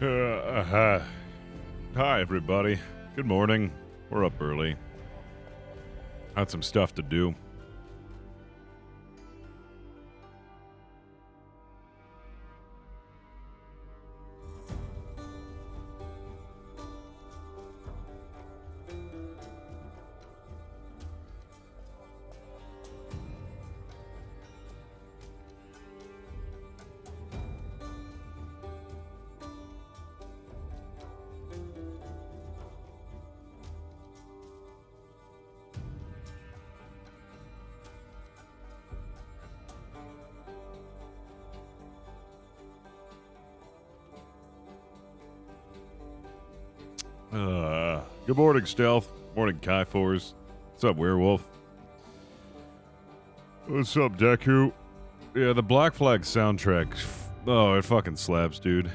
Hi, everybody. Good morning. We're up early. Had some stuff to do. Good morning, Stealth. Morning, Kai4s. What's up, Werewolf? What's up, Deku? Yeah, the Black Flag soundtrack. Oh, it fucking slaps, dude.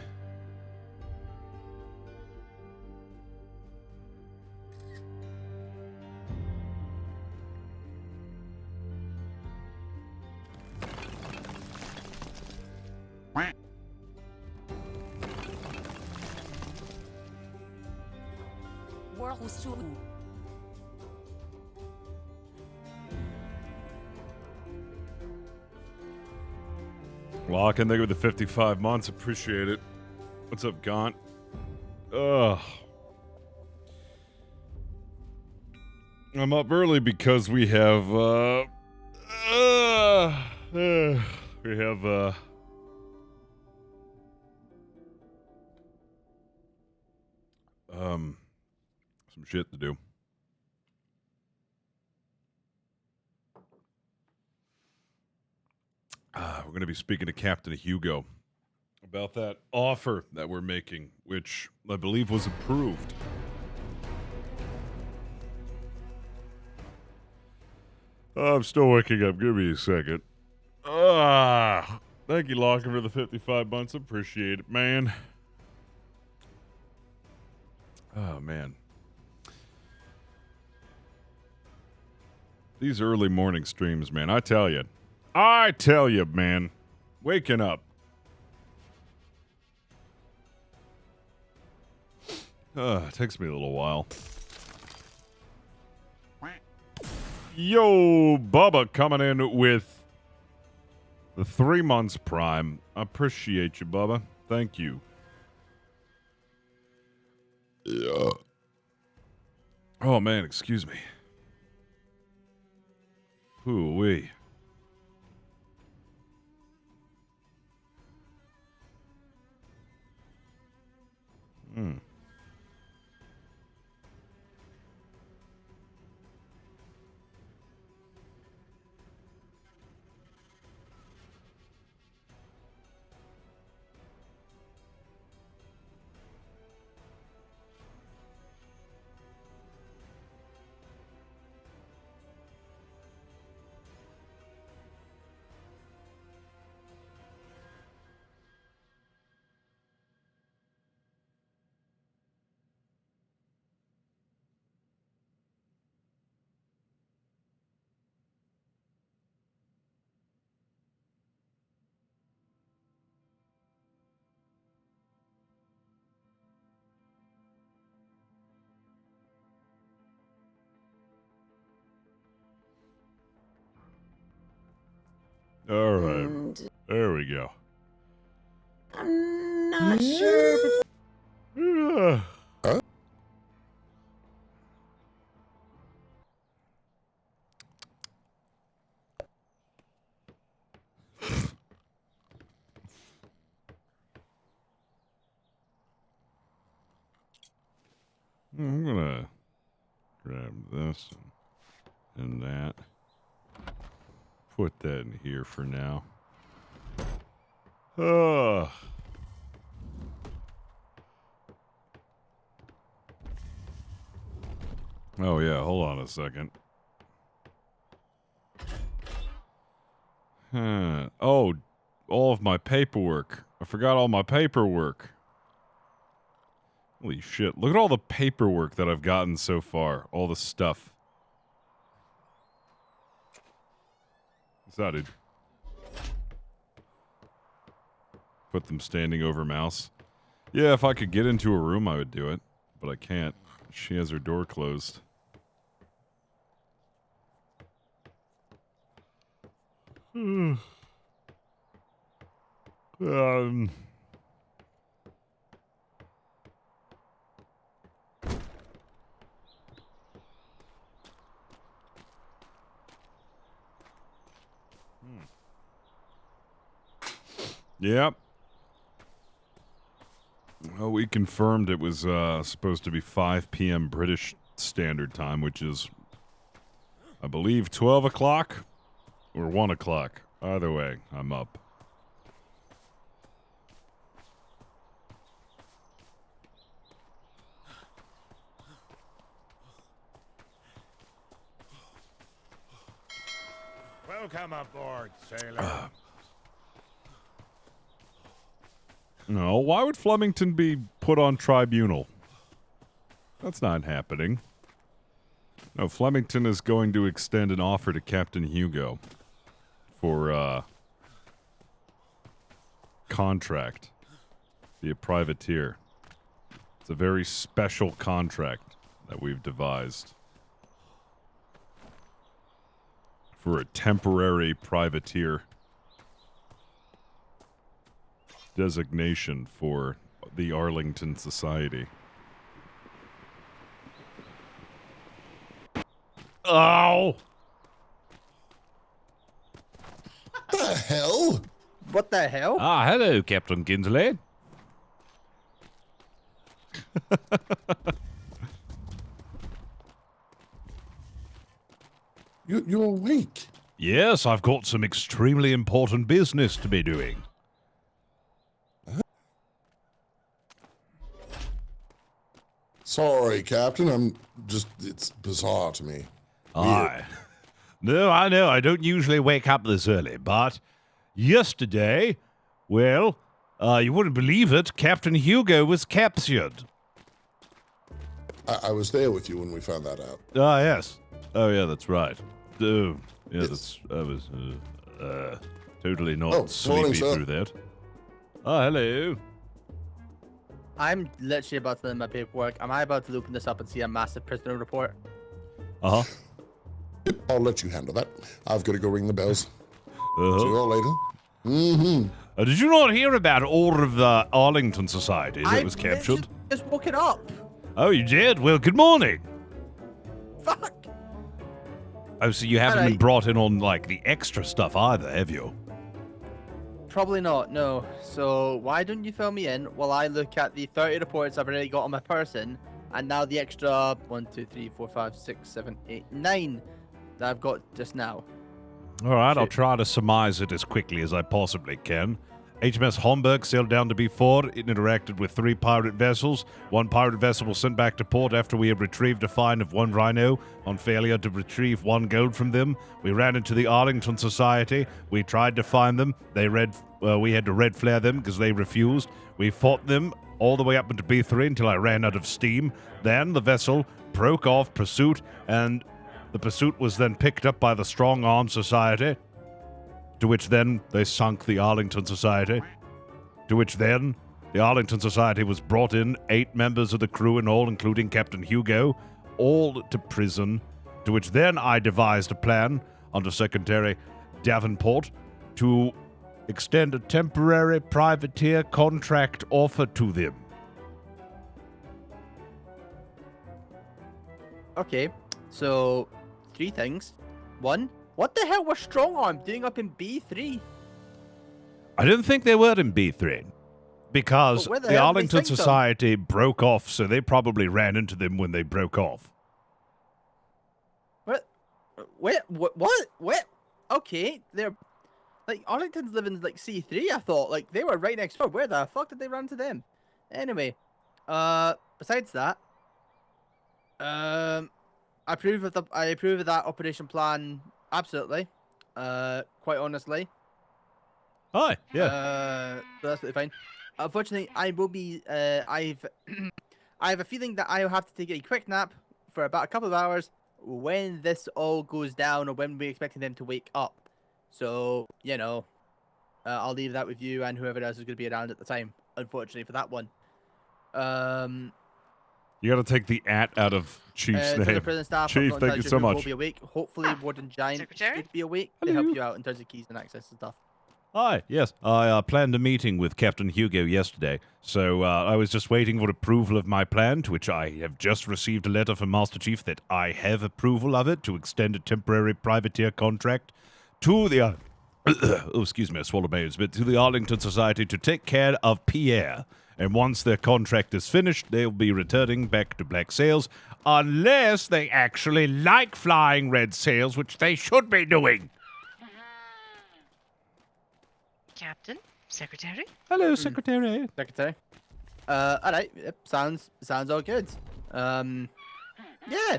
Lock in there with the 55 months. Appreciate it. What's up, Gaunt? Ugh. I'm up early because we have, some shit to do. We're going to be speaking to Captain Hugo about that offer that we're making, which I believe was approved. I'm still waking up. Give me a second. Thank you, Locker, for the 55 months. Appreciate it, man. Oh, man. These early morning streams, man, I tell you, man, waking up. It takes me a little while. Yo, Bubba coming in with the 3 months Prime. I appreciate you, Bubba. Thank you. Yeah. Oh, man, excuse me. Hoo-wee. All right. And there we go. I'm not sure if it's... Huh? I'm gonna grab this and that. Put that in here for now. Oh yeah, hold on a second. Oh, all of my paperwork. I forgot all my paperwork. Holy shit, look at all the paperwork that I've gotten so far. All the stuff. What's that, dude? Put them standing over mouse. Yeah, if I could get into a room, I would do it. But I can't. She has her door closed. um... Yep. Well, we confirmed it was supposed to be 5 p.m. British Standard Time, which is, I believe, 12 o'clock or 1 o'clock. Either way, I'm up. Welcome aboard, sailor. No, why would Flemington be put on tribunal? That's not happening. No, Flemington is going to extend an offer to Captain Hugo for, contract. Be a privateer. It's a very special contract that we've devised for a temporary privateer designation for the Arlington Society. Oh! The hell? What the hell? Ah, hello, Captain Kinsley. You're awake. Yes, I've got some extremely important business to be doing. Sorry, Captain. It's bizarre to me. Aye. No, I know, I don't usually wake up this early, but yesterday, well, you wouldn't believe it, Captain Hugo was captured. I was there with you when we found that out. Ah, yes. Oh, yeah, that's right. Oh, yeah, I was totally not morning, sleepy sir. through that. Oh, hello. I'm literally about to do my paperwork. Am I about to open this up and see a massive prisoner report? Uh-huh. I'll let you handle that. I've got to go ring the bells. Uh-huh. See you all later. Mm-hmm. Did you not hear about all of the Arlington Society that was captured? Just woke it up. Oh, you did? Well, good morning. Fuck. Oh, so you haven't been Alright. brought in on, like, the extra stuff either, have you? Probably not, no. So why don't you fill me in while I look at the 30 reports I've already got on my person, and now the extra 1, 2, 3, 4, 5, 6, 7, 8, 9 that I've got just now. All right, I'll Shoot. try to surmise it as quickly as I possibly can. HMS Homburg sailed down to B4. It interacted with 3 pirate vessels. 1 pirate vessel was sent back to port after we had retrieved a fine of 1 rhino on failure to retrieve 1 gold from them. We ran into the Arlington Society. We tried to find them. We had to red flare them because they refused. We fought them all the way up into B3 until I ran out of steam. Then the vessel broke off pursuit, and the pursuit was then picked up by the Strong Arm Society, to which then they sunk the Arlington Society, to which then the Arlington Society was brought in, 8 members of the crew in all, including Captain Hugo, all to prison, to which then I devised a plan under Secretary Davenport to extend a temporary privateer contract offer to them. Okay, so 3 things. 1, what the hell was Strong Arm doing up in B3? I didn't think they were in B3, because But where the the hell did they Arlington sink them? Society broke off, so they probably ran into them when they broke off. What? Okay, they're like Arlington's living like C3. I thought like they were right next door. Where the fuck did they run to them? Anyway, besides that, I approve of that operation plan absolutely. Quite honestly. Hi, yeah. So that's really fine. Unfortunately, I will be. I have a feeling that I'll have to take a quick nap for about a couple of hours when this all goes down, or when we're expecting them to wake up. So I'll leave that with you and whoever else is going to be around at the time. Unfortunately for that one. You got to take the at out of Chief's To the name. prison staff, Chief, I'm not thank entirely you sure so who will much. be awake. Hopefully, Warden Giant Secretary? should be awake to help you out in terms of keys and access and stuff. Hi, yes. I planned a meeting with Captain Hugo yesterday, so I was just waiting for approval of my plan, to which I have just received a letter from Master Chief that I have approval of it to extend a temporary privateer contract to the... oh, excuse me, I swallowed my words, but to the Arlington Society to take care of Pierre. And once their contract is finished, they'll be returning back to Black Sails, unless they actually like flying red sails, which they should be doing. Captain? Secretary? Hello, Secretary. Secretary. All right. Yep, sounds all good. Yeah.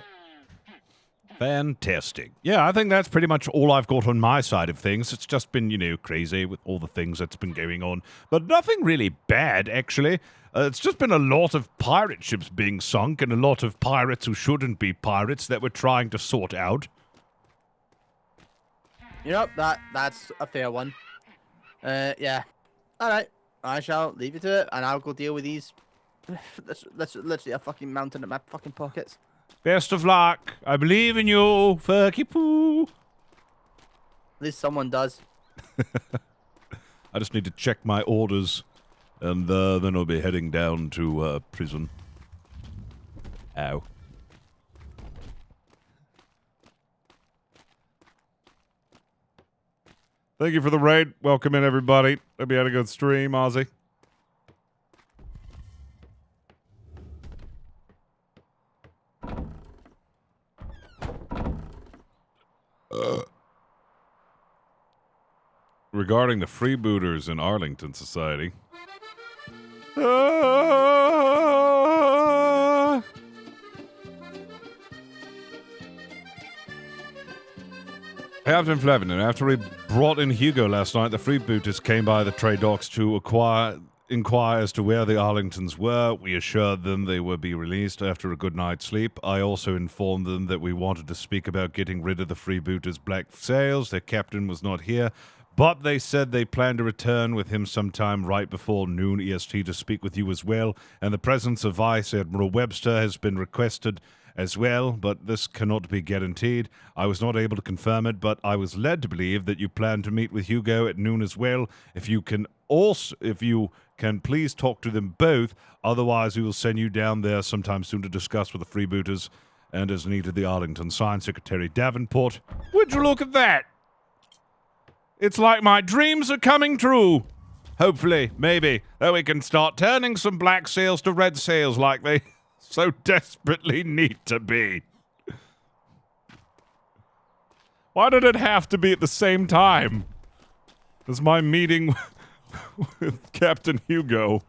Fantastic. Yeah, I think that's pretty much all I've got on my side of things. It's just been, crazy with all the things that's been going on. But nothing really bad, actually. It's just been a lot of pirate ships being sunk and a lot of pirates who shouldn't be pirates that we're trying to sort out. That's a fair one. Yeah. All right. I shall leave you to it, and I'll go deal with these. That's literally a fucking mountain in my fucking pockets. Best of luck. I believe in you, Furky Poo. At least someone does. I just need to check my orders, and then I'll be heading down to prison. Ow. Thank you for the raid. Welcome in, everybody. Hope you had a good stream, Ozzy. Regarding the freebooters in Arlington Society. Captain Flemington, after we brought in Hugo last night, the freebooters came by the trade docks to inquire as to where the Arlingtons were. We assured them they would be released after a good night's sleep. I also informed them that we wanted to speak about getting rid of the freebooters' black sails. Their captain was not here, but they said they plan to return with him sometime right before noon EST to speak with you as well, and the presence of Vice Admiral Webster has been requested as well, but this cannot be guaranteed. I was not able to confirm it, but I was led to believe that you plan to meet with Hugo at noon as well. If you can please talk to them both, otherwise we will send you down there sometime soon to discuss with the freebooters and as needed the Arlington. Signed, Secretary Davenport. Would you look at that? It's like my dreams are coming true. Hopefully, maybe, that we can start turning some black sails to red sails like they so desperately need to be. Why did it have to be at the same time as my meeting with Captain Hugo?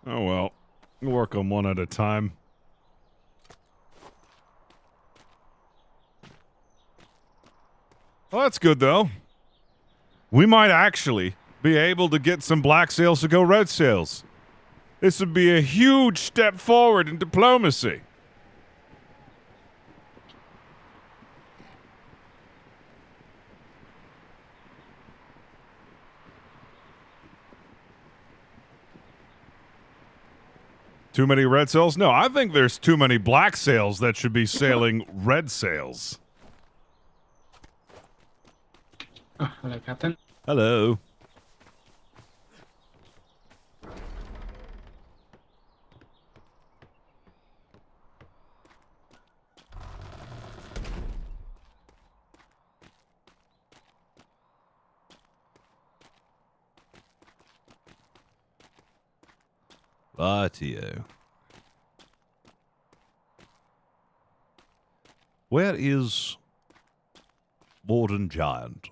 Oh well, we'll work on one at a time. Well, that's good, though. We might actually be able to get some black sails to go red sails. This would be a huge step forward in diplomacy. Too many red sails? No, I think there's too many black sails that should be sailing red sails. Oh, hello, Captain. Hello. Rightio. Where is Warden Giant?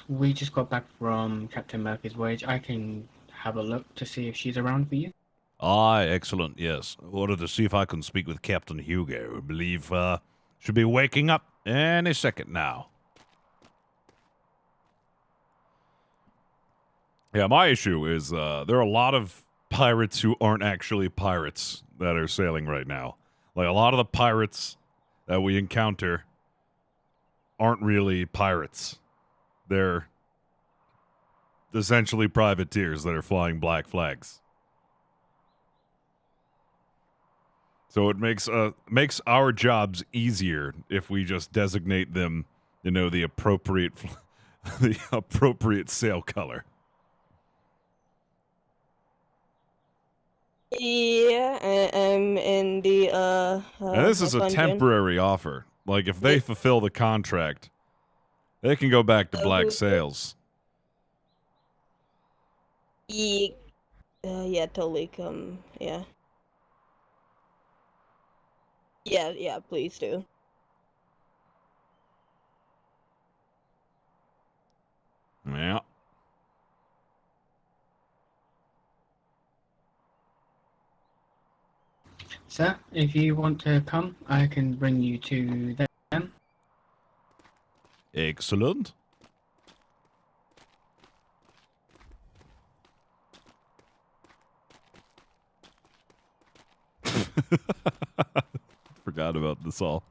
We just got back from Captain Murphy's voyage. I can have a look to see if she's around for you. Aye, excellent, yes. Ordered to see if I can speak with Captain Hugo. I believe, should be waking up any second now. Yeah, my issue is, there are a lot of pirates who aren't actually pirates that are sailing right now. Like, a lot of the pirates that we encounter aren't really pirates. They're essentially privateers that are flying black flags. So it makes our jobs easier if we just designate them, the appropriate the appropriate sail color. Yeah, I'm in the And this is a dungeon. temporary offer. Like if they fulfill the contract, they can go back to black sails. Yeah, totally. Yeah. Yeah, please do. Yeah. Sir, if you want to come, I can bring you to them. Excellent. Forgot about this all.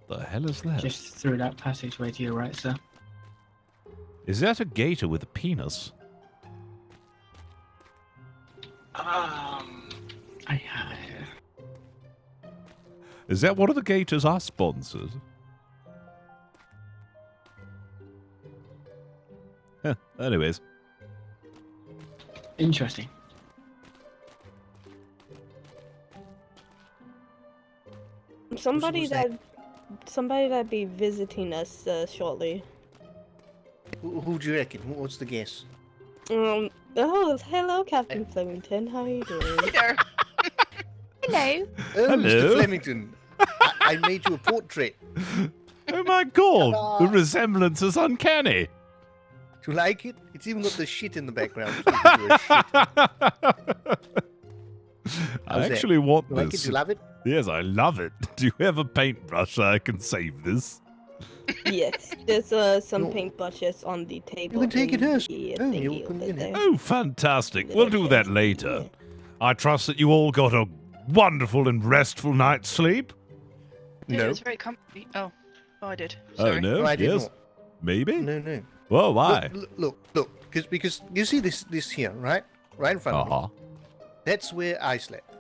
What the hell is that? Just through that passageway to your right, sir. Is that a gator with a penis? I have. Is that one of the gators I sponsored? Huh, anyways. Interesting. Somebody that be visiting us shortly. Who do you reckon? What's the guess? Oh, hello, Captain Flemington. How are you doing? Hey there. Hello. Oh, Hello. Mr. Flemington. I made you a portrait. Oh my god, Ta-da. the resemblance is uncanny. Do you like it? It's even got the shit in the background. So you can do a shit. I How's that? actually want You like it? this. You love it? Yes, I love it. Do you have a paintbrush so I can save this? Yes, there's some No. paintbrushes on the table. You can take it in first. the Oh, thingy you can over get it. there. Oh, fantastic. We'll do that later. I trust that you all got a wonderful and restful night's sleep. Yeah, No. it was very comfy. Oh, I did. Oh, Sorry. no? No, I did yes? not. Maybe? No. Well, why? Look. Because you see this here, right? Right in front of me. Uh-huh. That's where I slept.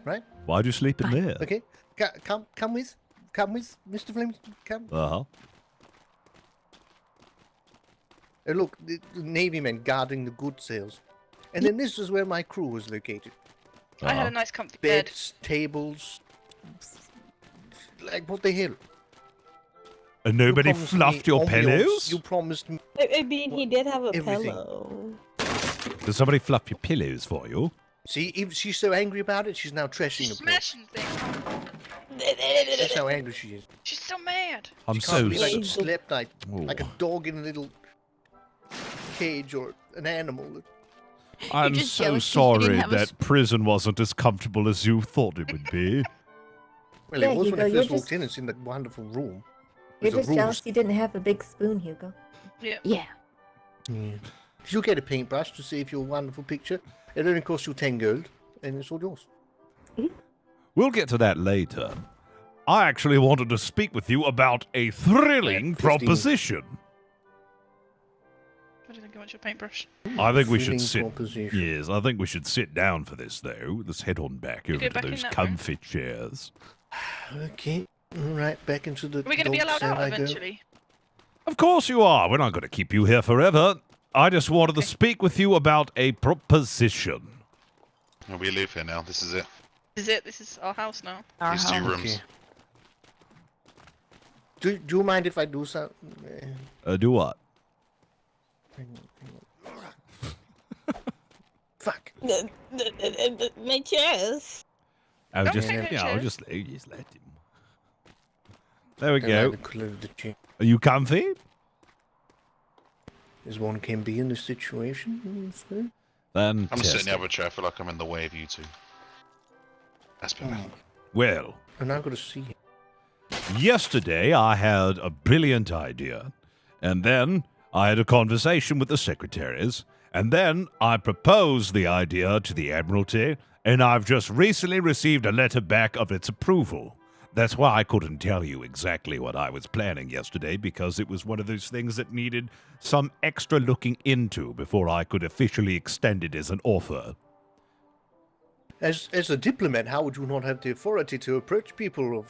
Right? Why'd you sleep in there? Okay. Come with Mr. Flemington. Come. Uh-huh. Look, the Navy men guarding the good sails. And then this is where my crew was located. I had Uh-huh. a nice comfy bed. Beds, tables. Like, what the hell? And You nobody promised me fluffed your ambiance. pillows? You promised me. I mean, he did have a Everything. pillow. Did somebody fluff your pillows for you? See, if she's so angry about it, she's now trashing the place. Smashing things. That's how angry she is. She's so mad. I'm She can't so... be like s- slept like a Oh. dog in a little cage or an animal. I'm just so jealous 'cause you didn't sorry have a that prison wasn't as comfortable as you thought it would be. Well, Yeah, it was Hugo, when I you're first walked just- in. It's in the wonderful room. You're There's a just room. jealous you didn't have a big spoon, Hugo. Yeah. Yeah. Yeah. You'll get a paintbrush to save your wonderful picture. It only costs you 10 gold, and it's all yours. We'll get to that later. I actually wanted to speak with you about a thrilling 15. proposition. What do you think about your paintbrush? I think we Thrilling should sit. proposition. Yes, I think we should sit down for this, though. Let's head on back over go to back in those that room? comfy chairs. Okay. All right, back into the. Are we going to be dog allowed cell out I go. eventually? Of course you are. We're not going to keep you here forever. I just wanted to speak with you about a proposition. No, we live here now. This is it. This is it. This is our house now. Our These two house. rooms. Okay. Do you mind if I do something? Do what? Fuck. My chairs. I'll Don't just, take a yeah, I'll chair. just let him. There we I go. like the colour of the chair. Are you comfy? As one can be in this situation. So. Then I'm sitting in the other chair. I feel like I'm in the way of you two. That's better. Well, And I've got to see it. yesterday I had a brilliant idea, And then I had a conversation with the secretaries, and then I proposed the idea to the Admiralty, and I've just recently received a letter back of its approval. That's why I couldn't tell you exactly what I was planning yesterday, because it was one of those things that needed some extra looking into before I could officially extend it as an offer. As a diplomat, how would you not have the authority to approach people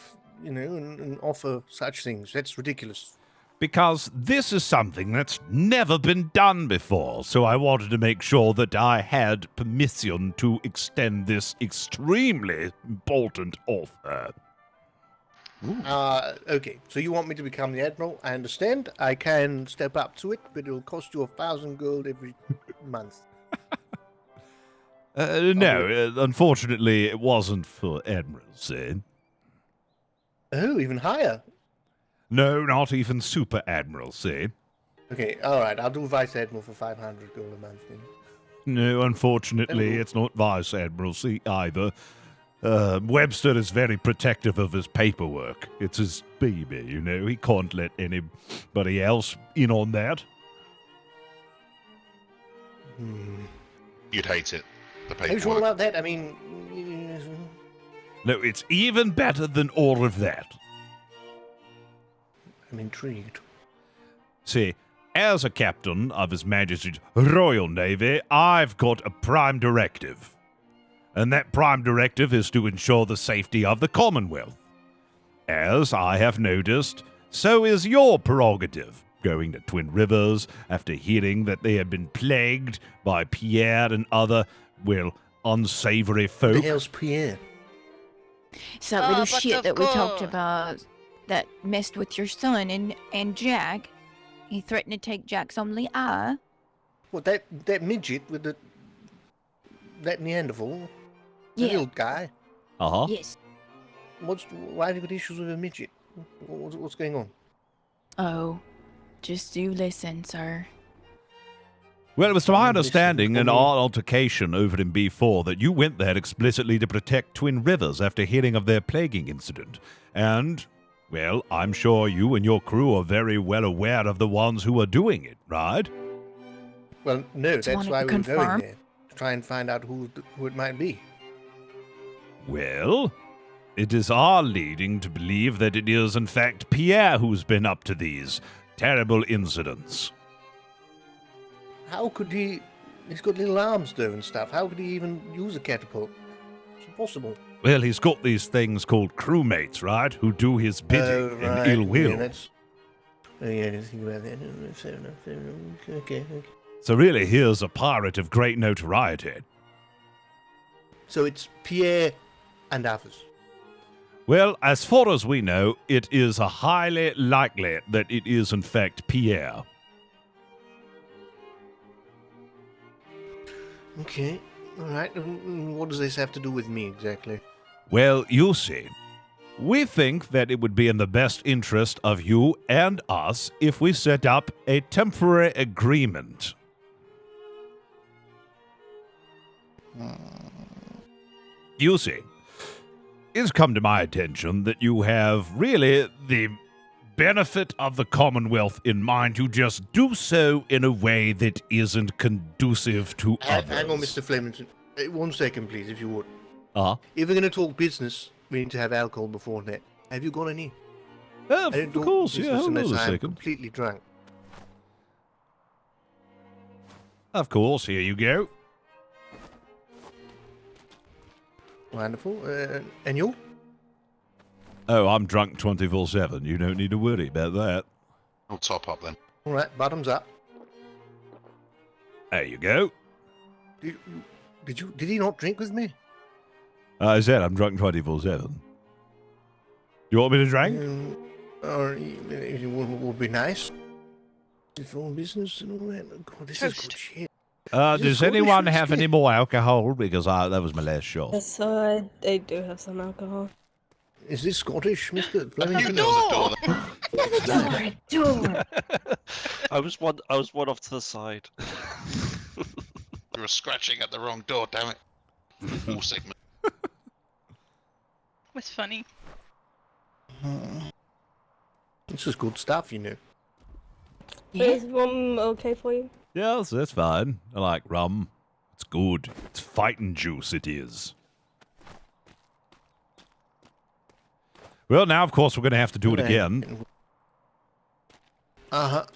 and offer such things? That's ridiculous. Because this is something that's never been done before, so I wanted to make sure that I had permission to extend this extremely important offer. Okay, so you want me to become the Admiral? I understand. I can step up to it, but it'll cost you 1,000 gold every month. No, unfortunately, it wasn't for Admiralty. Oh, even higher? No, not even Super Admiralty. Okay, alright, I'll do Vice Admiral for 500 gold a month then. No, unfortunately, it's not Vice Admiralty either. Webster is very protective of his paperwork. It's his baby, you know. He can't let anybody else in on that. You'd hate it. The Are you sure paperwork. about that? I mean... No, it's even better than all of that. I'm intrigued. See, as a captain of His Majesty's Royal Navy, I've got a prime directive. And that prime directive is to ensure the safety of the Commonwealth. As I have noticed, so is your prerogative, going to Twin Rivers after hearing that they had been plagued by Pierre and other, well, unsavory folk. Who the hell's Pierre? It's that little but shit of that we talked course. about that messed with your son and Jack. He threatened to take Jack's only eye. What, that midget with that Neanderthal? The Yeah. little guy? Uh-huh. Yes. Why have you got issues with a midget? What's going on? Oh, just do listen, sir. Well, it was to my Listen, understanding in for me. our altercation over in B4 that you went there explicitly to protect Twin Rivers after hearing of their plaguing incident. And, well, I'm sure you and your crew are very well aware of the ones who are doing it, right? Well, no, Just that's wanted why to we were going confirm. there. To try and find out who it might be. Well, it is our leading to believe that it is, in fact, Pierre who's been up to these terrible incidents. How could he... He's got little arms, though, and stuff. How could he even use a catapult? It's impossible. Well, he's got these things called crewmates, right, who do his bidding in ill will. Yeah, that's... Oh, yeah, I didn't think about that. Fair enough, fair enough. Okay. So really, here's a pirate of great notoriety. So it's Pierre and others. Well, as far as we know, it is highly likely that it is, in fact, Pierre. Okay, alright. What does this have to do with me, exactly? Well, you see, we think that it would be in the best interest of you and us if we set up a temporary agreement. You see, it's come to my attention that you have really the benefit of the Commonwealth in mind. You just do so in a way that isn't conducive to others. Hang on, Mr. Flemington. 1 second, please, if you would. Uh-huh. If we're going to talk business, we need to have alcohol before that. Have you got any? Yeah, I don't of talk course, yeah, business hold on unless a I'm second. completely drunk. Of course, here you go. Wonderful. And you? Oh, I'm drunk 24/7. You don't need to worry about that. I'll top up then. Alright, bottoms up. There you go. Did he not drink with me? I said I'm drunk 24/7. You want me to drink? Or it would be nice. Phone business and all that. God, this is good shit. Does anyone have any more alcohol? Because that was my last shot. So I do have some alcohol. Is this Scottish, Mr. You Flemington? know the door. I was one off to the side. You were scratching at the wrong door, damn it. All segment. Was funny. This is good stuff, you know. Is rum okay for you? Yes, that's fine. I like rum. It's good. It's fighting juice, it is. Well, now, of course, we're going to have to do it again. Uh-huh.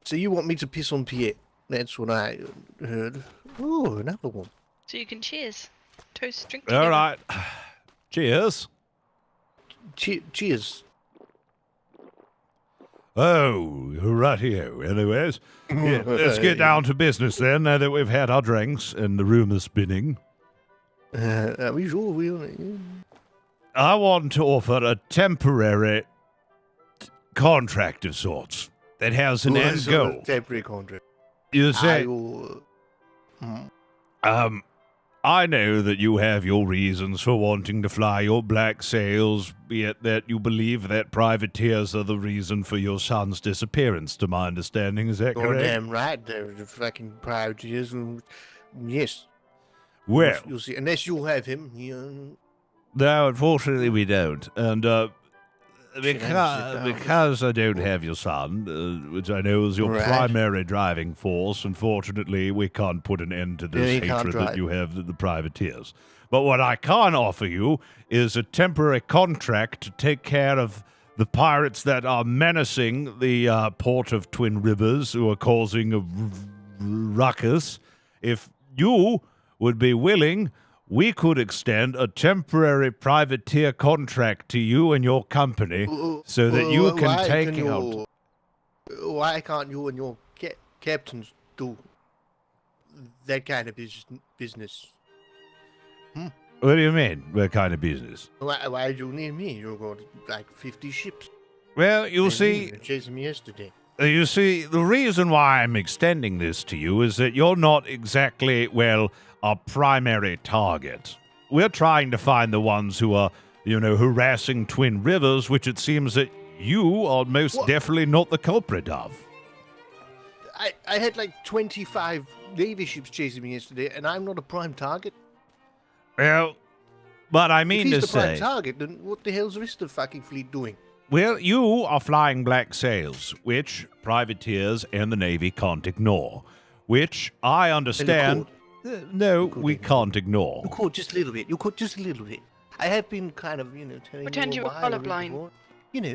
So you want me to piss on Pierre? That's what I heard. Oh, another one. So you can cheers. Toast, drink All together. right. Cheers. Cheers. Oh, rightio. Anyways, yeah, let's get down to business then, now that we've had our drinks and the room is spinning. Are we sure we'll... I want to offer a temporary contract of sorts that has an end goal. Temporary contract. You say, I know that you have your reasons for wanting to fly your black sails, be it that you believe that privateers are the reason for your son's disappearance, to my understanding. Is that correct? Damn right, they're the fucking privateers. Yes. Well, You'll see. Unless you have him, no, unfortunately we don't. And because I don't have your son, which I know is your primary driving force, unfortunately we can't put an end to this hatred that you have to the privateers. But what I can offer you is a temporary contract to take care of the pirates that are menacing the port of Twin Rivers, who are causing a ruckus. If you would be willing, we could extend a temporary privateer contract to you and your company so that you can take out... Why can't you and your captains do that kind of business? What do you mean, what kind of business? Why do you need me? You've got like 50 ships. Well, you see... They chased me yesterday. You see, the reason why I'm extending this to you is that you're not exactly, well, our primary target. We're trying to find the ones who are, harassing Twin Rivers, which it seems that you are most definitely not the culprit of. I had like 25 Navy ships chasing me yesterday, and I'm not a prime target. Well, but I mean if to he's the prime say... target, then what the hell's the rest of the fucking fleet doing? Well, you are flying black sails, which privateers and the Navy can't ignore, which I understand... No, we can't ignore. You could just a little bit. I have been kind of, telling Pretend you you were colorblind.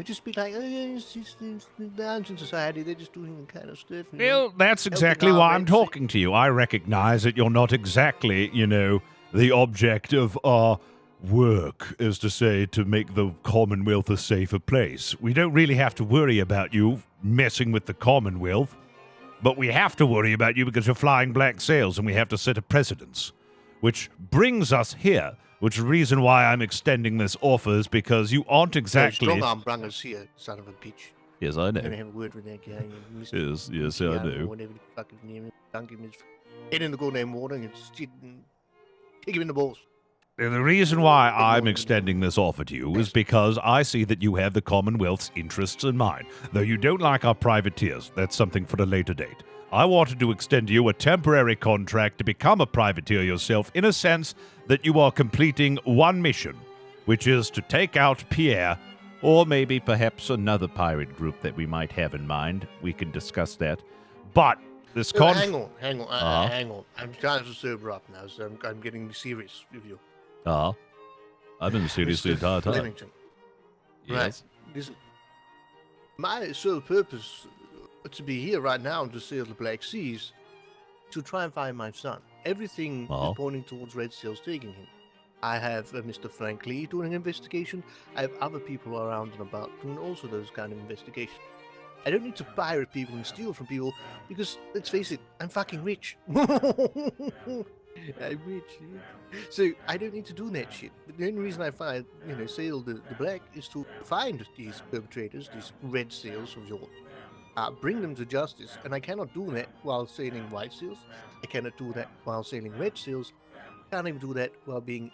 Just be like, it's just the Dancing Society, they're just doing the kind of stuff. Well, that's exactly why I'm talking to you. I recognize that you're not exactly, the object of our work, as to say, to make the Commonwealth a safer place. We don't really have to worry about you messing with the Commonwealth. But we have to worry about you because you're flying black sails and we have to set a precedence. Which brings us here, which is the reason why I'm extending this offer is because you aren't exactly... Strong-arm brungers here, son of a bitch. Yes, I know. I'm going to have a word with that guy. Yes, I know. Whatever the fuck his name is. Dunk him his head in the goddamn water and kick him in the balls. And the reason why I'm extending this offer to you is because I see that you have the Commonwealth's interests in mind. Though you don't like our privateers, that's something for a later date. I wanted to extend to you a temporary contract to become a privateer yourself in a sense that you are completing one mission, which is to take out Pierre, or maybe perhaps another pirate group that we might have in mind. We can discuss that. But this hang on. Hang on. I'm trying to sober up now, so I'm getting serious with you. I've been serious the entire time. Flemington. Yes. Right. Listen, my sole purpose to be here right now to sail the Black Seas, to try and find my son. Everything is pointing towards Red Sails taking him. I have Mr. Frank Lee doing an investigation. I have other people around and about doing also those kind of investigations. I don't need to pirate people and steal from people because, let's face it, I'm fucking rich. I'm rich, yeah. So I don't need to do that shit. But the only reason I sail the Black is to find these perpetrators, these red sails of yours, bring them to justice. And I cannot do that while sailing white sails. I cannot do that while sailing red sails. I can't even do that while being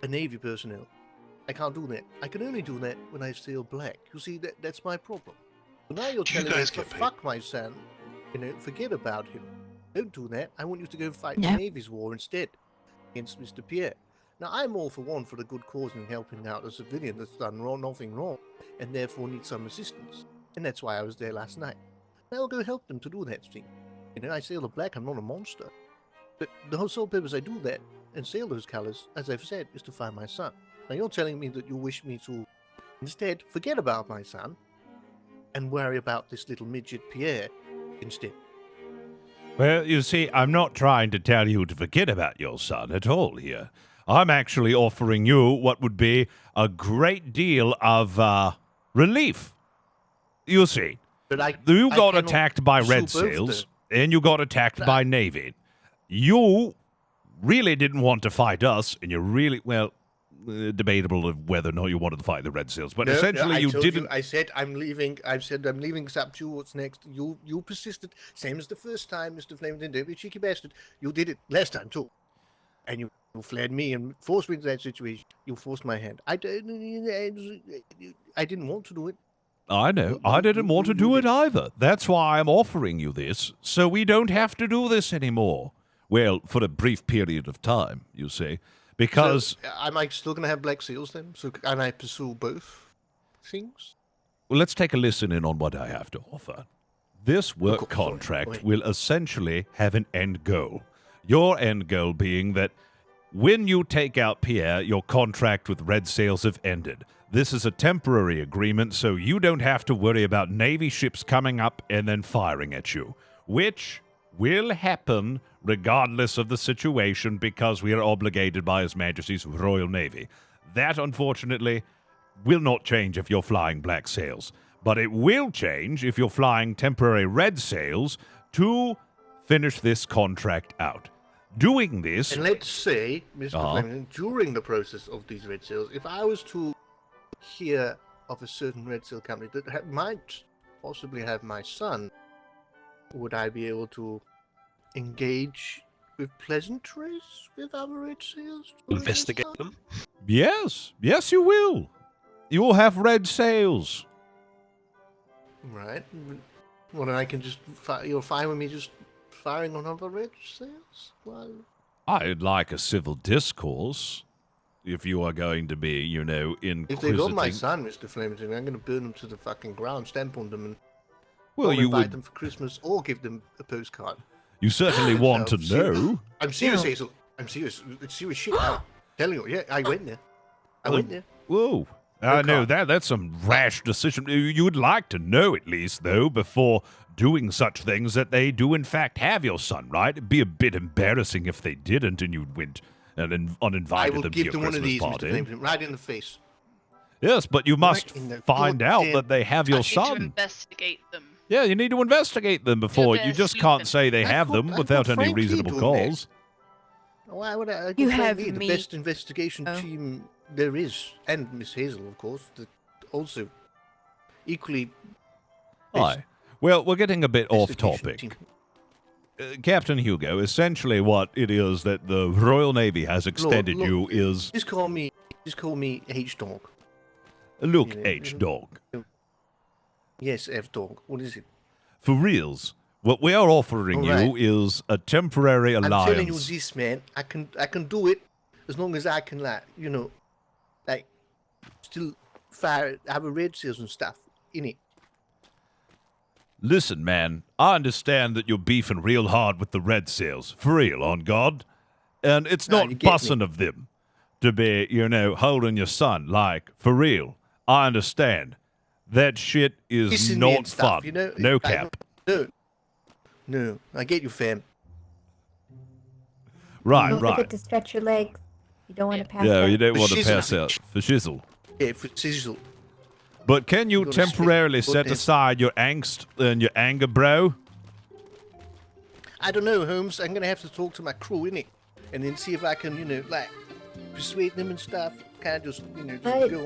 a Navy personnel. I can't do that. I can only do that when I sail black. You see, that's my problem. So now you're telling me to fuck my son, forget about him. Don't do that. I want you to go fight the Navy's war instead against Mr. Pierre. Now, I'm all for one for the good cause and helping out a civilian that's done nothing wrong and therefore needs some assistance. And that's why I was there last night. And I'll go help them to do that thing. You know, I sail the black, I'm not a monster. But the whole sole purpose I do that and sail those colors, as I've said, is to find my son. Now, you're telling me that you wish me to instead forget about my son and worry about this little midget Pierre instead. Well, you see, I'm not trying to tell you to forget about your son at all here. I'm actually offering you what would be a great deal of relief. You see, you got attacked by Red Sails, and you got attacked by Navy. You really didn't want to fight us, and you really, well, debatable of whether or not you wanted to fight the Red Sails, but essentially you didn't. I said I'm leaving. I said I'm leaving. It's up to you. What's next? You persisted. Same as the first time, Mr. Flemington. Don't be a cheeky bastard. You did it last time too, and you fled me and forced me into that situation. You forced my hand. I didn't want to do it. I know. I didn't want to do it either. That's why I'm offering you this, so we don't have to do this anymore. Well, for a brief period of time, you see. Because... So, am I still going to have black seals then? So can I pursue both things? Well, let's take a listen in on what I have to offer. This work contract will essentially have an end goal. Your end goal being that when you take out Pierre, your contract with Red Sails have ended. This is a temporary agreement, so you don't have to worry about Navy ships coming up and then firing at you, which will happen regardless of the situation because we are obligated by His Majesty's Royal Navy. That, unfortunately, will not change if you're flying black sails, but it will change if you're flying temporary red sails to finish this contract out. Doing this... And let's say, Mr. Flemington, during the process of these red sails, if I was to hear of a certain red sail company that might possibly have my son, would I be able to engage with pleasantries with other red sails? Investigate them? Yes. Yes, you will. You will have red sails. Right. Well, then I can just... You're fine with me just firing on other red sails? Well... I'd like a civil discourse. If you are going to be, you know, inquisiting... If they got my son, Mr. Flemington, I'm going to burn them to the fucking ground, stamp on them, and invite them for Christmas, or give them a postcard. You certainly want to know. I'm serious, Hazel. I'm serious. It's serious shit. I'm telling you. Yeah, I went there. I went there. Whoa. I know that's some rash decision. You would like to know, at least, though, before doing such things, that they do, in fact, have your son, right? It'd be a bit embarrassing if they didn't and you went and uninvited them to your Christmas party. I will give them one of these, Mr. Flemington, right in the face. Yes, but you must find out that they have your son. I need to investigate them. Yeah, you need to investigate them before. You just can't say they have them without any reasonable cause. Why would I? You have the best investigation team there is, and Miss Hazel, of course, that also equally. Aye. Well, we're getting a bit off topic. Captain Hugo, essentially what it is that the Royal Navy has extended you is... Just call me H-Dog. Look, H-Dog. Yes, F-Dog. What is it? For reals, what we are offering you is a temporary alliance. I'm telling you this, man. I can do it as long as I can, still have a red sails and stuff in it. Listen, man, I understand that you're beefing real hard with the red sails. For real, on God. And it's not bussin' of them to be, holding your son. Like, for real. I understand. That shit is not fun. No cap. No. I get you, fam. Right. Don't forget to stretch your legs. You don't want to pass out. Yeah, you don't want to pass out. For shizzle. Yeah, for shizzle. But can you temporarily set aside your angst and your anger, bro? I don't know, Holmes. I'm going to have to talk to my crew, innit? And then see if I can, persuade them and stuff. Kind of just, go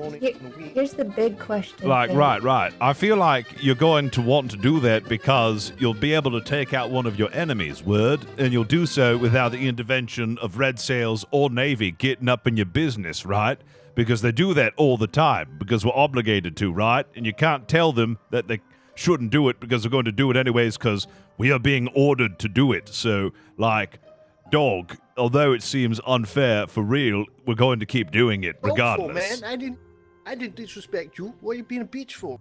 on it in a week. Here's the big question. Right. I feel like you're going to want to do that because you'll be able to take out one of your enemies, and you'll do so without the intervention of Red Sails or Navy getting up in your business, right? Because they do that all the time, because we're obligated to, right? And you can't tell them that they shouldn't do it because they're going to do it anyways because we are being ordered to do it. So, Dog, although it seems unfair, for real, we're going to keep doing it regardless. For, man? I didn't disrespect you. What are you being a bitch for?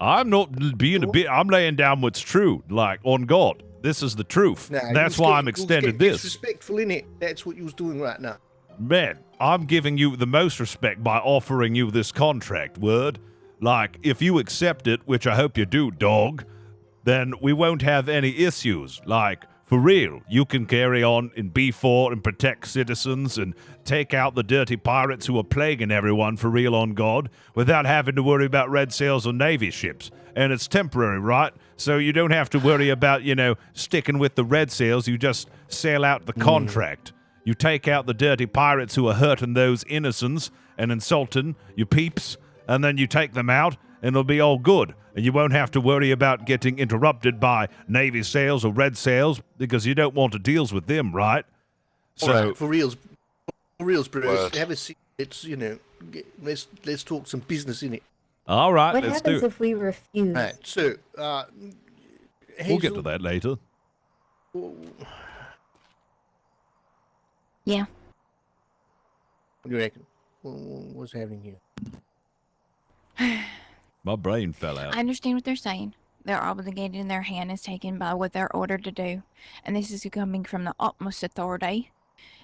I'm not being a bit. I'm laying down what's true, like on God. This is the truth. Nah, That's why I'm extended this. Disrespectful, innit? That's what you was doing right now. Man, I'm giving you the most respect by offering you this contract, word. Like, if you accept it, which I hope you do, dog, then we won't have any issues. Like, for real, you can carry on in B4 and protect citizens and take out the dirty pirates who are plaguing everyone for real on God without having to worry about red sails or Navy ships. And it's temporary, right? So you don't have to worry about, sticking with the red sails. You just sail out the contract. You take out the dirty pirates who are hurting those innocents and insulting your peeps, and then you take them out, and it'll be all good. And you won't have to worry about getting interrupted by Navy sails or red sails, because you don't want to deal with them, right? So, all right, for reals, Bruce, have a seat. It's, let's talk some business, innit? All right, What let's do happens it. if we refuse? All right, so, We'll get to that later. Yeah. What do you reckon? What's happening here? My brain fell out. I understand what they're saying. They're obligated and their hand is taken by what they're ordered to do. And this is coming from the utmost authority.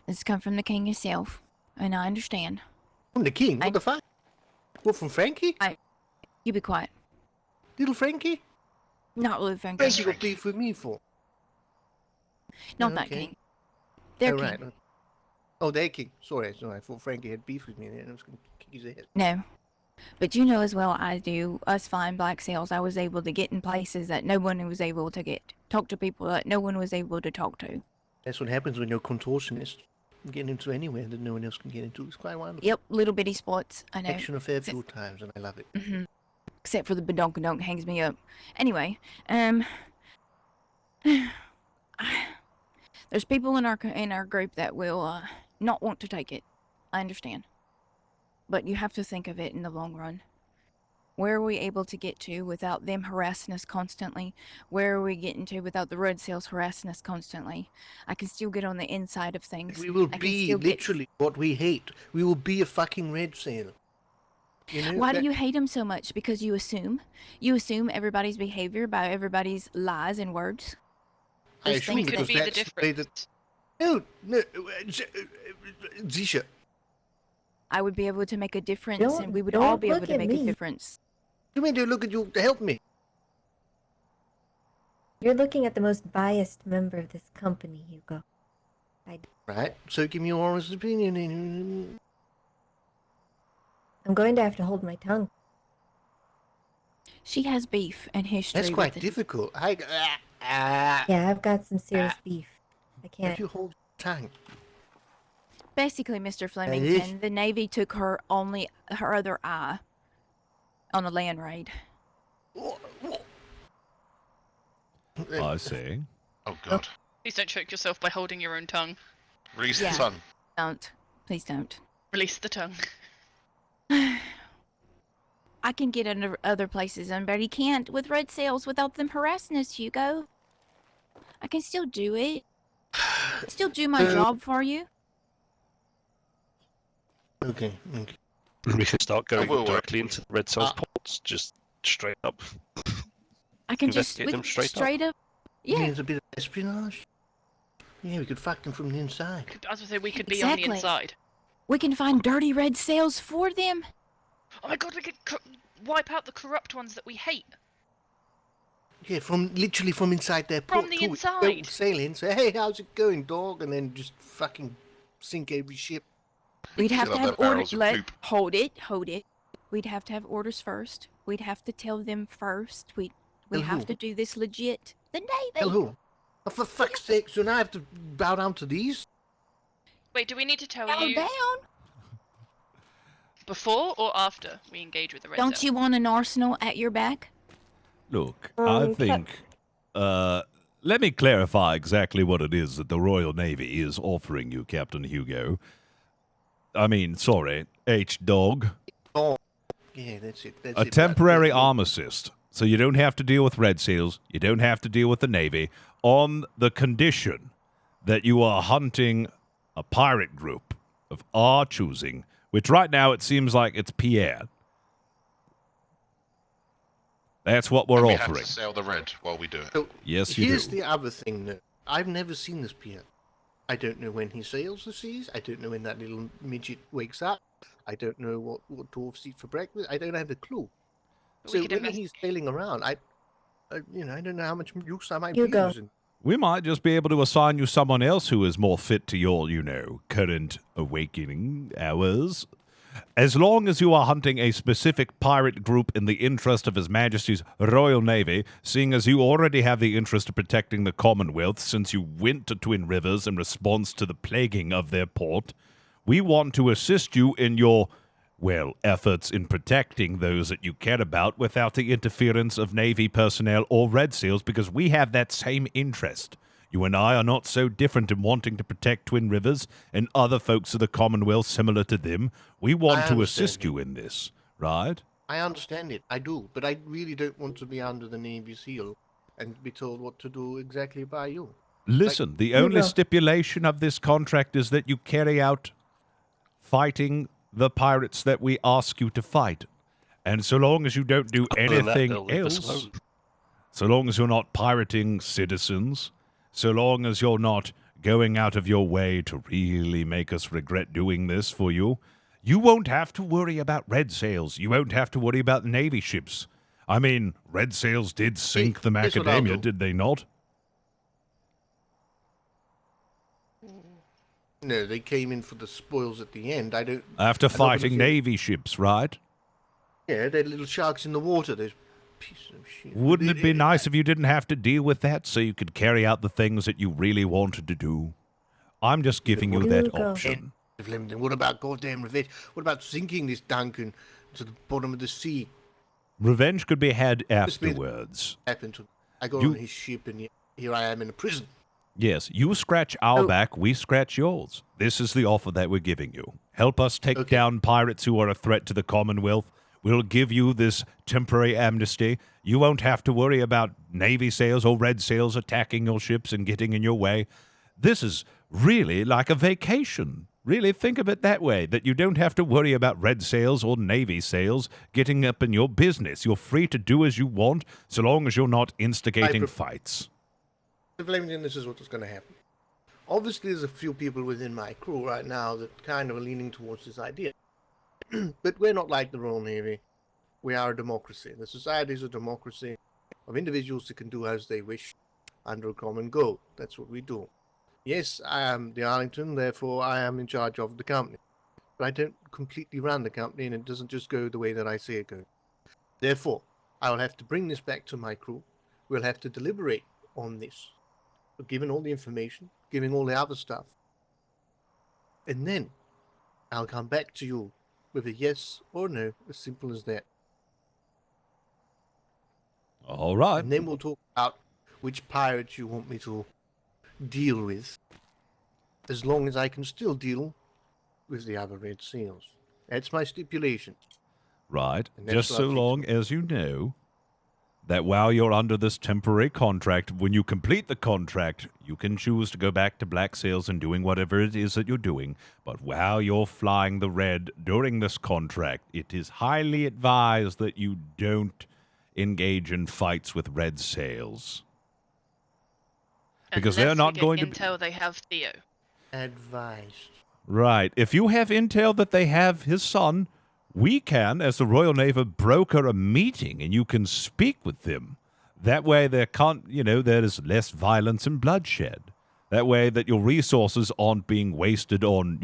This come from the king himself. And I understand. From the king? What the fuck? What, from Frankie? You be quiet. Little Frankie? Not little Frankie. What's you got beef with me for? Not that Okay. king. Their Oh, king. right. Oh, their king. Sorry. I thought Frankie had beef with me and I was going to kick his ass. No. But you know as well I do, us fine black sails, I was able to get in places that no one was able to get. Talk to people that no one was able to talk to. That's what happens when you're a contortionist. You get into anywhere that no one else can get into. It's quite wonderful. Yep, little bitty spots, I know. Action a fair few times, and I love it. Mm-hmm. Except for the badonkadonk hangs me up. Anyway, there's people in our group that will not want to take it. I understand. But you have to think of it in the long run. Where are we able to get to without them harassing us constantly? Where are we getting to without the red sails harassing us constantly? I can still get on the inside of things. We will I can be still get- literally what we hate. We will be a fucking red sail. Why do you hate them so much? Because you assume? You assume everybody's behavior by everybody's lies and words? I Those assume things because that- be the that's the way that... No, Zisha. I would be able to make a difference, Don't- and we would don't all be able look to at make a me. difference. You mean to look at you to help me? You're looking at the most biased member of this company, Hugo. Right, so give me your honest opinion. I'm going to have to hold my tongue. She has beef and history. That's quite with it. difficult. Yeah, I've got some serious beef. I If can't. you hold your tongue. Basically, Mr. Flemington, the Navy took her other eye on a land raid. I see. Oh, God. Please don't choke yourself by holding your own tongue. Release Yeah. the tongue. Don't. Please don't. Release the tongue. I can get into other places, but he can't with red sails without them harassing us, Hugo. I can still do it. Still do my job for you. Okay. We could start going will work. directly into the Red Sails ports, just straight up. I can just Investigate them straight up. up. Yeah. Means a bit of espionage. Yeah, we could fuck them from the inside. As I say, we could be on the Exactly. inside. We can find dirty red sails for them. Oh my God, we could wipe out the corrupt ones that we hate. Yeah, literally from inside their port. From the too. inside. Don't sail in, say, hey, how's it going, dog? And then just fucking sink every ship. We'd have to Fill up have their orders. barrels of poop. Hold it. We'd have to have orders first. We'd have to tell them first. We Tell have who? to do this legit. The Navy. Hello. Oh, for fuck's sake, so now I have to bow down to these? Wait, do we need to tell Bow you down. before or after we engage with the red Don't sail? you want an arsenal at your back? Look, I think. Let me clarify exactly what it is that the Royal Navy is offering you, Captain Hugo. I mean, sorry, H-Dog. Oh, yeah, that's it. That's A it. temporary armistice. So you don't have to deal with red sails. You don't have to deal with the Navy on the condition that you are hunting a pirate group of our choosing, which right now it seems like it's Pierre. That's what we're and we offering. have to sell the red while we do it. So Yes, you here's do. the other thing, though. I've never seen this Pierre. I don't know when he sails the seas. I don't know when that little midget wakes up. I don't know what dwarves eat for breakfast. I don't have a clue. But So we could when he's sailing around, I don't know how much use I might be Hugo. using. We might just be able to assign you someone else who is more fit to your, current awakening hours. As long as you are hunting a specific pirate group in the interest of His Majesty's Royal Navy, seeing as you already have the interest of protecting the Commonwealth since you went to Twin Rivers in response to the plaguing of their port, we want to assist you in your, efforts in protecting those that you care about without the interference of Navy personnel or Red Seals, because we have that same interest. You and I are not so different in wanting to protect Twin Rivers and other folks of the Commonwealth similar to them. We want to assist you in this, right? I understand it. I do. But I really don't want to be under the Navy SEAL and be told what to do exactly by you. Listen, the only stipulation of this contract is that you carry out fighting the pirates that we ask you to fight. And so long as you don't do anything else, so long as you're not pirating citizens, so long as you're not going out of your way to really make us regret doing this for you, you won't have to worry about red sails. You won't have to worry about Navy ships. I mean, red sails did sink the Macadamia, did they not? No, they came in for the spoils at the end. After fighting Navy ships, right? Yeah, they're little sharks in the water. Those pieces of shit. Wouldn't it be nice if you didn't have to deal with that so you could carry out the things that you really wanted to do? I'm just giving you that option. Flemington, what about goddamn revenge? What about sinking this Duncan to the bottom of the sea? Revenge could be had afterwards. I got on his ship and here I am in a prison. Yes, you scratch our back, we scratch yours. This is the offer that we're giving you. Help us take down pirates who are a threat to the Commonwealth. We'll give you this temporary amnesty. You won't have to worry about Navy sails or red sails attacking your ships and getting in your way. This is really like a vacation. Really think of it that way, that you don't have to worry about red sails or Navy sails getting up in your business. You're free to do as you want, so long as you're not instigating fights. Flemington, this is what's going to happen. Obviously, there's a few people within my crew right now that kind of are leaning towards this idea. But we're not like the Royal Navy. We are a democracy. The society is a democracy of individuals that can do as they wish under a common goal. That's what we do. Yes, I am the Arlington, therefore I am in charge of the company. But I don't completely run the company, and it doesn't just go the way that I say it goes. Therefore, I will have to bring this back to my crew. We'll have to deliberate on this, given all the information, giving all the other stuff. And then I'll come back to you with a yes or no, as simple as that. All right. And then we'll talk about which pirates you want me to deal with, as long as I can still deal with the other Red Seals. That's my stipulation. Right. Just so long as you know that while you're under this temporary contract, when you complete the contract, you can choose to go back to Black Sails and doing whatever it is that you're doing. But while you're flying the red during this contract, it is highly advised that you don't engage in fights with red sails. Because they're not going to intel they have Theo. Advised. Right. If you have intel that they have his son, we can, as the Royal Navy, broker a meeting and you can speak with them. That way there is less violence and bloodshed. That way that your resources aren't being wasted on,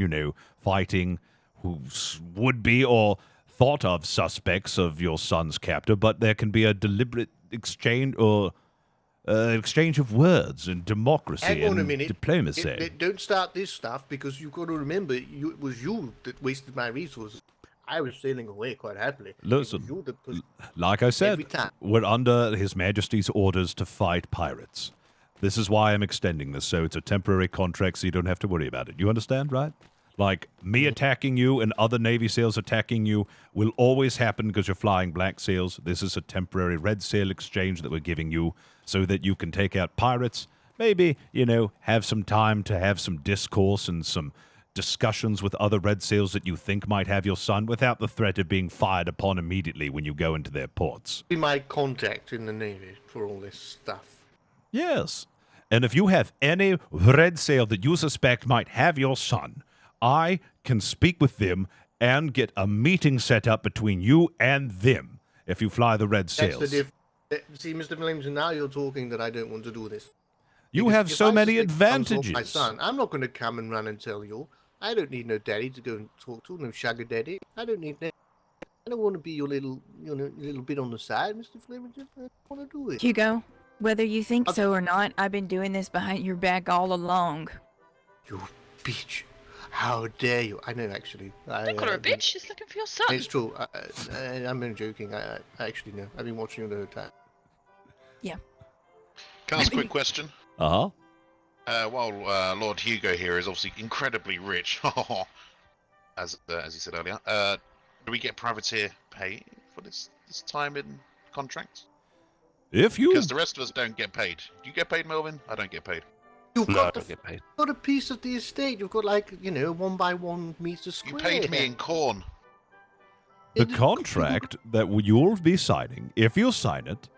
fighting who would be or thought of suspects of your son's captor, but there can be a deliberate exchange or exchange of words and democracy Hang on a and minute. diplomacy. Don't start this stuff, because you've got to remember, it was you that wasted my resources. I was sailing away quite happily. Listen, like I said, every time. we're under His Majesty's orders to fight pirates. This is why I'm extending this, so it's a temporary contract so you don't have to worry about it. You understand, right? Like, me attacking you and other Navy sails attacking you will always happen because you're flying Black Sails. This is a temporary red sail exchange that we're giving you so that you can take out pirates maybe, have some time to have some discourse and some discussions with other red sails that you think might have your son without the threat of being fired upon immediately when you go into their ports. Be my contact in the Navy for all this stuff. Yes. And if you have any red sail that you suspect might have your son, I can speak with them and get a meeting set up between you and them if you fly the red sails. That's the See, Mr. Flemington, now you're talking that I don't want to do this. You Because have if so I many suspect comes off advantages. My son, I'm not going to come and run and tell you. I don't need no daddy to go and talk to, no sugar daddy. I don't need that. I don't want to be your little, little bit on the side, Mr. Flemington. I don't want to do it. Hugo, whether you think so or not, I've been doing this behind your back all along. You bitch. How dare you? I know, actually. Don't call her a bitch. She's looking for your son. It's true. I'm only joking. I actually know. I've been watching you the whole time. Yeah. Can I ask a quick question? Uh-huh. While Lord Hugo here is obviously incredibly rich, as he said earlier, do we get privateer pay for this time in contract? Because the rest of us don't get paid. Do you get paid, Melvin? I don't get paid. You've No, I got don't get paid. got a piece of the estate. You've got 1 by 1 meters square. You paid me in corn. The contract that you'll be signing, if you sign it,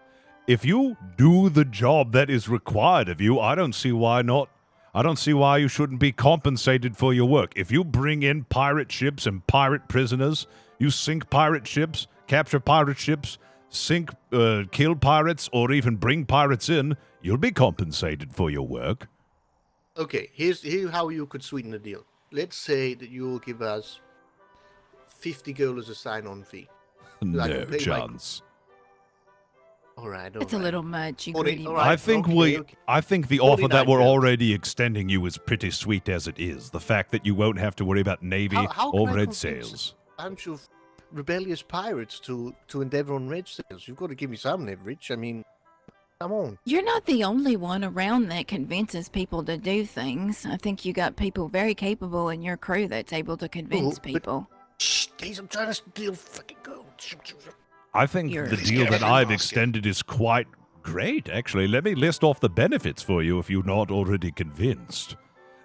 if you do the job that is required of you, I don't see why not. I don't see why you shouldn't be compensated for your work. If you bring in pirate ships and pirate prisoners, you sink pirate ships, capture pirate ships, kill pirates, or even bring pirates in, you'll be compensated for your work. Okay, here's how you could sweeten the deal. Let's say that you'll give us 50 gold as a sign-on fee. No chance. All right. It's a little much, you 40 greedy. all right, I think okay. I think the offer that 49 we're gold. already extending you is pretty sweet as it is. The fact that you won't have to worry about Navy How or can I red convince sails. a bunch of rebellious pirates to endeavor on red sails? You've got to give me some leverage. I mean, come on. You're not the only one around that convinces people to do things. I think you got people very capable in your crew that's able to convince Oh, but- people. Shh, Daisy, I'm trying to steal fucking gold. I think You're- the He's deal that getting I've basket. extended is quite great, actually. Let me list off the benefits for you if you're not already convinced.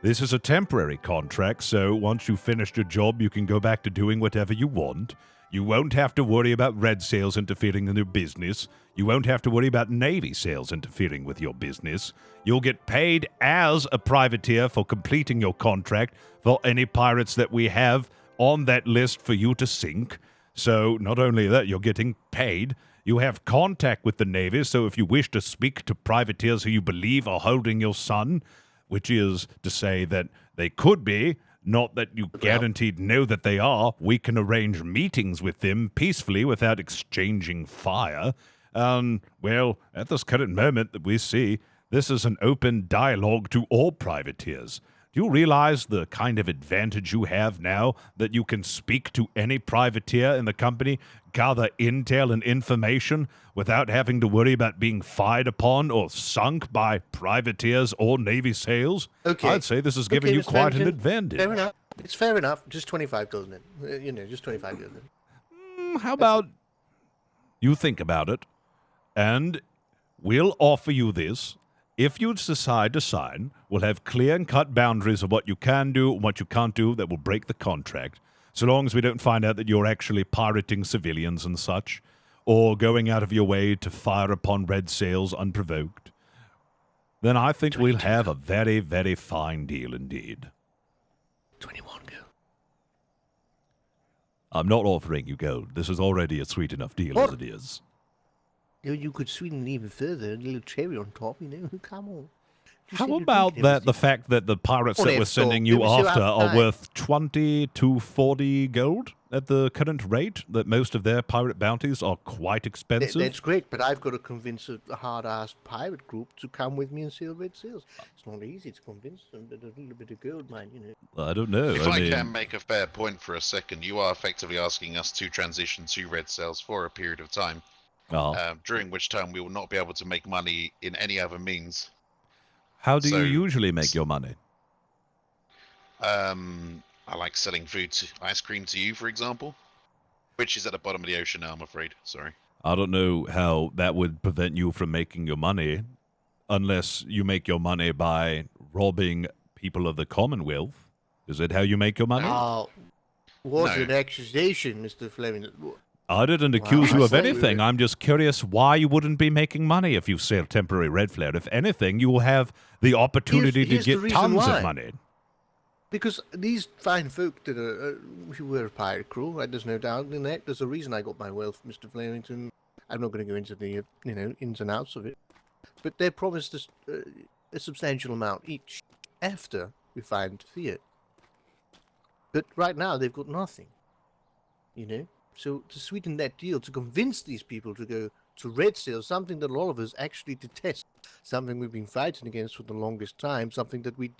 This is a temporary contract, so once you've finished your job, you can go back to doing whatever you want. You won't have to worry about red sails interfering in your business. You won't have to worry about Navy sails interfering with your business. You'll get paid as a privateer for completing your contract for any pirates that we have on that list for you to sink. So not only that, you're getting paid, you have contact with the Navy, so if you wish to speak to privateers who you believe are holding your son, which is to say that they could be, not that you guaranteed know that they are, we can arrange meetings with them peacefully without exchanging fire. Well, at this current moment that we see, this is an open dialogue to all privateers. Do you realize the kind of advantage you have now that you can speak to any privateer in the company, gather intel and information without having to worry about being fired upon or sunk by privateers or Navy sails? Okay. I'd say this is giving you Mr. quite an Flemington, advantage. Fair enough. It's fair enough. Just 25 gold then. Just 25 gold then. How about you think about it, and we'll offer you this. If you decide to sign, we'll have clear and cut boundaries of what you can do and what you can't do that will break the contract, so long as we don't find out that you're actually pirating civilians and such, or going out of your way to fire upon red sails unprovoked. Then I think we'll have a very, very fine deal indeed. 21 gold. I'm not offering you gold. This is already a sweet enough deal What? as it is. You could sweeten it even further, a little cherry on top, Come on. You said How you'd about drink that? The everything. fact that the pirates What that we're if, sending though? you It was after are outside. worth 20 to 40 gold at the current rate? That most of their pirate bounties are quite expensive. That's great, but I've got to convince a hard-ass pirate group to come with me and sail red sails. It's not easy to convince them, but a little bit of gold, man, I don't know. If I I mean, can make a fair point for a second, you are effectively asking us to transition to red sails for a period of time, during which time we will not be able to make money in any other means. how do so- you usually make your money? I like selling ice cream to you, for example, which is at the bottom of the ocean now, I'm afraid. Sorry. I don't know how that would prevent you from making your money. unless you make your money by robbing people of the Commonwealth. Is it how you make your money? What No. an accusation, Mr. Flemington. I didn't accuse you of anything. I'm just curious why you wouldn't be making money if you sell temporary red flare. If anything, you will have the opportunity Here's to the get reason tons why. of money. Because these fine folk that are, who were a pirate crew, there's no doubt in that. There's a reason I got my wealth, Mr. Flemington. I'm not going to go into the, ins and outs of it. But they're promised us a substantial amount each after we find Fiat. But right now, they've got nothing. So to sweeten that deal, to convince these people to go to red sales, something that a lot of us actually detest, something we've been fighting against for the longest time, something that we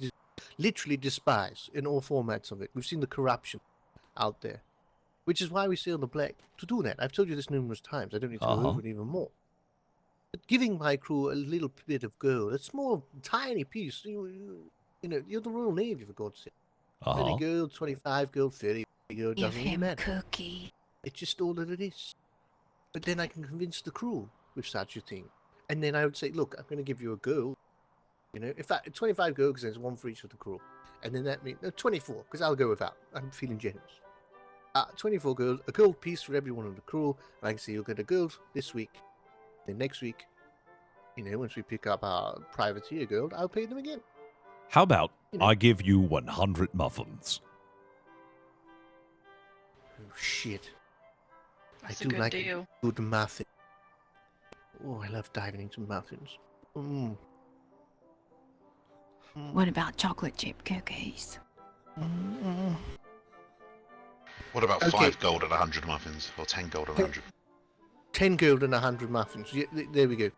literally despise in all formats of it. We've seen the corruption out there, which is why we sail the black to do that. I've told you this numerous times. I don't need to go over it even more. But giving my crew a little bit of gold, a small, tiny piece, you're the Royal Navy, for God's sake. 30 gold, 25 gold, 30 gold, Give doesn't really him matter. cookie. It's just all that it is. But then I can convince the crew with such a thing. And then I would say, look, I'm going to give you a gold. In fact, 25 gold because there's one for each of the crew. And then that means, no, 24, because I'll go with that. I'm feeling generous. 24 gold, a gold piece for every one of the crew. And I can say, you'll get a gold this week. Then next week, once we pick up our privateer gold, I'll pay them again. How about I give you 100 muffins? Oh, shit. That's I a do good like deal. a good muffin. Oh, I love diving into muffins. Mm. What about chocolate chip cookies? What about Okay. 5 gold and 100 muffins? Or 10 gold and 100? 10 gold and 100 muffins. Yeah, there we go.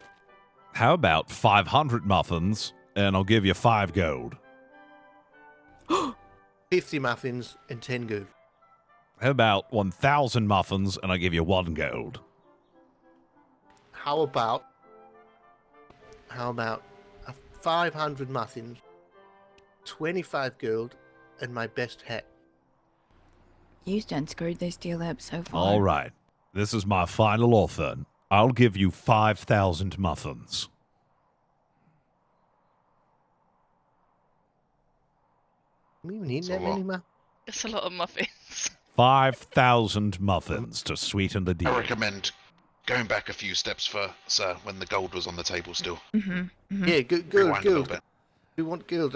How about 500 muffins, and I'll give you 5 gold? 50 muffins and 10 gold. How about 1,000 muffins, and I'll give you 1 gold? How about 500 muffins, 25 gold, and my best hat? You've done screwed this deal up so far. All right. This is my final offer. I'll give you 5,000 muffins. We even eat That's that a lot. many muffins? It's a lot of muffins. 5,000 muffins to sweeten the I deal. recommend going back a few steps for sir when the gold was on the table still. Mm-hmm. Yeah, Rewind gold, a little gold. bit. We want gold.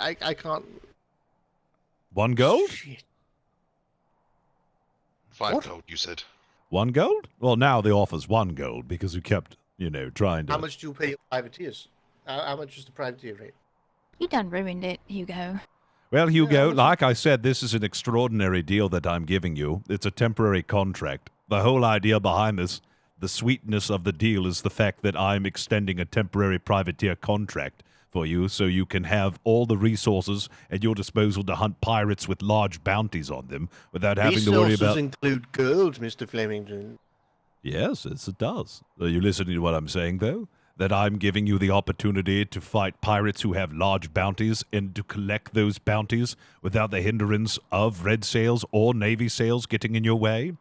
I can't. 1 gold? Shit. 5 What? gold, you said. 1 gold? Well, now the offer's 1 gold because you kept, trying to... How much do you pay your privateers? How much is the privateer rate? You done ruined it, Hugo. Well, Yeah, Hugo, how much- like I said, this is an extraordinary deal that I'm giving you. It's a temporary contract. The whole idea behind this, the sweetness of the deal, is the fact that I'm extending a temporary privateer contract for you so you can have all the resources at your disposal to hunt pirates with large bounties on them without having to worry Resources about... include gold, Mr. Flemington. Yes, it does. Are you listening to what I'm saying, though? That I'm giving you the opportunity to fight pirates who have large bounties and to collect those bounties without the hindrance of red sails or navy sails getting in your way?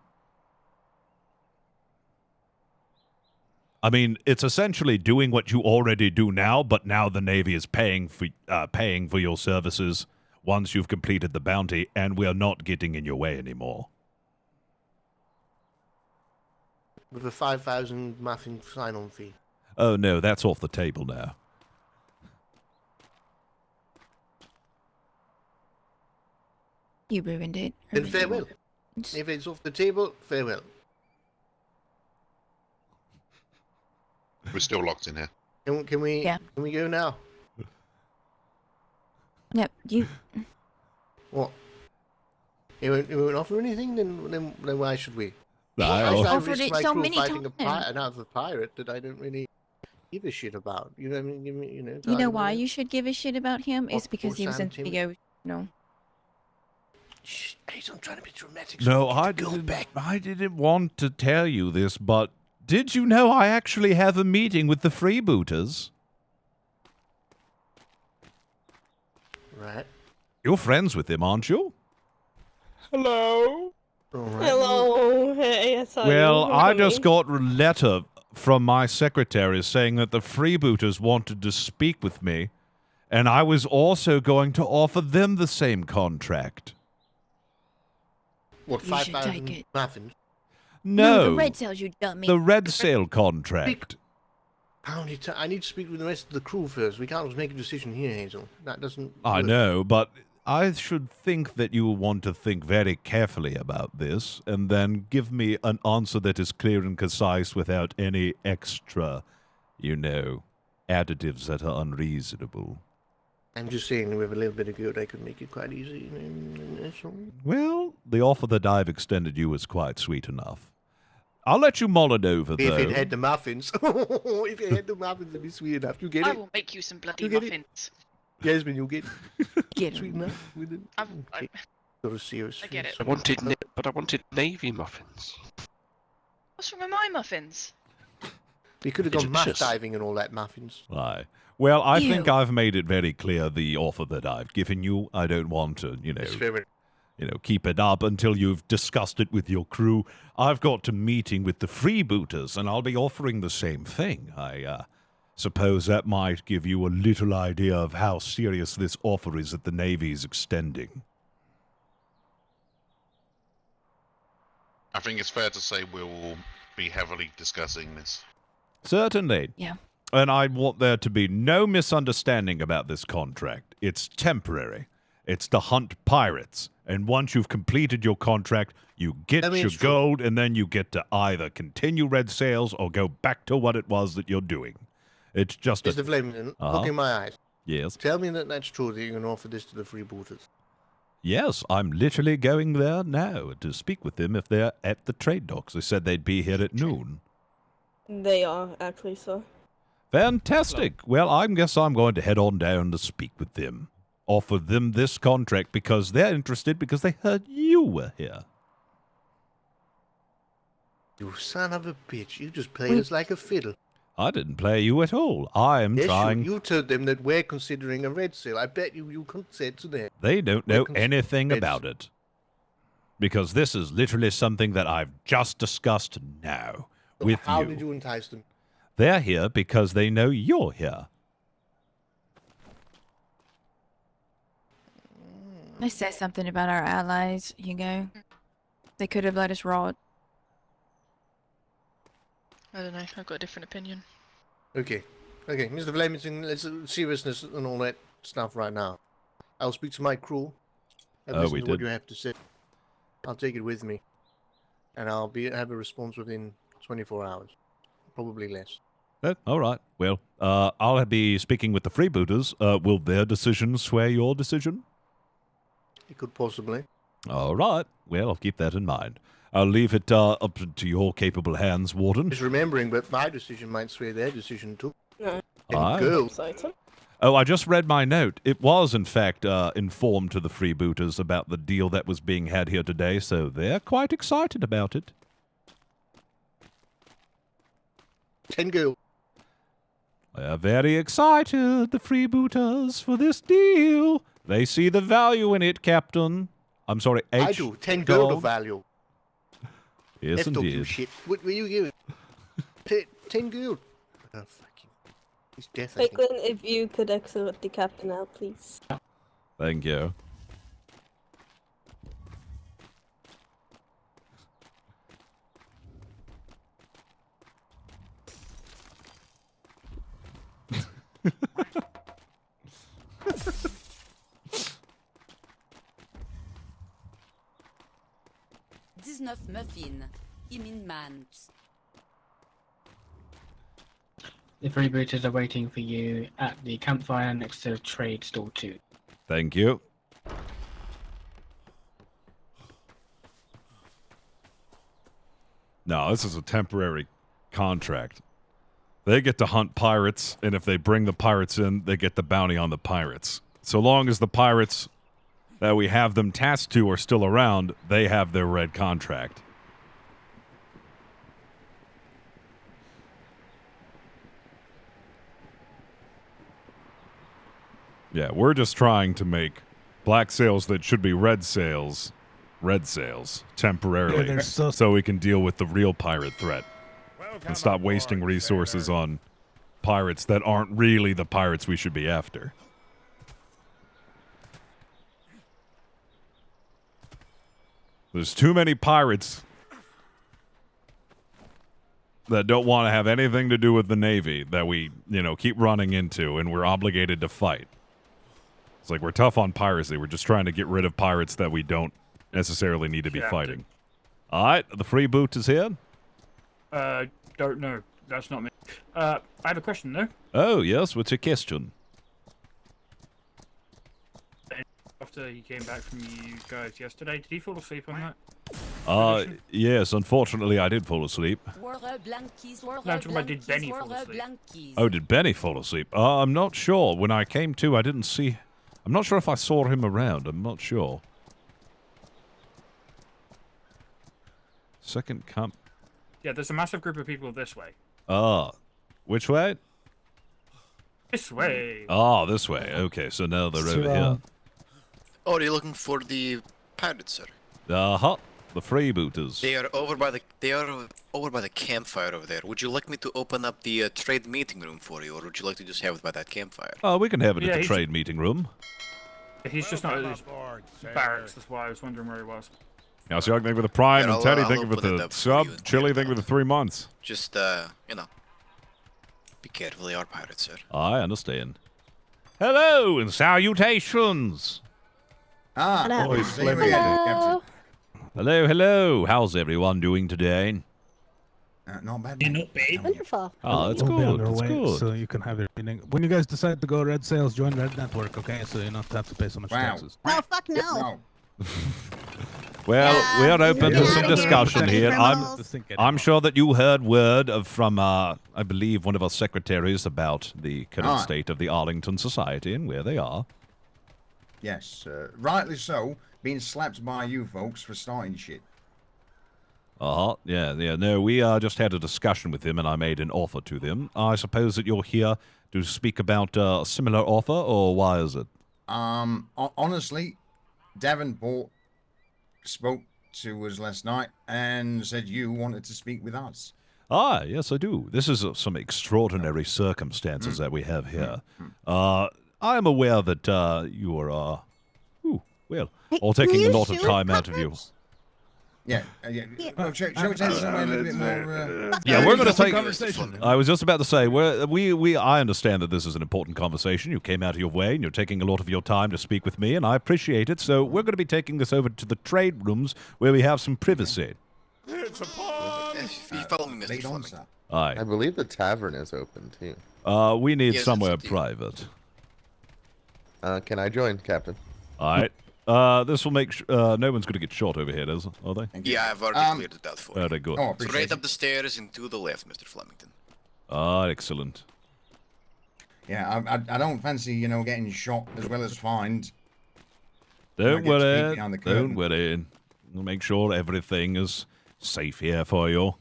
I mean, it's essentially doing what you already do now, but now the Navy is paying for your services once you've completed the bounty, and we're not getting in your way anymore. With a 5,000 muffin sign-on fee. Oh no, that's off the table now. You ruined it. Then farewell. If it's off the table, farewell. We're still locked in here. Can we go now? No, you... What? You won't offer anything? Then why should we? I offered risk it my so crew many fighting times. another pirate that I don't really give a shit about. You know what I mean? You know Tyler, why you should give a shit about him? It's because he was in Sam the ocean. No. Shh, hey, I'm trying to be dramatic. No, so I go didn't. back. I didn't want to tell you this, but did you know I actually have a meeting with the freebooters? Right. You're friends with them, aren't you? Hello. All right. Hello. Hey, yes, I Well, am. I Come just in. got a letter from my secretary saying that the freebooters wanted to speak with me, and I was also going to offer them the same contract. What, You should take 5,000 it. muffins? No, the red cells, you dummy. the red sale contract. I need to speak with the rest of the crew first. We can't just make a decision here, Hazel. That doesn't I work. know, but I should think that you will want to think very carefully about this and then give me an answer that is clear and concise without any extra, additives that are unreasonable. I'm just saying, with a little bit of good, I could make it quite easy. That's all. Well, the offer that I've extended you is quite sweet enough. I'll let you mull it over, though. If it had the muffins. If it had the muffins, it'd be sweet enough. You get I it? will make you some bloody You get it? muffins. Jasmine, you get it? Get Sweet him. enough with it? Okay. Sort of serious. I get it. I wanted navy muffins. What's wrong with my muffins? We could have gone muff Delicious. diving and all that muffins. Aye. Well, I think Ew. I've made it very clear the offer that I've given you. I don't want to, It's very... keep it up until you've discussed it with your crew. I've got a meeting with the freebooters, and I'll be offering the same thing. I suppose that might give you a little idea of how serious this offer is that the Navy's extending. I think it's fair to say we'll be heavily discussing this. Certainly. Yeah. And I want there to be no misunderstanding about this contract. It's temporary. It's to hunt pirates. And once you've completed your contract, you get I mean, your it's true. gold, and then you get to either continue red sales or go back to what it was that you're doing. It's just Mr. a... Flemington, Uh-huh. look in my eyes. Yes. Tell me that that's true, that you're going to offer this to the freebooters. Yes, I'm literally going there now to speak with them if they're at the trade docks. They said they'd be here at noon. They are, actually, sir. Fantastic. Well, I guess I'm going to head on down to speak with them. Offer them this contract because they're interested because they heard you were here. You son of a bitch. You just played us like a fiddle. I didn't play you at all. I am Yes, trying... you told them that we're considering a red sale. I bet you said to them. They don't know anything It's- about it. Because this is literally something that I've just discussed now with How you. did you entice them? They're here because they know you're here. They said something about our allies, Hugo. They could have let us rot. I don't know. I've got a different opinion. Okay. Okay, Mr. Flemington, let's seriousness and all that stuff right now. I'll speak to my crew. And Oh, listen we to what did. you have to say. I'll take it with me. And I'll have a response within 24 hours. Probably less. Oh, all right. Well, I'll be speaking with the freebooters. Will their decision sway your decision? It could possibly. All right. Well, I'll keep that in mind. I'll leave it up to your capable hands, Warden. Just remembering, but my decision might sway their decision too. No. And Aye. girl. Exciting. Oh, I just read my note. It was, in fact, informed to the freebooters about the deal that was being had here today, so they're quite excited about it. 10 girl. They're very excited, the freebooters, for this deal. They see the value in it, Captain. I'm sorry, H. I do. 10 gold of gold. value. Yes, F don't do indeed. shit. What will you give it? 10 gold. Oh, fucking. He's deaf, I think. Picklin, if you could exit the captain now, please. Thank you. muffins. Imminent. The freebooters are waiting for you at the campfire next to Trade Store 2. Thank you. No, this is a temporary contract. They get to hunt pirates, and if they bring the pirates in, they get the bounty on the pirates. So long as the pirates that we have them tasked to are still around, they have their red contract. Yeah, we're just trying to make black sails that should be red sails temporarily, Yeah, so we can deal with the real pirate threat. and stop wasting resources on pirates that aren't really the pirates we should be after. There's too many pirates that don't want to have anything to do with the Navy that we, keep running into and we're obligated to fight. It's like we're tough on piracy. We're just trying to get rid of pirates that we don't necessarily need to be fighting. All right, the freeboot is here. Don't know. That's not me. I have a question, though. Oh, yes, what's your question? After he came back from you guys yesterday, did he fall asleep on that? Yes, unfortunately I did fall asleep. No, I'm talking about did Benny fall asleep? Oh, did Benny fall asleep? I'm not sure. When I came to, I didn't see... I'm not sure if I saw him around. I'm not sure. Second camp. Yeah, there's a massive group of people this way. Which way? This way. Oh, this way. Okay, so now they're over here. Oh, are you looking for the pirates, sir? The freebooters. They are over by the campfire over there. Would you like me to open up the trade meeting room for you, or would you like to just have it by that campfire? Oh, we can have it at the trade meeting room. He's just not at his barracks, that's why I was wondering where he was. Now, so thank you for the Prime, Yeah, and Teddy, I'll thank you for open it the up for sub. you and Chili, thank you for the 3 months. Just, be careful, they are pirates, sir. I understand. Hello, and salutations. Hello. Hello, hello. How's everyone doing today? Not bad. Not bad. Wonderful. Oh, that's We'll be on good. our That's way, good. so you can have your meeting. When you guys decide to go Red Sales, join Red Network, okay? So you don't have to pay so much taxes. Oh, fuck no. Well, Yeah, we are open to get some outta here, discussion you here. criminals. I'm sure that you heard word from, I believe, one of our secretaries about the current Aye. state of the Arlington Society and where they are. Yes, rightly so. Being slapped by you folks for starting shit. Yeah. No, we just had a discussion with them, and I made an offer to them. I suppose that you're here to speak about a similar offer, or why is it? Honestly, Davenport spoke to us last night and said you wanted to speak with us. Yes, I do. This is some extraordinary circumstances that we have here. I am aware that you are, all taking a lot of time out of you. Yeah. Well, shall we take somewhere a little bit more... Yeah, we're going to take... conversation. I was just about to say, I understand that this is an important conversation. You came out of your way, and you're taking a lot of your time to speak with me, and I appreciate it. So we're going to be taking this over to the trade rooms, where we have some privacy. It's a pond. If you follow me, Mr. Flemington. Aye. I believe the tavern is open, too. We need Yes, somewhere it's up to you. private. Can I join, Captain? All right. This will make no one's going to get shot over here, are they? Yeah, I've already cleared it out for you. Very good. So right up the stairs and to the left, Mr. Flemington. Excellent. Yeah, I don't fancy, getting shot as well as fined. Don't I get to peek worry. behind the Don't curtain. worry. We'll make sure everything is safe here for you.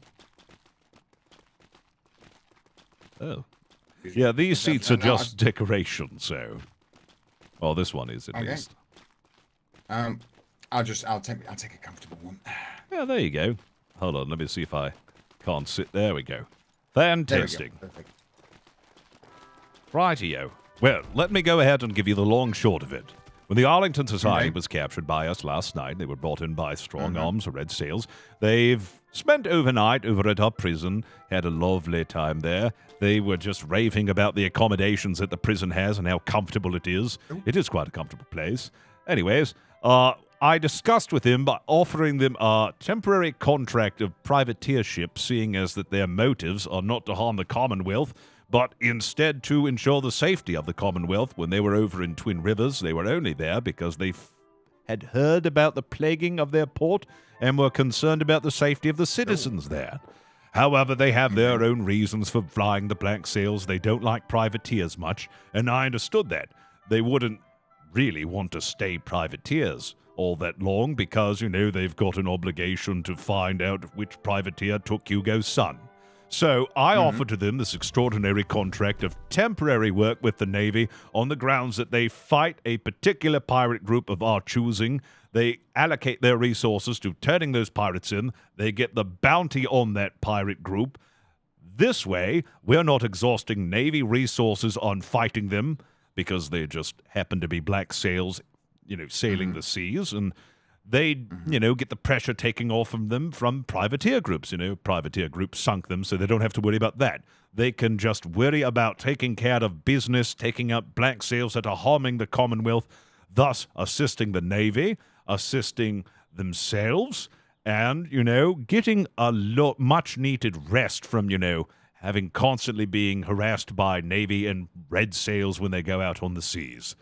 Oh. Yeah, these seats are just decoration, so... Well, this one is, at Okay. least. I'll take a comfortable one. Yeah, there you go. Hold on, let me see if I can't sit. There we go. Fantastic. There we go. Perfect. Rightio. Well, let me go ahead and give you the long short of it. When the Arlington Society Okay. was captured by us last night, they were brought in by Strong Arms or Red Sails. They've spent overnight over at our prison, had a lovely time there. They were just raving about the accommodations that the prison has and how comfortable it is. It is quite a comfortable place. Anyways, I discussed with them by offering them a temporary contract of privateership, seeing as that their motives are not to harm the Commonwealth, but instead to ensure the safety of the Commonwealth. When they were over in Twin Rivers, they were only there because they had heard about the plaguing of their port and were concerned about the safety of the citizens there. However, they have their own reasons for flying the black sails. They don't like privateers much, and I understood that. They wouldn't really want to stay privateers all that long because, they've got an obligation to find out which privateer took Hugo's son. So I offered to them this extraordinary contract of temporary work with the Navy on the grounds that they fight a particular pirate group of our choosing. They allocate their resources to turning those pirates in. They get the bounty on that pirate group. This way, we're not exhausting Navy resources on fighting them because they just happen to be black sails, sailing the seas, and they, get the pressure taking off from them from privateer groups. Privateer groups sunk them, so they don't have to worry about that. They can just worry about taking care of business, taking out black sails that are harming the Commonwealth, thus assisting the Navy, assisting themselves, and, getting a much-needed rest from, having constantly being harassed by Navy and red sails when they go out on the seas.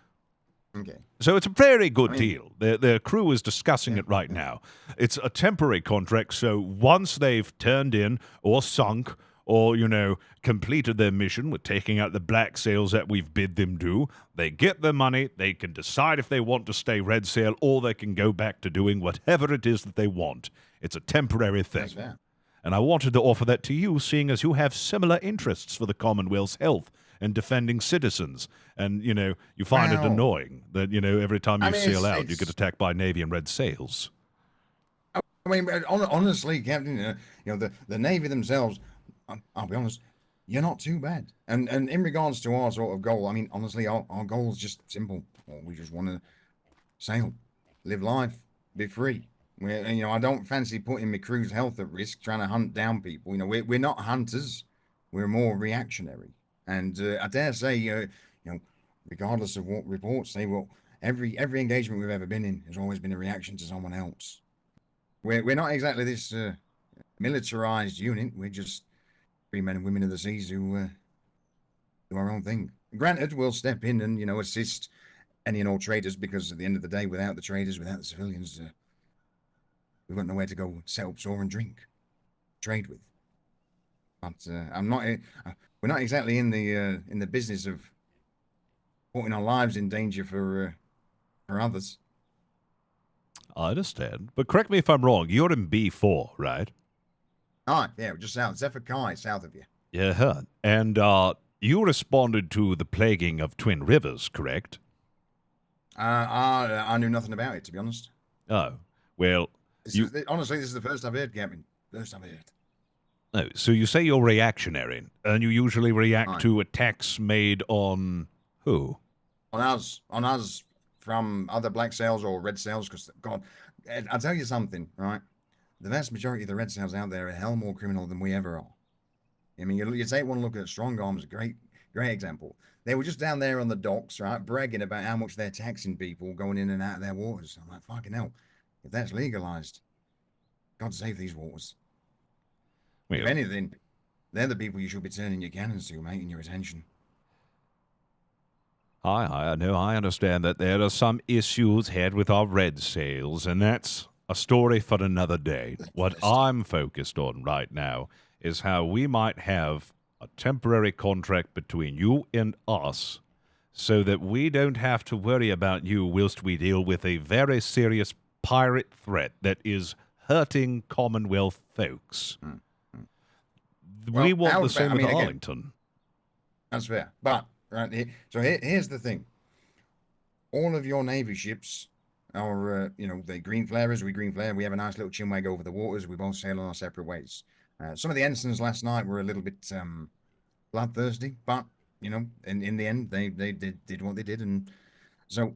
Okay. So it's a very good deal. The crew is discussing it right now. It's a temporary contract, so once they've turned in or sunk or, completed their mission with taking out the black sails that we've bid them do, they get their money, they can decide if they want to stay red sail or they can go back to doing whatever it is that they want. It's a temporary thing. That's fair. And I wanted to offer that to you, seeing as you have similar interests for the Commonwealth's health and defending citizens. And, you find it annoying that, every time you sail out, you get attacked by Navy and red sails. I mean, honestly, Captain, the Navy themselves, I'll be honest, you're not too bad. And in regards to our sort of goal, I mean, honestly, our goal is just simple. We just want to sail, live life, be free. I don't fancy putting my crew's health at risk trying to hunt down people. We're not hunters. We're more reactionary. And I dare say, regardless of what reports say, every engagement we've ever been in has always been a reaction to someone else. We're not exactly this militarized unit. We're just free men and women of the seas who do our own thing. Granted, we'll step in and assist any and all traders, because at the end of the day, without the traders, without the civilians, we've got nowhere to go set up store and drink, trade with. But we're not exactly in the business of putting our lives in danger for others. I understand. But correct me if I'm wrong, you're in B4, right? Ah, yeah, just south. Zephyr Kai, south of you. Yeah, and you responded to the plaguing of Twin Rivers, correct? I knew nothing about it, to be honest. Oh, well... honestly, this is the first I've heard, Captain. First I've heard. Oh, so you say you're reactionary, and you usually react to attacks made on who? On us from other black sails or red sails, because, God, I'll tell you something, right? The vast majority of the red sails out there are hell more criminal than we ever are. I mean, you take one look at Strong Arms, great example. They were just down there on the docks, right, bragging about how much they're taxing people going in and out of their waters. I'm like, fucking hell. If that's legalized, God save these waters. If anything, they're the people you should be turning your cannons to, mate, and your attention. I know, I understand that there are some issues had with our red sails, and that's a story for another day. What I'm focused on right now is how we might have a temporary contract between you and us so that we don't have to worry about you whilst we deal with a very serious pirate threat that is hurting Commonwealth folks. We want the same with Arlington. That's fair. But, here's the thing. All of your Navy ships are, they're green flarers. We green flare. We have a nice little chinwag over the waters. We both sail on our separate ways. Some of the ensigns last night were a little bit bloodthirsty, but, in the end, they did what they did. And so,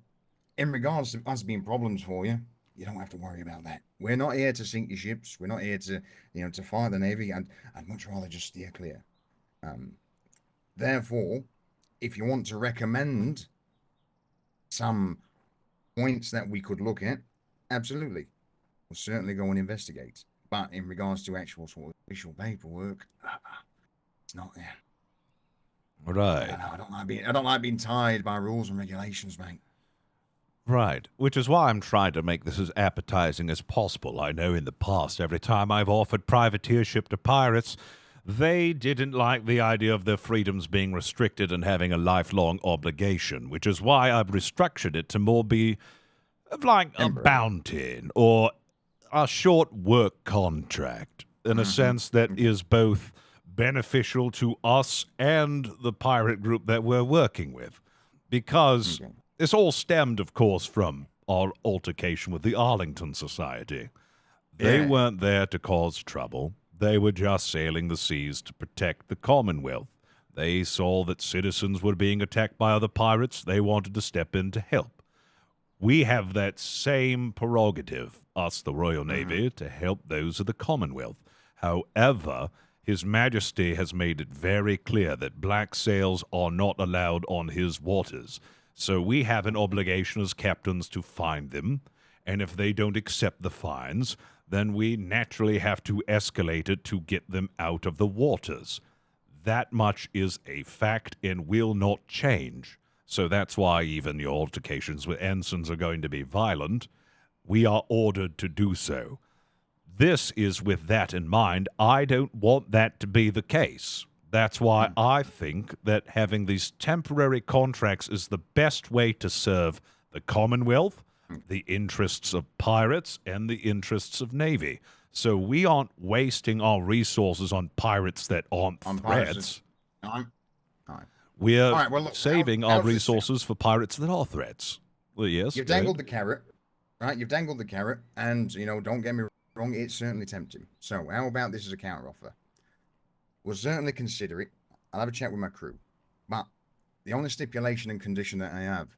in regards to us being problems for you, you don't have to worry about that. We're not here to sink your ships. We're not here to, to fight the Navy. I'd much rather just steer clear. Therefore, if you want to recommend some points that we could look at, absolutely. We'll certainly go and investigate. But in regards to actual sort of official paperwork, it's not there. Right. I don't like being tied by rules and regulations, mate. Right, which is why I'm trying to make this as appetizing as possible. I know in the past, every time I've offered privateership to pirates, they didn't like the idea of their freedoms being restricted and having a lifelong obligation, which is why I've restructured it to more be like a bounty or a short work contract, in a sense that is both beneficial to us and the pirate group that we're working with. Because this all stemmed, of course, from our altercation with the Arlington Society. They weren't there to cause trouble. They were just sailing the seas to protect the Commonwealth. They saw that citizens were being attacked by other pirates. They wanted to step in to help. We have that same prerogative, us, the Royal Navy, to help those of the Commonwealth. However, His Majesty has made it very clear that black sails are not allowed on his waters. So we have an obligation as captains to find them, and if they don't accept the fines, then we naturally have to escalate it to get them out of the waters. That much is a fact and will not change. So that's why even your altercations with ensigns are going to be violent. We are ordered to do so. This is with that in mind. I don't want that to be the case. That's why I think that having these temporary contracts is the best way to serve the Commonwealth, the interests of pirates, and the interests of Navy. So we aren't wasting our resources on pirates that aren't threats. We're saving our resources for pirates that are threats. Well, yes. You've dangled the carrot, right? You've dangled the carrot, and, don't get me wrong, it's certainly tempting. So how about this as a counteroffer? We'll certainly consider it. I'll have a chat with my crew. But the only stipulation and condition that I have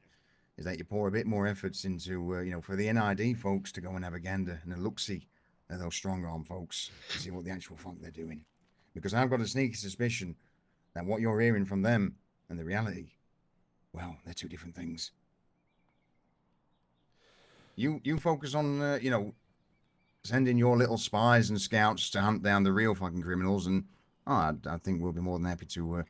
is that you pour a bit more efforts into, for the NID folks to go and have a gander and a look-see at those strong-arm folks to see what the actual fuck they're doing. Because I've got a sneaky suspicion that what you're hearing from them and the reality, well, they're two different things. You focus on, sending your little spies and scouts to hunt down the real fucking criminals, and I think we'll be more than happy to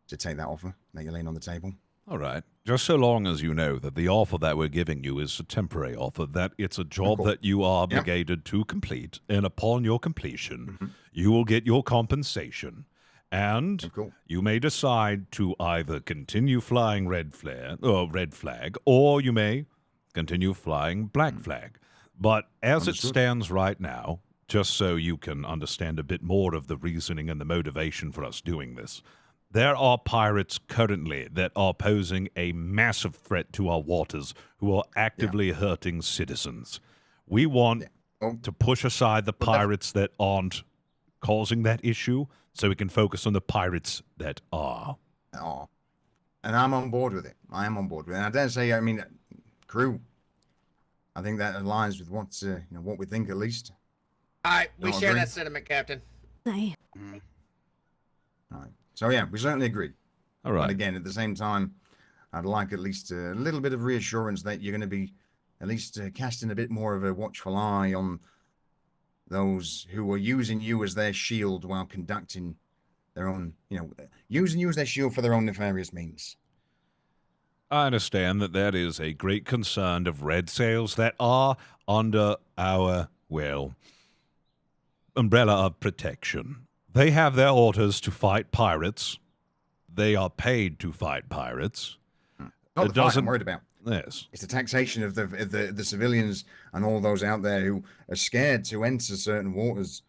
take that offer that you're laying on the table. All right. Just so long as you know that the offer that we're giving you is a temporary offer, that it's a job that you are obligated to complete, and upon your completion, you will get your compensation. And you may decide to either continue flying red flag, or you may continue flying black flag. But as it stands right now, just so you can understand a bit more of the reasoning and the motivation for us doing this, there are pirates currently that are posing a massive threat to our waters who are actively hurting citizens. We want to push aside the pirates that aren't causing that issue so we can focus on the pirates that are. Oh, and I'm on board with it. I am on board with it. And I dare say, crew, I think that aligns with what we think at least. All right, we Don't share agree? that sentiment, Captain. Aye. All right. So yeah, we certainly agree. All right. But again, at the same time, I'd like at least a little bit of reassurance that you're going to be at least casting a bit more of a watchful eye on those who are using you as their shield while conducting their own, using you as their shield for their own nefarious means. I understand that is a great concern of red sails that are under our, umbrella of protection. They have their orders to fight pirates. They are paid to fight pirates. Not the fight I'm worried about. Yes. It's the taxation of the civilians and all those out there who are scared to enter certain waters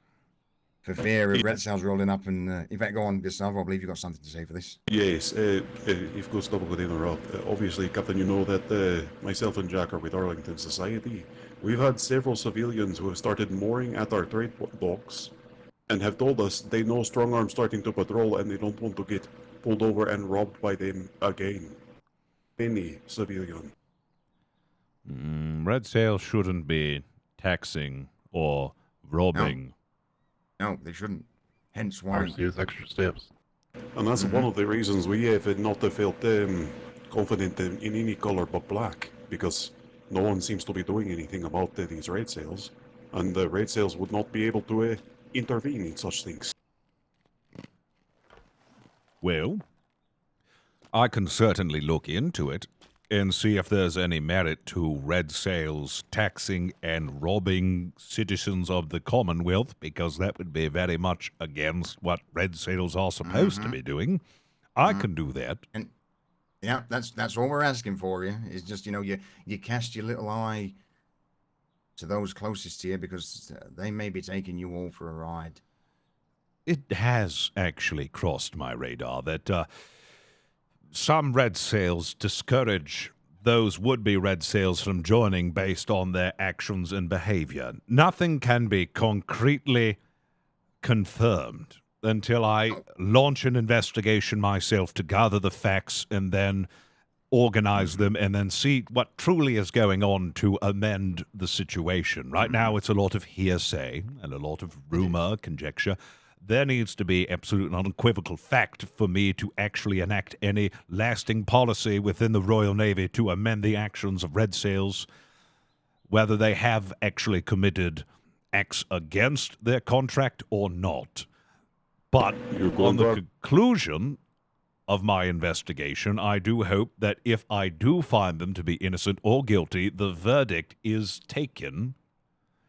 for fear of red sails rolling up. And in fact, go on, Gustavo. I believe you've got something to say for this. Yes, if Gustavo could interrupt. Obviously, Captain, you know that myself and Jack are with Arlington Society. We've had several civilians who have started mooring at our trade docks and have told us they know strong arms starting to patrol and they don't want to get pulled over and robbed by them again. Any civilian. Red sails shouldn't be taxing or robbing. No, they shouldn't. Hence why use extra steps. And that's one of the reasons we have not felt confident in any color but black, because no one seems to be doing anything about these red sails, and the red sails would not be able to intervene in such things. Well, I can certainly look into it and see if there's any merit to red sails taxing and robbing citizens of the Commonwealth, because that would be very much against what red sails are supposed to be doing. I can do that. And yeah, that's all we're asking for you. Is just you cast your little eye to those closest to you, because they may be taking you all for a ride. It has actually crossed my radar that some red sails discourage those would-be red sails from joining based on their actions and behavior. Nothing can be concretely confirmed until I launch an investigation myself to gather the facts and then organize them and then see what truly is going on to amend the situation. Right now, it's a lot of hearsay and a lot of rumor, conjecture. There needs to be absolute and unequivocal fact for me to actually enact any lasting policy within the Royal Navy to amend the actions of Red Sails, whether they have actually committed acts against their contract or not. But on the conclusion of my investigation, I do hope that if I do find them to be innocent or guilty, the verdict is taken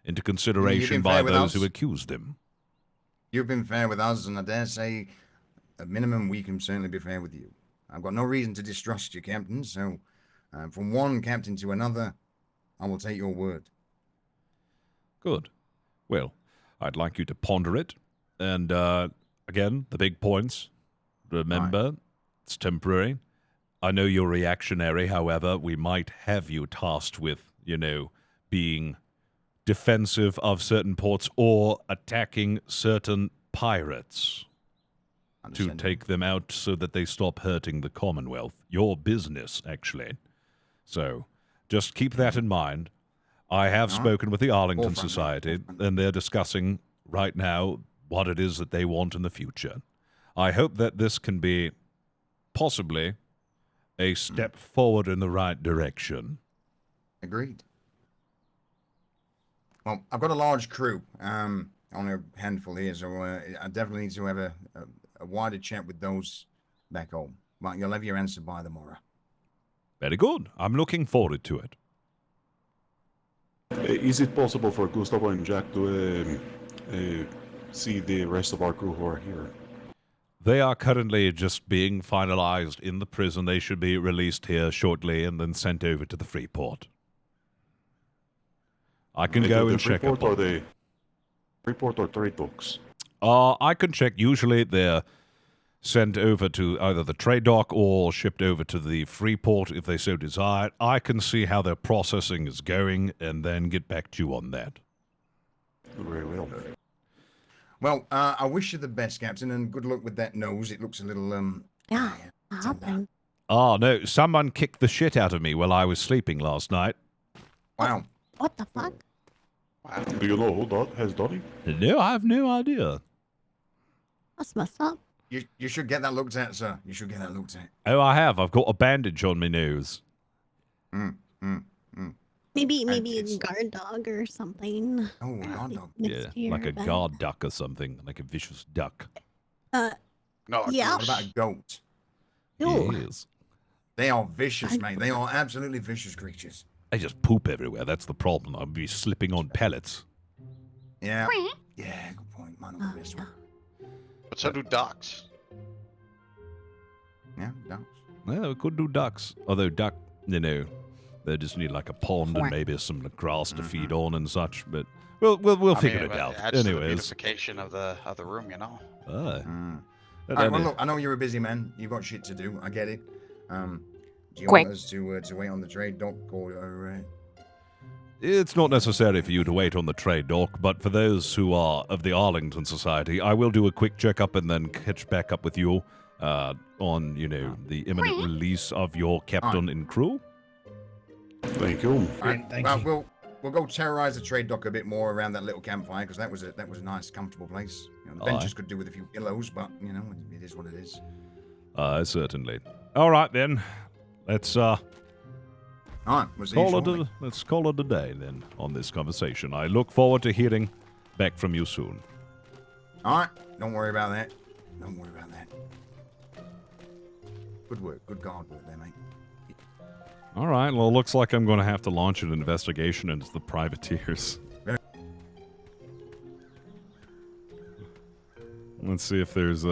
into consideration by those who accuse them. You've been fair with us, and I dare say, at minimum, we can certainly be fair with you. I've got no reason to distrust you, Captain, so from one captain to another, I will take your word. Good. Well, I'd like you to ponder it, and again, the big points. Remember, it's temporary. I know you're reactionary, however, we might have you tasked with, being defensive of certain ports or attacking certain pirates to take them out so that they stop hurting the Commonwealth. Your business, actually. So, just keep that in mind. I have spoken with the Arlington Society, and they're discussing right now what it is that they want in the future. I hope that this can be possibly a step forward in the right direction. Agreed. Well, I've got a large crew, only a handful here, so I definitely need to have a wider chat with those back home. But you'll have your answer by tomorrow. Very good. I'm looking forward to it. Is it possible for Gustavo and Jack to see the rest of our crew who are here? They are currently just being finalized in the prison. They should be released here shortly and then sent over to the Freeport. I can go and check up on them. Freeport or trade docks? I can check. Usually they're sent over to either the trade dock or shipped over to the Freeport if they so desire. I can see how their processing is going and then get back to you on that. Very well. Well, I wish you the best, Captain, and good luck with that nose. It looks a little, Yeah, happened. Oh, no. Someone kicked the shit out of me while I was sleeping last night. Wow. What the fuck? Do you know who has done it? No, I have no idea. That's messed up. You should get that looked at, sir. You should get that looked at. Oh, I have. I've got a bandage on my nose. Maybe a guard dog or something. Oh, a guard dog. Yeah, like a guard duck or something. Like a vicious duck. No. Yeah. What about a goat? No. Yes. They are vicious, mate. They are absolutely vicious creatures. They just poop everywhere. That's the problem. I'll be slipping on pellets. Yeah. Yeah, good point. Mine are the best one. But so do ducks. Yeah, ducks. Yeah, we could do ducks. Although duck, they just need like a pond and maybe some grass to feed on and such. But we'll figure it out. It adds to the Anyways. beautification of the room, you know. All right, well, look, I know you're a busy man. You've got shit to do. I get it. Do you want us to wait on the trade dock or? It's not necessary for you to wait on the trade dock, but for those who are of the Arlington Society, I will do a quick checkup and then catch back up with you on, the imminent release of your captain and crew. Thank you. All right, thank you. We'll go terrorize the trade dock a bit more around that little campfire because that was a nice, comfortable place. The benches could do with a few pillows, but it is what it is. Certainly. All right then. Let's All right, we'll see you shortly. Let's call it a day then on this conversation. I look forward to hearing back from you soon. All right, don't worry about that. Don't worry about that. Good work, good guard work there, mate. All right, well, looks like I'm going to have to launch an investigation into the privateers. Let's see if there's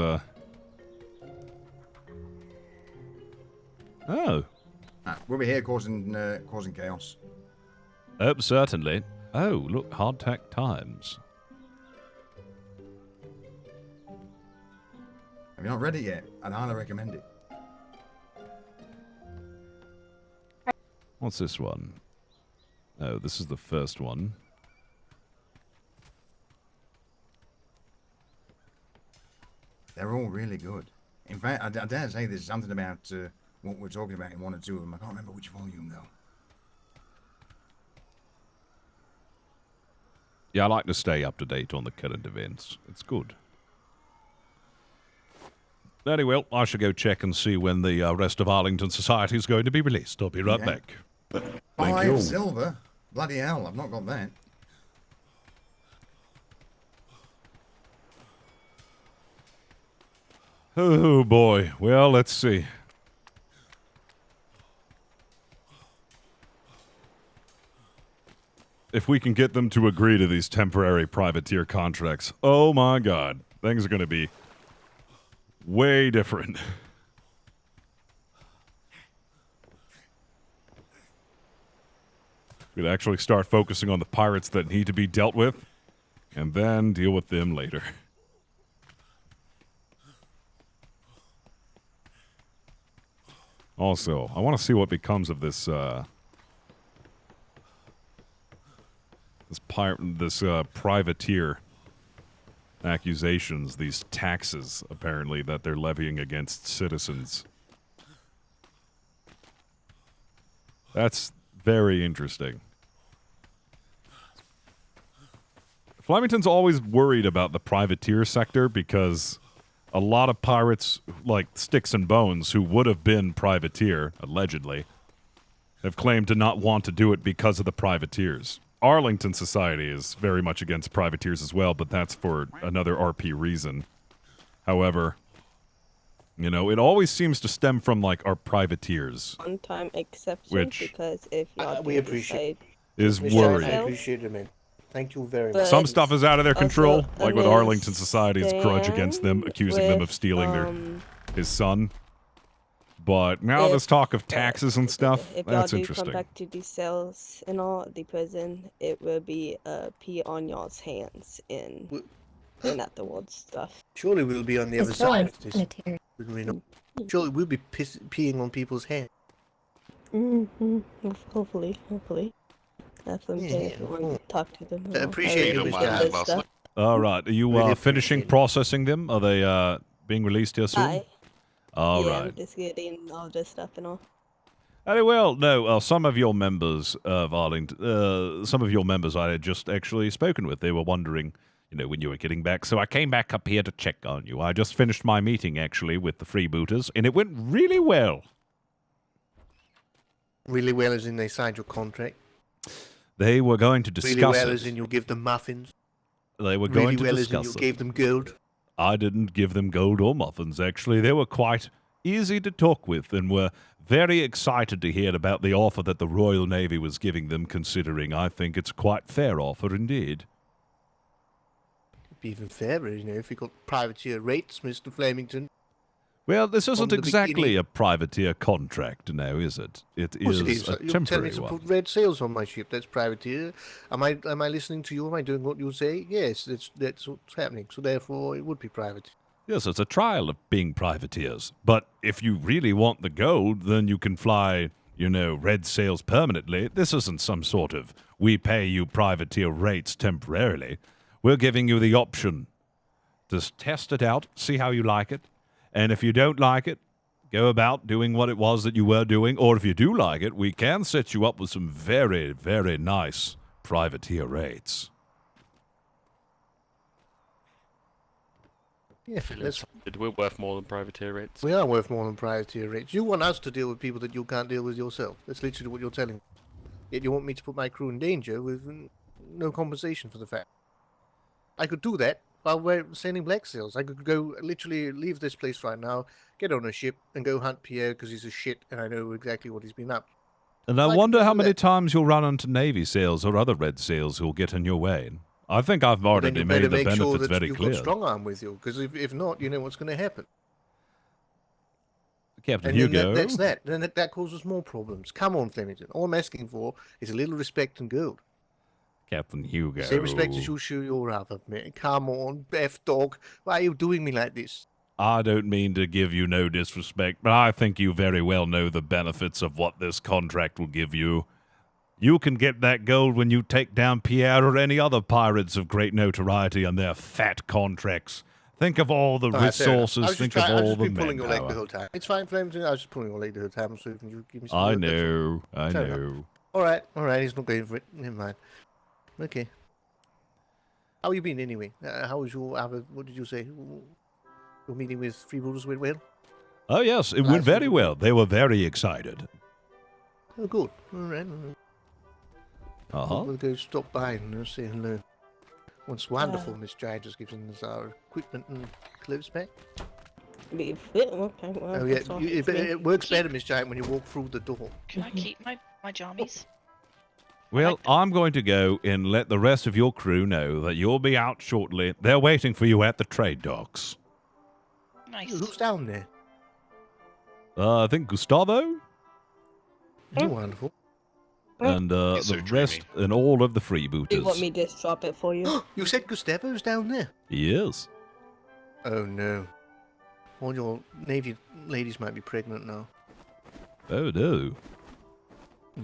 Oh. We'll be here causing chaos. Oh, certainly. Oh, look, hardtack times. Have you not read it yet? I'd highly recommend it. What's this one? Oh, this is the first one. really good. In fact, I dare say there's something about what we're talking about in one or two of them. I can't remember which volume, though. Yeah, I like to stay up to date on the current events. It's good. Anyway, I should go check and see when the rest of Arlington Society is going to be released. I'll be right Okay. back. 5 silver? Bloody hell, I've not got that. Oh boy. Well, let's see. If we can get them to agree to these temporary privateer contracts, oh my god, things are going to be way different. We'd actually start focusing on the pirates that need to be dealt with, and then deal with them later. Also, I want to see what becomes of this, this privateer accusations, these taxes, apparently, that they're levying against citizens. That's very interesting. Flemington's always worried about the privateer sector because a lot of pirates, like Sticks and Bones, who would have been privateer, allegedly, have claimed to not want to do it because of the privateers. Arlington Society is very much against privateers as well, but that's for another RP reason. However, you know, it always seems to stem from, like, our privateers. One-time exception, Which because if y'all we appreciate is Mr. worried. I appreciate it, man. Thank you very much. But Some stuff is out of their control, also like with Arlington Society's grudge against them, accusing them of stealing his son. But now there's talk of taxes and stuff. If y'all That's do interesting. come back to the cells and all, the prison, it will be pee on y'all's hands and at the world stuff. Surely we'll be on the other It's so side of this. unsanitary. We know. Surely we'll be peeing on people's hands. Hopefully. That's what I'm saying. If you want to talk to them. I appreciate you, it, Mr. Mr. Stuff. All right. Are you Really finishing processing them? Are they being released here soon? Aye. All yeah, right. I'm just getting all this stuff and all. Well, no, some of your members of Arlington, some of your members I had just actually spoken with. They were wondering, you know, when you were getting back. So I came back up here to check on you. I just finished my meeting, actually, with the freebooters, and it went really well. Really well as in they signed your contract. They were going to discuss Really well it. as in you'll give them muffins. They were Really going to well as in discuss you it. gave them gold. I didn't give them gold or muffins, actually. They were quite easy to talk with and were very excited to hear about the offer that the Royal Navy was giving them, considering I think it's a quite fair offer indeed. It'd be even fairer, you know, if you got privateer rates, Mr. Flemington. Well, this isn't the exactly beginning. a privateer contract, now, is it? It Of course is it is. a You're telling me temporary to one. put red sails on my ship. That's privateer. Am I listening to you? Am I doing what you say? Yes, that's what's happening. So therefore, it would be privateer. Yes, it's a trial of being privateers. But if you really want the gold, then you can fly, you know, red sails permanently. This isn't some sort of we pay you privateer rates temporarily. We're giving you the option to test it out, see how you like it. And if you don't like it, go about doing what it was that you were doing. Or if you do like it, we can set you up with some very, very nice privateer rates. Yeah, that's We're worth more than privateer rates. We are worth more than privateer rates. You want us to deal with people that you can't deal with yourself. That's literally what you're telling me. Yet you want me to put my crew in danger with no compensation for the fact. I could do that while we're sailing black sails. I could go literally leave this place right now, get on a ship, and go hunt Pierre because he's a shit and I know exactly what he's been up to. And I wonder how many times you'll run into Navy sails or other red sails who'll get in your way. I think I've But then already you made better the make benefits sure that very you've clear. got strong arm with you, because if not, you know what's going to happen. Captain And then Hugo. that's that. Then that causes more problems. Come on, Flemington. All I'm asking for is a little respect and gold. Captain Hugo. Same respect as you show your other man. Come on, F dog. Why are you doing me like this? I don't mean to give you no disrespect, but I think you very well know the benefits of what this contract will give you. You can get that gold when you take down Pierre or any other pirates of great notoriety on their fat contracts. Think of all the Alright, fair enough. resources. Think of I've all just the been pulling your leg the manpower. whole time. It's fine, Flemington. I was just pulling your leg the whole time, so you give me some I work, that's all. know. I Fair enough. know. Alright, he's not going for it. Never mind. Okay. How you been anyway? How was your, what did you say? Your meeting with Freebooters went well? Oh, yes, it went very well. They were very excited. Oh, good. Alright. Uh-huh. We'll go stop by and say hello. Once wonderful, Miss Jade just gives us our equipment and clothes back. Okay, well, Oh yeah, that's all. it works better, Miss Jade, when you walk through the door. Can I keep my jammies? Well, I'm going to go and let the rest of your crew know that you'll be out shortly. They're waiting for you at the trade docks. Nice. Who's down there? I think Gustavo Oh, wonderful. and the rest and all of the Do you want freebooters. me to drop it for you? You said Gustavo's down there? Yes. Oh no. All your Navy ladies might be pregnant now. Oh, no.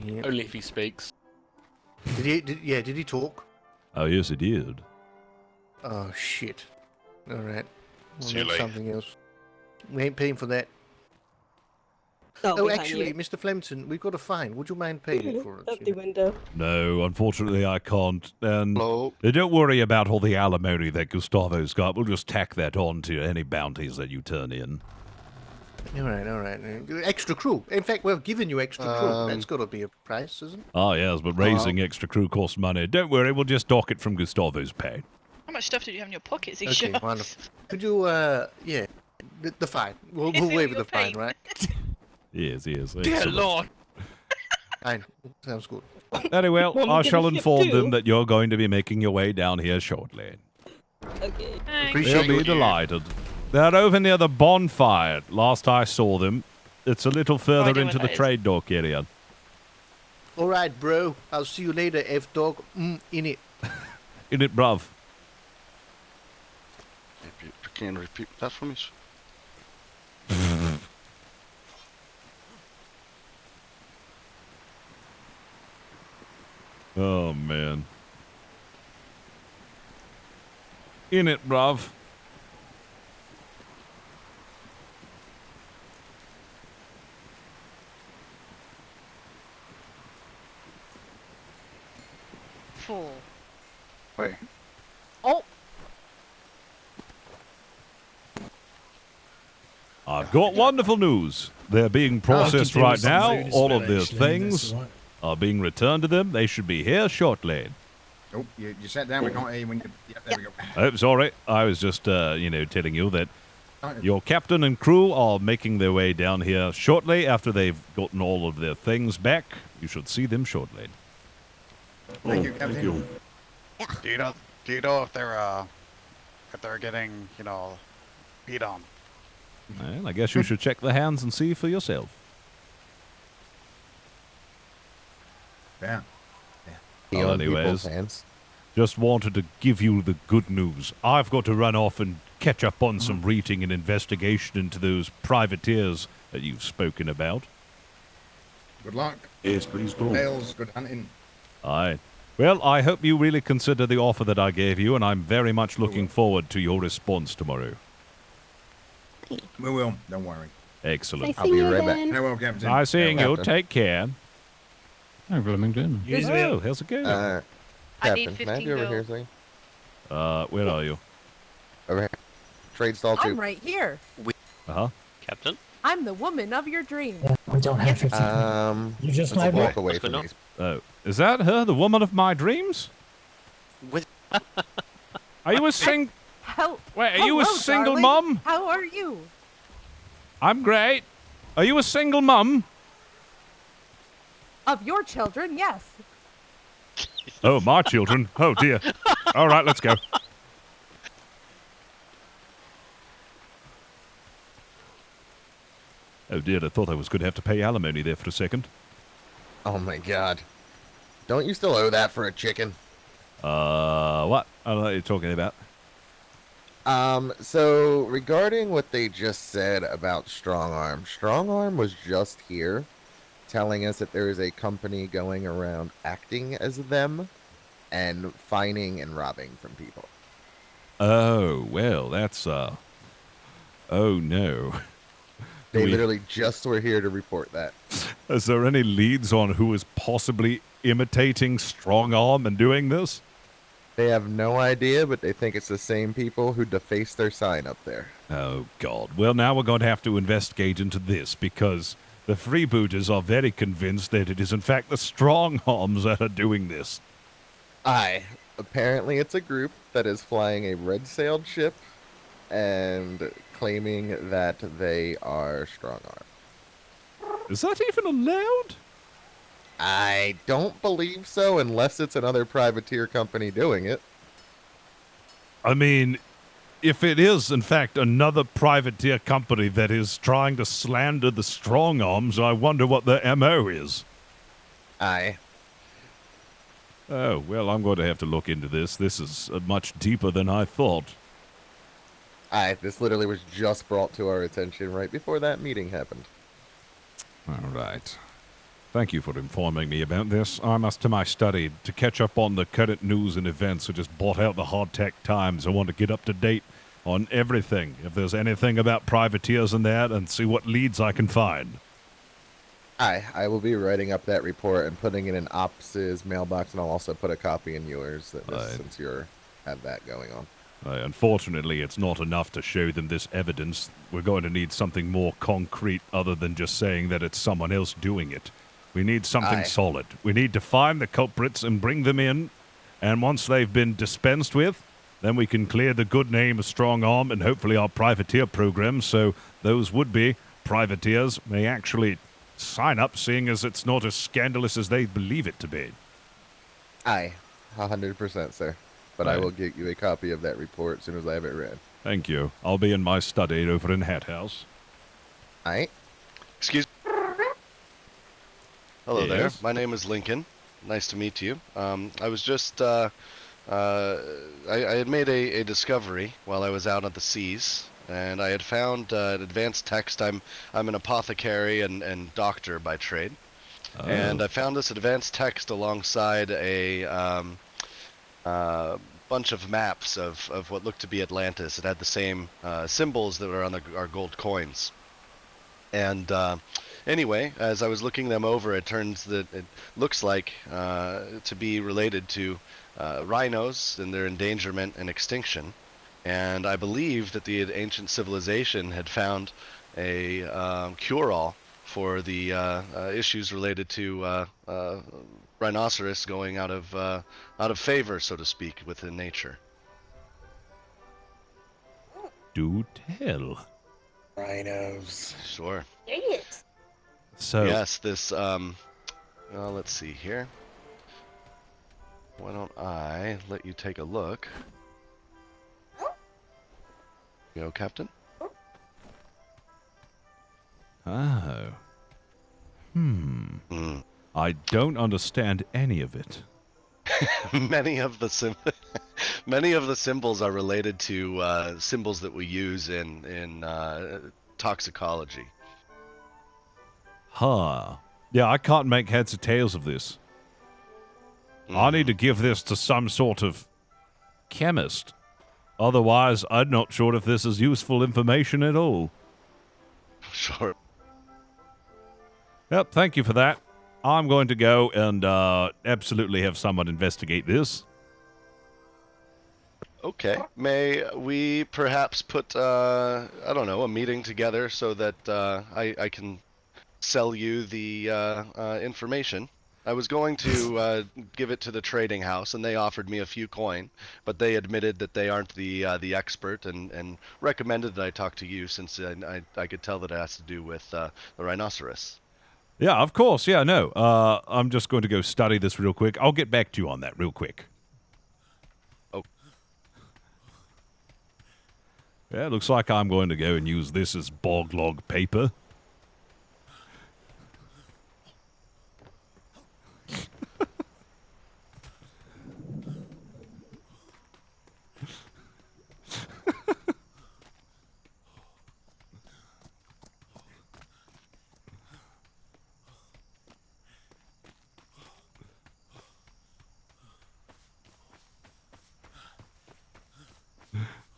Yeah. Only if he speaks. Did he talk? Oh, yes, he did. Oh shit. Alright. See you Well, later. something else. We ain't paying for that. Oh, Oh, behind actually, you. Mr. Flemington, we've got a fine. Would you mind paying it for us? Up the window. No, unfortunately, I can't. And don't worry about all the alimony that Gustavo's got. We'll just tack that on to any bounties that you turn in. Alright. Extra crew. In fact, we're giving you extra crew. That's got to be a price, isn't it? Oh, yes, but raising extra crew costs money. Don't worry, we'll just dock it from Gustavo's pay. How much stuff did you have in your pockets, Okay, Isha? wonderful. Could you, yeah, the fine. We'll waive the fine, right? Yes. Dear excellent. Lord. Fine. Sounds good. Anyway, Well, I I'm shall gonna ship inform too. them that you're going to be making your way down here shortly. Okay. They'll be delighted. They're over near the bonfire. Last I saw them, it's a little further idea into where the that is. trade dock area. Alright, bro. I'll see you later, F-Dog. In it. In it, bruv. Maybe you can repeat that for me? Oh, man. In it, bruv. Four. Wait. Oh. I've got wonderful news. They're being processed Oh, right some now. food as All well, of their actually, things that's right. are being returned to them. They should be here shortly. Oh, you sat down. We can't hear you when you. Yeah, there we go. Oh, sorry. I was just, telling you that your captain and crew are making their way down here shortly after they've gotten all of their things back. You should see them shortly. Thank you, Captain. you. Do you know if they're getting, beat on? Well, I guess you should check the hands and see for yourself. Yeah. Well, anyways, just wanted to give you the good news. I've got to run off and catch up on some reading and investigation into those privateers that you've spoken about. Good luck. Yes, please do. Tails, good hunting. Aye. Well, I hope you really consider the offer that I gave you, and I'm very much looking forward to your response tomorrow. We will. Don't worry. Excellent. I'll be right back. Farewell, Captain. Nice seeing you. Captain. Take care. Hi, Flemington. Hello. How's it going? I need Captain, can I 15 be over gold. here, please? Where are you? Over here. Trade stall 2. I'm right here. Uh-huh. Captain? I'm the woman of your dreams. We don't have 15. You just let's might walk be. away from these. Oh, is that her, the woman of my dreams? What? Are you a sing? Wait, are you a Hello, single darling. mum? How are you? I'm great. Are you a single mum? Of your children, yes. Oh, my children. Oh, dear. All right, let's go. Oh, dear, I thought I was going to have to pay alimony there for a second. Oh my god. Don't you still owe that for a chicken? What? I don't know what you're talking about. So regarding what they just said about Strong Arm was just here telling us that there is a company going around acting as them and fining and robbing from people. Oh, well, that's, oh no. They We- literally just were here to report that. Is there any leads on who is possibly imitating Strong Arm and doing this? They have no idea, but they think it's the same people who defaced their sign up there. Oh, God. Well, now we're going to have to investigate into this because the freebooters are very convinced that it is, in fact, the Strong Arms that are doing this. Aye. Apparently, it's a group that is flying a red-sailed ship and claiming that they are Strong Arm. Is that even allowed? I don't believe so, unless it's another privateer company doing it. I mean, if it is, in fact, another privateer company that is trying to slander the Strong Arms, I wonder what their MO is. Aye. Oh, well, I'm going to have to look into this. This is much deeper than I thought. Aye, this literally was just brought to our attention right before that meeting happened. All right. Thank you for informing me about this. I must to my study to catch up on the current news and events. I just bought out the Hardtech Times. I want to get up to date on everything. If there's anything about privateers in that, and see what leads I can find. Aye, I will be writing up that report and putting it in Ops's mailbox, and I'll also put a copy in yours since you have that going on. Unfortunately, it's not enough to show them this evidence. We're going to need something more concrete other than just saying that it's someone else doing it. We need something solid. We need to find the culprits and bring them in, and once they've been dispensed with, then we can clear the good name of Strong Arm and hopefully our privateer program, so those would-be privateers may actually sign up, seeing as it's not as scandalous as they believe it to be. Aye, 100%, sir. But I will get you a copy of that report as soon as I have it read. Thank you. I'll be in my study over in Hat House. Aye. Excuse. Hello there. Yes? My name is Lincoln. Nice to meet you. I was just I had made a discovery while I was out on the seas, and I had found an advanced text. I'm an apothecary and doctor by trade, and I found this advanced text alongside a bunch of maps of what looked to be Atlantis. It had the same symbols that are on our gold coins. And anyway, as I was looking them over, it looks like to be related to rhinos and their endangerment and extinction. And I believe that the ancient civilization had found a cure-all for the issues related to rhinoceros going out of favor, so to speak, within nature. Do tell. Rhinos. Sure. Dang it. So yes, this well, let's see here. Why don't I let you take a look? Go, Captain. Oh. I don't understand any of it. Many of the symbols are related to symbols that we use in toxicology. Huh. Yeah, I can't make heads or tails of this. I need to give this to some sort of chemist. Otherwise, I'm not sure if this is useful information at all. Sure. Yep, thank you for that. I'm going to go and absolutely have someone investigate this. Okay. May we perhaps put, I don't know, a meeting together so that I can sell you the information? I was going to give it to the trading house, and they offered me a few coin, but they admitted that they aren't the expert and recommended that I talk to you since I could tell that it has to do with the rhinoceros. Yeah, of course. Yeah, no. I'm just going to go study this real quick. I'll get back to you on that real quick. Oh. Yeah, it looks like I'm going to go and use this as bog log paper.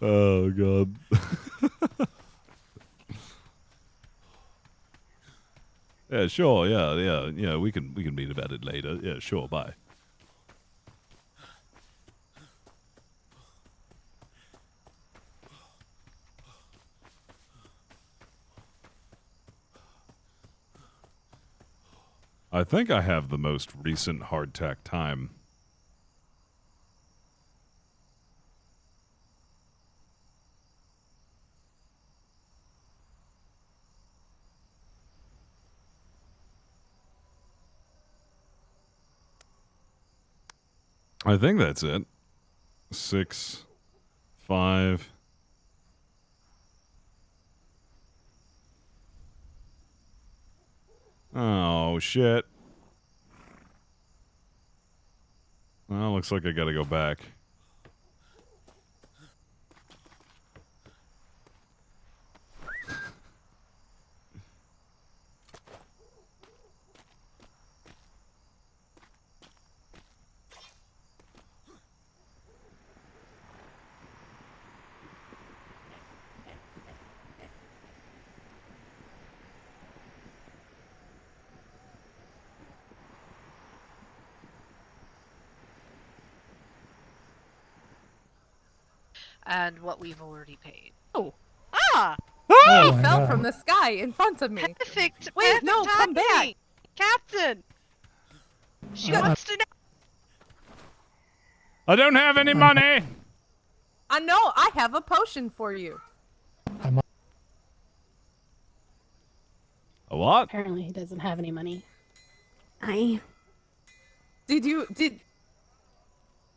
Oh god. Yeah, sure. Yeah. We can meet about it later. Yeah, sure. Bye. I think I have the most recent hardtack time. I think that's it. 6, 5. Oh, shit. Well, looks like I gotta go back. And what we've already paid. Oh. Ah! He my fell God. from the sky in front of me. Perfect. Wait, no, come back. timing. Captain! She wants to know. I don't have any money! I know, I have a potion for you. A what? Apparently he doesn't have any money. Did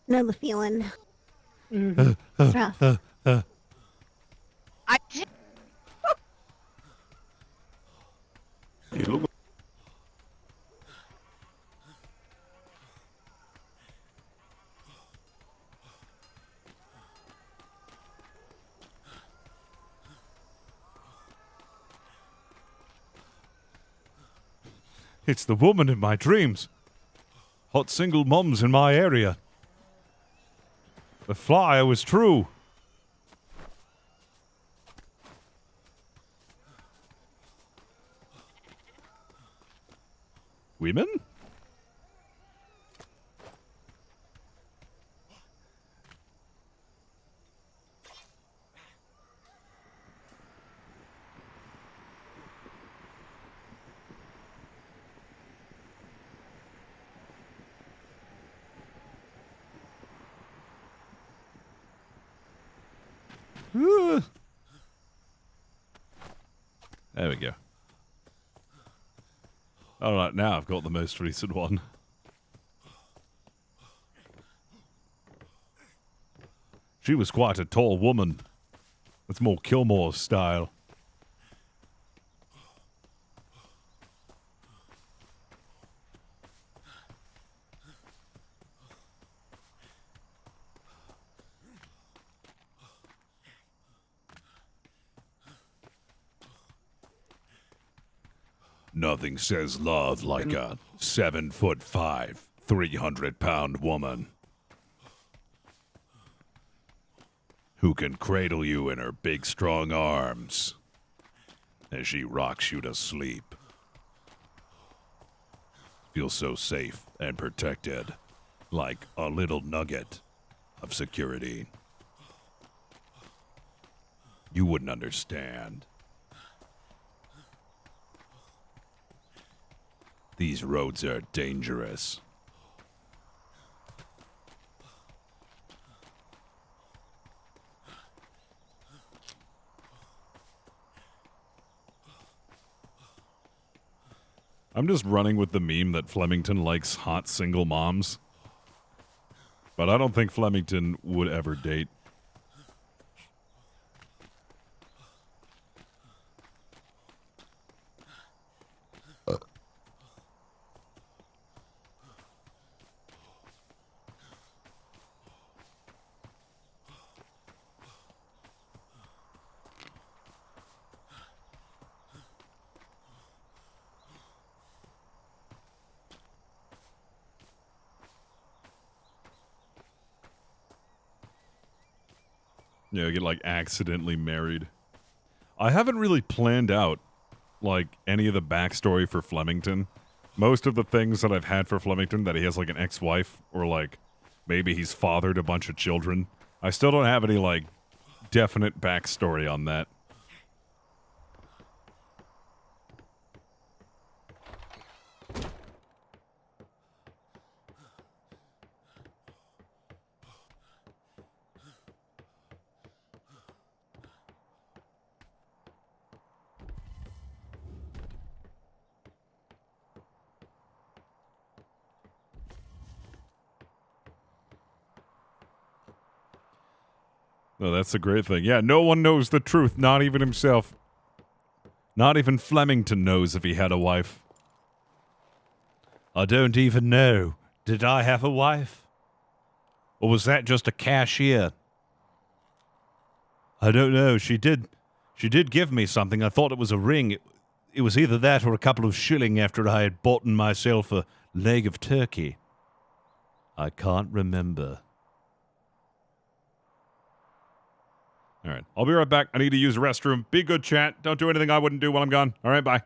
Know the feeling. It's rough. I did. You look. It's the woman in my dreams. Hot single moms in my area. The flyer was true. Women? There we go. Alright, now I've got the most recent one. She was quite a tall woman. It's more Kilmore style. Nothing says love like a 7'5", 300-pound woman who can cradle you in her big, strong arms as she rocks you to sleep. Feel so safe and protected, like a little nugget of security. You wouldn't understand. These roads are dangerous. I'm just running with the meme that Flemington likes hot single moms. But I don't think Flemington would ever date. Yeah, get like accidentally married. I haven't really planned out like any of the backstory for Flemington. Most of the things that I've had for Flemington, that he has like an ex-wife or like maybe he's fathered a bunch of children. I still don't have any like definite backstory on that. No, that's a great thing. Yeah, no one knows the truth, not even himself. Not even Flemington knows if he had a wife. I don't even know. Did I have a wife? Or was that just a cashier? I don't know. She did give me something. I thought it was a ring. It was either that or a couple of shilling after I had bought myself a leg of turkey. I can't remember. All right. I'll be right back. I need to use the restroom. Be good, chat. Don't do anything I wouldn't do while I'm gone. All right, bye.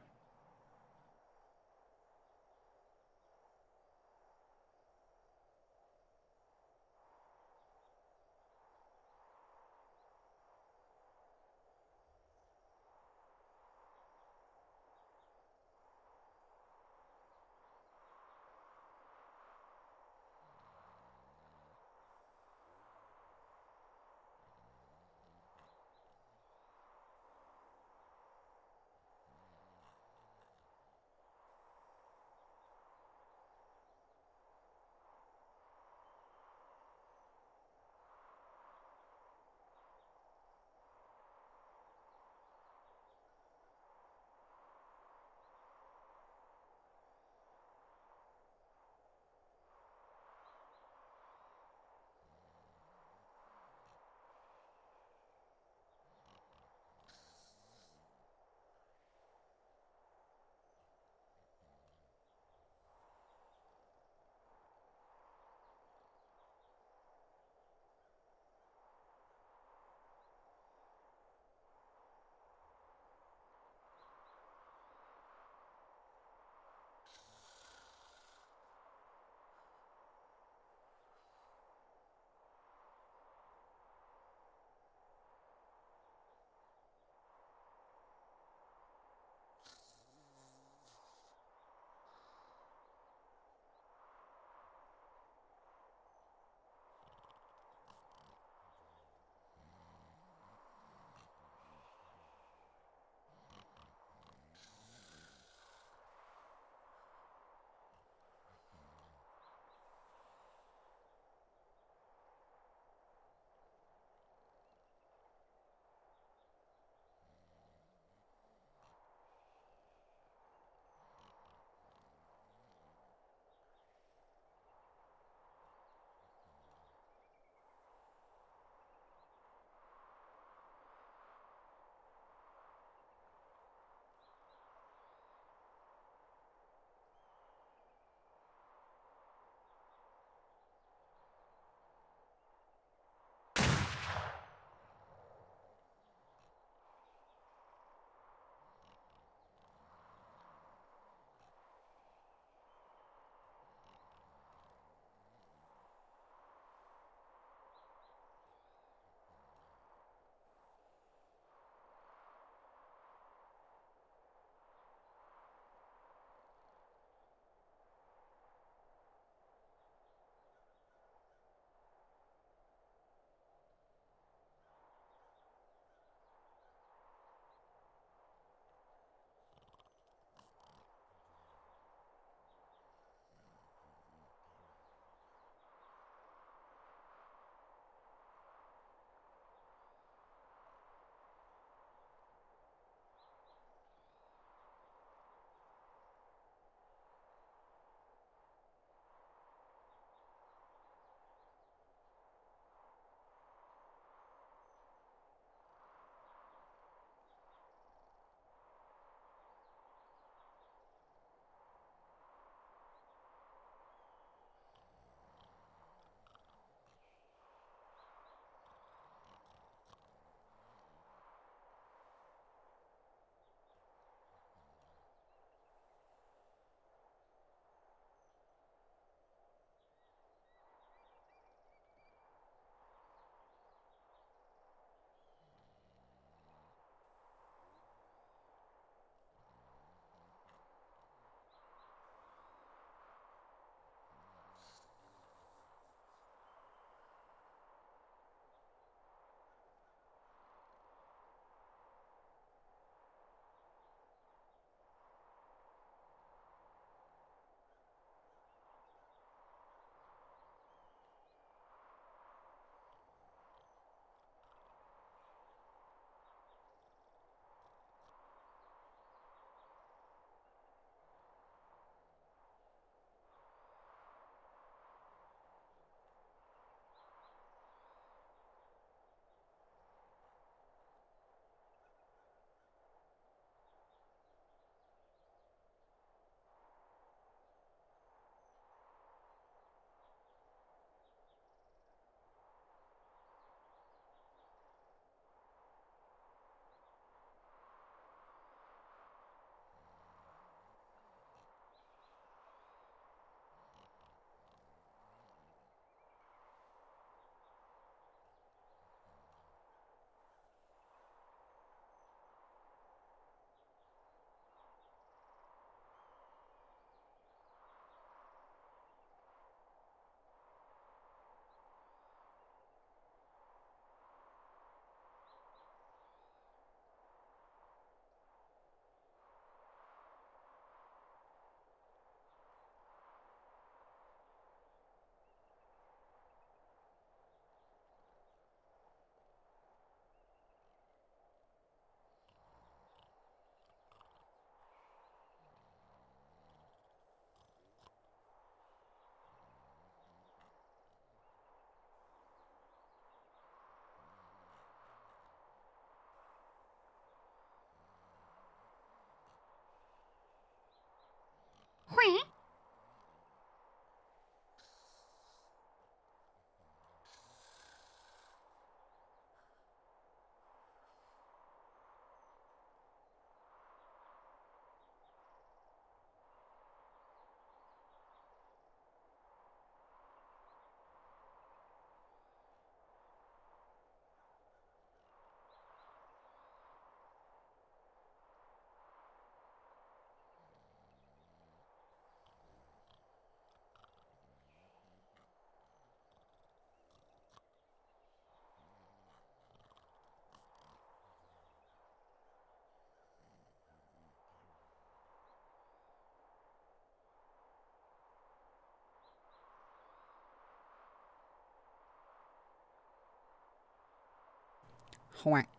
Whack.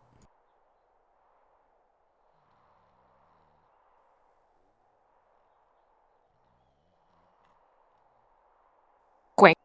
Quick.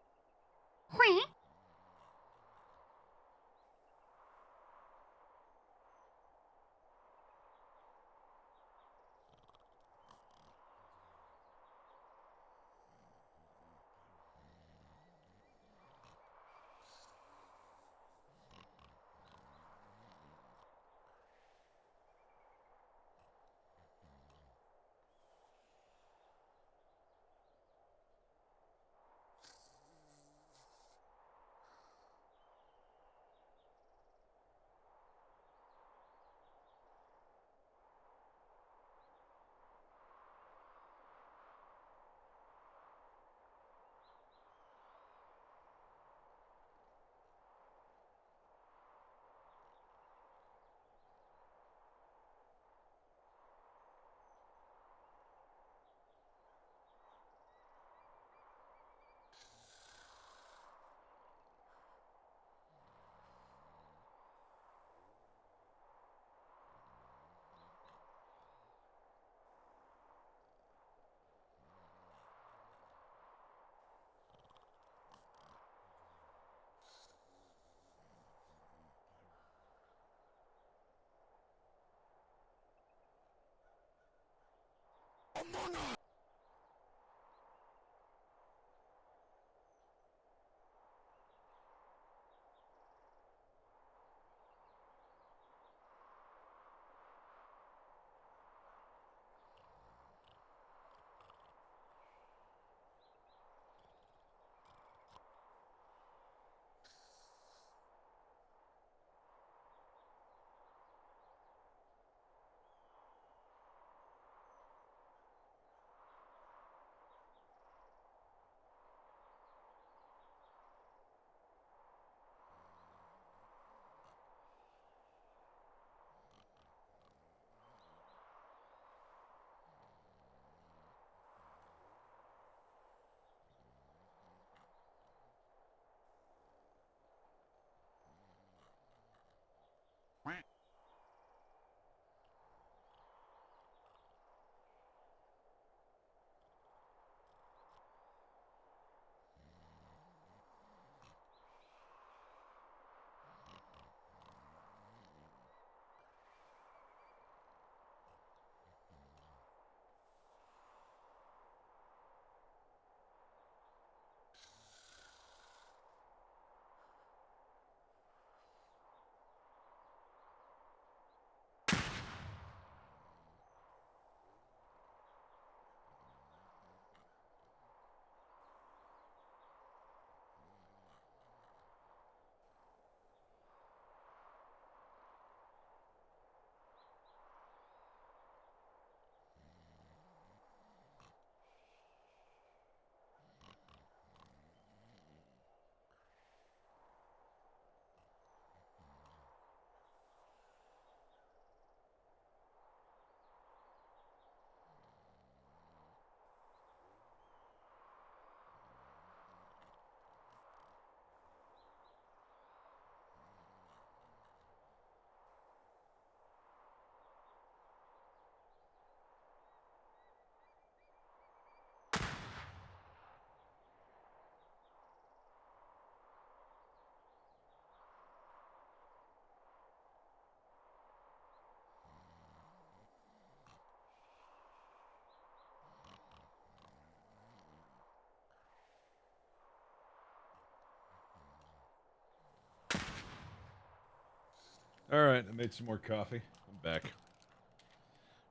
All right, I made some more coffee. I'm back.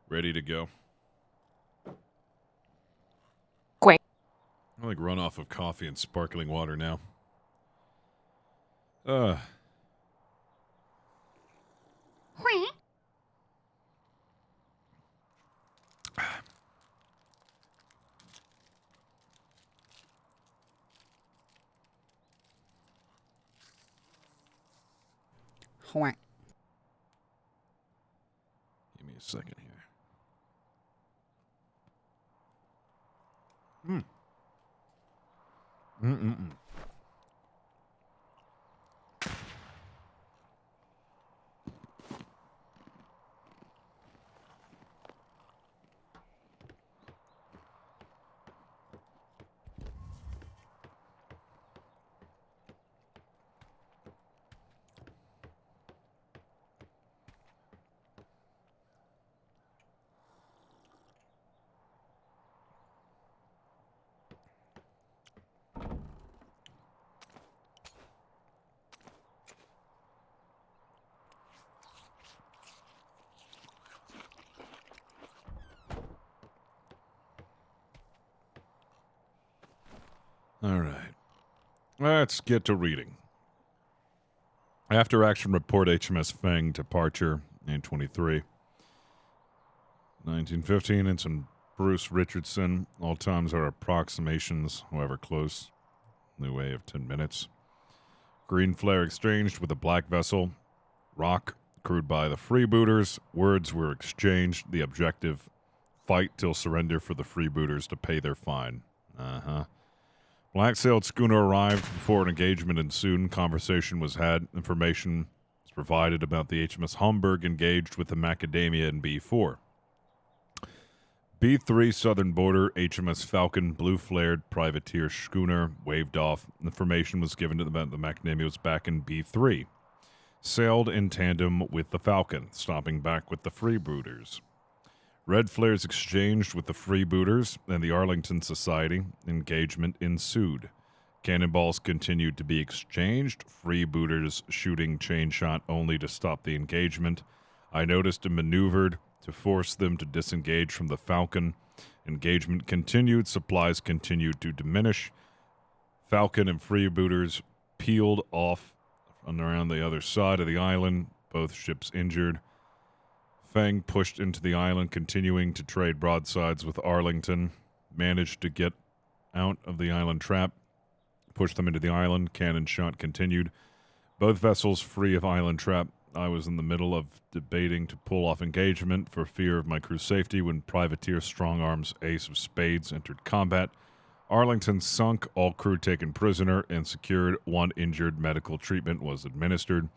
Ready to go. Quick. I like run off of coffee and sparkling water now. Whack. Give me a second here. All right. Let's get to reading. After action report HMS Fang departure in 23. 1915, Ensign Bruce Richardson. All times are approximations, however close. In the way of 10 minutes. Green flare exchanged with a black vessel. Rock crewed by the freebooters. Words were exchanged. The objective, fight till surrender for the freebooters to pay their fine. Black-sailed schooner arrived before an engagement ensued. Conversation was had. Information was provided about the HMS Hamburg engaged with the Macadamia in B4. B3 southern border, HMS Falcon, blue-flared privateer schooner, waved off. Information was given to the Macadamia was back in B3. Sailed in tandem with the Falcon, stopping back with the freebooters. Red flares exchanged with the freebooters and the Arlington Society. Engagement ensued. Cannonballs continued to be exchanged. Freebooters shooting chain shot only to stop the engagement. I noticed and maneuvered to force them to disengage from the Falcon. Engagement continued. Supplies continued to diminish. Falcon and freebooters peeled off and around the other side of the island. Both ships injured. Fang pushed into the island, continuing to trade broadsides with Arlington. Managed to get out of the island trap. Pushed them into the island. Cannon shot continued. Both vessels free of island trap. I was in the middle of debating to pull off engagement for fear of my crew's safety when privateer Strong Arm's Ace of Spades entered combat. Arlington sunk, all crew taken prisoner and secured. 1 injured. Medical treatment was administered.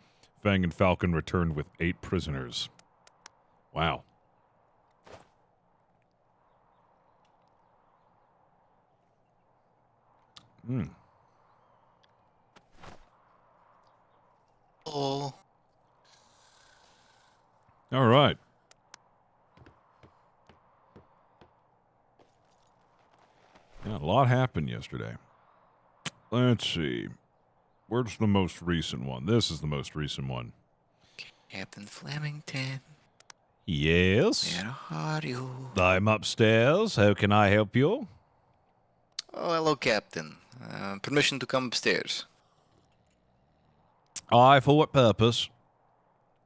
Fang and Falcon returned with 8 prisoners. Wow. Oh. All right. Yeah, a lot happened yesterday. Let's see. Where's the most recent one? This is the most recent one. Captain Flemington. Yes? Where are you? I'm upstairs. How can I help you? Oh, hello, Captain. Permission to come upstairs. Aye, for what purpose?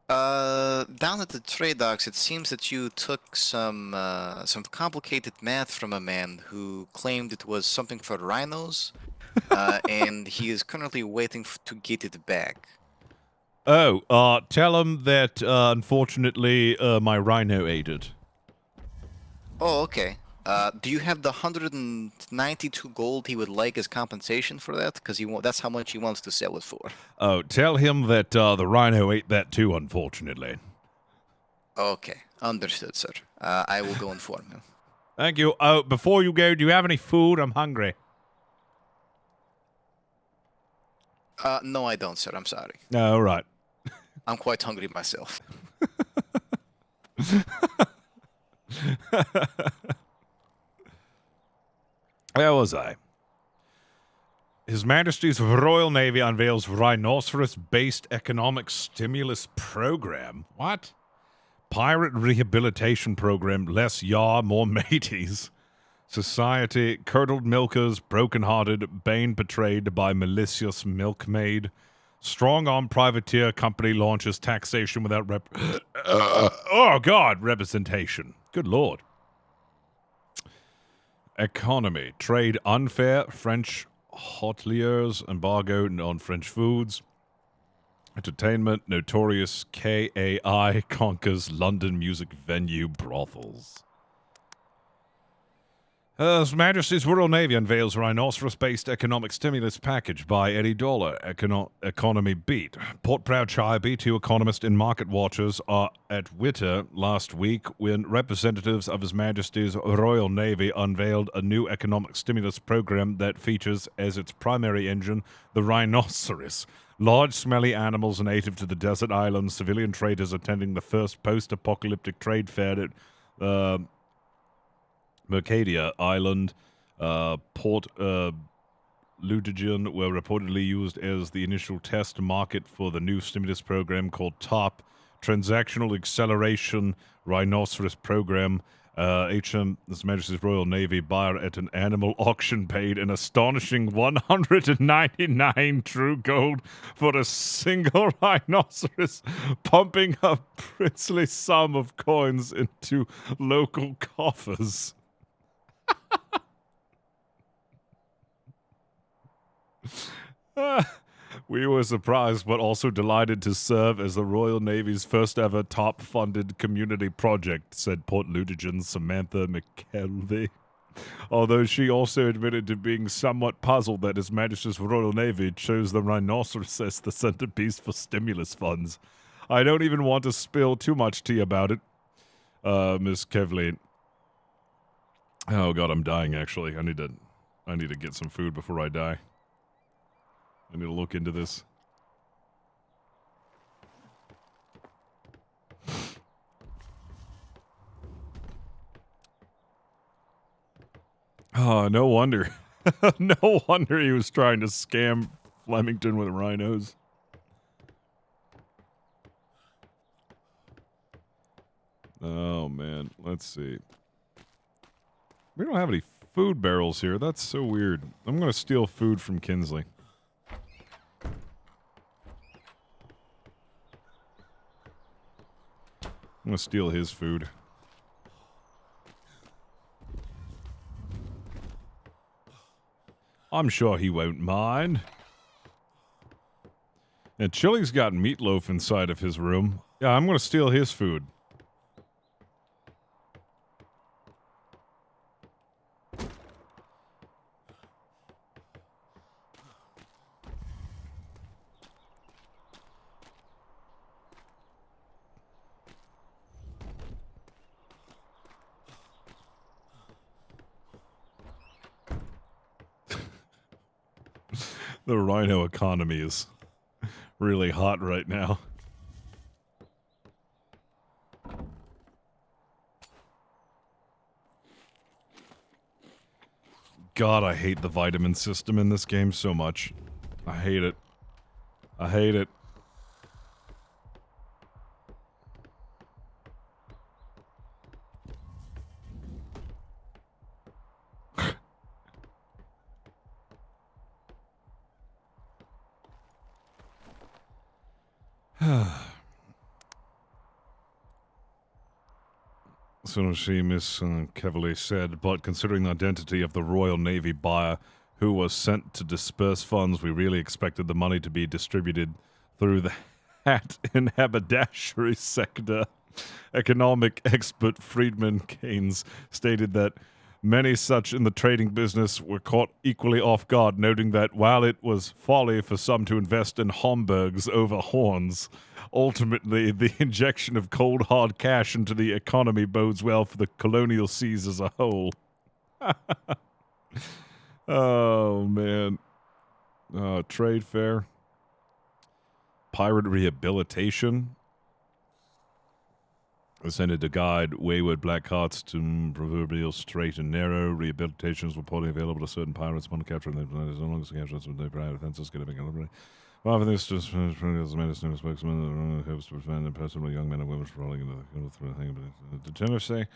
Down at the trade docks, it seems that you took some complicated math from a man who claimed it was something for rhinos, and he is currently waiting to get it back. Oh, tell him that, unfortunately, my rhino ate it. Oh, okay. Do you have the 192 gold he would like as compensation for that? Because that's how much he wants to sell it for. Oh, tell him that, the rhino ate that too, unfortunately. Okay, understood, sir. I will go inform him. Thank you. Oh, before you go, do you have any food? I'm hungry. No, I don't, sir. I'm sorry. No, all right. I'm quite hungry myself. Where was I? His Majesty's Royal Navy unveils rhinoceros-based economic stimulus program. What? Pirate rehabilitation program, less yaw, more mateys. Society, curdled milkers, broken-hearted, bane betrayed by malicious milkmaid. Strong-arm privateer company launches taxation without representation. Good Lord. Economy. Trade unfair. French hoteliers embargo on French foods. Entertainment. Notorious KAI conquers London music venue brothels. His Majesty's Royal Navy unveils rhinoceros-based economic stimulus package by Eddie Dollar. Economy beat. Port Proud Chai B2 economist and market watchers are at Witter last week when representatives of His Majesty's Royal Navy unveiled a new economic stimulus program that features as its primary engine the rhinoceros. Large, smelly animals native to the desert islands, civilian traders attending the first post-apocalyptic trade fair at Mercadia Island, Port Ludigian were reportedly used as the initial test market for the new stimulus program called TOP, Transactional Acceleration Rhinoceros Program. His Majesty's Royal Navy buyer at an animal auction paid an astonishing 199 true gold for a single rhinoceros, pumping a princely sum of coins into local coffers. We were surprised but also delighted to serve as the Royal Navy's first ever top-funded community project, said Port Ludigan Samantha McKelvey. Although she also admitted to being somewhat puzzled that His Majesty's Royal Navy chose the rhinoceros as the centerpiece for stimulus funds. I don't even want to spill too much tea about it, Miss Kevley. Oh god, I'm dying actually. I need to get some food before I die. I need to look into this. Oh, no wonder. No wonder he was trying to scam Flemington with rhinos. Oh, man. Let's see. We don't have any food barrels here. That's so weird. I'm going to steal food from Kinsley. I'm gonna steal his food. I'm sure he won't mind. And Chili's got meatloaf inside of his room. Yeah, I'm gonna steal his food. The rhino economy is really hot right now. God, I hate the vitamin system in this game so much. I hate it. I hate it. So she, Miss Cavalier said, but considering the identity of the Royal Navy buyer who was sent to disperse funds, we really expected the money to be distributed through the hat and haberdashery sector. Economic expert Friedman Keynes stated that many such in the trading business were caught equally off guard, noting that while it was folly for some to invest in Homburgs over horns, ultimately the injection of cold hard cash into the economy bodes well for the colonial seas as a whole. Oh, man. Trade fair. Pirate rehabilitation. Ascended to guide wayward black hearts to proverbial straight and narrow. Rehabilitations were reportedly available to certain pirates upon capturing their planets. No longer captures with their private offenses get a big liberty. Rather than this, just as medicine spokesman hopes to prevent impersonal young men and women from rolling into the through the thing. But did Jennifer say?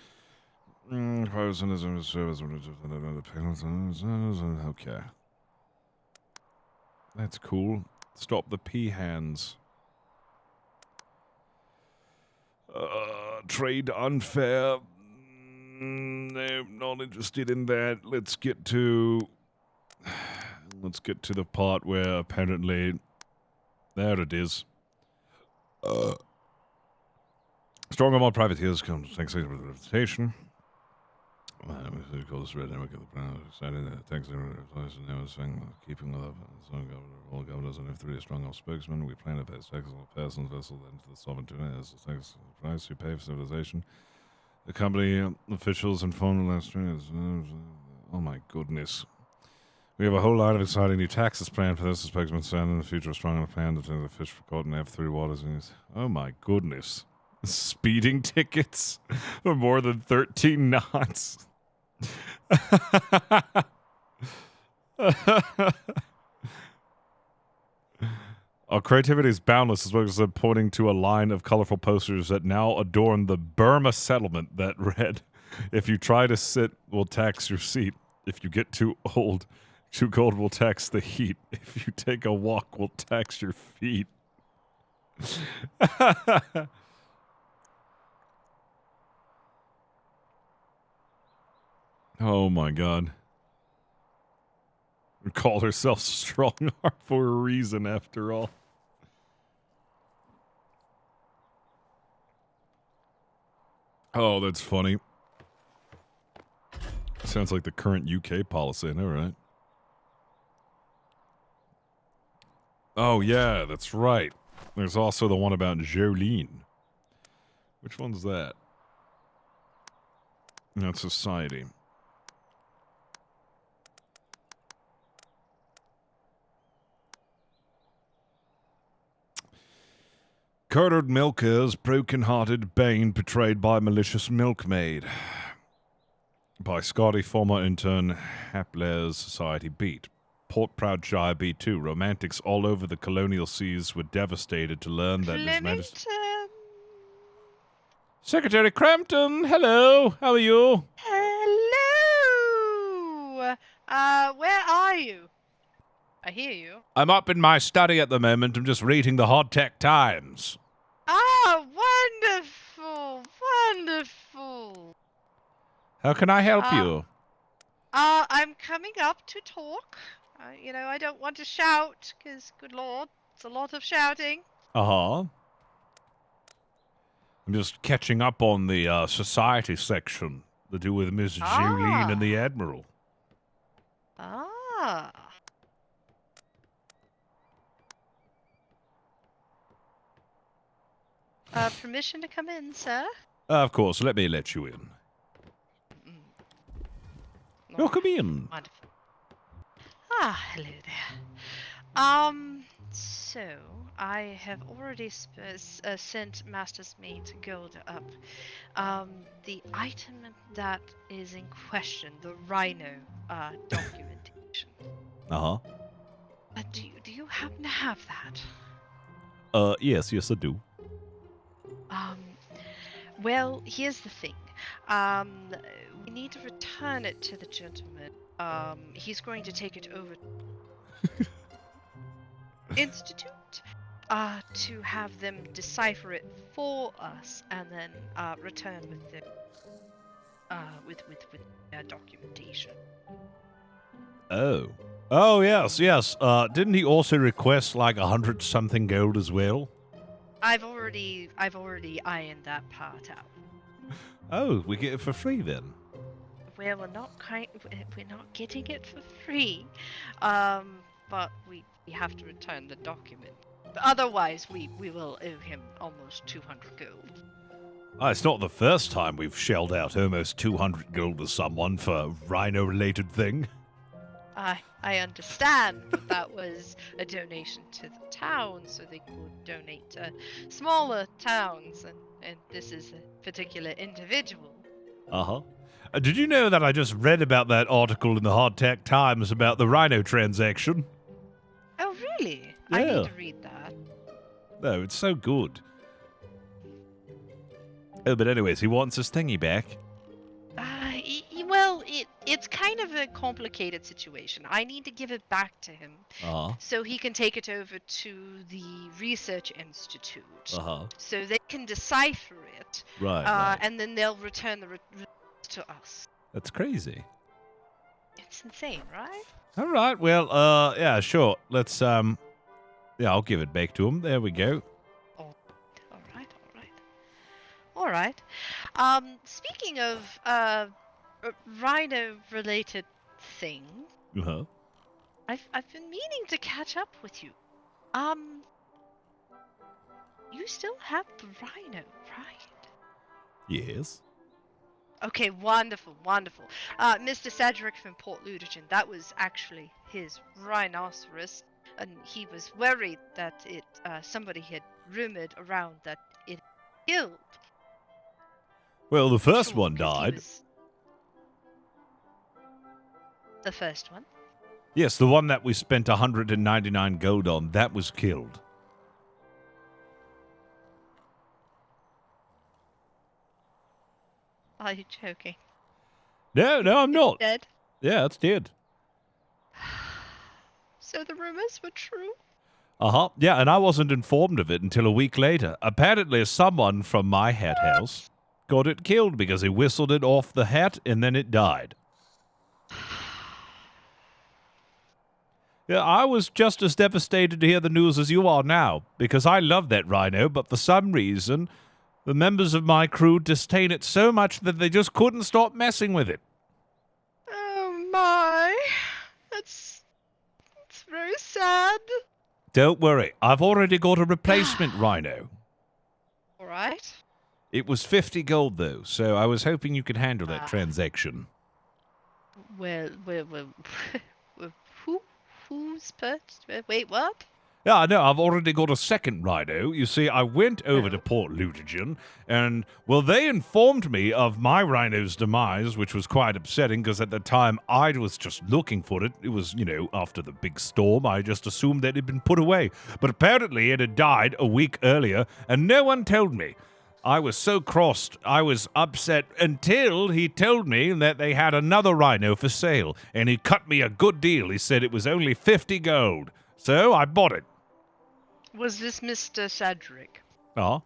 Okay. That's cool. Stop the pea hands. Trade unfair. No, not interested in that. Let's get to the part where apparently there it is. Strong among privateers comes thanks to the reputation. We call this red network of the planet. Thanks to the reputation, now saying keeping with all governors and F3 a strong spokesman. We plan to pay taxes on a person's vessel then to the sovereign as the tax price we pay for civilization. The company officials informed the last oh my goodness. We have a whole lot of exciting new taxes planned for this, the spokesman said. In the future, a strong enough plan to turn the fish for caught in F3 waters. Oh my goodness. Speeding tickets for more than 13 knots. Our creativity is boundless, as well as pointing to a line of colorful posters that now adorn the Burma settlement that read, If you try to sit, we'll tax your seat. If you get too old, too cold, we'll tax the heat. If you take a walk, we'll tax your feet. Oh my god. We call herself strong arm for a reason, after all. Oh, that's funny. Sounds like the current UK policy, I know, right? Oh, yeah, that's right. There's also the one about Jolene. Which one's that? That's society. Curdled milkers, broken-hearted Bane portrayed by malicious milkmaid. By Scotty, former intern, Hapler's Society Beat. Port Proudshire B2. Romantics all over the colonial seas were devastated to learn that His Majesty... Secretary Crampton, hello. How are you? Hello! Where are you? I hear you. I'm up in my study at the moment. I'm just reading the Hot Tech Times. Ah, wonderful! Wonderful! How can I help you? I'm coming up to talk. You know, I don't want to shout, because, good lord, it's a lot of shouting. Uh-huh. I'm just catching up on the society section to do with Miss Jolene and the Admiral. Ah. Permission to come in, sir? Of course, let me let you in. Welcome in. Wonderful. Ah, hello there. So, I have already sent Master's Mate Gold up. The item that is in question, the Rhino documentation. Uh-huh. Do you happen to have that? Yes, I do. Well, here's the thing. We need to return it to the gentleman. He's going to take it over Institute to have them decipher it for us and then return with the with documentation. Oh, yes. Didn't he also request like 100-something gold as well? I've already ironed that part out. Oh, we get it for free then. Well, we're not getting it for free, but we have to return the document. But otherwise, we will owe him almost 200 gold. It's not the first time we've shelled out almost 200 gold to someone for a rhino-related thing. I understand, but that was a donation to the town, so they could donate to smaller towns, and this is a particular individual. Uh-huh. Did you know that I just read about that article in the Hard Tech Times about the rhino transaction? Oh, really? Yeah. I need to read that. No, it's so good. Oh, but anyways, he wants his thingy back. Well, it's kind of a complicated situation. I need to give it back to him so he can take it over to the Research Institute so they can decipher it. Right. And then they'll return the results to us. That's crazy. It's insane, right? All right, well, yeah, sure. Let's, yeah, I'll give it back to him. There we go. All right. Speaking of rhino-related thing, I've been meaning to catch up with you. You still have the rhino, right? Yes. Okay, wonderful. Mr. Cedric from Port Ludogen, that was actually his rhinoceros, and he was worried that somebody had rumored around that it killed. Well, the first one died. The first one? Yes, the one that we spent 199 gold on, that was killed. Are you joking? No, I'm not. Dead. Yeah, it's dead. So the rumors were true? Uh-huh. Yeah, and I wasn't informed of it until a week later. Apparently, someone from my hat house got it killed because he whistled it off the hat and then it died. Yeah, I was just as devastated to hear the news as you are now, because I love that rhino, but for some reason, the members of my crew disdain it so much that they just couldn't stop messing with it. Oh my. That's very sad. Don't worry, I've already got a replacement rhino. Alright. It was 50 gold, though, so I was hoping you could handle that transaction. Well, who's purchased? Wait, what? Yeah, I know. I've already got a second rhino. You see, I went over to Port Ludigen, and, well, they informed me of my rhino's demise, which was quite upsetting, because at the time I was just looking for it. It was, after the big storm, I just assumed that it had been put away. But apparently it had died a week earlier, and no one told me. I was so crossed, I was upset, until he told me that they had another rhino for sale, and he cut me a good deal. He said it was only 50 gold. So I bought it. Was this Mr. Cedric? Oh?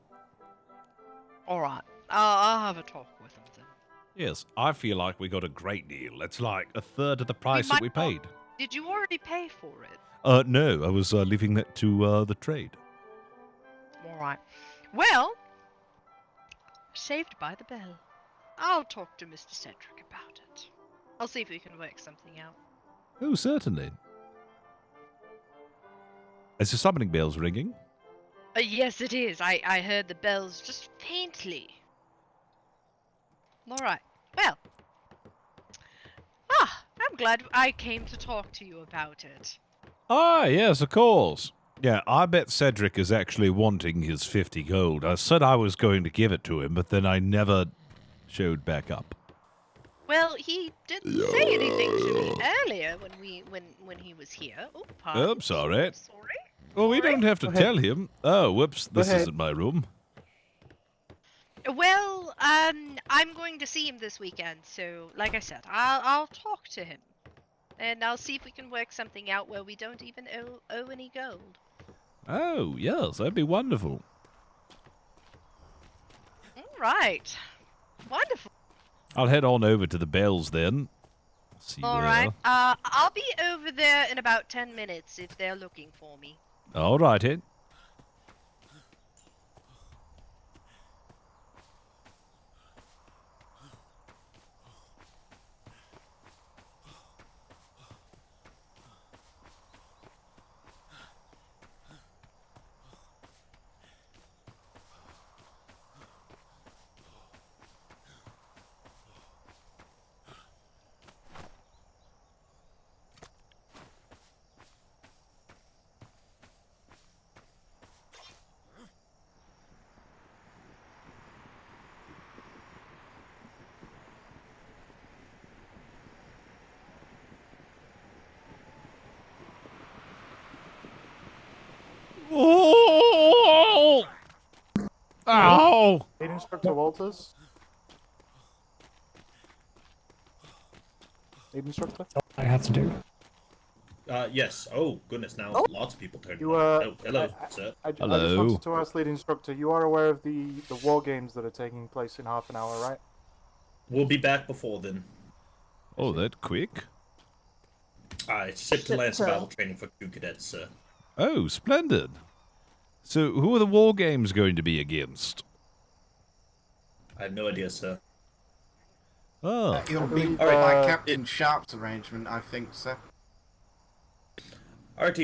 Alright. I'll have a talk with him then. Yes, I feel like we got a great deal. It's like a third of the price that we paid. Did you already pay for it? No, I was leaving that to the trade. Alright. Well, saved by the bell. I'll talk to Mr. Cedric about it. I'll see if we can work something out. Oh, certainly. Is the summoning bells ringing? Yes, it is. I heard the bells just faintly. Alright. Well. I'm glad I came to talk to you about it. Ah, yes, of course. Yeah, I bet Cedric is actually wanting his 50 gold. I said I was going to give it to him, but then I never showed back up. Well, he didn't say anything to me earlier when he was here. Oh, pardon. Oh, I'm sorry. Well, we don't have to tell him. Oh, whoops, this isn't my room. Well, I'm going to see him this weekend, so like I said, I'll talk to him. And I'll see if we can work something out where we don't even owe any gold. Oh, yes, that'd be wonderful. Alright. Wonderful. I'll head on over to the bells then. See you Alright. there. I'll be over there in about 10 minutes if they're looking for me. All righty. Oh! Ow! Lead Instructor Walters. Lead Instructor. I have to do. Yes. Oh, goodness, now lots of people turned You hello, sir. I just wanted to ask Lead Instructor, you are aware of the war games that are taking place in half an hour, right? We'll be back before then. Oh, that quick? It's ship to land survival training for 2 cadets, sir. Oh, splendid. So, who are the war games going to be against? I have no idea, sir. Oh. It'll be by Captain Sharp's arrangement, I think, sir. RT,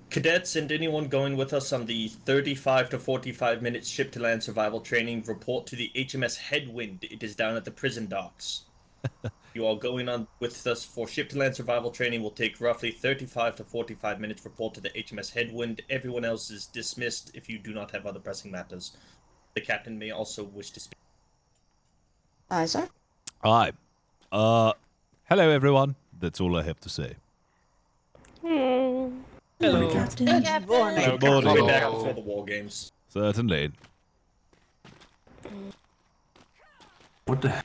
cadets and anyone going with us on the 35 to 45 minutes ship to land survival training, report to the HMS Headwind. It is down at the prison docks. You all going on with us for ship to land survival training will take roughly 35 to 45 minutes. Report to the HMS Headwind. Everyone else is dismissed if you do not have other pressing matters. The captain may also wish to speak. Aye, sir. Hi. Hello everyone. That's all I have to say. Hello, Captain. Good morning. We'll be back before the war games. Certainly. What the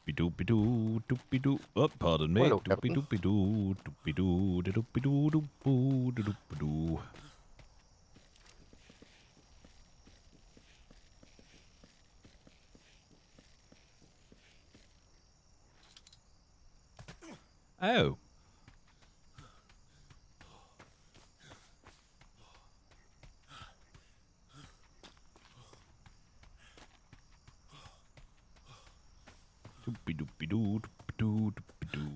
Doopy doopy doo, doopy doo. Oh, pardon me. Hello, Doopy Captain. doopy doo, doopy doo, doopy doo, doopoo, doopy doo. Oh. Doopy doopy doo, doopy doo, doopy doo.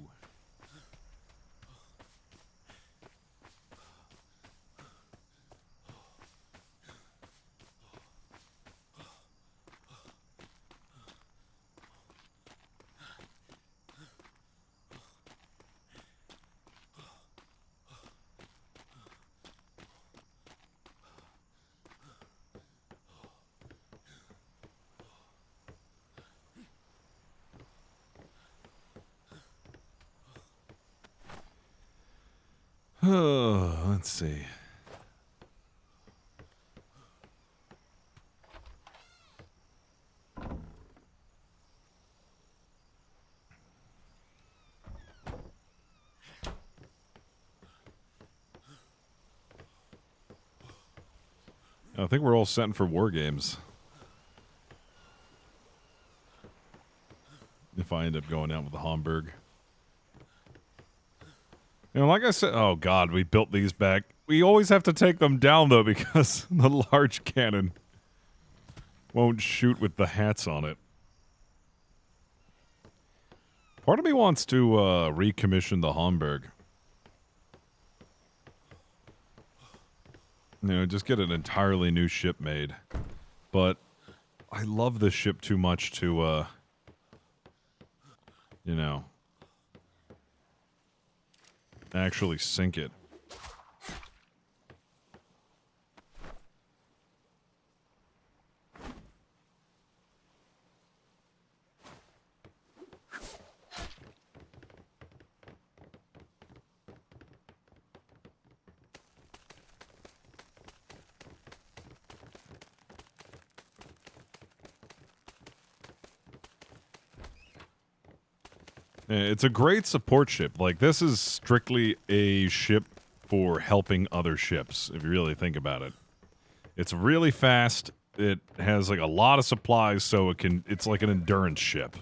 Oh, let's see. I think we're all set for war games. If I end up going out with the Hamburg. You know, like I said, oh god, we built these back. We always have to take them down though because the large cannon won't shoot with the hats on it. Part of me wants to recommission the Hamburg. You know, just get an entirely new ship made. But I love this ship too much to, you know, actually sink it. It's a great support ship. Like, this is strictly a ship for helping other ships, if you really think about it. It's really fast. It has, like, a lot of supplies, so it's like an endurance ship.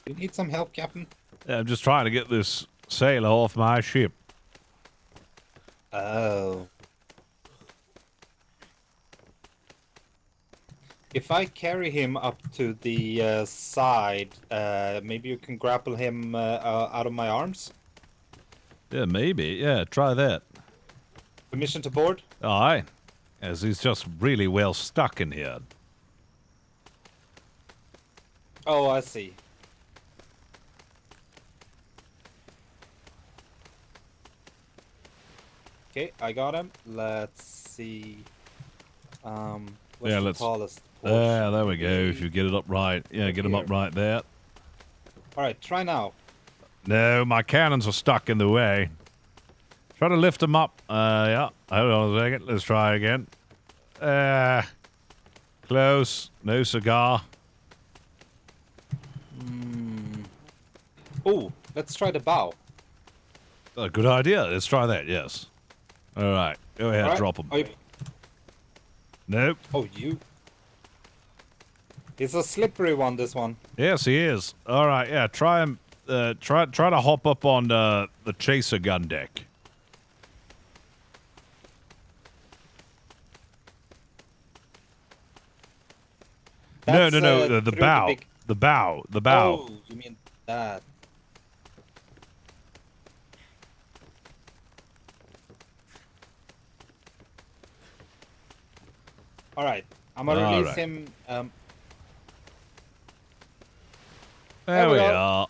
You need some help, Captain? Yeah, I'm just trying to get this sailor off my ship. Oh. If I carry him up to the side, maybe you can grapple him out of my arms? Yeah, maybe. Yeah, try that. Permission to board? Aye. As he's just really well stuck in here. Oh, I see. Okay, I got him. Let's see. What's Yeah, the tallest portion? There we go. If you get it up right. Yeah, get him up right there. Alright, try now. No, my cannons are stuck in the way. Try to lift him up. Yeah. Hold on a second. Let's try again. Close. No cigar. Oh, let's try the bow. Oh, good idea. Let's try that, yes. Alright. Go ahead, All right. drop him. Are you... Nope. Oh, you... It's a slippery one, this one. Yes, he is. Alright, yeah. Try him. Try to hop up on the chaser gun deck. That's, No. The through bow. big- The bow. The bow. Oh, you mean that. All right, I'm gonna All release right. him. There we we go. are.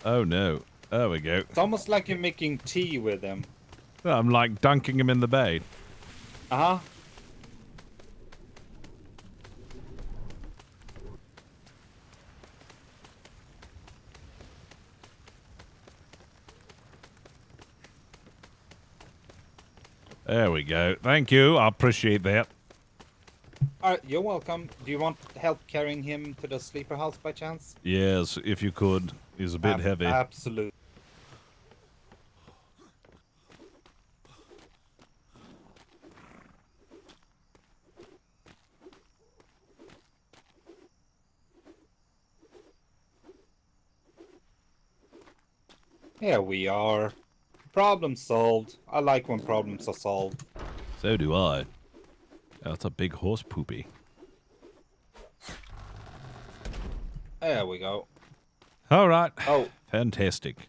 Oh no. There we go. It's almost like you're making tea with him. I'm like dunking him in the bay. Uh huh. There we go. Thank you. I appreciate that. All right, you're welcome. Do you want help carrying him to the sleeper house by chance? Yes, if you could. He's a bit heavy. Absolutely. Here we are. Problem solved. I like when problems are solved. So do I. Oh, that's a big horse poopy. There we go. All right. Oh. Fantastic.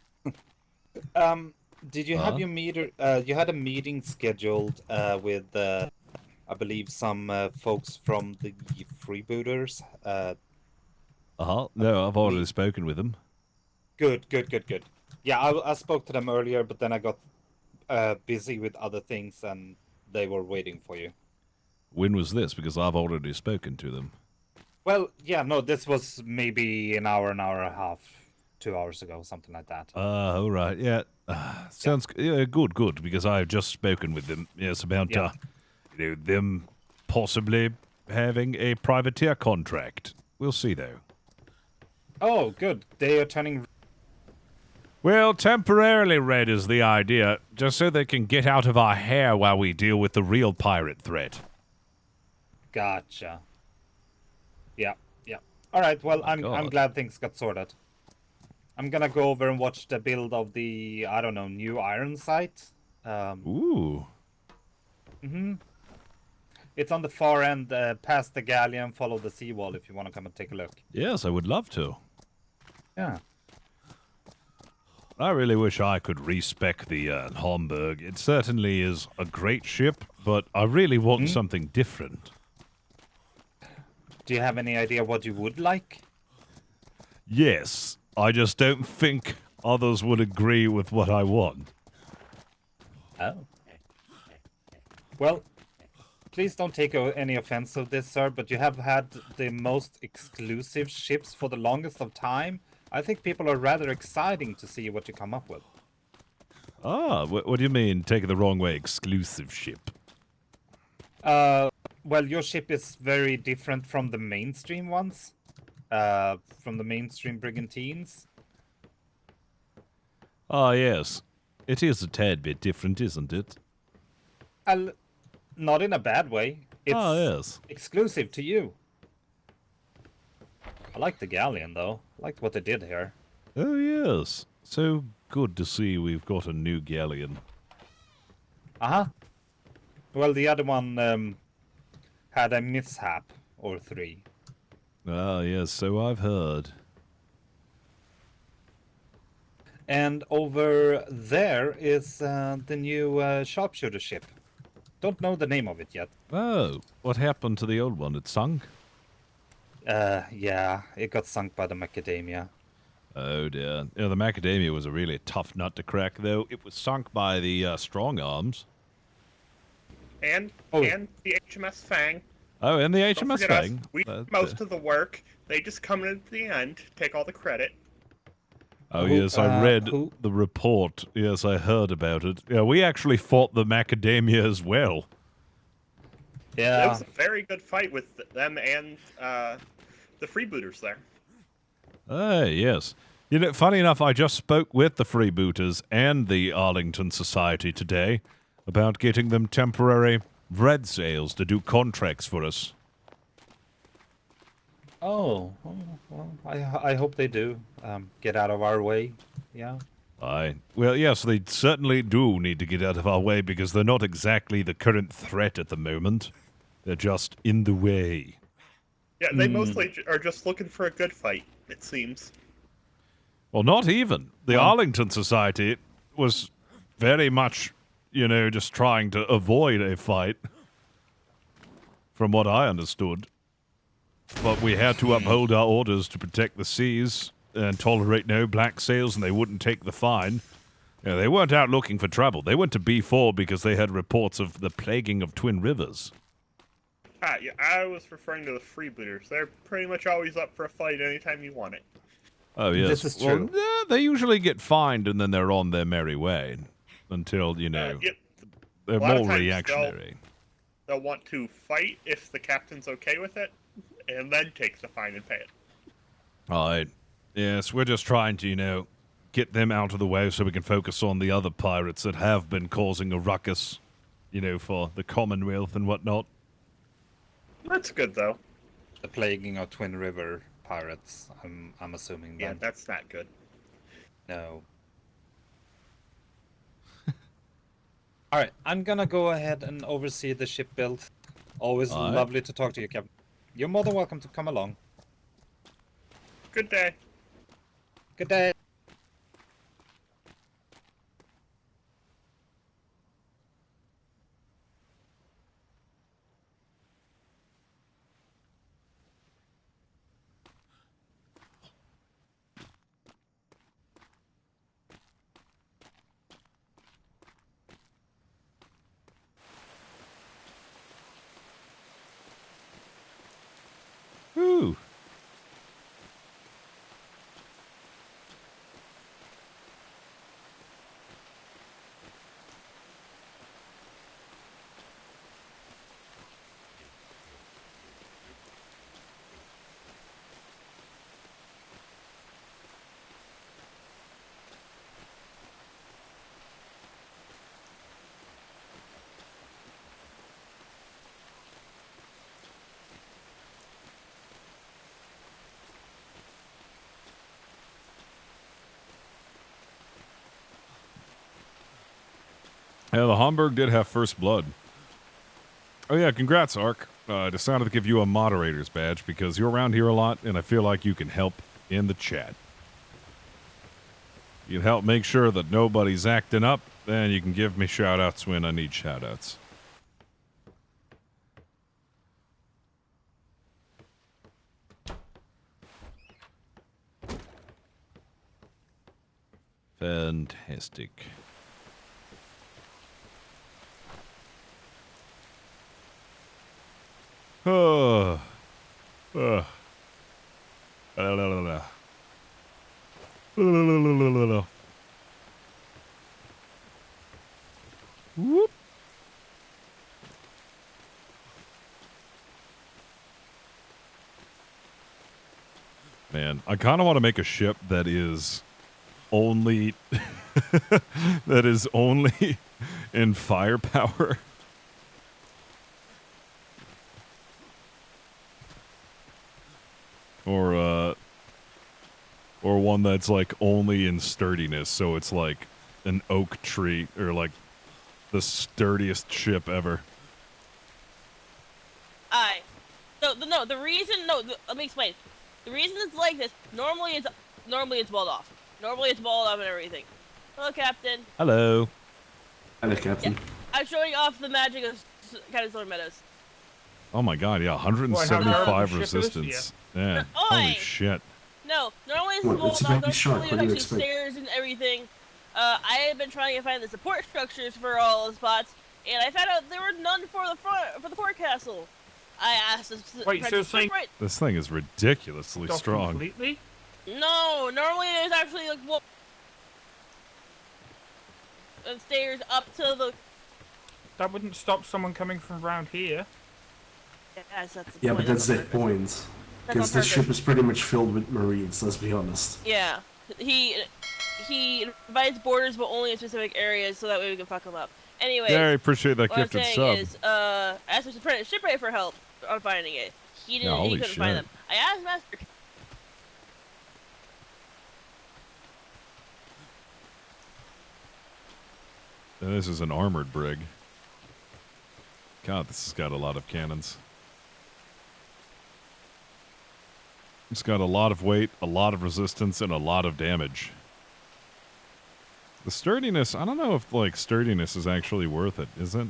Did you have Huh? your meter? You had a meeting scheduled with, I believe, some folks from the freebooters. Uh-huh. No, I've already spoken with him. Good. Yeah, I spoke to them earlier, but then I got busy with other things, and they were waiting for you. When was this? Because I've already spoken to them. Well, yeah, no, this was maybe an hour and a half, 2 hours ago, something like that. All right. Yeah. Sounds good, because I've just spoken with them. Yes, about them possibly having a privateer contract. We'll see, though. Oh, good. They are turning... Well, temporarily red is the idea, just so they can get out of our hair while we deal with the real pirate threat. Gotcha. Yeah. All right, well, I'm glad things got sorted. I'm gonna go over and watch the build of the, I don't know, new iron site. Ooh. It's on the far end, past the galleon, follow the seawall if you want to come and take a look. Yes, I would love to. Yeah. I really wish I could respec the Homburg. It certainly is a great ship, but I really want something different. Do you have any idea what you would like? Yes, I just don't think others would agree with what I want. Oh. Well, please don't take any offense of this, sir, but you have had the most exclusive ships for the longest of time. I think people are rather exciting to see what you come up with. Ah, what do you mean, take it the wrong way, exclusive ship? Well, your ship is very different from the mainstream ones. From the mainstream brigantines. Ah, yes. It is a tad bit different, isn't it? Not in a bad way. It's yes. exclusive to you. I like the galleon, though. I liked what they did here. Oh, yes. So good to see we've got a new galleon. Uh-huh. Well, the other one had a mishap or 3. Ah, yes, so I've heard. And over there is the new sharpshooter ship. Don't know the name of it yet. Oh, what happened to the old one? It sunk? Yeah, it got sunk by the macadamia. Oh dear. Yeah, the macadamia was a really tough nut to crack, though. It was sunk by the strong arms. And the HMS Fang. Oh, and the Don't HMS forget us. Fang. We do most of the work. They just come in at the end, take all the credit. Oh, yes, I read the report. Yes, I heard about it. Yeah, we actually fought the macadamia as well. Yeah. It was a very good fight with them and the freebooters there. Yes. You know, funny enough, I just spoke with the freebooters and the Arlington Society today about getting them temporary red sails to do contracts for us. Oh, well, I hope they do. Get out of our way. Yeah. Well, yes, they certainly do need to get out of our way because they're not exactly the current threat at the moment. They're just in the way. Yeah, they mostly are just looking for a good fight, it seems. Well, not even. The Arlington Society was very much, just trying to avoid a fight. from what I understood. But we had to uphold our orders to protect the seas and tolerate no black sails, and they wouldn't take the fine. Yeah, they weren't out looking for trouble. They went to B4 because they had reports of the plaguing of Twin Rivers. Yeah, I was referring to the freebooters. They're pretty much always up for a fight anytime you want it. Oh, yes. This is true. Well, yeah, they usually get fined and then they're on their merry way until, you know, they're A lot of more times reactionary. They'll want to fight if the captain's okay with it, and then take the fine and pay it. All right. Yes, we're just trying to, you know, get them out of the way so we can focus on the other pirates that have been causing a ruckus, you know, for the Commonwealth and whatnot. That's good, though. The plaguing of Twin River pirates, I'm assuming. Yeah, then. that's not good. No. Alright, I'm gonna go ahead and oversee the ship build. Always All right. lovely to talk to you, Captain. You're more than welcome to come along. Good day. Good day. Ooh. Yeah, the Homburg did have first blood. Oh yeah, congrats, Ark. I decided to give you a moderator's badge because you're around here a lot, and I feel like you can help in the chat. You can help make sure that nobody's acting up, and you can give me shout-outs when I need shout-outs. Fantastic. Oh. La, la, la, la. La, la, la, la, la, la. Whoop. Man, I kind of want to make a ship that is only that is only in firepower. Or one that's like only in sturdiness, so it's like an oak tree or like the sturdiest ship ever. The reason let me explain. The reason it's like this, normally it's walled off. Normally it's walled off and everything. Hello, Captain. Hello. Hello, Captain. Yeah, I'm showing off the magic of Captain Solar Meadows. Oh my god, yeah, 175 resistance. Yeah. Holy shit. No, normally it's Well, walled it's a off. baby shark, Normally what do you there's actually expect? stairs and everything. I have been trying to find the support structures for all the spots, and I found out there were none for the forecastle. I asked the Wait, so saying This thing is ridiculously Stop strong. completely? No, normally there's actually like and stairs up to the. That wouldn't stop someone coming from around here. Yes, that's the Yeah, point. but that's the on point. That's Because on this ship purpose. is pretty much filled with Marines, let's be honest. Yeah, he invites borders, but only in specific areas, so that way we can fuck him up. Anyway, Yeah, I appreciate that what I'm gifted saying sub. is, asked Mr. Prentice Shipwright for help on finding it. He didn't. holy he couldn't find shit. them. I asked Master. And this is an armored brig. God, this has got a lot of cannons. It's got a lot of weight, a lot of resistance, and a lot of damage. The sturdiness, I don't know if, like, sturdiness is actually worth it, is it?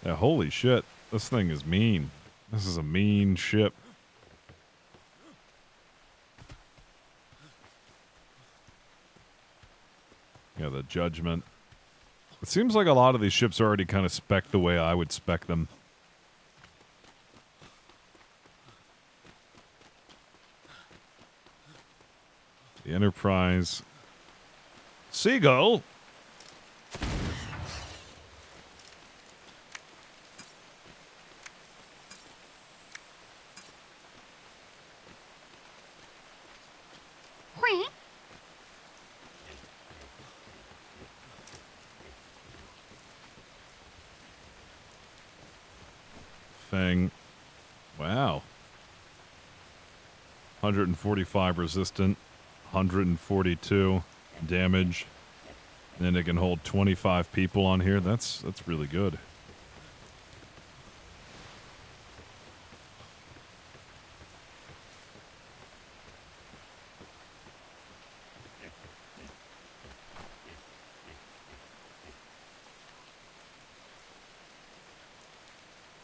Yeah, holy shit. This thing is mean. This is a mean ship. Yeah, the Judgment. It seems like a lot of these ships are already kind of spec'd the way I would spec them. The Enterprise. Seagull? Thing. Wow. 145 resistant, 142 damage. And it can hold 25 people on here. That's really good.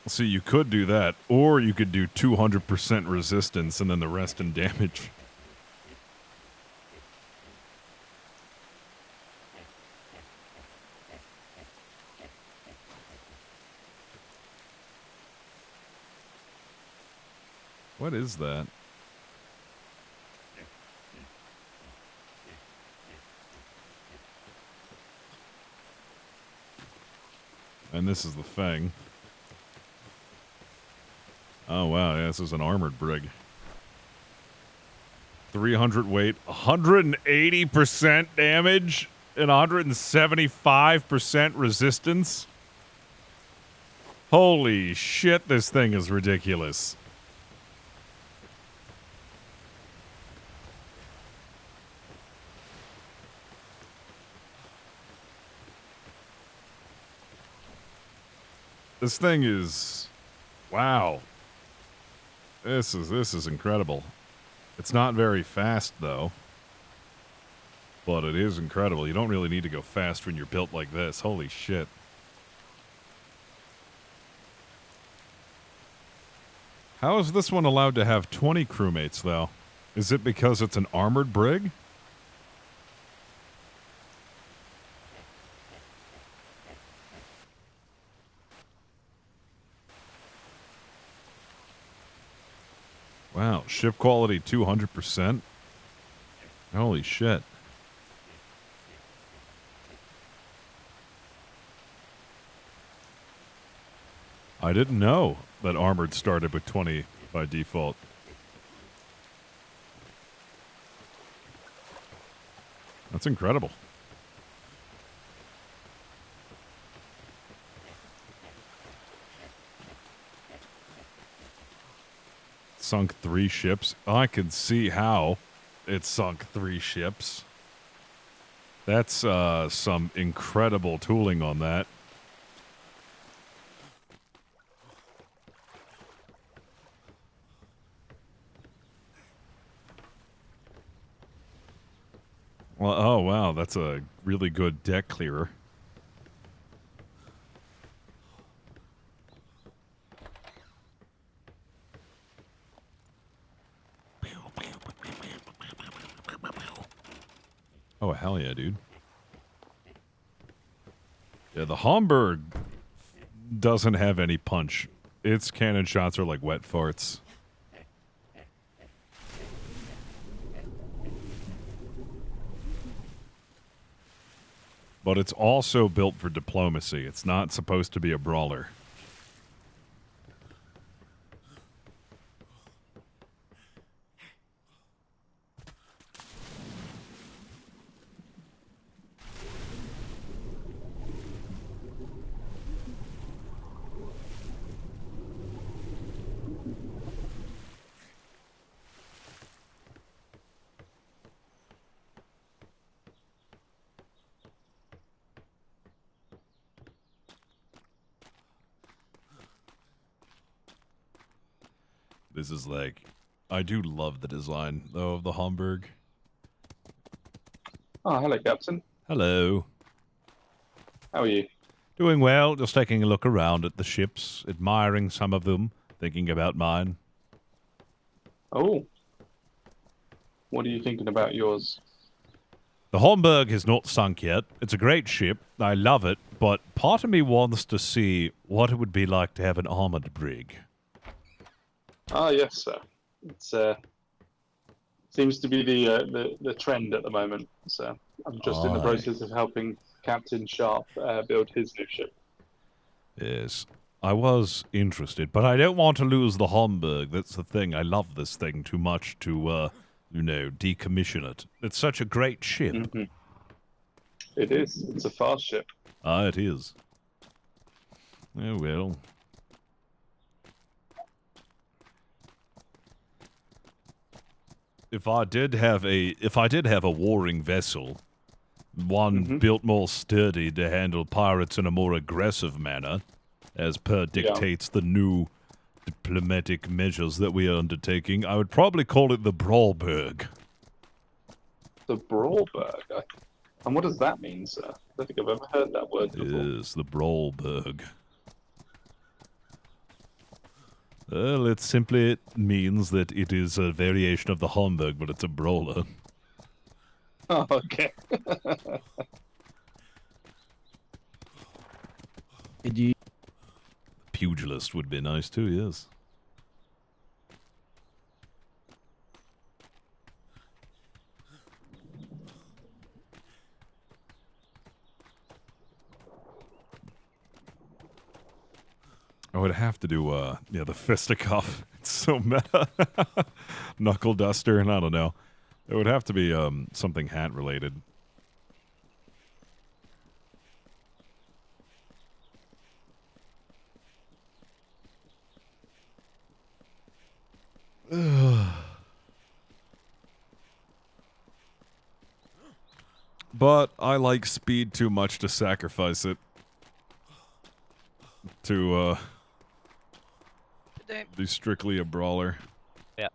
See, you could do that, or you could do 200% resistance and then the rest in damage. What is that? And this is the Fang. Oh, wow. Yeah, this is an armored brig. 300 weight, 180% damage, and 175% resistance. Holy shit, this thing is ridiculous. This thing is... Wow. This is incredible. It's not very fast, though. But it is incredible. You don't really need to go fast when you're built like this. Holy shit. How is this one allowed to have 20 crewmates, though? Is it because it's an armored brig? Wow, ship quality 200%? Holy shit. I didn't know that armored started with 20 by default. That's incredible. Sunk 3 ships. I can see how it sunk 3 ships. That's some incredible tooling on that. Well, oh wow, that's a really good deck clearer. Oh, hell yeah, dude. Yeah, the Hamburg doesn't have any punch. Its cannon shots are like wet farts. But it's also built for diplomacy. It's not supposed to be a brawler. This is like, I do love the design, though, of the Hamburg. Oh, hello, Captain. Hello. How are you? Doing well, just taking a look around at the ships, admiring some of them, thinking about mine. Oh. What are you thinking about yours? The Homburg has not sunk yet. It's a great ship. I love it, but part of me wants to see what it would be like to have an armored brig. Ah, yes, sir. It's seems to be the trend at the moment. So I'm just in the Aye. process of helping Captain Sharp build his new ship. Yes, I was interested, but I don't want to lose the Homburg. That's the thing. I love this thing too much to, decommission it. It's such a great ship. Mm-hmm. It is. It's a fast ship. Ah, it is. Oh, well. If I did have a warring vessel, one built more sturdy to handle pirates in a more aggressive manner, as per dictates the new diplomatic measures that we are undertaking, I would probably call it the Brawlberg. The Brawlberg? And what does that mean, sir? I don't think I've ever heard that word before. Yes, the Brawlberg. Well, it simply means that it is a variation of the Homburg, but it's a brawler. Oh, okay. Pugilist would be nice too, yes. I would have to do, the fisticuff. It's so meta. Knuckle duster, and I don't know. It would have to be, something hat related. But I like speed too much to sacrifice it. To, be strictly a brawler. Yeah.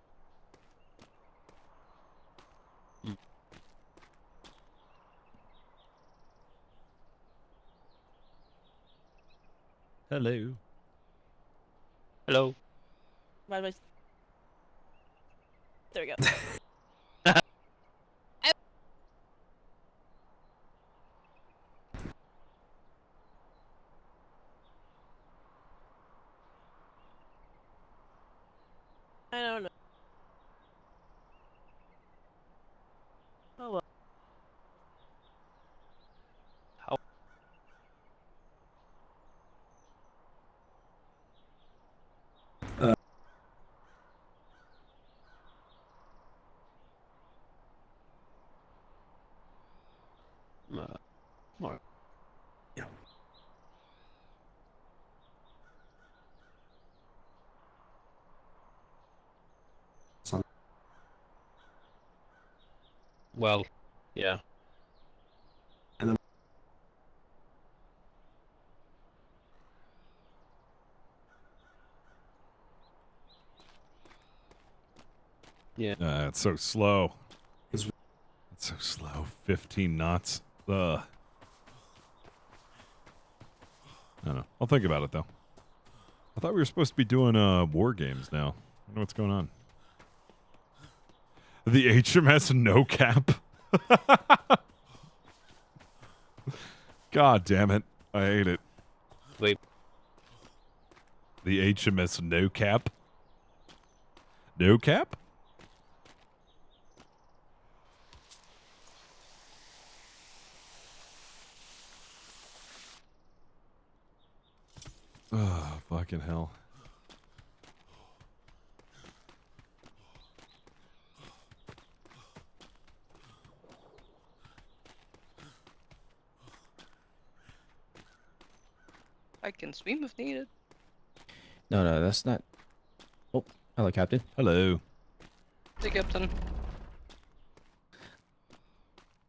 Hello. Hello. There we go. I don't know. Oh well. How? More. Yeah. Well, yeah. Yeah. It's so slow. It's so slow. 15 knots. Ugh. I don't know. I'll think about it, though. I thought we were supposed to be doing war games now. I don't know what's going on. The HMS no cap? God damn it. I hate it. Wait. The HMS no cap? No cap? Oh, fucking hell. I can swim if needed. No, that's not. Oh, hello, Captain. Hello. Hey, Captain.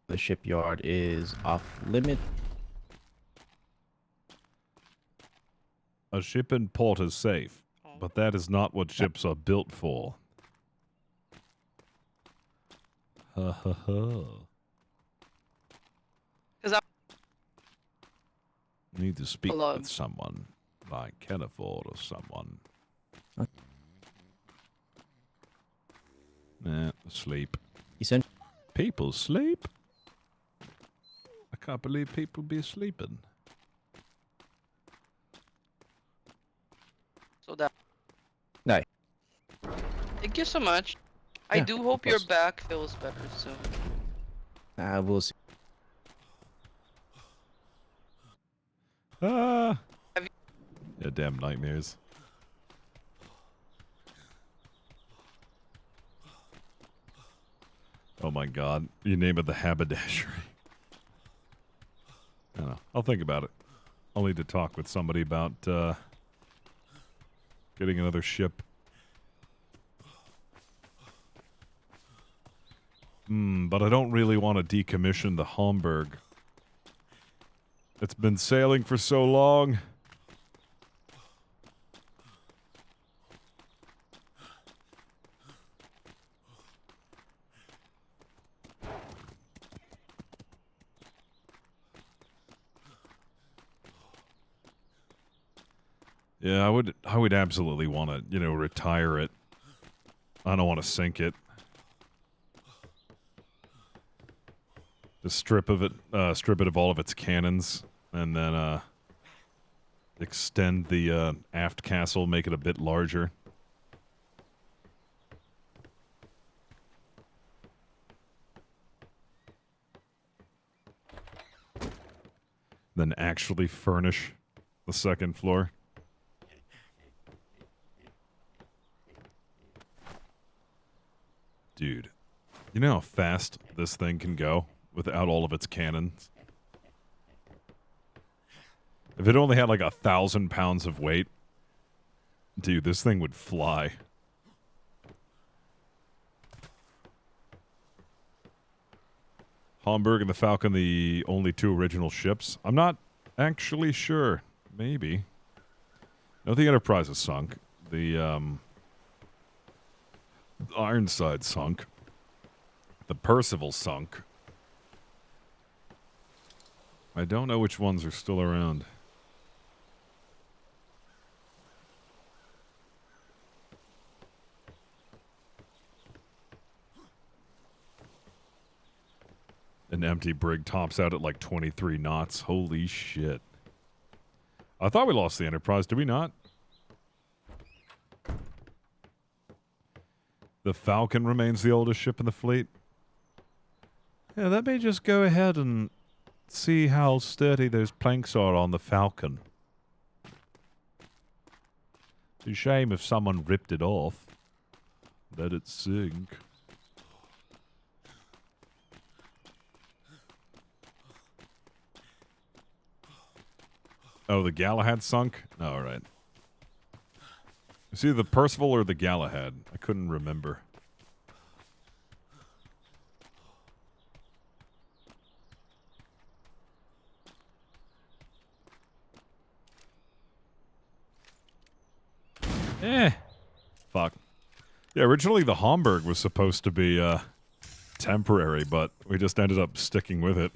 The shipyard is off limit. A ship in port is safe, but that is not what ships are built for. Ha ha ha. Need to speak Hello. with someone. Like Kenneford or someone. Nah, sleep. You said people sleep? I can't believe people be sleeping. So that. No. Thank you so much. I Yeah, do of hope your course. back feels better soon. We'll see. Ah! Yeah, damn nightmares. Oh my god. You name it the haberdashery. I don't know. I'll think about it. I'll need to talk with somebody about getting another ship. But I don't really want to decommission the Hamburg. It's been sailing for so long. Yeah, I would absolutely want to, you know, retire it. I don't want to sink it. Just strip it of all of its cannons, and then extend the aft castle, make it a bit larger. Then actually furnish the second floor. Dude, you know how fast this thing can go without all of its cannons? If it only had like 1,000 pounds of weight, dude, this thing would fly. Hamburg and the Falcon, the only two original ships? I'm not actually sure. Maybe. No, the Enterprise is sunk. The Ironside sunk. The Percival sunk. I don't know which ones are still around. An empty brig tops out at like 23 knots. Holy shit. I thought we lost the Enterprise. Did we not? The Falcon remains the oldest ship in the fleet. Yeah, let me just go ahead and see how sturdy those planks are on the Falcon. It's a shame if someone ripped it off. Let it sink. Oh, the Galahad sunk? All right. It's either the Percival or the Galahad. I couldn't remember. Fuck. Yeah, originally the Hamburg was supposed to be temporary, but we just ended up sticking with it.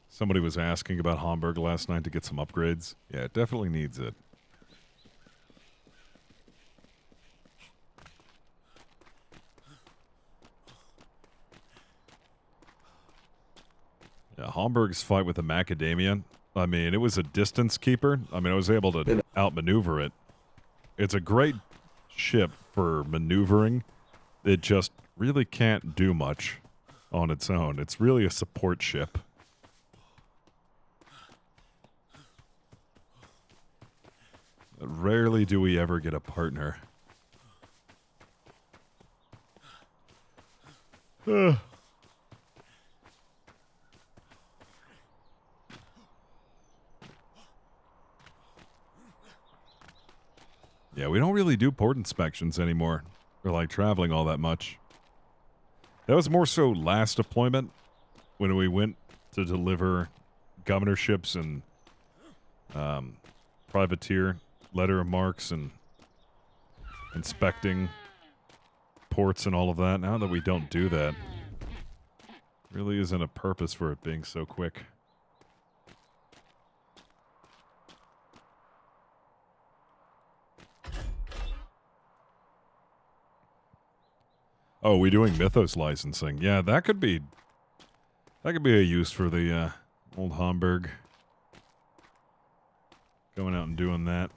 Somebody was asking about Hamburg last night to get some upgrades. Yeah, it definitely needs it. Yeah, Hamburg's fight with the Macadamia, I mean, it was a distance keeper. I mean, I was able to outmaneuver it. It's a great ship for maneuvering. It just really can't do much on its own. It's really a support ship. Rarely do we ever get a partner. Yeah, we don't really do port inspections anymore. Or like traveling all that much. That was more so last deployment when we went to deliver governorships and privateer, letter of marks, and inspecting ports and all of that. Now that we don't do that, really isn't a purpose for it being so quick. Oh, we doing Mythos licensing? Yeah, that could be a use for the old Hamburg. Going out and doing that.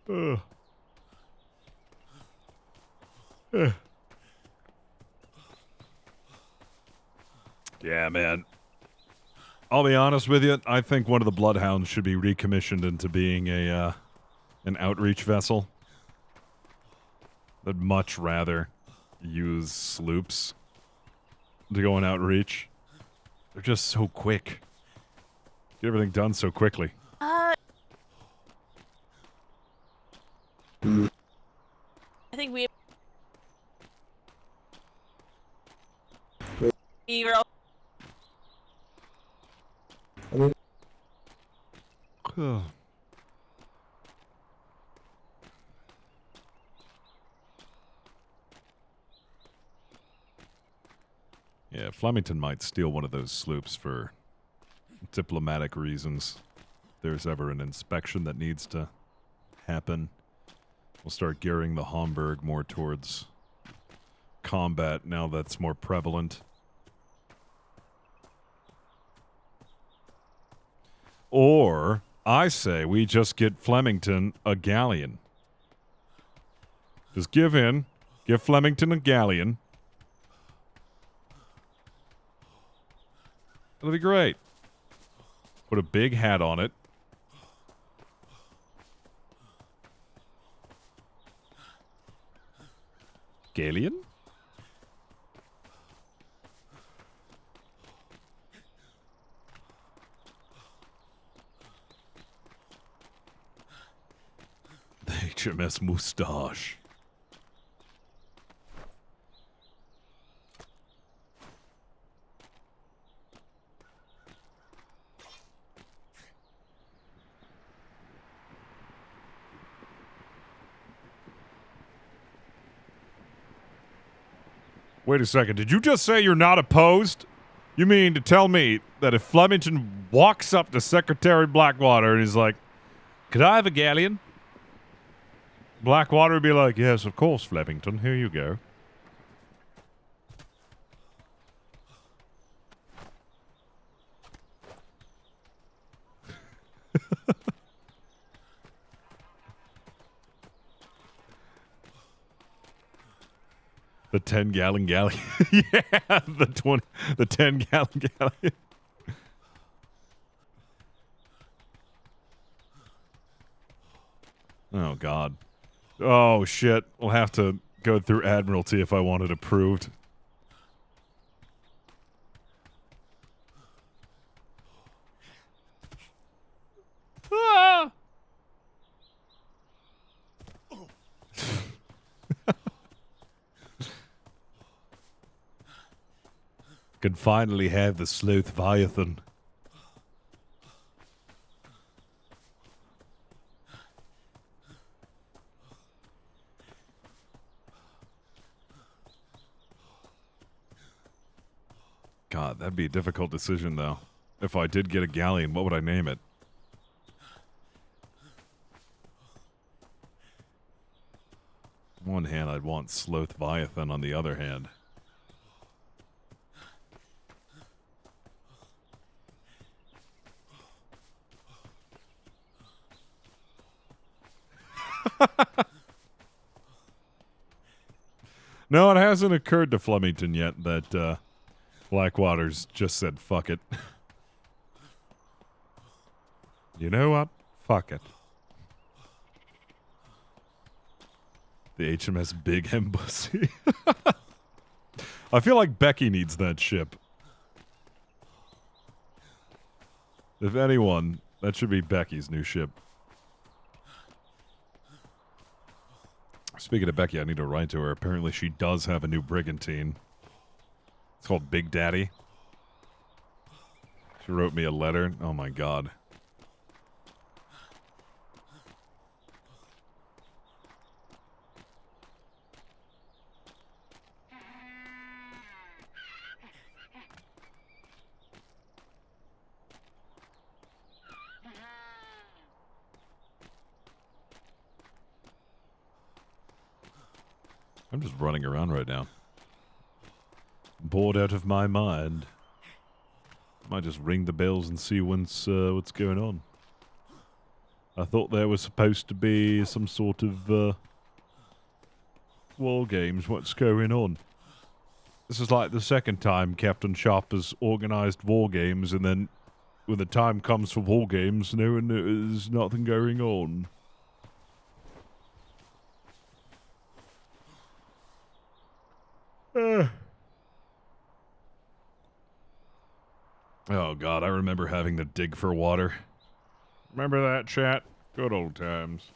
Ugh. Ugh. Yeah, man. I'll be honest with you. I think one of the Bloodhounds should be recommissioned into being a an outreach vessel. I'd much rather use sloops to go on outreach. They're just so quick. Get everything done so quickly. I think we. You're Yeah, Flemington might steal one of those sloops for diplomatic reasons. If there's ever an inspection that needs to happen, we'll start gearing the Hamburg more towards combat now that's more prevalent. Or, I say we just get Flemington a galleon. Just give Flemington a galleon. That'll be great. Put a big hat on it. Galleon? The HMS Moustache. Wait a second. Did you just say you're not opposed? You mean to tell me that if Flemington walks up to Secretary Blackwater and he's like, could I have a galleon? Blackwater would be like, yes, of course, Flemington. Here you go. The 10-gallon galleon. Yeah, the 10-gallon galleon. Oh, God. Oh, shit. We'll have to go through Admiralty if I want it approved. Ah! Can finally have the sleuth Viathan. God, that'd be a difficult decision, though. If I did get a galleon, what would I name it? On one hand, I'd want Sloth Viathan on the other hand. No, it hasn't occurred to Flemington yet that Blackwater's just said, fuck it. You know what? Fuck it. The HMS Big Embassy. I feel like Becky needs that ship. If anyone, that should be Becky's new ship. Speaking of Becky, I need to write to her. Apparently she does have a new brigantine. It's called Big Daddy. She wrote me a letter. Oh my god. I'm just running around right now. Bored out of my mind. Might just ring the bells and see what's going on. I thought there was supposed to be some sort of war games. What's going on? This is like the second time Captain Sharp has organized war games, and then when the time comes for war games, there's nothing going on. Oh god, I remember having to dig for water. Remember that, chat? Good old times.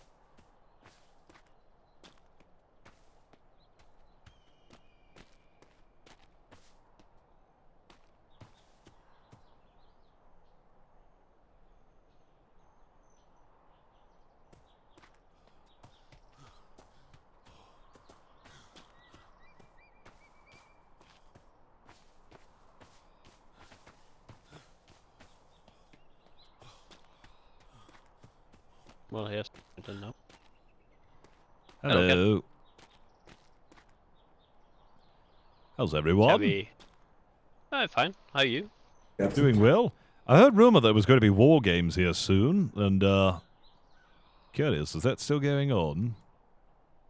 Well, yes, I don't know. Hello. How's everyone? I'm fine. How are you? Doing well. I heard rumor that there was going to be war games here soon, and curious, is that still going on?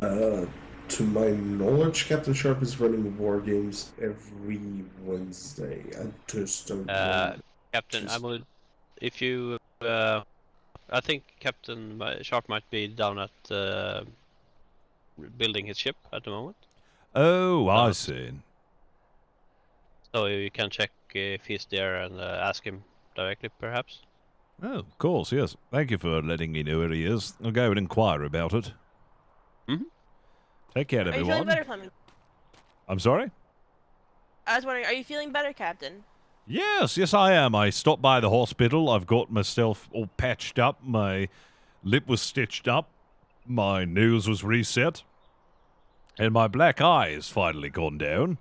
To my knowledge, Captain Sharp is running war games every Wednesday. I just don't know. Captain, I would, if you, I think Captain Sharp might be down at building his ship at the moment. Oh, I see. So you can check if he's there and ask him directly, perhaps. Oh, of course, yes. Thank you for letting me know where he is. I'll go and inquire about it. Mm-hmm. Take care, Are you everyone. feeling better, Flemington? I'm sorry? I was wondering, are you feeling better, Captain? Yes, I am. I stopped by the hospital. I've got myself all patched up. My lip was stitched up. My nose was reset. And my black eye has finally gone down.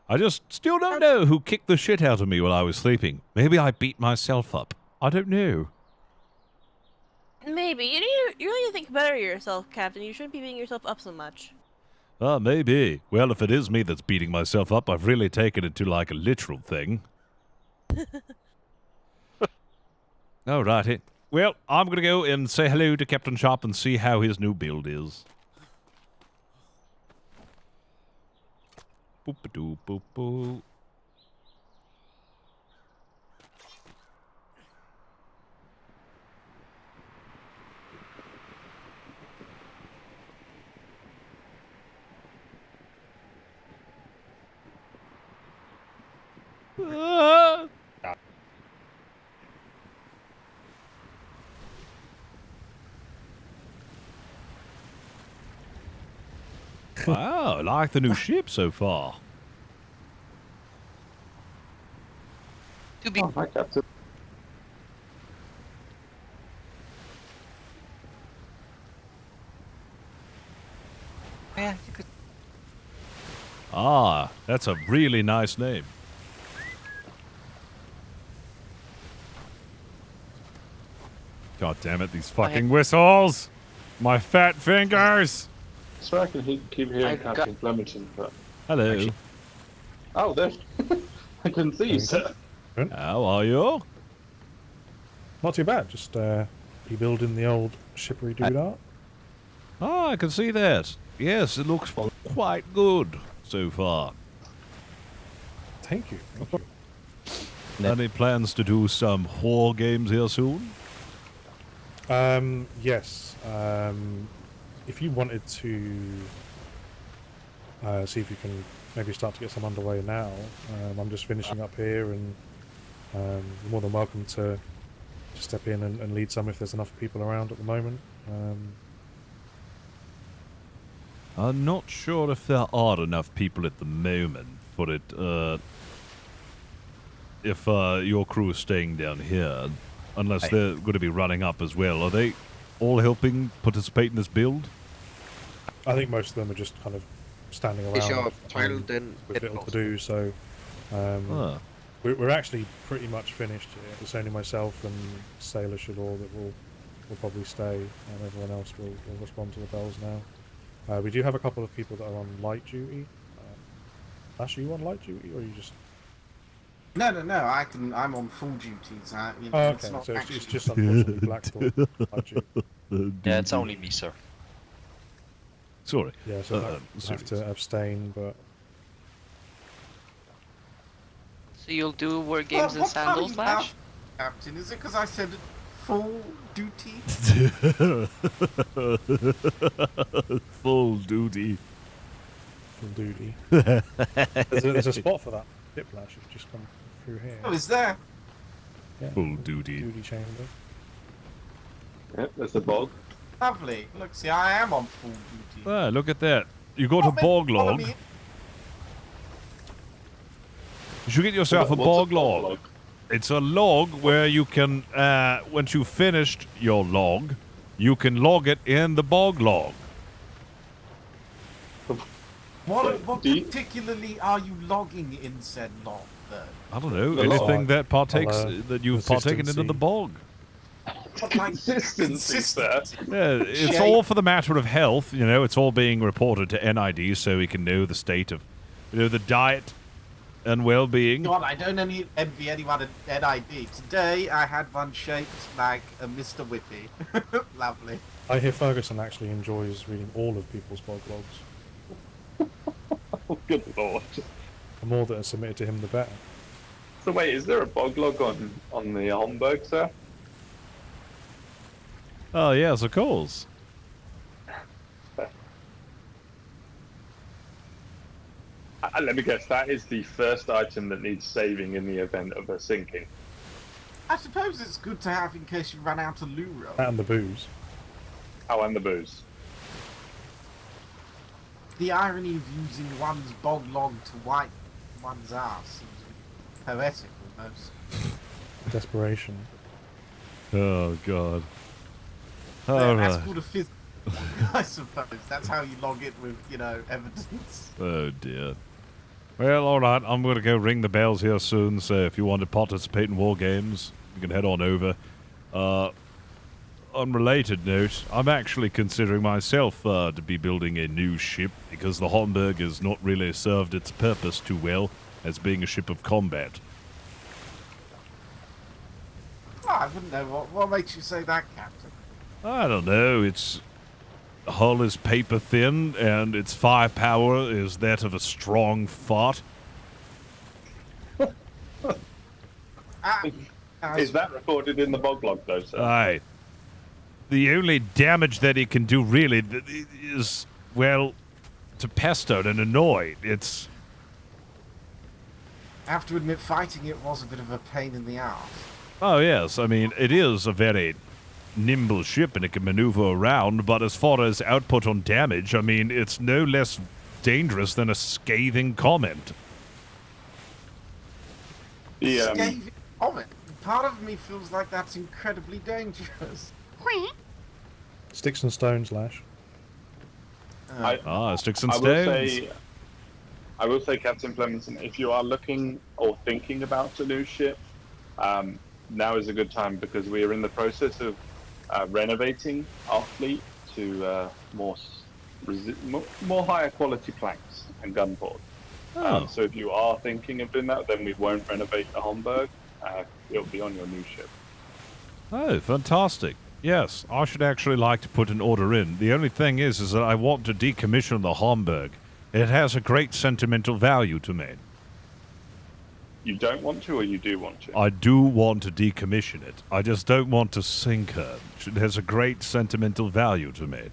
I just still don't know who kicked the shit out of me while I was sleeping. Maybe I beat myself up. I don't know. Maybe. You really need to think better of yourself, Captain. You shouldn't be beating yourself up so much. Maybe. Well, if it is me that's beating myself up, I've really taken it to like a literal thing. Alrighty. Well, I'm gonna go and say hello to Captain Sharp and see how his new build is. Boop-a-doo, boop-boo. Wow, I like the new ship so far. To be Hi, Captain. yeah, you could. Ah, that's a really nice name. God damn it, these fucking whistles! My fat fingers! So I can keep hearing I Captain Flemington, but... Hello. Oh, there. I couldn't see you, sir. How are you? Not too bad, just rebuilding the old shippery doodah. Ah, I can see that. Yes, it looks quite good so far. Thank you. Thank you. Any plans to do some war games here soon? Yes. If you wanted to see if you can maybe start to get some underway now. I'm just finishing up here, and you're more than welcome to step in and lead some if there's enough people around at the moment. I'm not sure if there are enough people at the moment for it. If your crew is staying down here, unless they're going to be running up as well. Are they all helping participate in this build? I think most of them are just kind of standing around. Is your child then with little to do, so we're actually pretty much finished here. It's only myself and Sailor Shador that will probably stay, and everyone else will respond to the bells now. We do have a couple of people that are on light duty. Ash, are you on light duty, or are you just... No. I'm on full duties. You know, Oh, it's okay, not so actually... it's just unfortunately Blackthorn. Yeah, it's only me, sir. Sorry. Yeah, so I have to abstain, but... So you'll do war games in sandals, Flash? Captain, is it because I said full duty? Full duty. Full duty. There's a spot for that dip Flash. You've just come through here. Oh, is there? Yeah, full duty. Duty chamber. Yep, there's the bog. Lovely. Look, see, I am on full duty. Ah, look at that. You got a bog log. You should get yourself a bog log. It's a log where you can, once you've finished your log, you can log it in the bog log. What particularly are you logging in said log, though? I don't know, anything that partakes, that you've partaken into the bog. Consistency. Yeah, it's all for the matter of health, you know, it's all being reported to NID so we can know the state of, you know, the diet and well-being. God, I don't envy anyone at NID. Today, I had one shaped like a Mr. Whippy. Lovely. I hear Ferguson actually enjoys reading all of people's bog logs. Oh, good lord. The more that are submitted to him, the better. So wait, is there a bog log on the Homburg, sir? Oh, yes, of course. Let me guess, that is the first item that needs saving in the event of a sinking. I suppose it's good to have in case you run out of lure. And the booze. Oh, and the booze. The irony of using one's bog log to wipe one's ass seems poetic almost. Desperation. Oh, God. That's called a fizz. I suppose that's how you log it with, you know, evidence. Oh, dear. Well, all right, I'm going to go ring the bells here soon, so if you want to participate in war games, you can head on over. Unrelated note, I'm actually considering myself to be building a new ship because the Homburg has not really served its purpose too well as being a ship of combat. Oh, I wouldn't know what makes you say that, Captain. I don't know, its hull is paper thin and its firepower is that of a strong fart. Is that recorded in the bog log, though, sir? Aye. The only damage that it can do really is, well, to pester and annoy. It's... I have to admit, fighting it was a bit of a pain in the ass. Oh, yes. I mean, it is a very nimble ship and it can maneuver around, but as far as output on damage, I mean, it's no less dangerous than a scathing comment. Scathing comment? Part of me feels like that's incredibly dangerous. Sticks and stones, Lash. Sticks and stones. I will say, Captain Flemington, if you are looking or thinking about a new ship, now is a good time because we are in the process of renovating our fleet to more higher quality planks and gunport. So if you are thinking of doing that, then we won't renovate the Homburg. It'll be on your new ship. Oh, fantastic. Yes, I should actually like to put an order in. The only thing is that I want to decommission the Homburg. It has a great sentimental value to me. You don't want to, or you do want to? I do want to decommission it. I just don't want to sink her. It has a great sentimental value to me.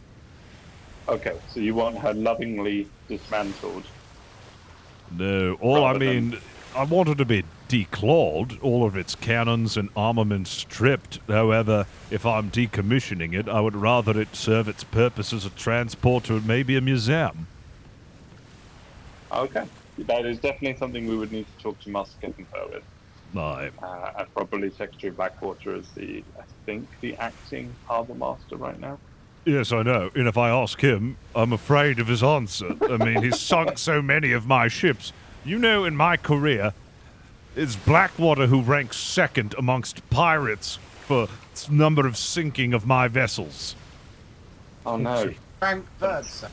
Okay, so you want her lovingly dismantled. No, I want it to be declawed, all of its cannons and armament stripped. However, if I'm decommissioning it, I would rather it serve its purpose as a transport to maybe a museum. Okay, that is definitely something we would need to talk to Master Kefenfer with. Aye. And probably Secretary Blackwater is I think, the acting Harbour Master right now. Yes, I know. And if I ask him, I'm afraid of his answer. I mean, he's sunk so many of my ships. You know, in my career, it's Blackwater who ranks second amongst pirates for number of sinking of my vessels. Oh no. Rank third, sir.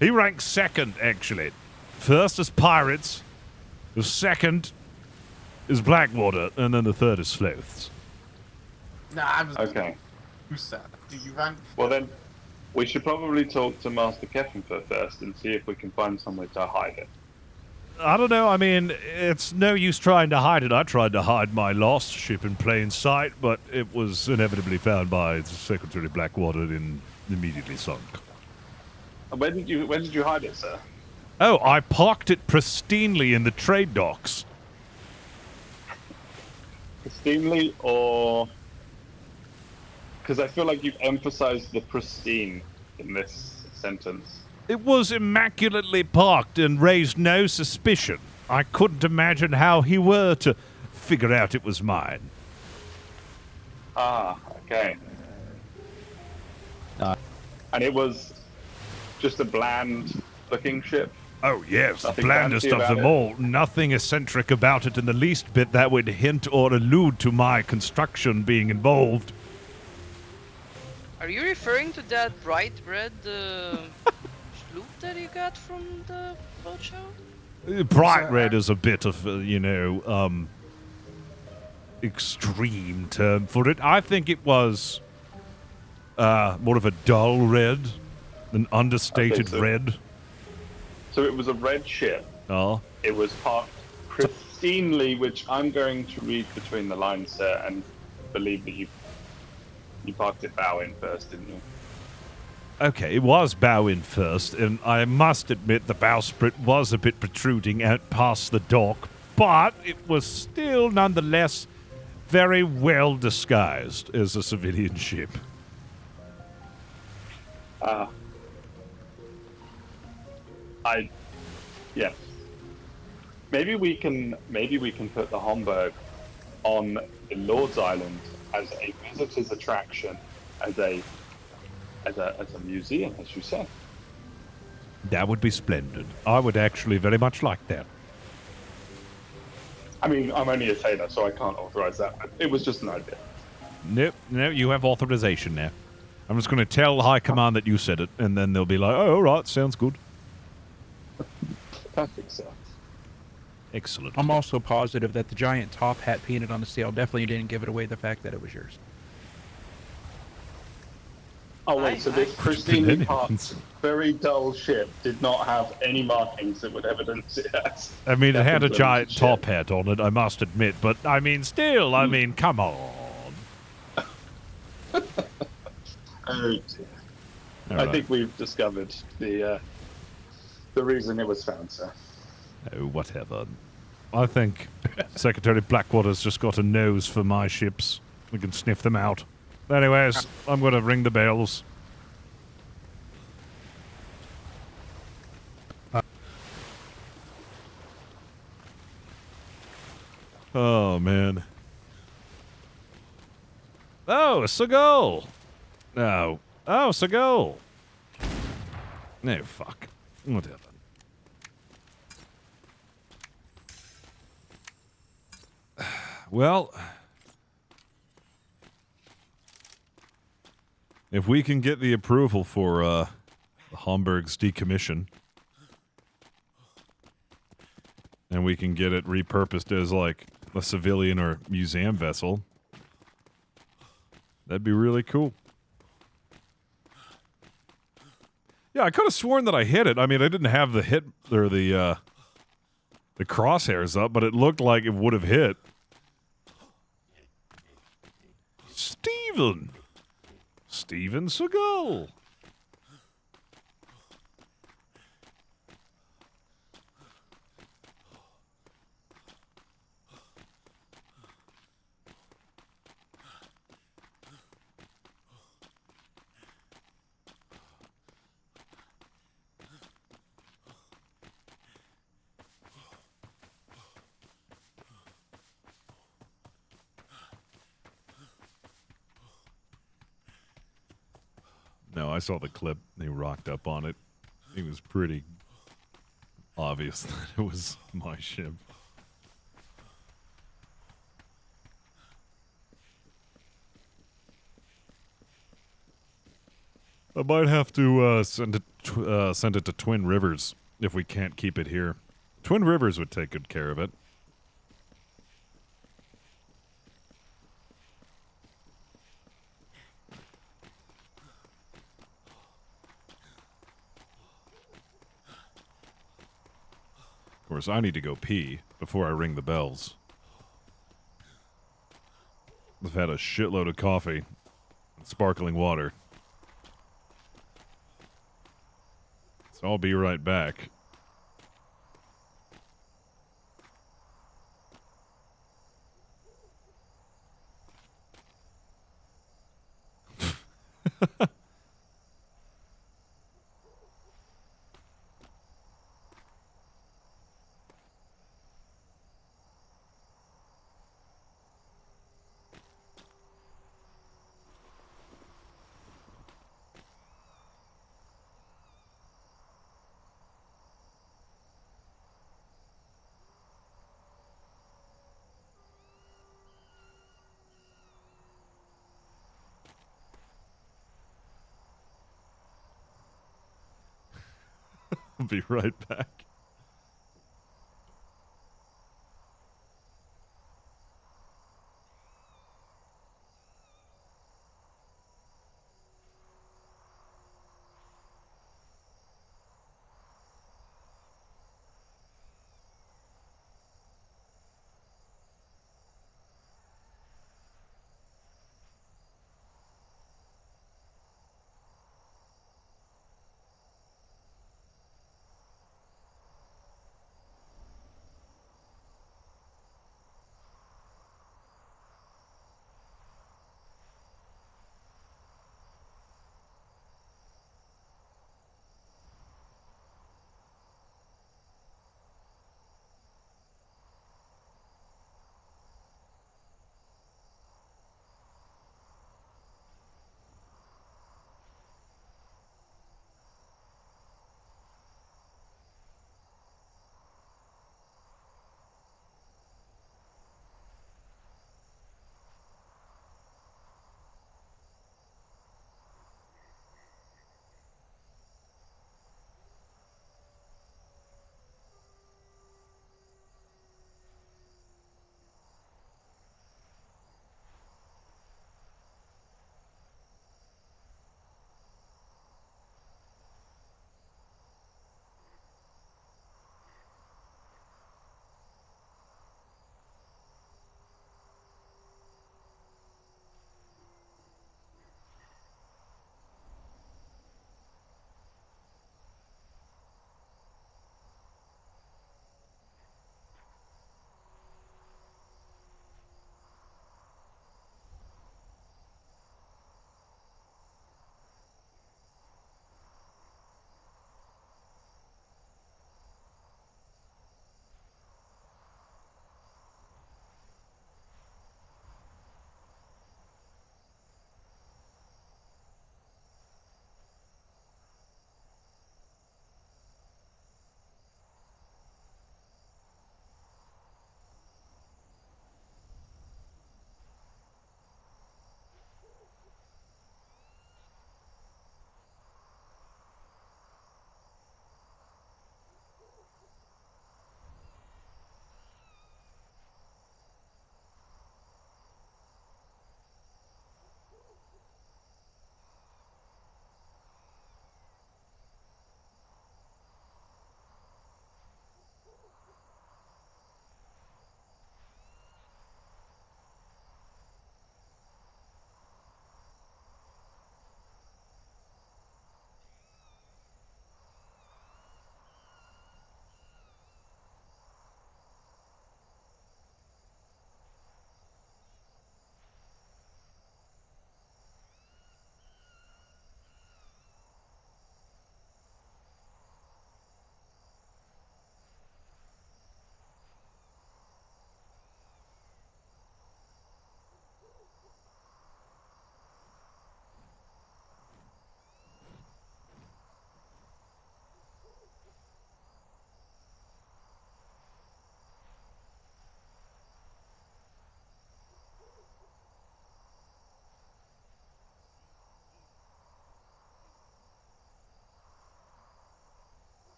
He ranks second, actually. First is pirates, the second is Blackwater, and then the third is sloths. Nah, I'm Okay. sir. Do you rank? Well then, we should probably talk to Master Kefenfer first and see if we can find somewhere to hide it. I don't know, I mean, it's no use trying to hide it. I tried to hide my lost ship in plain sight, but it was inevitably found by Secretary Blackwater and immediately sunk. Where did you hide it, sir? Oh, I parked it pristinely in the trade docks. Pristinely, or... Because I feel like you've emphasized the pristine in this sentence. It was immaculately parked and raised no suspicion. I couldn't imagine how he were to figure out it was mine. Ah, okay. And it was just a bland-looking ship? Oh, yes, Nothing blandest fancy of about them it? all. Nothing eccentric about it in the least bit that would hint or allude to my construction being involved. Are you referring to that bright red sloop that you got from the boat show? Bright red is a bit of, extreme term for it. I think it was more of a dull red, an understated red. So it was a red ship. Oh. It was parked pristinely, which I'm going to read between the lines, sir, and believe that you parked it bow in first, didn't you? Okay, it was bow in first, and I must admit the bowsprit was a bit protruding out past the dock, but it was still nonetheless very well disguised as a civilian ship. Yeah. Maybe we can put the Homburg on the Lord's Island as a visitor's attraction, as a museum, as you said. That would be splendid. I would actually very much like that. I mean, I'm only a sailor, so I can't authorize that, but it was just an idea. Nope, no, you have authorization now. I'm just going to tell High Command that you said it, and then they'll be like, oh, all right, sounds good. Perfect, sir. Excellent. I'm also positive that the giant top hat painted on the sail definitely didn't give it away the fact that it was yours. Oh wait, so this pristinely parked, very dull ship did not have any markings that would evidence it as... I mean, it had a Captain giant Clemens's top hat on it, I must admit, but I mean, still, I mean, come on. Oh dear. I think we've discovered the reason it was found, sir. Oh, whatever. I think Secretary Blackwater's just got a nose for my ships. We can sniff them out. Anyways, I'm going to ring the bells. Oh, man. Oh, a seagull! No. Oh, seagull! No, fuck. Whatever. Well, if we can get the approval for Homburg's decommission, and we can get it repurposed as like a civilian or museum vessel, that'd be really cool. Yeah, I could have sworn that I hit it. I mean, I didn't have the hit or the crosshairs up, but it looked like it would have hit. Steven Seagal. No, I saw the clip. He rocked up on it. It was pretty obvious that it was my ship. I might have to send it to Twin Rivers if we can't keep it here. Twin Rivers would take good care of it. Of course, I need to go pee before I ring the bells. I've had a shitload of coffee and sparkling water. So I'll be right back. I'll be right back.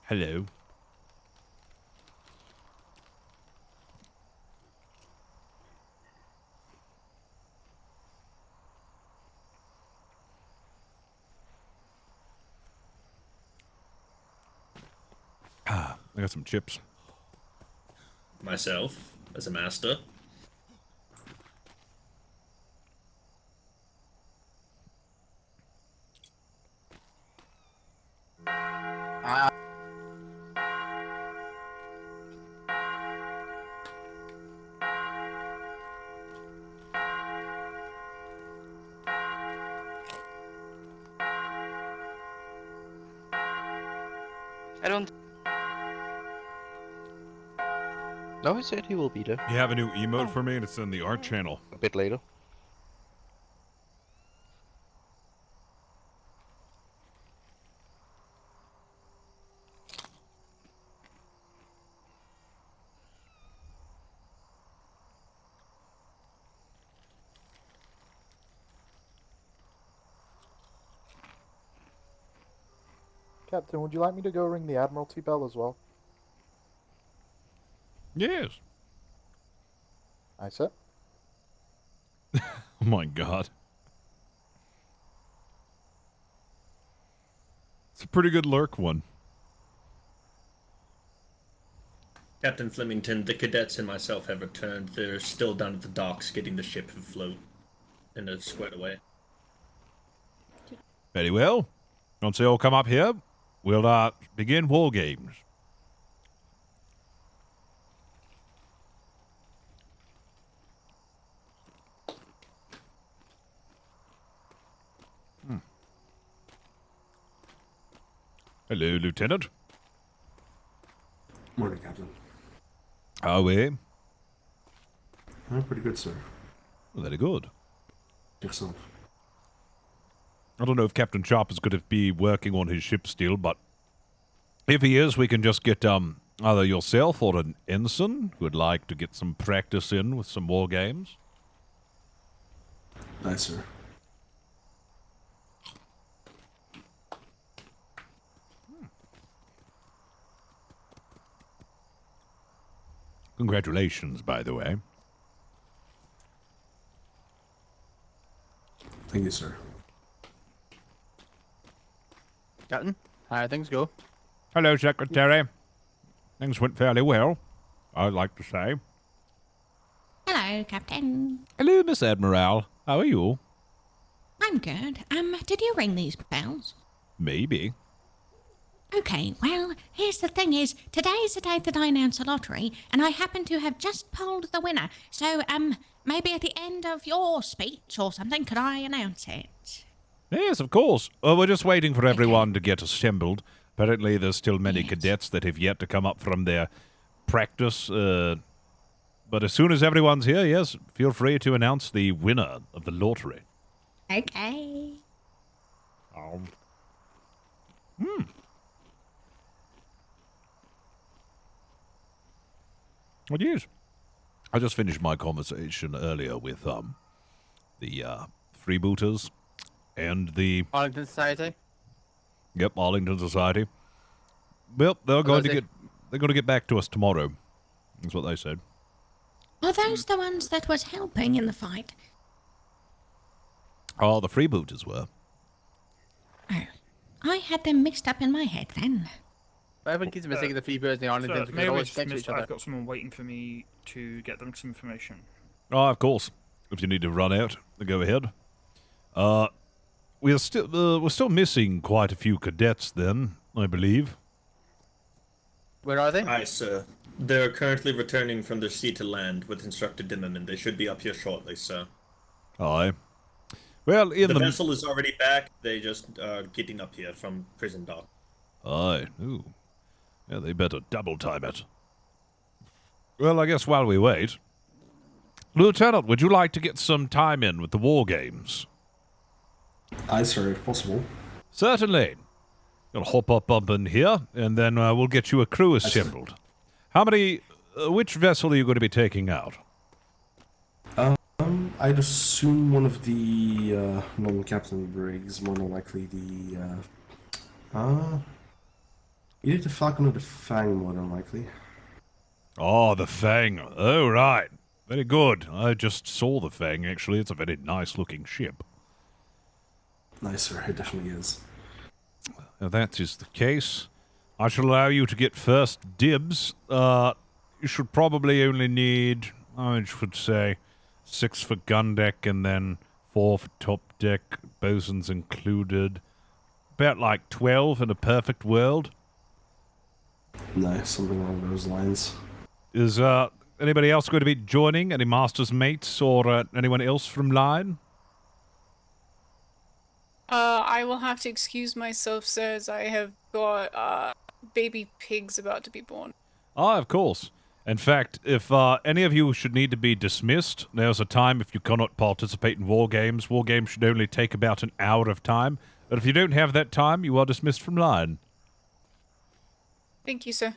Hello. I got some chips. Myself, as a master. I don't. No, he said he will be there. You have a new emote for me, and it's in the art channel. A bit later. Captain, would you like me to go ring the Admiralty bell as well? Yes. Aye, sir. Oh my god. It's a pretty good lurk one. Captain Flemington, the cadets and myself have returned. They're still down at the docks getting the ship afloat and they're squared away. Very well. Once they all come up here, we'll begin war games. Hello, Lieutenant. Morning, Captain. How are we? I'm pretty good, sir. Very good. Yourself? I don't know if Captain Sharp is going to be working on his ship still, but if he is, we can just get either yourself or an ensign who would like to get some practice in with some war games. Aye, sir. Congratulations, by the way. Thank you, sir. Captain, how things go? Hello, Secretary. Things went fairly well, I'd like to say. Hello, Captain. Hello, Miss Admiral. How are you? I'm good. Did you ring these bells? Maybe. Okay, well, here's the thing is, today's the day that I announce the lottery, and I happen to have just pulled the winner. So, maybe at the end of your speech or something, could I announce it? Yes, of course. We're just waiting for everyone to get assembled. Apparently, there's still many cadets that have yet to come up from their practice. But as soon as everyone's here, yes, feel free to announce the winner of the lottery. Okay. Well, yes. I just finished my conversation earlier with the freebooters and the Arlington Society? Yep, Arlington Society. Well, they're going to get back to us tomorrow. That's what they said. Are those the ones that was helping in the fight? Oh, the freebooters were. Oh, I had them mixed up in my head then. Everyone keeps mistaking the Freebirds and the Arlingtons because they always next to each other. I've got someone waiting for me to get them some information. Oh, of course. If you need to run out, then go ahead. We're still missing quite a few cadets then, I believe. Where are they? Aye, sir. They're currently returning from their sea to land with Instructor Dimmerman. They should be up here shortly, sir. Aye. Well, The vessel is already back. They just are getting up here from prison dock. Aye. Ooh. Yeah, they better double time it. Well, I guess while we wait, Lieutenant, would you like to get some time in with the war games? Aye, sir, if possible. Certainly. You'll hop up in here, and then we'll get you a crew assembled. How many... which vessel are you going to be taking out? I'd assume one of the non-captain brigs, more than likely the Either the Falcon or the Fang, more than likely. Oh, the Fang. Oh, right. Very good. I just saw the Fang, actually. It's a very nice-looking ship. Nice, sir. It definitely is. If that is the case, I shall allow you to get first dibs. You should probably only need, I should say, 6 for gun deck and then 4 for top deck, bosun's included. About like 12 in a perfect world. Nice, something along those lines. Is anybody else going to be joining? Any master's mates or anyone else from line? I will have to excuse myself, sir, as I have got baby pigs about to be born. Ah, of course. In fact, if any of you should need to be dismissed, there's a time if you cannot participate in war games. War games should only take about an hour of time. But if you don't have that time, you are dismissed from line. Thank you, sir.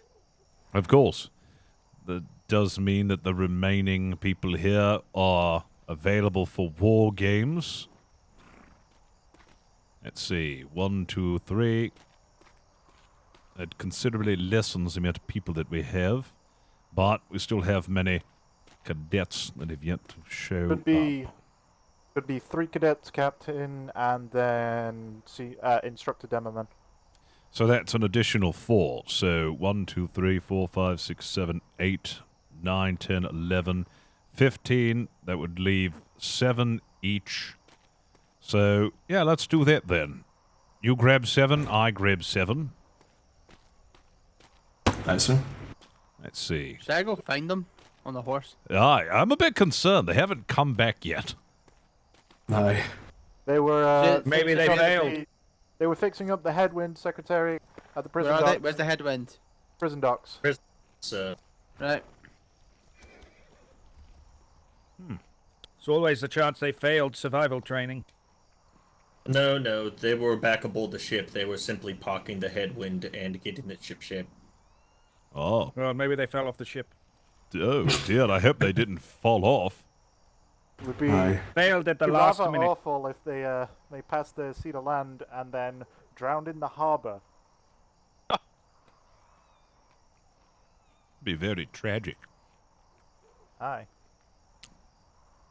Of course. That does mean that the remaining people here are available for war games. Let's see. 1, 2, 3. That considerably lessens the amount of people that we have. But we still have many cadets that have yet to show Could be 3 cadets, captain, and then instructor demoman. So that's an additional 4. So 1, 2, 3, 4, 5, 6, 7, 8, 9, 10, 11, 15. That would leave 7 each. So, yeah, let's do that then. You grab 7, I grab 7. Nice, sir. Let's see. Should I go find them on the horse? Aye, I'm a bit concerned. They haven't come back yet. Aye. They were. Maybe they failed. They were fixing up the headwind secretary at the prison Where are docks. they? Where's the headwind? Prison docks. Right. It's always the chance they failed survival training. No, they were back aboard the ship. They were simply parking the headwind and getting the ship shape. Oh. Well, maybe they fell off the ship. Oh, dear. I hope they didn't fall off. It would be failed at the be last rather minute. awful if they passed the sea to land and then drowned in the harbor. Be very tragic. Aye.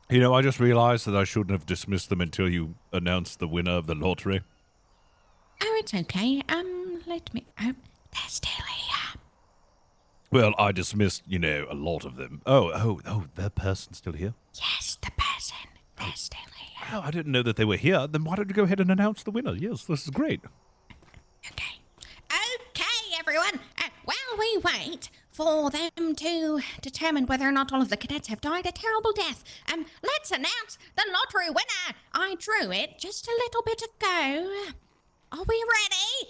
You know, I just realized that I shouldn't have dismissed them until you announced the winner of the lottery. Oh, it's okay. Let me... Oh, they're still here. Well, I dismissed, you know, a lot of them. Oh, that person's still here? Yes, the person. They're still here. Oh, I didn't know that they were here. Then why don't you go ahead and announce the winner? Yes, this is great. Okay, everyone. While we wait for them to determine whether or not all of the cadets have died a terrible death, let's announce the lottery winner. I drew it just a little bit ago. Are we ready?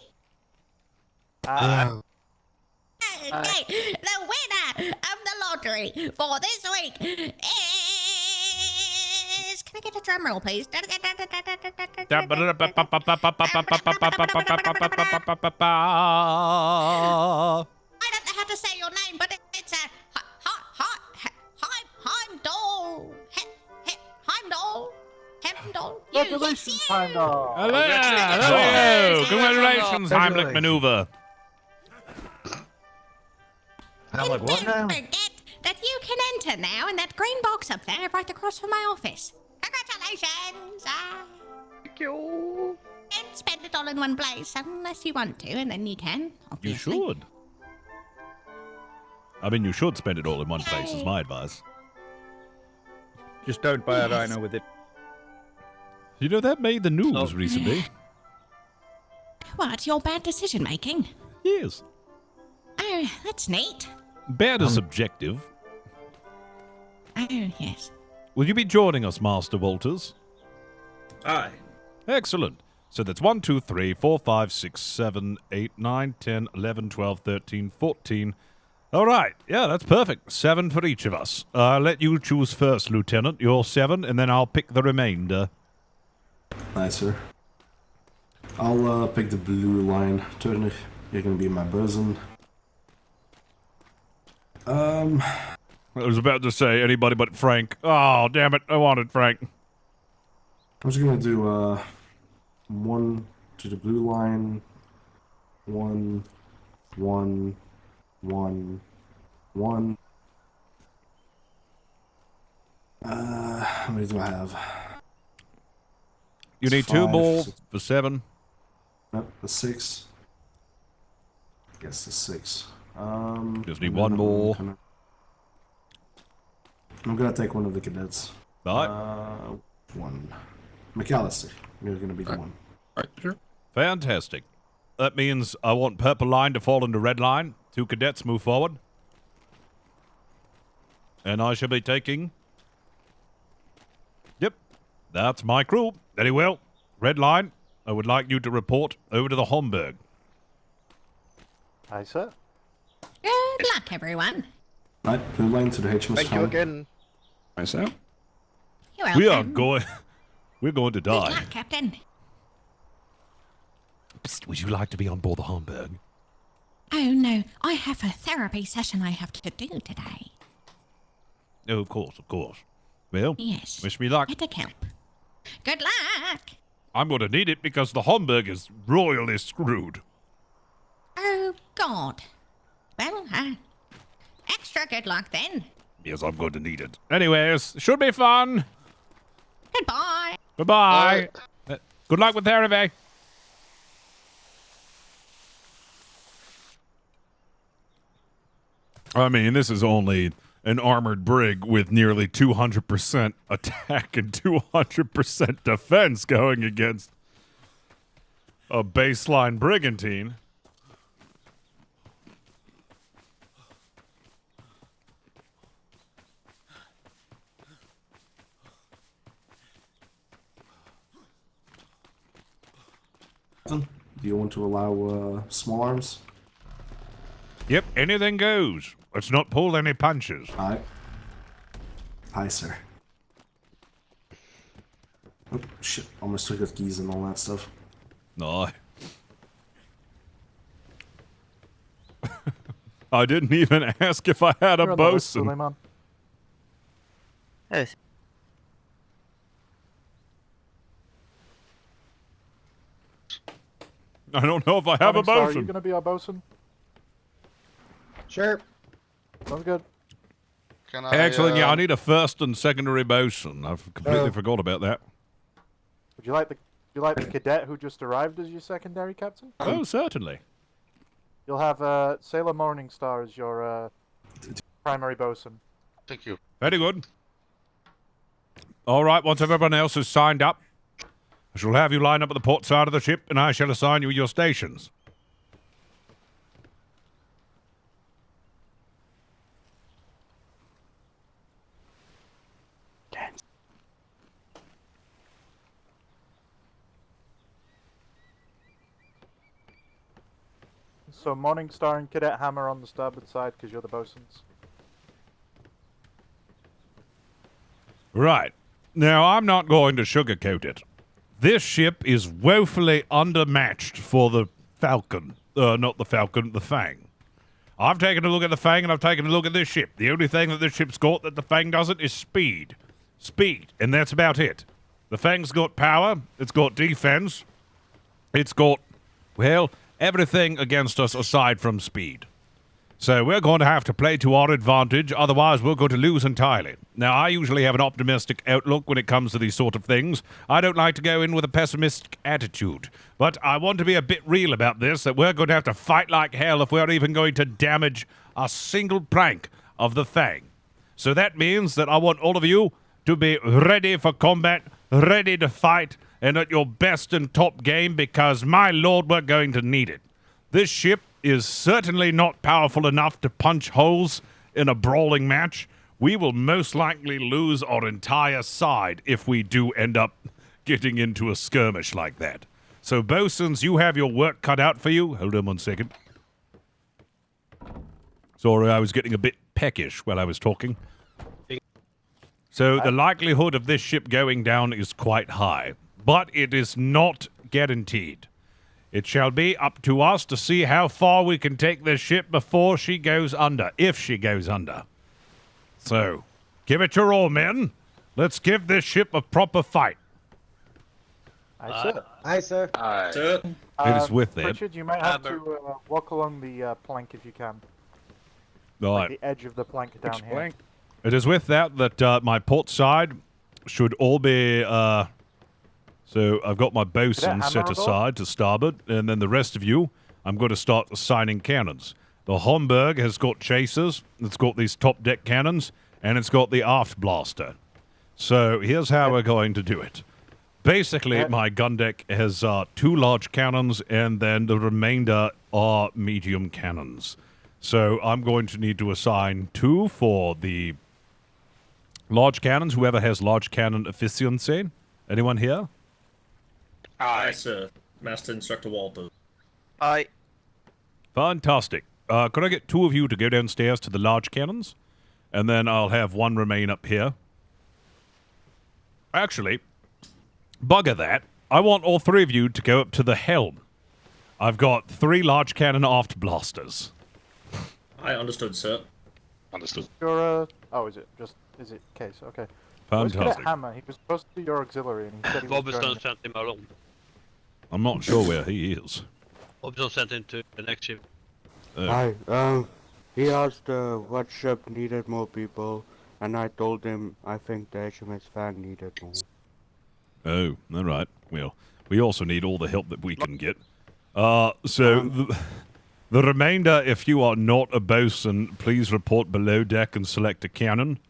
Okay, the winner of the lottery for this week is... Can I get a drum roll, please? I don't know how to say your name, but it's Heimdall. Heimdall. Congratulations, Heimdall. Hello. Congratulations, Heimlich maneuver. I'm like, what now? Forget that you can enter now in that green box up there right across from my office. Congratulations! Thank you. Don't spend it all in one place unless you want to, and then you can, obviously. You should. I mean, you should spend it all in one place, is my advice. Just don't buy a rhino with it. You know, that made the news recently. What, your bad decision making? Yes. Oh, that's neat. Bad is subjective. Oh, yes. Will you be joining us, Master Walters? Aye. Excellent. So that's 1, 2, 3, 4, 5, 6, 7, 8, 9, 10, 11, 12, 13, 14. All right. Yeah, that's perfect. 7 for each of us. I'll let you choose first, Lieutenant. You're 7, and then I'll pick the remainder. Nice, sir. I'll pick the blue line. Turner, you're gonna be my bosun. I was about to say anybody but Frank. Oh, damn it. I wanted Frank. I'm just gonna do 1 to the blue line, 1, 1, 1, 1. How many do I have? You need 2 more for 7. Nope, the 6. Yes, the 6. Just need 1 more. I'm gonna take one of the cadets. Right. 1. McAllister, you're gonna be the one. Right, sure. Fantastic. That means I want purple line to fall into red line. 2 cadets move forward. And I shall be taking... Yep, that's my crew. Very well. Red line, I would like you to report over to the Homburg. Aye, sir. Good luck, everyone. Right, blue line to the HMS. Thank you again. Myself. You're We are welcome. going... We're going to Good die. luck, Captain. Psst, would you like to be on board the Homburg? Oh, no. I have a therapy session I have to do today. Oh, of course, of course. Well, Yes. wish me luck. At a camp. Good luck. I'm going to need it because the Homburg is royally screwed. Oh, God. Well, extra good luck then. Yes, I'm going to need it. Anyways, should be fun. Goodbye. Goodbye. Good luck with therapy. I mean, this is only an armored brig with nearly 200% attack and 200% defense going against a baseline brigantine. Do you want to allow small arms? Yep, anything goes. Let's not pull any punches. Aye. Aye, sir. Oh, shit. Almost took off keys and all that stuff. No. I didn't even ask if I had You're a on the list, bosun. Suleiman. Yes. I don't know if I have a Morningstar, Are you bosun. going to be our bosun? Sure. Sounds good. Can I? Excellent. Yeah, I need a first and secondary bosun. I've completely forgot about that. Would you like the cadet who just arrived as your secondary captain? Oh, certainly. You'll have Sailor Morningstar as your primary bosun. Thank you. Very good. All right, once everyone else has signed up, I shall have you line up at the port side of the ship, and I shall assign you your stations. So Morningstar and Cadet Hammer on the starboard side because you're the bosuns. Right. Now, I'm not going to sugarcoat it. This ship is woefully undermatched for the Falcon. Not the Falcon, the Fang. I've taken a look at the Fang and I've taken a look at this ship. The only thing that this ship's got that the Fang doesn't is speed. Speed, and that's about it. The Fang's got power, it's got defense, it's got, well, everything against us aside from speed. So we're going to have to play to our advantage, otherwise we're going to lose entirely. Now, I usually have an optimistic outlook when it comes to these sort of things. I don't like to go in with a pessimistic attitude. But I want to be a bit real about this, that we're going to have to fight like hell if we're even going to damage a single plank of the Fang. So that means that I want all of you to be ready for combat, ready to fight, and at your best and top game, because, my lord, we're going to need it. This ship is certainly not powerful enough to punch holes in a brawling match. We will most likely lose our entire side if we do end up getting into a skirmish like that. So, bosuns, you have your work cut out for you. Hold on 1 second. Sorry, I was getting a bit peckish while I was talking. So, the likelihood of this ship going down is quite high, but it is not guaranteed. It shall be up to us to see how far we can take this ship before she goes under, if she goes under. So, give it your all, men. Let's give this ship a proper fight. Aye, sir. Aye, sir. Aye. Sir. It is with them. Richard, you might have to walk along the plank if you can. Right. Like the edge of the plank down here. It is with that my port side should all be. So I've got my bosun set aside to starboard, and then the rest of you, I'm going to start assigning cannons. The Homburg has got chasers. It's got these top deck cannons, and it's got the aft blaster. So here's how we're going to do it. Basically, my gun deck has 2 large cannons, and then the remainder are medium cannons. So I'm going to need to assign 2 for the large cannons, whoever has large cannon efficiency. Anyone here? Aye, sir. Master Instructor Walter. Aye. Fantastic. Could I get 2 of you to go downstairs to the large cannons? And then I'll have 1 remain up here. Actually, bugger that. I want all 3 of you to go up to the helm. I've got 3 large cannon aft blasters. I understood, sir. Understood. Your is it Case? Okay. Where's Fantastic. Cadet Hammer? He was supposed to be your auxiliary, and he said he was Robinson going. sent him along. I'm not sure where he is. Robinson sent him to the next ship. Hi. He asked what ship needed more people, and I told him I think the HMS Fan needed more. Oh, all right. Well, we also need all the help that we can get. The remainder, if you are not a bosun, please report below deck and select a cannon.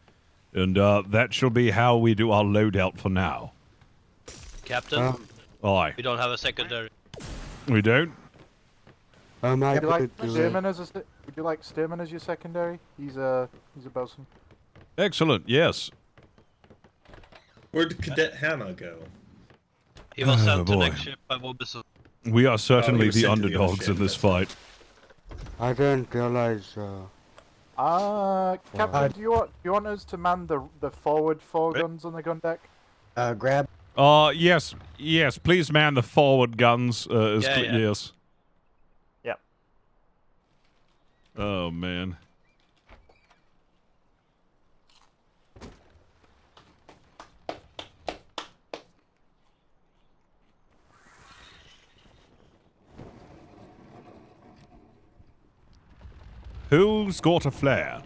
And that shall be how we do our loadout for now. Captain? Aye. We don't have a secondary. We don't? I Would you like could do it. Stearman would you like Stearman as your secondary? He's a bosun. Excellent, yes. Where'd Cadet Hammer go? He was sent to boy. next ship by Robinson. We are certainly was the sent to the other underdogs ship, in this that's fight. I didn't realize. Captain, do you want us to man the forward 4 guns on the gun deck? Grab. Yes, please man the forward guns. Yeah. Yes. Yep. Oh, man. Who's got a flare?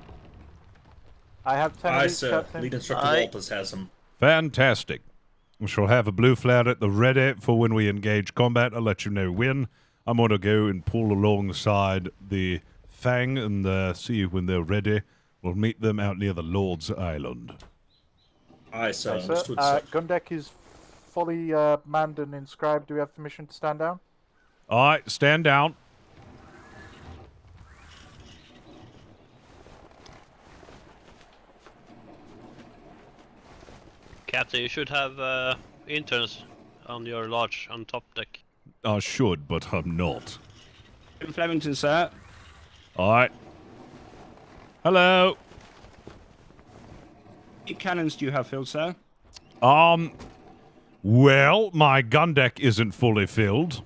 I have 10 Aye, each, sir. Captain. Lead Instructor Walters has them. Fantastic. We shall have a blue flare at the ready for when we engage combat. I'll let you know when. I'm going to go and pull alongside the Fang and see when they're ready. We'll meet them out near the Lord's Island. Aye, sir. Aye, sir. Understood, sir. Gun deck is fully manned and inscribed. Do we have permission to stand down? All right, stand down. Captain, you should have interns on your large on top deck. I should, but I'm not. Flemington, sir. All right. Hello. How many cannons do you have filled, sir? Well, my gun deck isn't fully filled.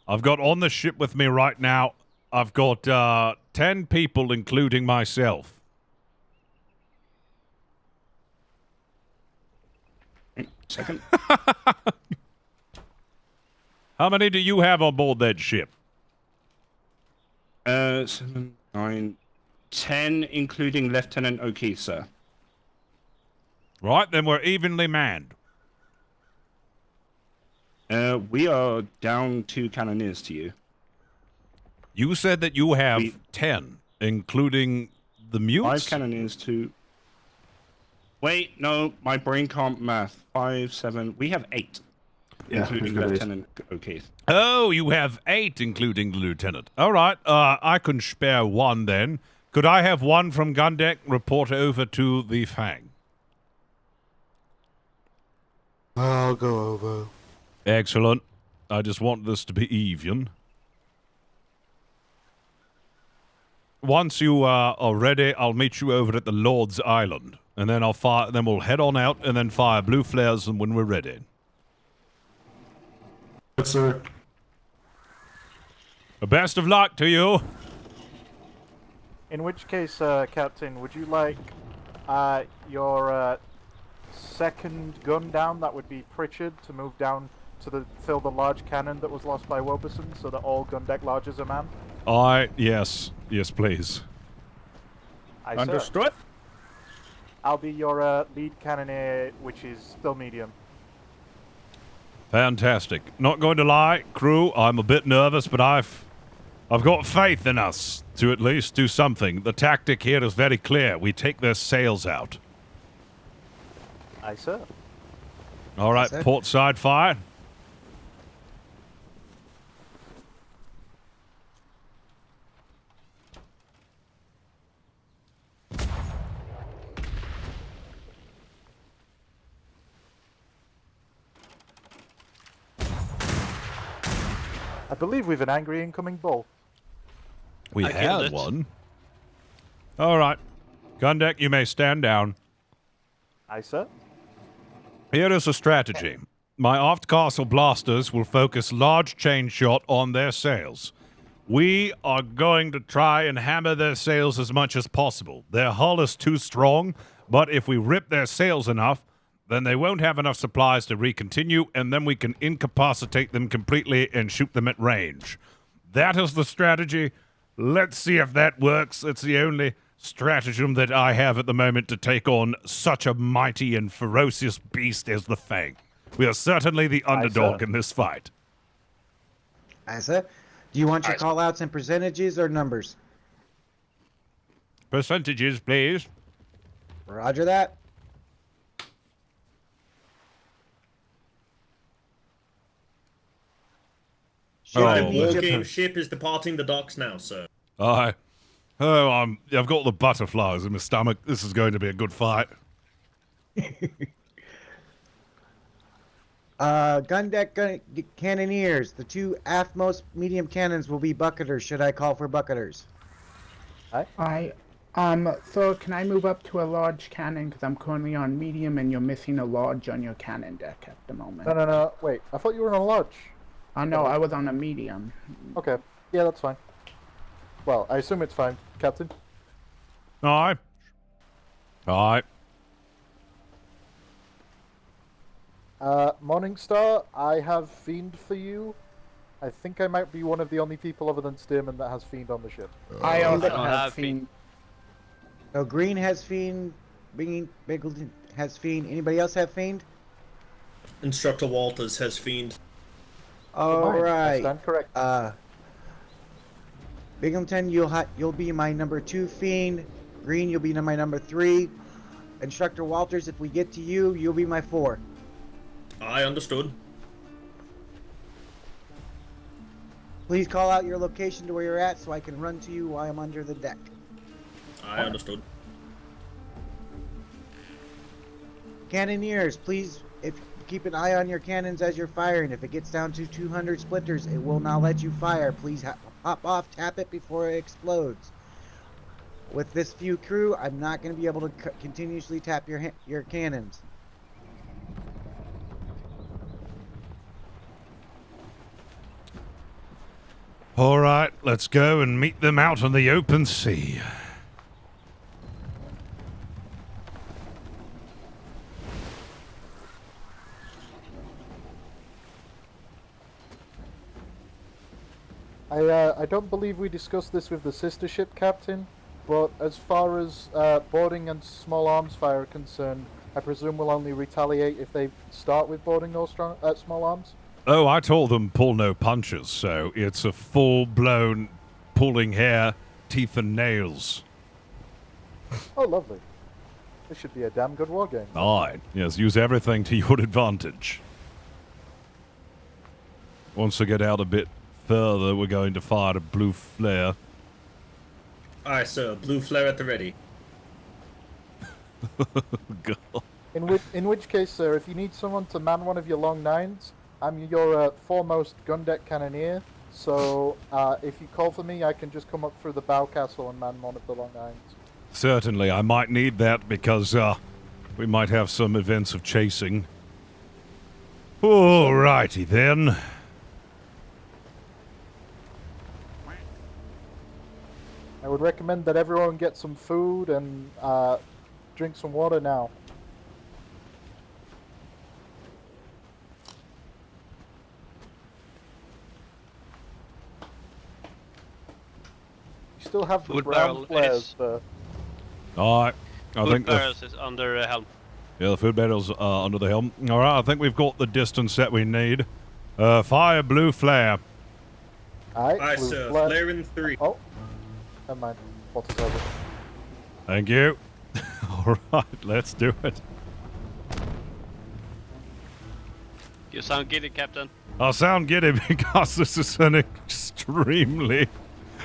I've got on the ship with me right now, I've got 10 people, including myself. Second. How many do you have on board that ship? 7, 9, 10, including Lieutenant O'Keefe, sir. Right, then we're evenly manned. We are down 2 cannoneers to you. You said that you have 10, including the mutes? 5 cannoneers to... Wait, no, my brain can't math. 5, 7... We have 8, including Lieutenant O'Keefe. Oh, you have 8, including the lieutenant. All right, I can spare 1 then. Could I have 1 from gun deck report over to the Fang? I'll go over. Excellent. I just want this to be even. Once you are ready, I'll meet you over at the Lord's Island, and then I'll fire. Then we'll head on out and then fire blue flares when we're ready. Yes, sir. Best of luck to you. In which case, Captain, would you like your second gun down, that would be Pritchard, to move down to fill the large cannon that was lost by Woberson, so that all gun deck larges are manned. Yes, please. Aye, Understood. Sir. I'll be your lead cannoneer, which is still medium. Fantastic. Not going to lie, crew, I'm a bit nervous, but I've got faith in us to at least do something. The tactic here is very clear. We take their sails out. Aye, sir. All right, sir. port side fire. I believe we've an angry incoming bull. We I killed had it. one. All right. Gun deck, you may stand down. Aye, sir. Here is a strategy. My off-castle blasters will focus large chain shot on their sails. We are going to try and hammer their sails as much as possible. Their hull is too strong, but if we rip their sails enough, then they won't have enough supplies to recontinue, and then we can incapacitate them completely and shoot them at range. That is the strategy. Let's see if that works. It's the only stratagem that I have at the moment to take on such a mighty and ferocious beast as the Fang. We are certainly the underdog in this fight. Asa, do you want your call-outs in percentages or numbers? Percentages, please. Roger that. The war game ship is departing the docks now, sir. I've got the butterflies in my stomach. This is going to be a good fight. Gun deck cannoneers. The two aftmost medium cannons will be bucketers. Should I call for bucketers? So can I move up to a large cannon because I'm currently on medium and you're missing a large on your cannon deck at the moment? No. Wait, I thought you were on a large. No, I was on a medium. Okay. Yeah, that's fine. Well, I assume it's fine, Captain. Aye. Morningstar, I have Fiend for you. I think I might be one of the only people other than Stearman that has Fiend on the ship. I also have Fiend. So Green has Fiend, Bigleton has Fiend. Anybody else have Fiend? Instructor Walters has Fiend. All right. I stand correct. Bigleton, you'll be my number 2 Fiend. Green, you'll be my number 3. Instructor Walters, if we get to you, you'll be my 4. I understood. Please call out your location to where you're at so I can run to you while I'm under the deck. I understood. Cannoneers, please keep an eye on your cannons as you're firing. If it gets down to 200 splinters, it will not let you fire. Please hop off, tap it before it explodes. With this few crew, I'm not going to be able to continuously tap your cannons. All right, let's go and meet them out on the open sea. I don't believe we discussed this with the sister ship captain, but as far as boarding and small arms fire are concerned, I presume we'll only retaliate if they start with boarding those small arms? Oh, I told them pull no punches, so it's a full-blown pulling hair, teeth and nails. Oh, lovely. This should be a damn good war game. Aye, yes, use everything to your advantage. Once we get out a bit further, we're going to fire a blue flare. Aye, sir. Blue flare at the ready. God. In which case, sir, if you need someone to man one of your long nines, I'm your foremost gun deck cannoneer, so if you call for me, I can just come up through the bow castle and man one of the long nines. Certainly, I might need that because we might have some events of chasing. Alrighty then. I would recommend that everyone get some food and drink some water now. still have the Food brown barrel flares, is- but All right. I Food think the, barrels is under helm. yeah, the food barrel's under the helm. All right, I think we've got the distance that we need. Fire blue flare. Alright, Aye, blue sir. flare. Flare in 3. Oh, never mind. What's over? Thank you. All right, let's do it. You sound giddy, Captain. I sound giddy because this is an extremely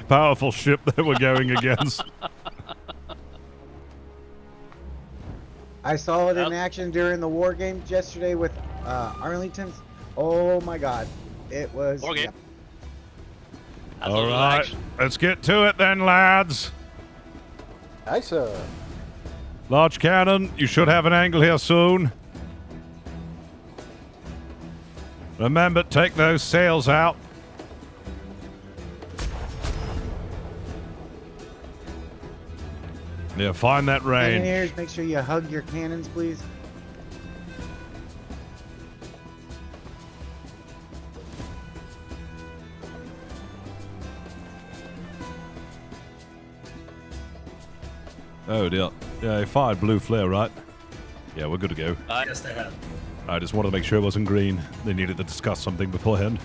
powerful ship that we're going against. I saw it in action during the war games yesterday with Arlington's. Oh my god. It was. War game? Yep. All right, let's get to it then, lads. Aye, sir. Large cannon, you should have an angle here soon. Remember, take those sails out. Yeah, find that range. Engineers, make sure you hug your cannons, please. Oh dear. Yeah, he fired blue flare, right? Yeah, we're good to go. Yes, they have. I just wanted to make sure it wasn't green. They needed to discuss something beforehand.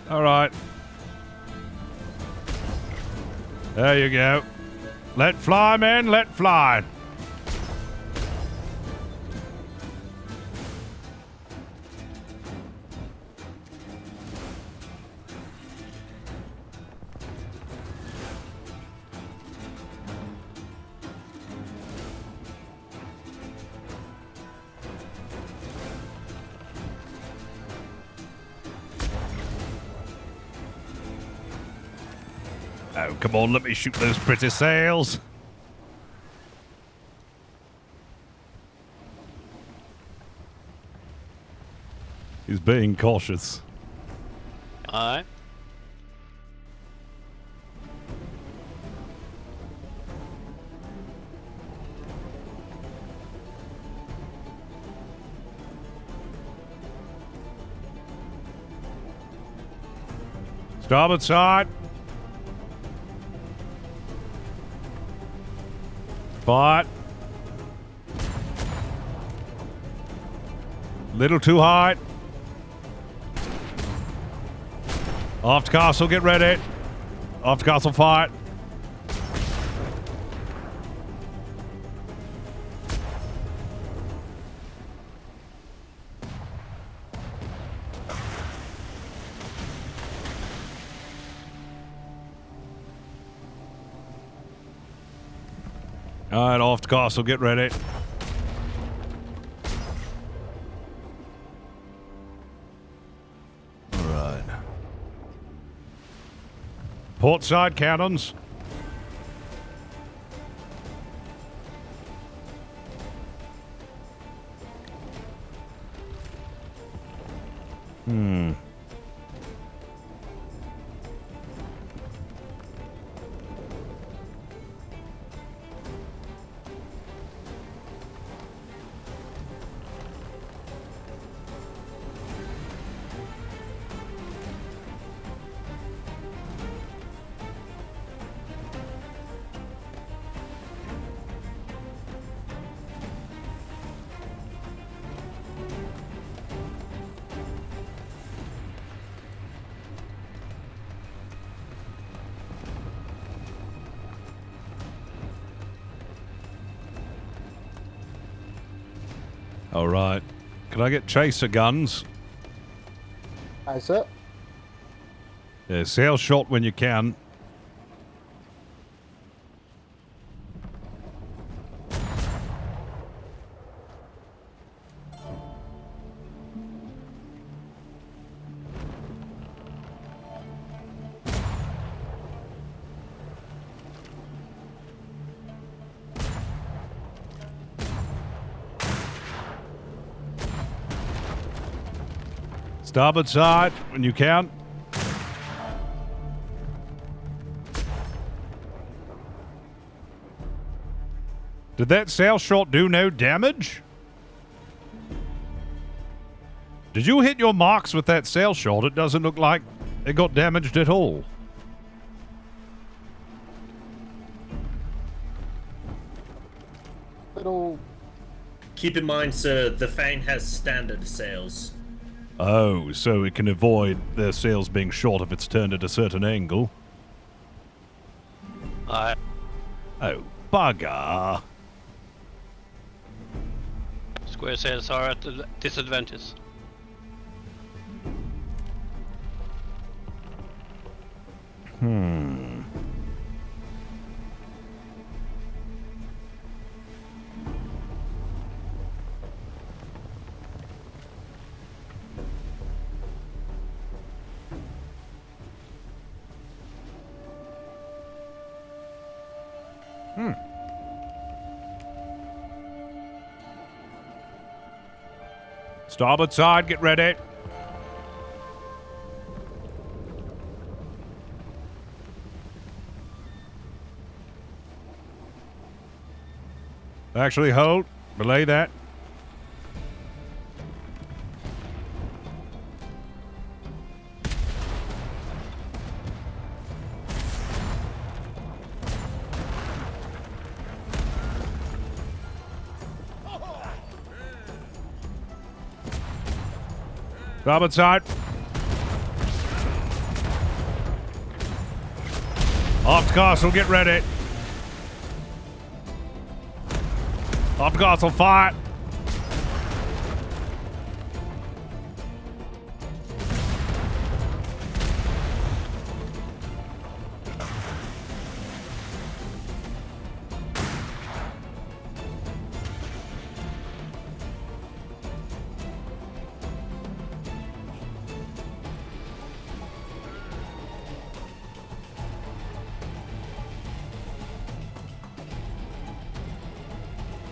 All right. There you go. Let fly, men, let fly. Oh, come on, let me shoot those pretty sails. He's being cautious. Aye. Starboard side. Fight. Little too high. Aft castle, get ready. Aft castle, fight. All right, aft castle, get ready. All right. Port side cannons. All right. Can I get chaser guns? Aye, sir. Yeah, sail shot when you can. Starboard side, when you can. Did that sail shot do no damage? Did you hit your marks with that sail shot? It doesn't look like it got damaged at all. Little. Keep in mind, sir, the Fang has standard sails. Oh, so it can avoid their sails being short if it's turned at a certain angle. Oh, bugger. Square sails are at a disadvantage. Starboard side, get ready. Actually, hold. Belay that. Starboard side. Aft castle, get ready. Aft castle, fire.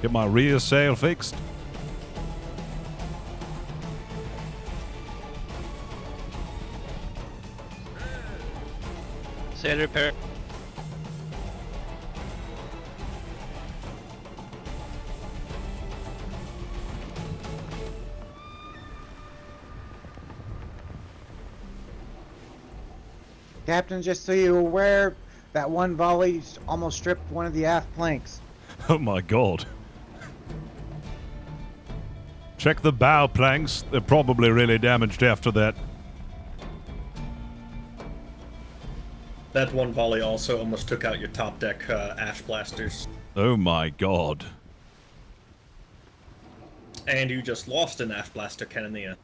Get my rear sail fixed. Sail repair. Captain, just so you're aware, that one volley almost stripped one of the aft planks. Oh my god. Check the bow planks. They're probably really damaged after that. That one volley also almost took out your top deck ash blasters. Oh my god. And you just lost an ash blaster cannoneer.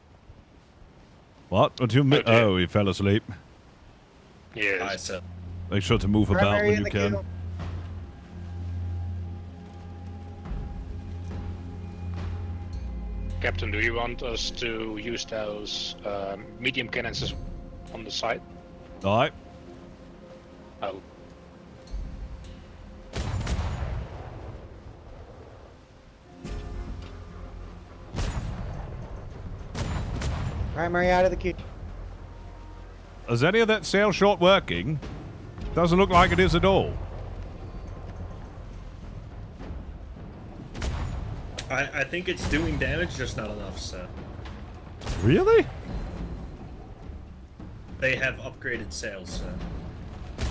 What? What do you mean? Oh, he fell asleep. Yes. Aye, sir. Make sure to move about when you can. Captain, do you want us to use those medium cannons on the side? Aye. Oh. Primary out of the queue. Is any of that sail shot working? Doesn't look like it is at all. I think it's doing damage, just not enough, so. Really? They have upgraded sails, so.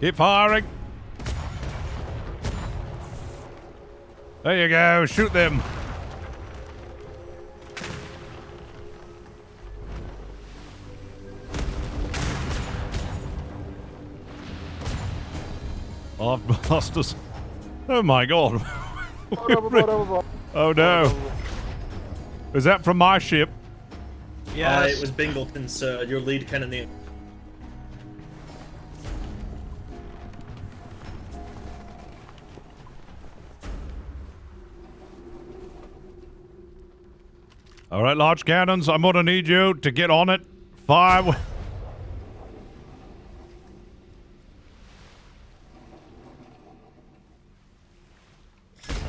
Keep firing. There you go. Shoot them. Aft blasters. Oh my god. Oh no. Is that from my ship? Yeah, it was Bingleton's, your lead cannoneer. All right, large cannons, I'm gonna need you to get on it. Fire.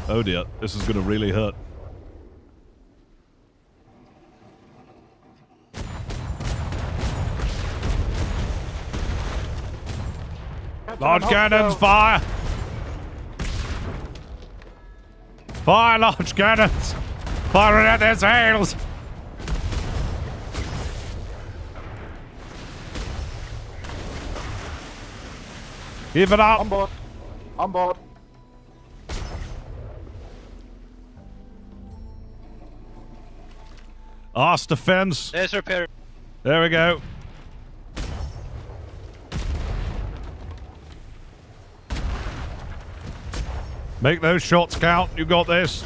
Oh dear, this is gonna really hurt. Large cannons, fire! Fire, large cannons! Firing at their sails! Give it up! On board. On board. Arse defense. There's repair. There we go. Make those shots count. You got this.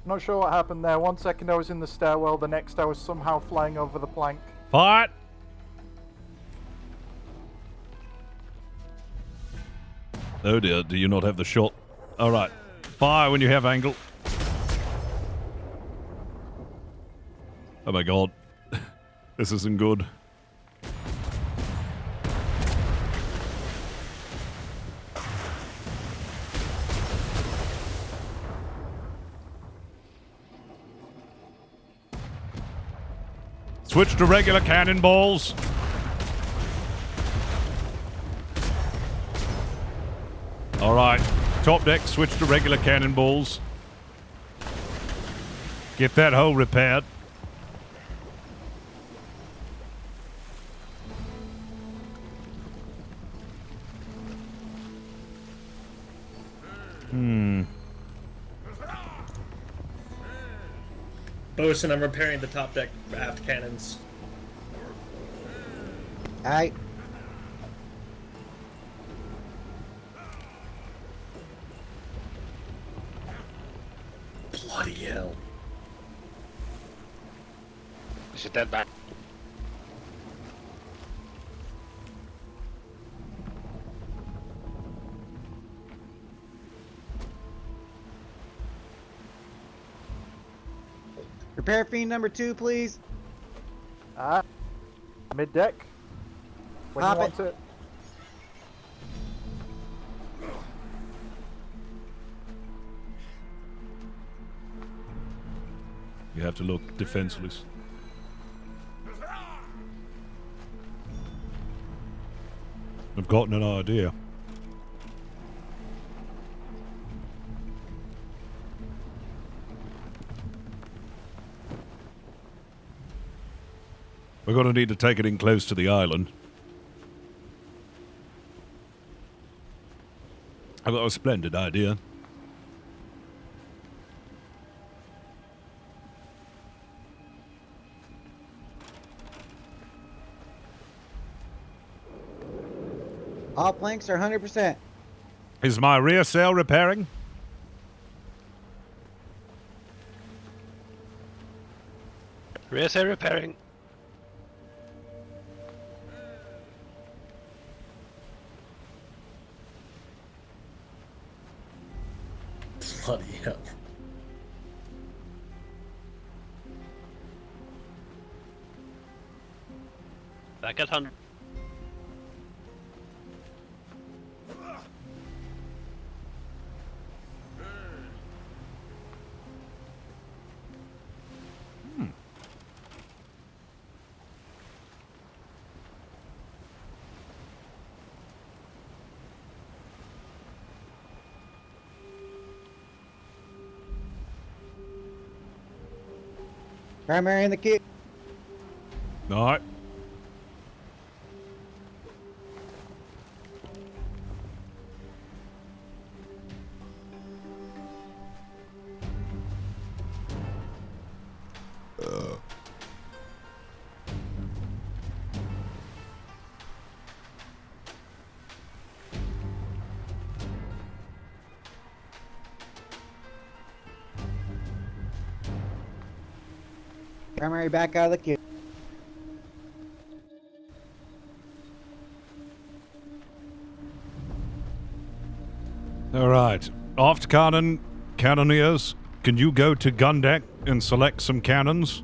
Not sure what happened there. 1 second I was in the stairwell, the next I was somehow flying over the plank. Fire! Oh dear, do you not have the shot? Alright. Fire when you have angle. Oh my god. This isn't good. Switch to regular cannonballs. Alright. Top deck, switch to regular cannonballs. Get that hole repaired. Bosun, I'm repairing the top deck aft cannons. Aye. Bloody hell. Is it that bad? Repair fiend number 2, please. Mid deck. When Pop you want it. You have to look defenseless. I've gotten an idea. We're going to need to take it in close to the island. I've got a splendid idea. All planks are 100%. Is my rear sail repairing? Rear sail repairing. Bloody hell. Back at 100. Primary in the queue. All right. Primary back out of the queue. All right. Aft cannon, cannoneers, can you go to gun deck and select some cannons?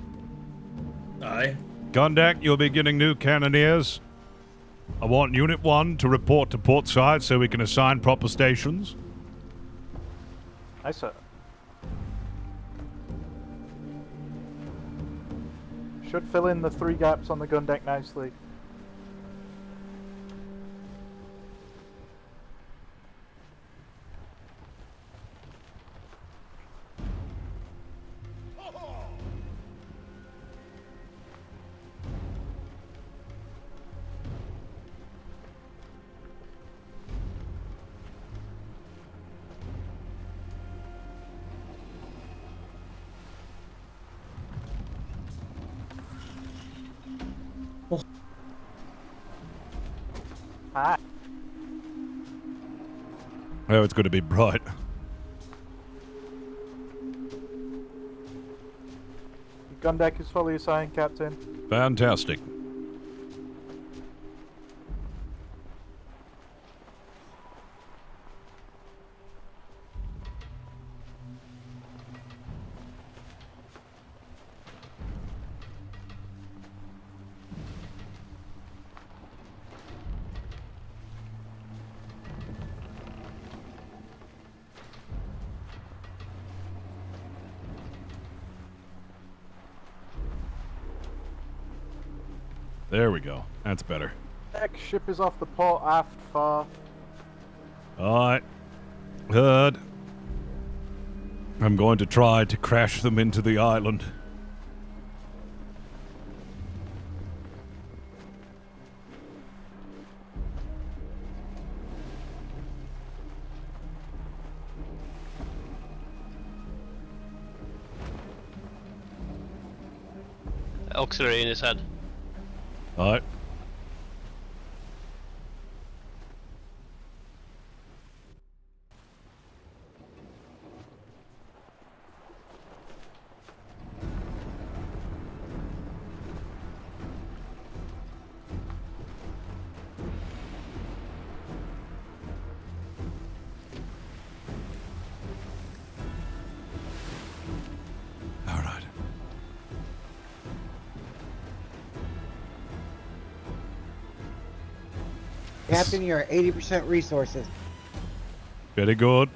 Aye. Gun deck, you'll be getting new cannoneers. I want Unit 1 to report to port side so we can assign proper stations. Aye, sir. Should fill in the 3 gaps on the gun deck nicely. Hi. Oh, it's going to be bright. Gun deck is fully assigned, Captain. Fantastic. There we go. That's better. Deck ship is off the port aft far. Alright. Heard. I'm going to try to crash them into the island. Auxiliary in his head. Alright. Captain, you're at 80% resources. Very good.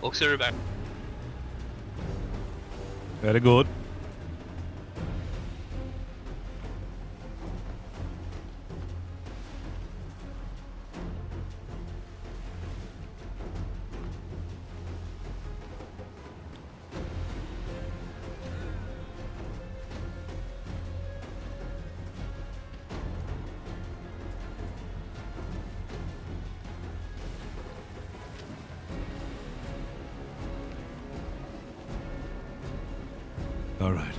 Auxiliary back. Very good. All right.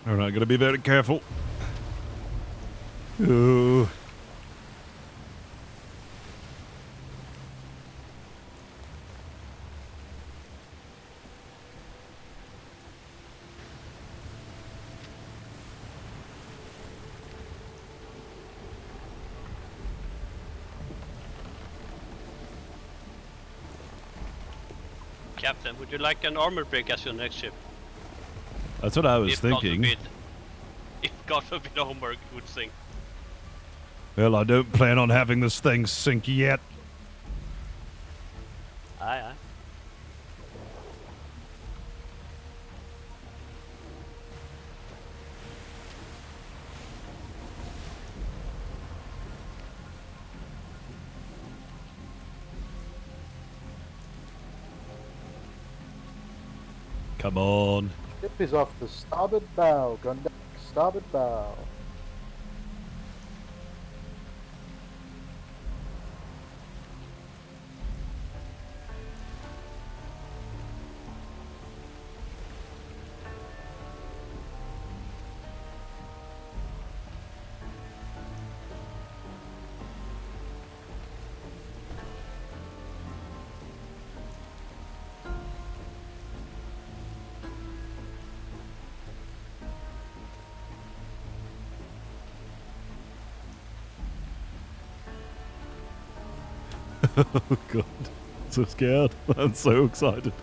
All right, gotta be very careful. Ooh. Captain, would you like an armor break as your next ship? That's what I was If not thinking. forbid. if God forbid Holmberg would sink. Well, I don't plan on having this thing sink yet. Aye, aye. Come on. Ship is off the starboard bow. Gun deck, starboard bow. Oh god, so scared. I'm so excited.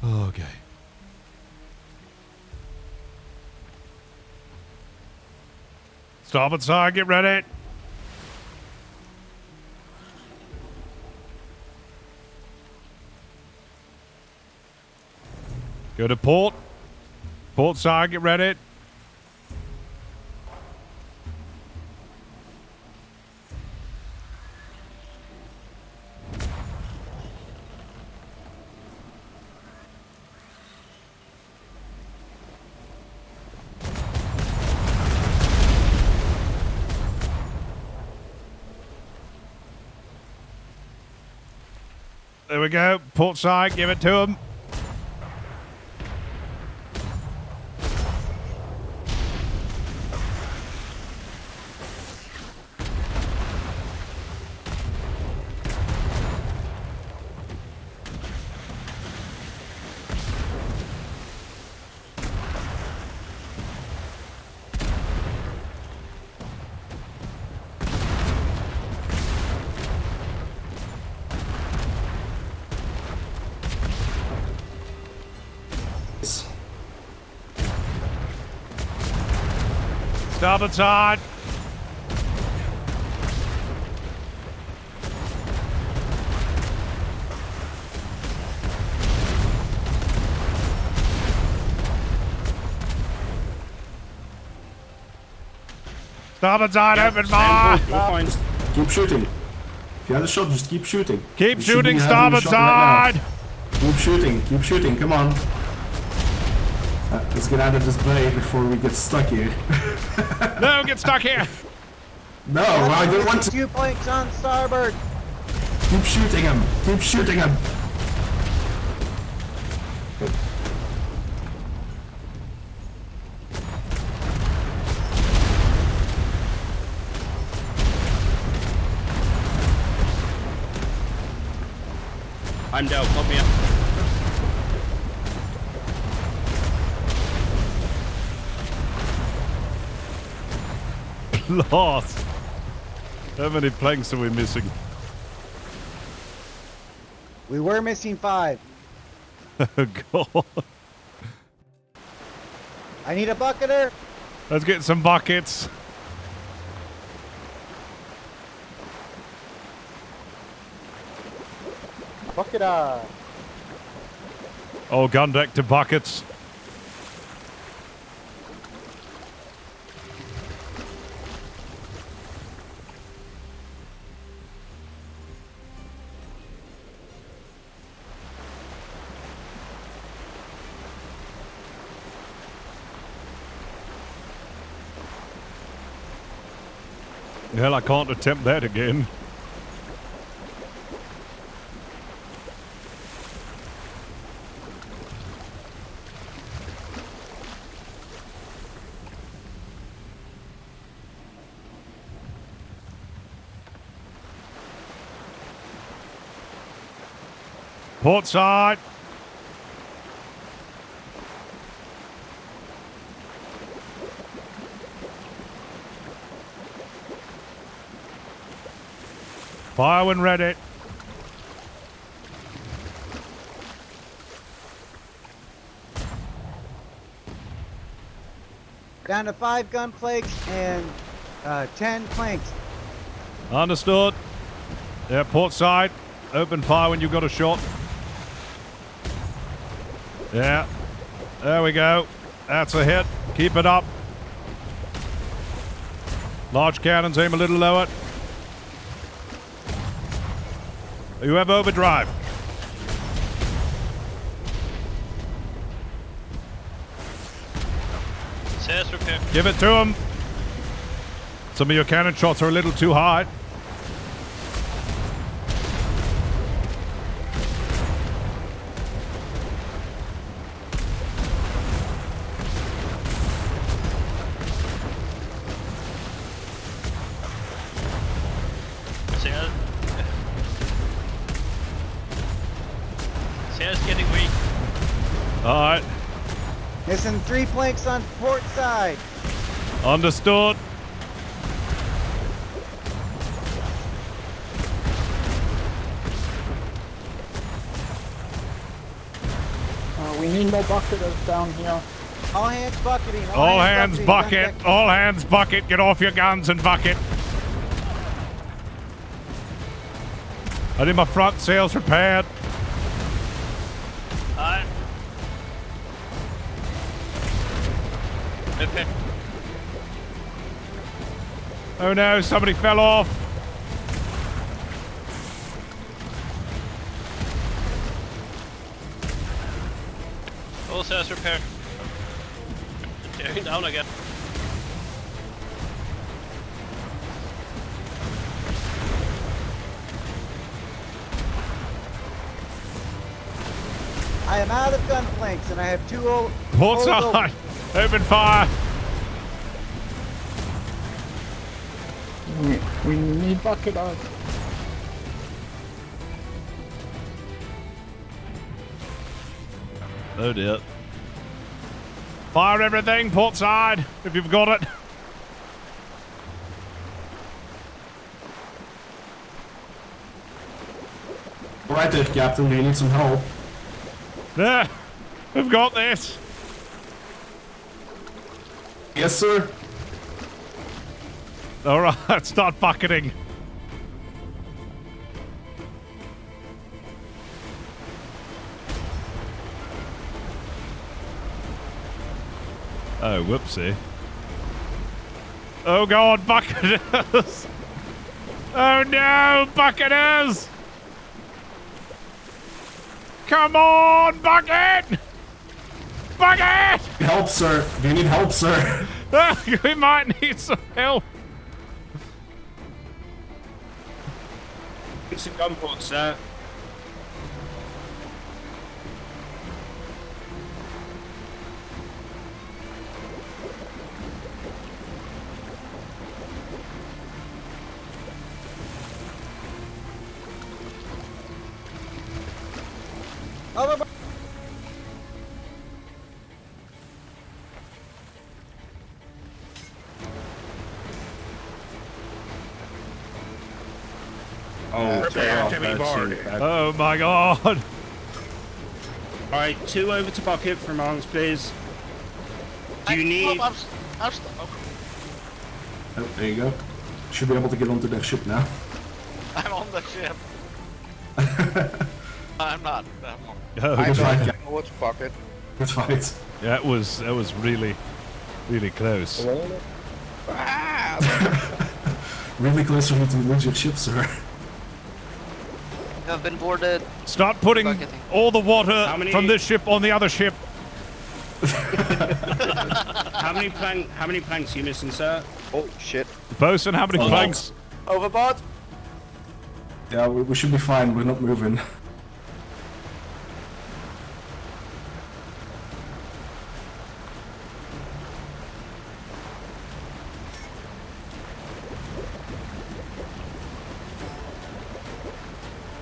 Okay. Starboard side, get ready. Go to port. Port side, get ready. There we go. Port side, give it to him. Starboard side. Starboard side, open fire! Keep shooting. If you had a shot, just keep shooting. Keep You shooting, shouldn't be having a starboard shot right side! now. Keep shooting, come on. Let's get out of this bay before we get stuck here. No, get stuck here! No, I don't want to. 2 points on starboard. Keep shooting him. Keep shooting him. I'm down. Help me up. Lost. How many planks are we missing? We were missing 5. Oh god. I need a bucketer. Let's get some buckets. Bucket eye. Oh, gun deck to buckets. Hell, I can't attempt that again. Port side. Fire when ready. Down to 5 gun flakes and 10 planks. Understood. Yeah, port side. Open fire when you've got a shot. Yeah. There we go. That's a hit. Keep it up. Large cannons aim a little lower. You have overdrive. Says repair. Give it to him. Some of your cannon shots are a little too high. Says getting weak. All right. Missing 3 planks on port side. Understood. We need more bucketers down here. All hands bucketing. All hands bucket. All hands bucket. Get off your guns and bucket. I need my front sails repaired. Alright. Repair. Oh no, somebody fell off. All says repair. Tearing down again. I am out of gun planks and I have 2 old. Port side. Open fire. We need bucketers. Oh dear. Fire everything, port side, if you've got it. Right there, Captain. Do you need some help? There. We've got this. Yes, sir. All right, start bucketing. Oh, whoopsie. Oh god, bucketers! Oh no, bucketers! Come on, bucket! Bucket! Help, sir. Do you need help, sir? We might need some help. It's a gun port, sir. Over. Oh, Prepare to be boarded. Oh my god. Alright, 2 over to bucket from arms, please. Do you need... I'm Oh, there you go. Should be able to get onto that ship now. on the ship. I'm not. Oh, Good fight, What's bucket? Good fight. yeah, that was really close. Really close for you to lose your ship, sir. You have been boarded. Start putting Bucketing. all the water How many- from this ship on the other ship. How many planks are you missing, sir? Oh shit. Bosun, how many planks? Overboard. Yeah, we should be fine. We're not moving.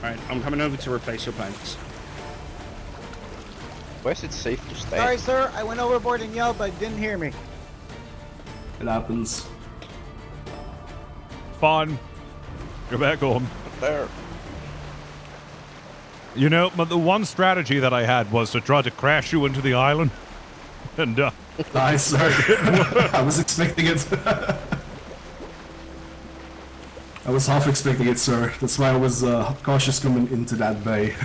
Alright, I'm coming over to replace your planks. Why is it safe to stay? Sorry, sir. I went overboard and yelled, but didn't hear me. It happens. Fine. Go back on. There. You know, but the one strategy that I had was to try to crash you into the island. And, Nice, sir. I was expecting it. I was half expecting it, sir. That's why I was cautious coming into that bay.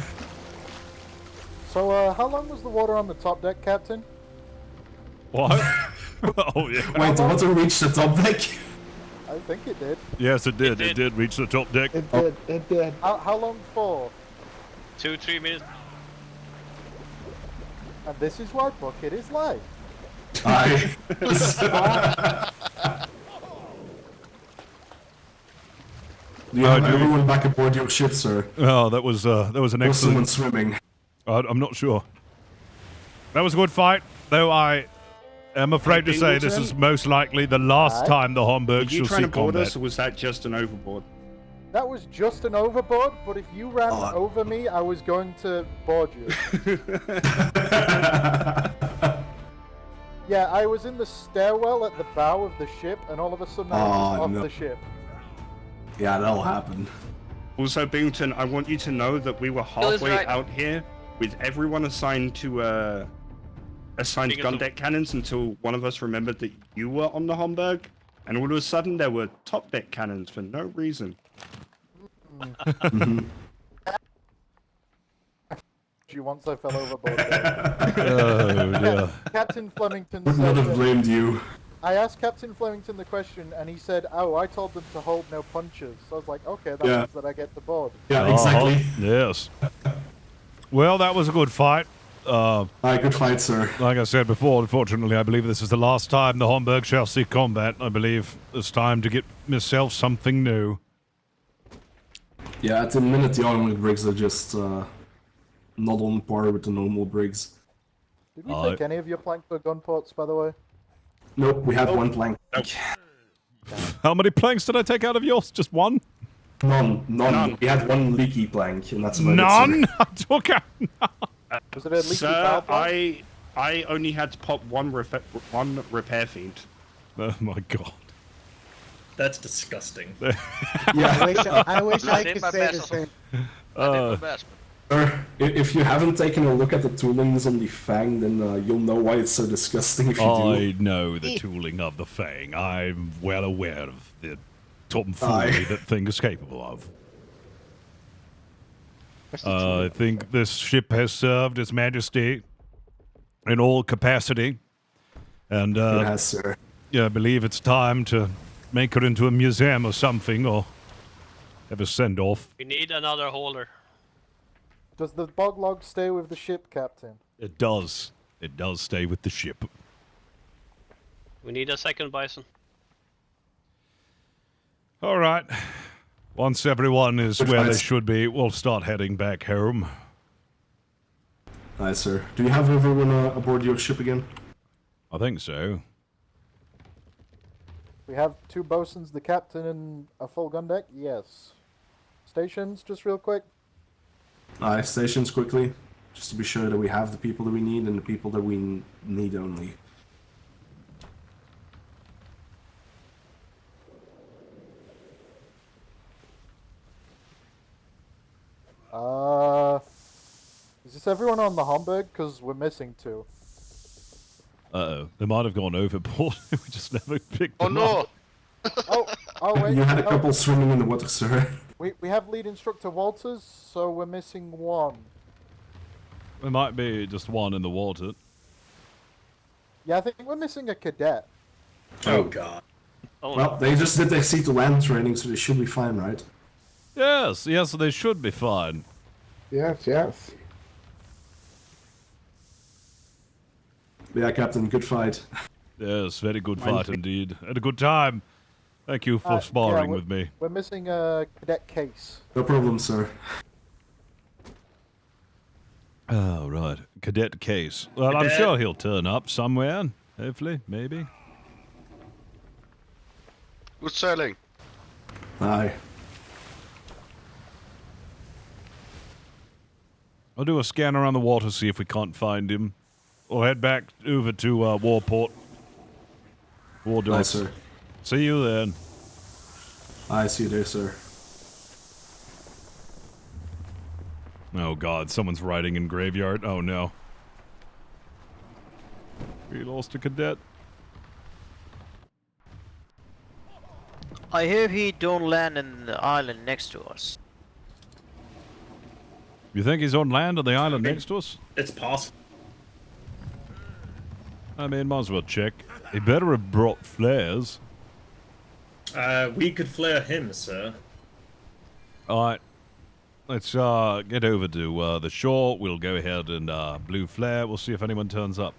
So, how long was the water on the top deck, Captain? What? Oh, yeah. Wait, the water reached the top deck? I think it did. Yes, it did. It did reach the top deck. It did. It did. How long for? 2-3 minutes. And this is why Bucket is live. Aye. Do you have everyone back aboard your ship, sir? Oh, that was an Or excellent... someone swimming? I'm not sure. That was a good fight, though I am afraid to say this is most likely the last time the Hamburg Were you shall trying see to board combat. us, or was that just an overboard? That was just an overboard, but if you ran over me, I was going to board you. Yeah, I was in the stairwell at the bow of the ship, and all of a sudden I was off the ship. Yeah, that'll happen. Also, Bington, I want you to know that we were halfway right. out here with everyone assigned to assigned gun deck cannons until one of us remembered that you were on the Hamburg, and all of a sudden there were top deck cannons for no reason. Once I fell overboard. Oh, dear. Captain Flemington Would said not have that- blamed you. I asked Captain Flemington the question, and he said, "Oh, I told them to hold no punches." So I was like, "Okay, that Yeah. means that I get the board." Yeah, exactly. Yes. Well, that was a good fight. Aye, good fight, sir. Like I said before, unfortunately, I believe this is the last time the Hamburg shall see combat. I believe it's time to get myself something new. Yeah, at the minute the armored brigs are just not on par with the normal brigs. Did we take any of your plank for gun ports, by the way? Nope, we had one plank. How many planks did I take out of yours? Just one? None. We had one leaky plank, and that's about None? it, I took out Was it a leaky Sir, valve plank? I only had to pop one repair feed. Oh my god. That's disgusting. I wish I did could my say the best. same. I did my best. Sir, if you haven't taken a look at the toolings on the Fang, then you'll know why it's so disgusting if you I do. know the tooling of the Fang. I'm well aware of the tomfoolery that thing is capable of. I think this ship has served His Majesty in all capacity. And, It has, sir. Yeah, I believe it's time to make her into a museum or something, or have a send-off. We need another holder. Does the bog log stay with the ship, Captain? It does. It does stay with the ship. We need a second bison. All right. Once everyone is Good where they fights. should be, we'll start heading back home. Aye, sir. Do you have everyone aboard your ship again? I think so. We have 2 bosuns, the captain, and a full gun deck? Yes. Stations, just real quick? Aye, stations quickly. Just to be sure that we have the people that we need and the people that we need only. Is this everyone on the Hamburg? Because we're missing 2. Uh-oh. They might have gone overboard. We just never picked Oh them no! up. Oh wait. You had a no. couple swimming in the water, sir. We have lead instructor Walters, so we're missing 1. There might be just one in the water. Yeah, I think we're missing a cadet. Oh god. Oh, Well, they just did their sea to land training, so they should be fine, right? Yes, yes, they should be fine. Yes, yes. Yeah, Captain, good fight. Yes, very good fight indeed. Had a good time. Thank you for sparring with me. We're missing a cadet Case. No problem, sir. Oh, right. Cadet Case. Well, I'm Cadet. sure he'll turn up somewhere. Hopefully, maybe. Who's sailing? Aye. I'll do a scan around the water, see if we can't find him. We'll head back over to Warport. Aye, Wardorf. sir. See you then. I see you there, sir. Oh god, someone's riding in graveyard. Oh no. We lost a cadet. I hear he don't land in the island next to us. You think he's on land on the island next to us? It's possible. I mean, might as well check. He better have brought flares. We could flare him, sir. Alright. Let's get over to the shore. We'll go ahead and blue flare. We'll see if anyone turns up.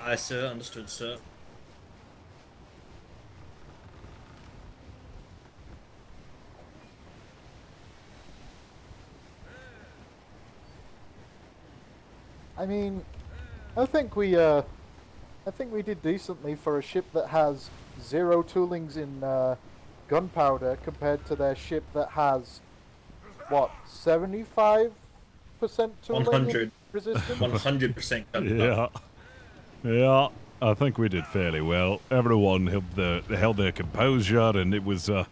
Aye, sir. Understood, sir. I mean, I think we did decently for a ship that has 0 toolings in gunpowder compared to their ship that has what 75% tooling 100. resistance. 100% Yeah. Yeah, I think we did fairly well. Everyone held their composure, and it was a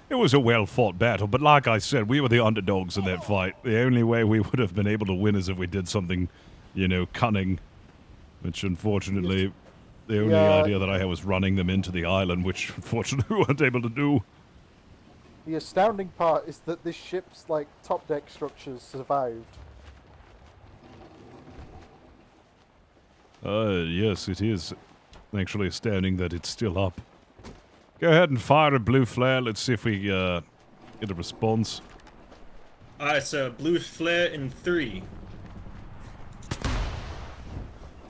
well-fought battle. But like I said, we were the underdogs in that fight. The only way we would have been able to win is if we did something, you know, cunning. Which, unfortunately, the only idea that I had was running them into the island, which, unfortunately, we weren't able to do. The astounding part is that this ship's like top deck structures survived. Yes, it is actually astounding that it's still up. Go ahead and fire a blue flare. Let's see if we get a response. Alright, sir. Blue flare in 3.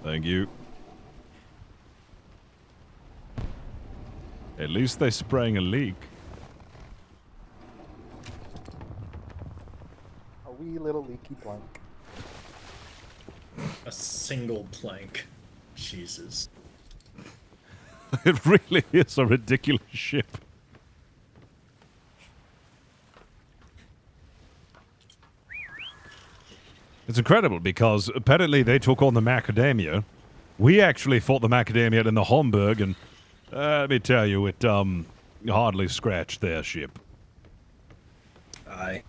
Thank you. At least they're spraying a leak. A wee little leaky plank. A single plank. Jesus. It really is a ridiculous ship. It's incredible because apparently they took on the Macadamia. We actually fought the Macadamia in the Homburg, and let me tell you, it hardly scratched their ship. Aye.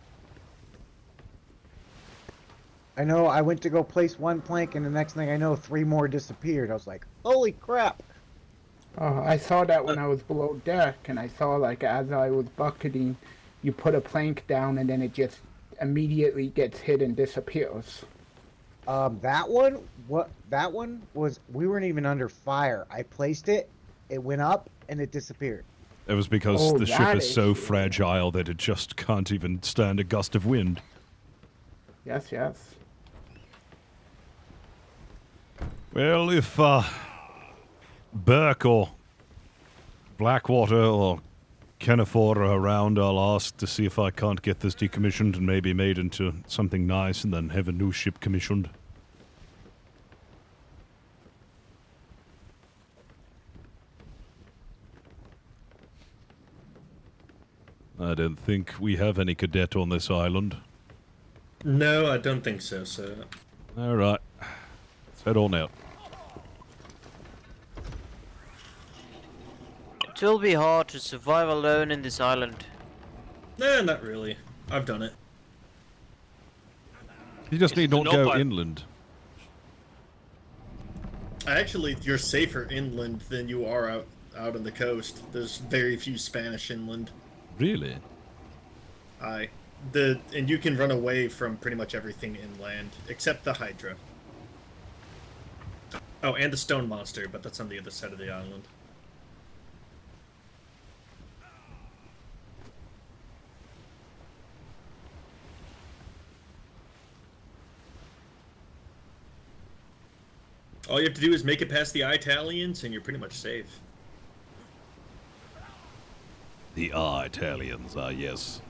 I know I went to go place one plank, and the next thing I know, 3 more disappeared. I was like, holy crap. I saw that when I was below deck, and I saw, like, as I was bucketing, you put a plank down, and then it just immediately gets hit and disappears. That one was, we weren't even under fire. I placed it, it went up, and it disappeared. It was because the ship is so fragile that it just can't even stand a gust of wind. Yes, yes. Well, if Burke or Blackwater or Kennefor are around, I'll ask to see if I can't get this decommissioned and maybe made into something nice and then have a new ship commissioned. I don't think we have any cadet on this island. No, I don't think so, sir. Alright. Let's head on out. It will be hard to survive alone in this island. Nah, not really. I've done it. You just need not go inland. Actually, you're safer inland than you are out on the coast. There's very few Spanish inland. Really? Aye. And you can run away from pretty much everything inland, except the Hydra. Oh, and the Stone Monster, but that's on the other side of the island. All you have to do is make it past the Italians, and you're pretty much safe. The Italians, yes.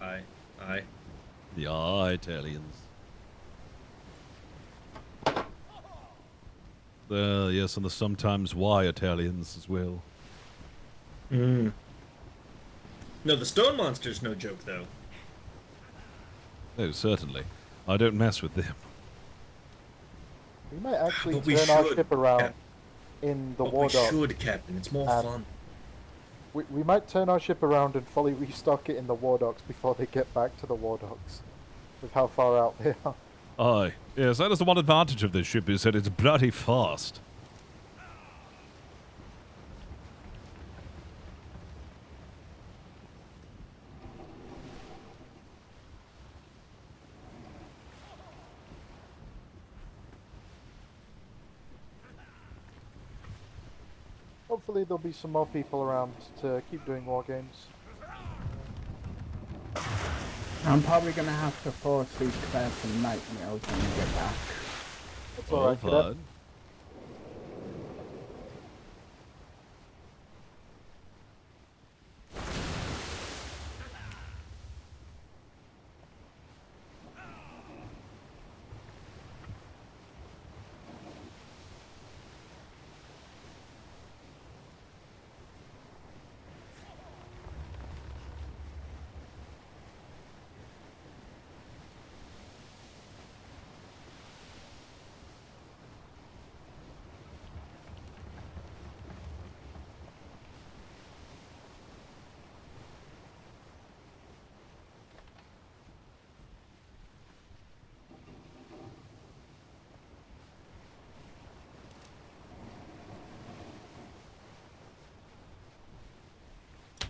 Aye. Aye. The Italians. Yes, and the sometimes Y Italians as well. No, the Stone Monster's no joke, though. Oh, certainly. I don't mess with them. We might actually But we turn our should, ship around Cap- in the But war we dock. should, Captain. It's more and fun. We might turn our ship around and fully restock it in the war docks before they get back to the war docks, with how far out they are. Aye. Yes, that is the one advantage of this ship, is that it's bloody fast. Hopefully there'll be some more people around to keep doing war games. I'm probably gonna have to fall asleep because I have some nightmares when we get back. That's alright, cadet.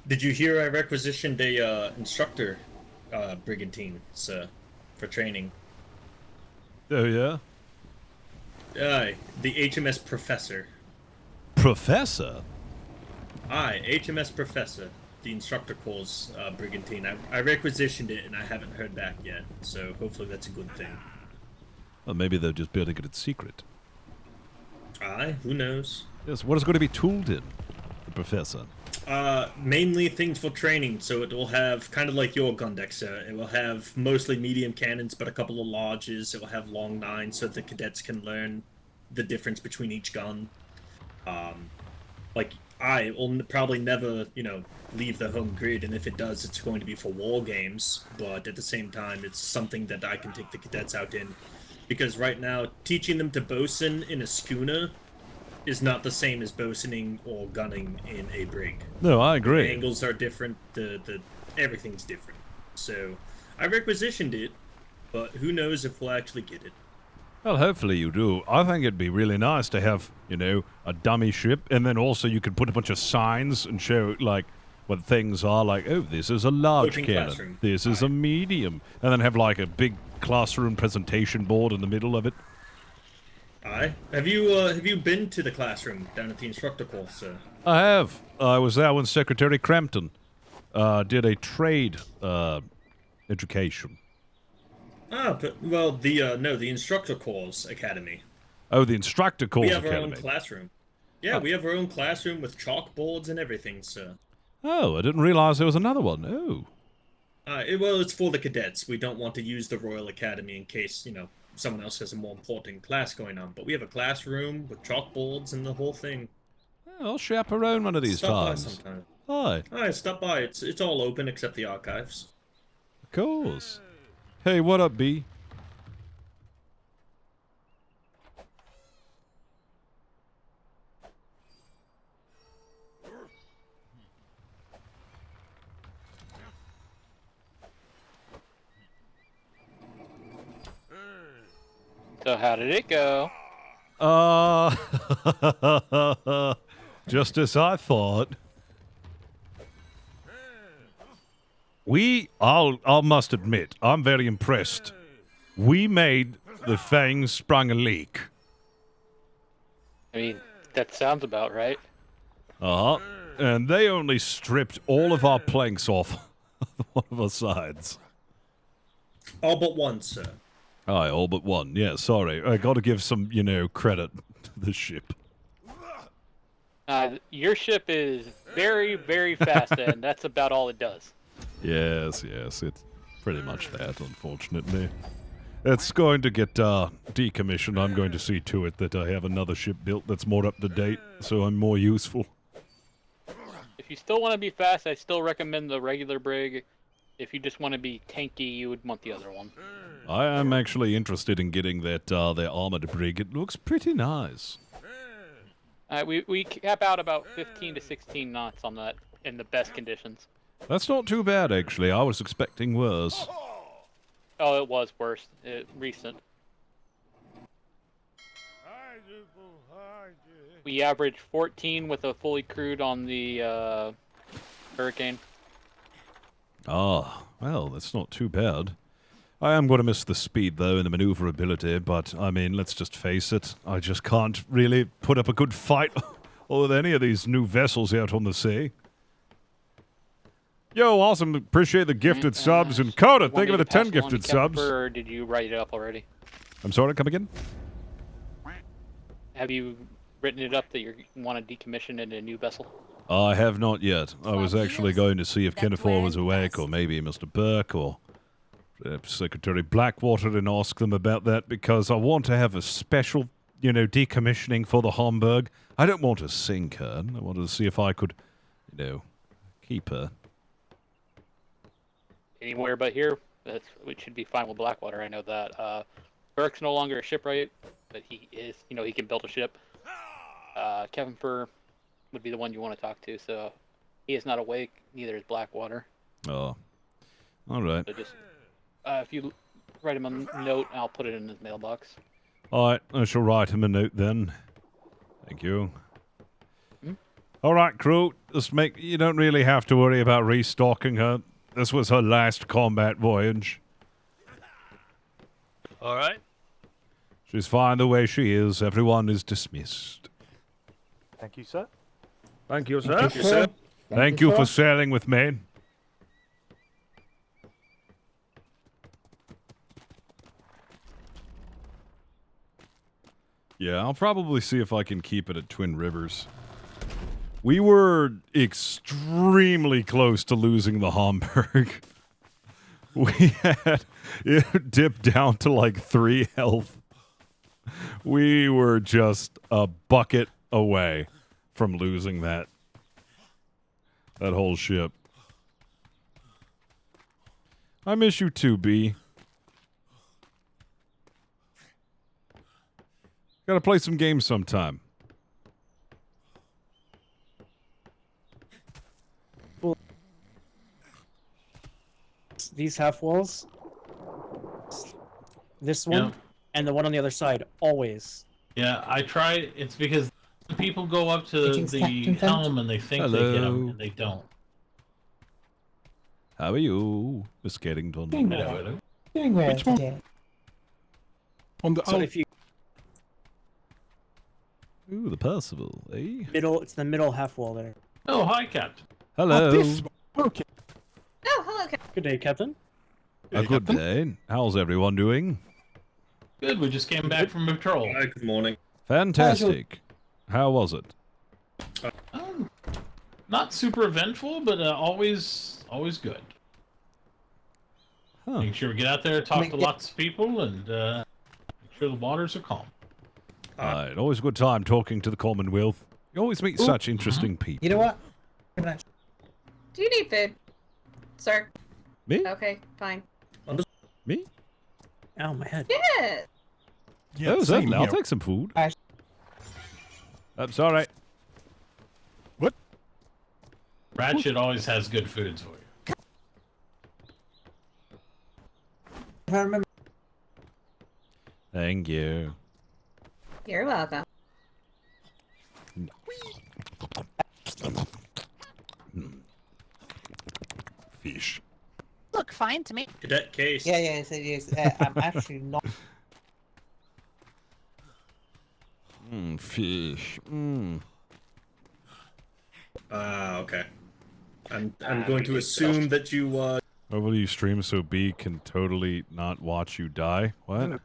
Did you hear I requisitioned a instructor brigantine for training? Oh, yeah? Aye, the HMS Professor. Professor? Aye, HMS Professor, the instructor course brigantine. I requisitioned it and I haven't heard back yet, so hopefully that's a good thing. Well, maybe they're just building it in secret. Aye, who knows? Yes, what is going to be tooled in, the Professor? Mainly things for training, so it will have, kind of like your gun deck, sir, it will have mostly medium cannons, but a couple of larges. It will have long nines, so the cadets can learn the difference between each gun. Like, I will probably never, leave the home grid, and if it does, it's going to be for war games, but at the same time, it's something that I can take the cadets out in, because right now, teaching them to bosun in a schooner is not the same as bosuning or gunning in a brig. No, I agree. The angles are different, everything's different. So, I requisitioned it, but who knows if we'll actually get it. Well, hopefully you do. I think it'd be really nice to have, a dummy ship, and then also you could put a bunch of signs and show, like, what things are, like, oh, this is a large Coaching cannon, classroom. this is a medium, and then have, like, a big classroom presentation board in the middle of it. Aye. Have you been to the classroom down at the instructor course, sir? I have. I was there when Secretary Crampton did a trade education. The instructor course academy. Oh, the instructor course We have academy. our own classroom. Yeah, we have our own classroom with chalkboards and everything, sir. Oh, I didn't realize there was another one. Oh. It's for the cadets. We don't want to use the Royal Academy in case, someone else has a more important class going on. But we have a classroom with chalkboards and the whole thing. I'll chaperone one of these Stop by times. sometime. Hi. Aye, stop by. It's all open except the archives. Of course. Hey, what up, B? So how did it go? Just as I thought. I must admit, I'm very impressed. We made the Fangs sprung a leak. I mean, that sounds about right. Uh-huh. And they only stripped all of our planks off one of our sides. All but one, sir. Aye, all but one. Yeah, sorry. I gotta give some, credit to the ship. Your ship is very, very fast, and that's about all it does. Yes, it's pretty much that, unfortunately. It's going to get decommissioned. I'm going to see to it that I have another ship built that's more up to date, so I'm more useful. If you still want to be fast, I still recommend the regular brig. If you just want to be tanky, you would want the other one. I am actually interested in getting that their armored brig. It looks pretty nice. We cap out about 15 to 16 knots on that in the best conditions. That's not too bad, actually. I was expecting worse. Oh, it was worse. Recent. We averaged 14 with a fully crewed on the Hurricane. Ah, well, that's not too bad. I am going to miss the speed, though, and the maneuverability, but, I mean, let's just face it. I just can't really put up a good fight with any of these new vessels out on the sea. Yo, awesome. Appreciate the gifted subs. And Coda, thank you for the 10 gifted subs. Or did you write it up already? I'm sorry, come again? Have you written it up that you want to decommission in a new vessel? I have not yet. I was actually going to see if Kenneth was awake, or maybe Mr. Burke, or Secretary Blackwater, and ask them about that, because I want to have a special, decommissioning for the Homburg. I don't want to sink her. I wanted to see if I could, keep her. Anywhere but here, we should be fine with Blackwater. I know that. Burke's no longer a shipwright, but he is. He can build a ship. Kevin Furr would be the one you want to talk to. So he is not awake. Neither is Blackwater. Oh, all right. So just if you write him a note, I'll put it in his mailbox. All right, I shall write him a note then. Thank you. All right, crew. You don't really have to worry about restocking her. This was her last combat voyage. All right. She's fine the way she is. Everyone is dismissed. Thank you, sir. Thank you, sir. Thank you, sir. Thank you for sailing with me. Yeah, I'll probably see if I can keep it at Twin Rivers. We were extremely close to losing the Homburg. We had it dipped down to like 3 health. We were just a bucket away from losing that whole ship. I miss you too, B. Gotta play some games sometime. These half walls, this one, and the one on the other side, always. Yeah, I try. It's because people go up to the helm and they think they get them, and they don't. How are you, Miss Geddington? Hello. Doing well. Which one? On the so if you Ooh, the Percival, eh? it's the middle half wall there. Oh, hi, Captain. Hello. Okay. Oh, hello, Captain. Good day, Captain. A good day. How's everyone doing? Good. We just came back from patrol. Hi, good morning. Fantastic. How was it? Not super eventful, but always good. Huh. Make sure we get out there, talk to lots of people, and make sure the waters are calm. Right, always a good time talking to the Commonwealth. You always meet such interesting people. You know what? Do you need food, sir? Me? Okay, fine. Me? Ow, my head. Yeah. Oh, certainly. I'll take some food. I'm sorry. What? Ratchet always has good foods for you. I remember. Thank you. You're welcome. Fish. Look fine to me. Cadet Case. Yes. I'm actually not. Fish. Okay. I'm going to assume that you Hopefully you stream so B can totally not watch you die. What?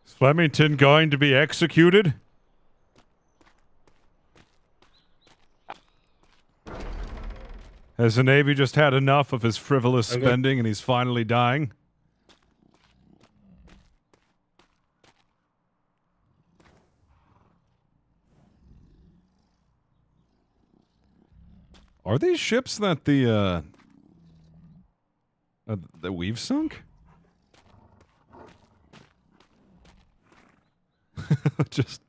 Is Flemington going to be executed? Has the Navy just had enough of his frivolous spending and he's finally dying? Are these ships that the That we've sunk? Just...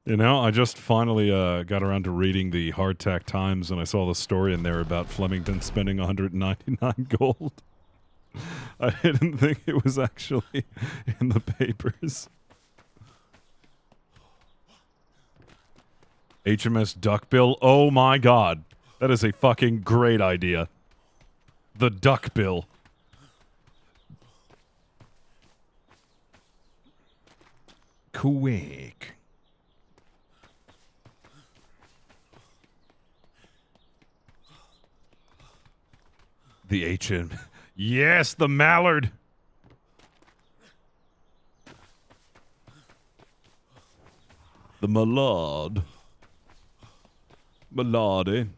You know, I just finally got around to reading the Hardtack Times, and I saw the story in there about Flemington spending 199 gold. I didn't think it was actually in the papers. HMS Duckbill? Oh my god. That is a fucking great idea. The Duckbill. Quick. The HM. Yes, the Mallard. The Mallard. Mallardy.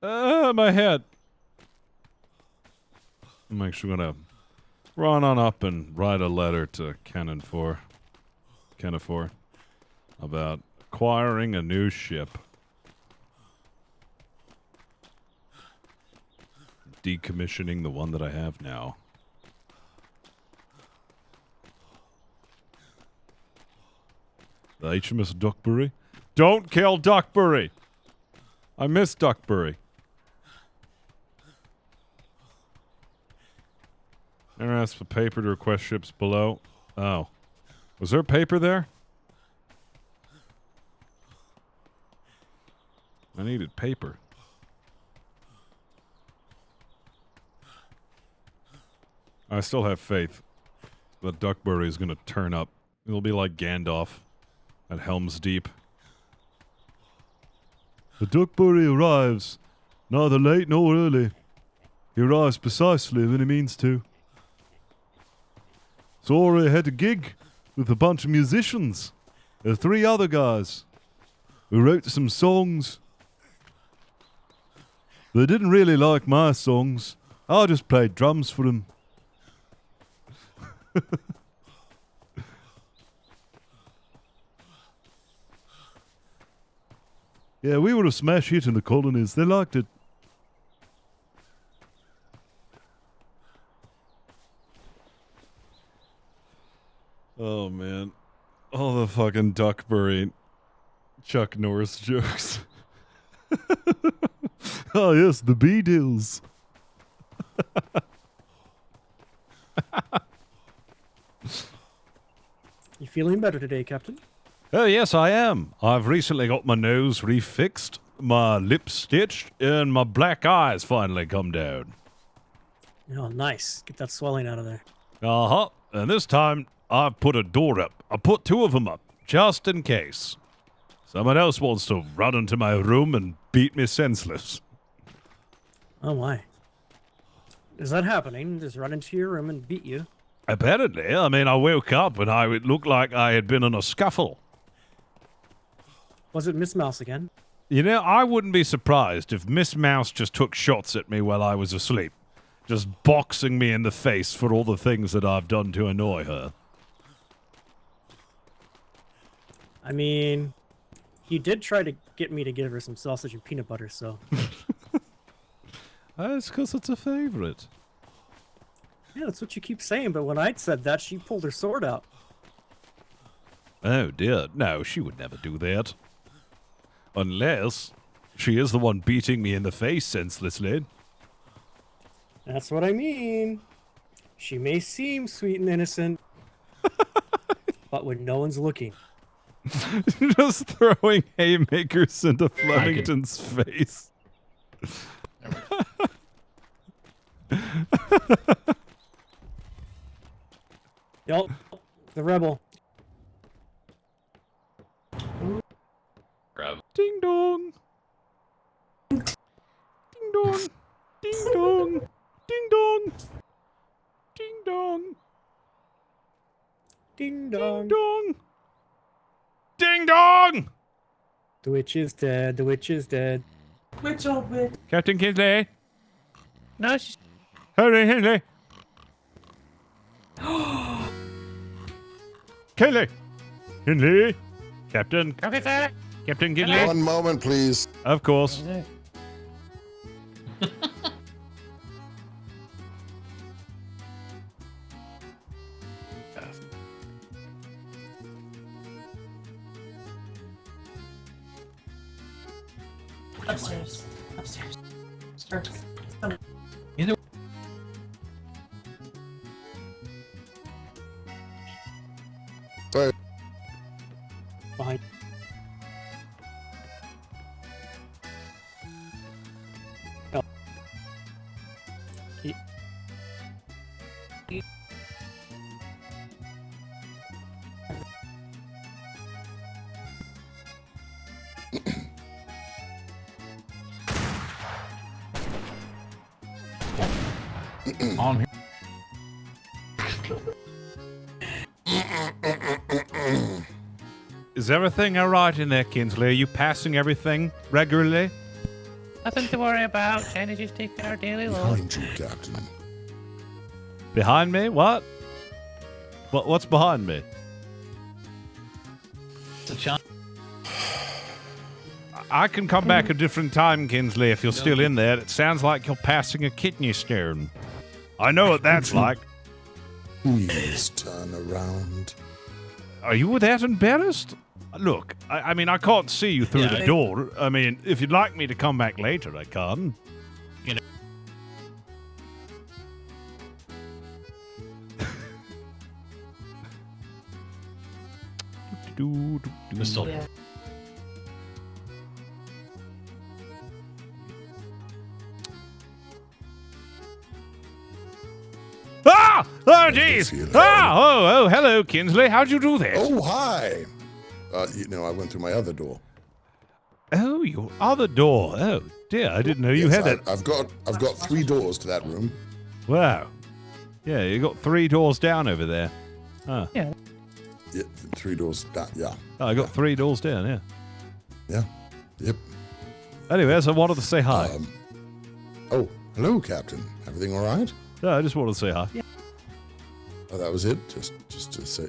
My head. I'm actually gonna run on up and write a letter to Canafor about acquiring a new ship. Decommissioning the one that I have now. The HMS Duckbury? Don't kill Duckbury! I miss Duckbury. Never asked for paper to request ships below. Oh. Was there paper there? I needed paper. I still have faith that Duckbury is going to turn up. It'll be like Gandalf at Helm's Deep. The Duckbury arrives, neither late nor early. He arrives precisely when he means to. So I already had a gig with a bunch of musicians. There are 3 other guys who wrote some songs. They didn't really like my songs. I just played drums for them. Yeah, we were a smash hit in the colonies. They liked it. Oh, man. All the fucking Duckbury Chuck Norris jokes. Oh, yes, the Beatles. You feeling better today, Captain? Oh, yes, I am. I've recently got my nose refixed, my lips stitched, and my black eyes finally come down. Oh, nice. Get that swelling out of there. Uh-huh. And this time, I've put a door up. I put 2 of them up, just in case. Someone else wants to run into my room and beat me senseless. Oh, my. Is that happening? Just run into your room and beat you? Apparently. I mean, I woke up and it looked like I had been in a scuffle. Was it Miss Mouse again? You know, I wouldn't be surprised if Miss Mouse just took shots at me while I was asleep. Just boxing me in the face for all the things that I've done to annoy her. I mean, you did try to get me to give her some sausage and peanut butter, so... It's because it's a favorite. Yeah, that's what you keep saying, but when I said that, she pulled her sword out. Oh, dear. No, she would never do that. Unless she is the one beating me in the face senselessly. That's what I mean. She may seem sweet and innocent, but when no one's looking. Just throwing haymakers into Flemington's face. Yup, the rebel. Ding dong. Ding dong. Ding dong. Ding dong. Ding dong. Ding dong. Ding dong. Ding dong. The witch is dead. The witch is dead. Witch of it. Captain Kinsley. No, she's... Hurry, Kinsley. Kinsley. Kinsley. Captain. Okay, sir. Captain Kinsley. One moment, please. Of course. Upstairs. Upstairs. Either Behind. Oh. on here. Is everything all right in there, Kinsley? Are you passing everything regularly? Nothing to worry about. Trying to just take our daily load. Behind you, Captain. Behind me? What? What's behind me? It's a chance. I can come back a different time, Kinsley, if you're still in there. It sounds like you're passing a kidney stone. I know what that's like. Please turn around. Are you that embarrassed? Look, I mean, I can't see you through the door. I mean, if you'd like me to come back later, I can. You know. Pistol. Yeah. Ah! Oh, jeez! Ah! Oh, hello, Kinsley. How'd you do that? Oh, hi. I went through my other door. Oh, your other door. Oh, dear. I didn't know you had that. I've got 3 doors to that room. Wow. Yeah, you got 3 doors down over there. Huh. Yeah. Yeah, 3 doors down. Yeah. Oh, I got 3 doors down. Yeah. Yeah. Yep. Anyways, I wanted to say hi. Oh, hello, Captain. Everything all right? No, I just wanted to say hi. Yeah. Oh, that was it. Just to say.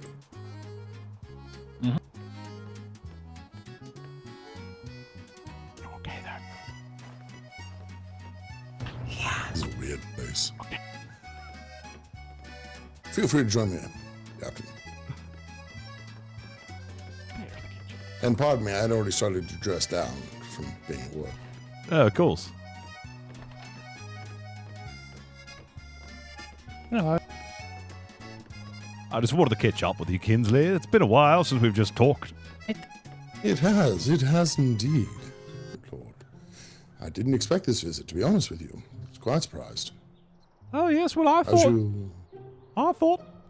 Mhm. Okay, then. This is a weird place. Okay. Feel free to join me, Captain. And pardon me, I had already started to dress down from being at work. Oh, of course. No, I just wanted to catch up with you, Kinsley. It's been a while since we've just talked. It has indeed. Good Lord. I didn't expect this visit, to be honest with you. I was quite surprised. Oh, yes, well, I How's thought... you...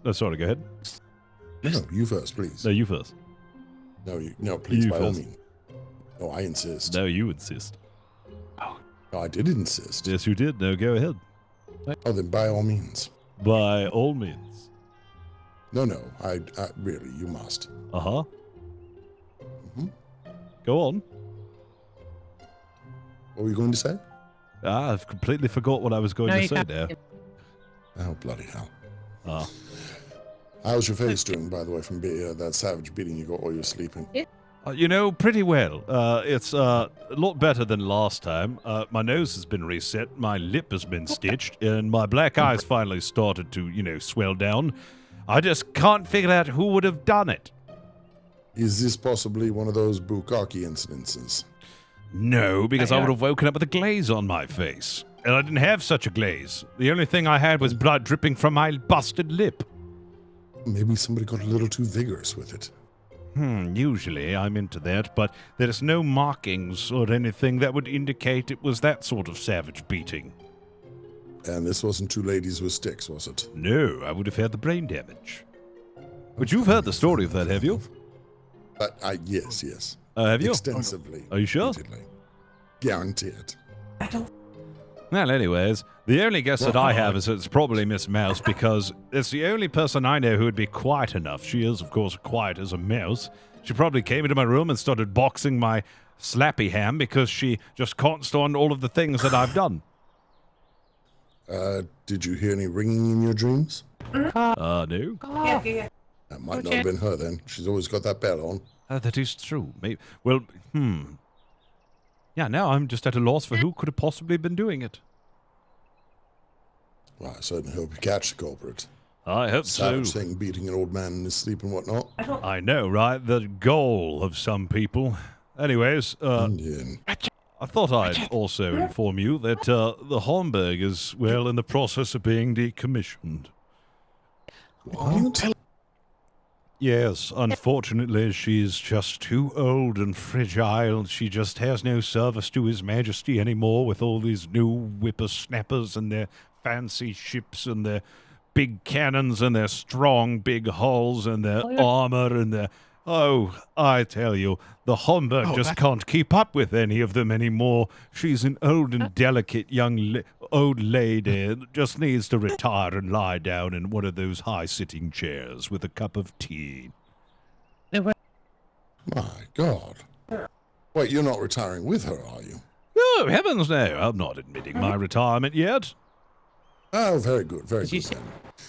No, sorry, go ahead. No, you first, please. No, you first. No, please, You by all first. means. No, I insist. No, you insist. No, I did insist. Yes, you did. No, go ahead. Oh, then by all means. By all means. No, I really, you must. Uh-huh. Mm-hmm. Go on. What were you going to say? I've completely forgot what I was going to say now. Oh, bloody hell. Ah. How's your face doing, by the way, from that savage beating you got while you were sleeping? Pretty well. It's a lot better than last time. My nose has been reset, my lip has been stitched, and my black eyes finally started to, swell down. I just can't figure out who would have done it. Is this possibly one of those bukkake incidences? No, because I would have woken up with a glaze on my face. And I didn't have such a glaze. The only thing I had was blood dripping from my busted lip. Maybe somebody got a little too vigorous with it. Usually I'm into that, but there's no markings or anything that would indicate it was that sort of savage beating. And this wasn't 2 ladies with sticks, was it? No, I would have had the brain damage. But you've heard the story of that, have you? Yes. Have you? Extensively. Are you sure? Repeatedly. Guaranteed. Well, anyways, the only guess that I have is it's probably Miss Mouse because it's the only person I know who would be quiet enough. She is, of course, quiet as a mouse. She probably came into my room and started boxing my slappy ham because she just can't stand all of the things that I've done. Did you hear any ringing in your dreams? No. Yeah. That might not have been her then. She's always got that bell on. That is true. Yeah, now I'm just at a loss for who could have possibly been doing it. Well, I certainly hope you catch the culprit. I hope so. Savage thing, beating an old man in his sleep and whatnot. I know, right? The goal of some people. Anyways, I thought I'd also inform you that the Homburg is, well, in the process of being decommissioned. What? Yes, unfortunately, she's just too old and fragile. She just has no service to His Majesty anymore with all these new whippersnappers and their fancy ships and their big cannons and their strong big hulls and their armor and their... Oh, I tell you, the Homburg just can't keep up with any of them anymore. She's an old and delicate young old lady that just needs to retire and lie down in one of those high-sitting chairs with a cup of tea. My God. Wait, you're not retiring with her, are you? Oh, heavens no, I'm not admitting my retirement yet. Oh, very good, very good then.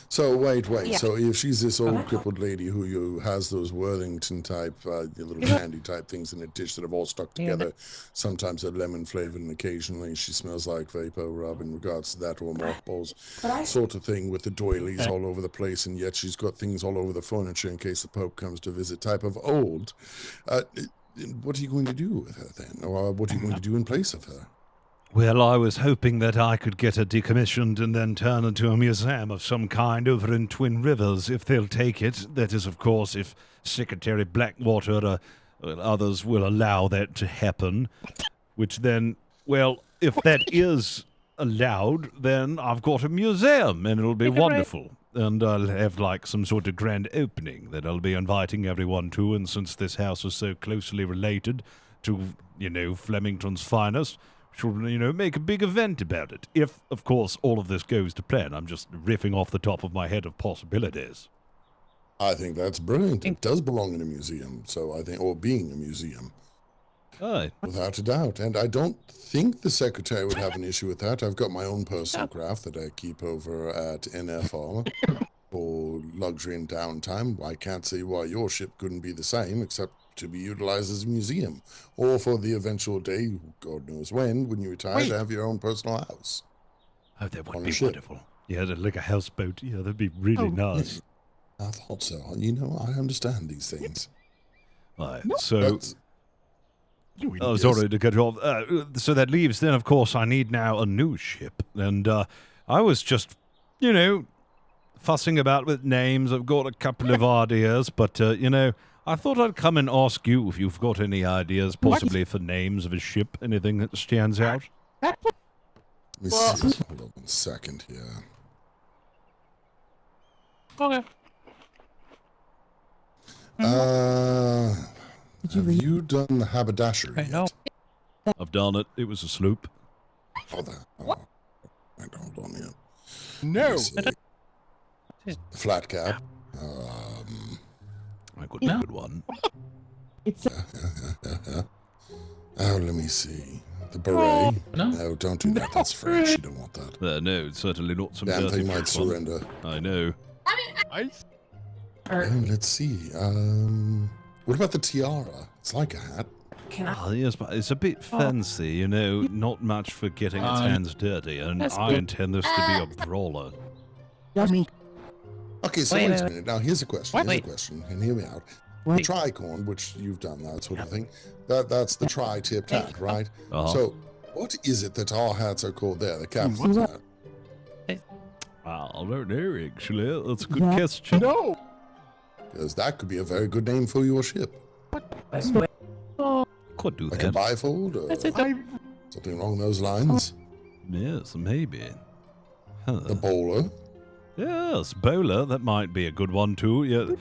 So, wait, so if she's this old crippled lady who has those Worthington-type, little candy-type things in a dish that have all stuck together, sometimes they're lemon-flavored and occasionally she smells like vapor rub in regards to that, or mothballs, sort of thing with the doilies all over the place, and yet she's got things all over the furniture in case the Pope comes to visit, type of old, what are you going to do with her then? Or what are you going to do in place of her? Well, I was hoping that I could get her decommissioned and then turn into a museum of some kind over in Twin Rivers, if they'll take it. That is, of course, if Secretary Blackwater or others will allow that to happen. Which then, well, if that is allowed, then I've got a museum, and it'll be wonderful. And I'll have, like, some sort of grand opening that I'll be inviting everyone to, and since this house is so closely related to, you know, Flemington's finest, should, you know, make a big event about it. If, of course, all of this goes to plan. I'm just riffing off the top of my head of possibilities. I think that's brilliant. It does belong in a museum, so I think, or being a museum. Aye. Without a doubt. And I don't think the secretary would have an issue with that. I've got my own personal craft that I keep over at NFR for luxury and downtime. I can't see why your ship couldn't be the same, except to be utilized as a museum, or for the eventual day, God knows when you retire, to have your own personal house. Oh, that would be wonderful. Yeah, like a houseboat. Yeah, that'd be really nice. I thought so. You know, I understand these things. Right, so... Oh, sorry to cut you off. So that leaves then, of course, I need now a new ship. And I was just, you know, fussing about with names. I've got a couple of ideas, but, you know, I thought I'd come and ask you if you've got any ideas, possibly for names of a ship, anything that stands out. Let me see. Hold on 1 second here. Okay. Have you done the haberdashery yet? I've done it. It was a sloop. Hold on here. No. The flat cap. I got a good one. Oh, let me see. The beret. No, don't do that. That's French. You don't want that. No, certainly not some damn dirty thing might French one. surrender. I know. Let's see. What about the tiara? It's like a hat. Oh, yes, but it's a bit fancy, you know, not much for getting its hands dirty, and I intend this to be a brawler. Okay, so wait a minute. Now, here's a question. And hear me out. The tricorn, which you've done that sort of thing, that's the tri-tipped hat, right? So, what is it that our hats are called there? The captain's hat. I don't know, actually. That's a good question. No! Because that could be a very good name for your ship. Could do like that. A bifold or something along those lines. Yes, maybe. Huh. The bowler. Yes, bowler. That might be a good one too. Yeah,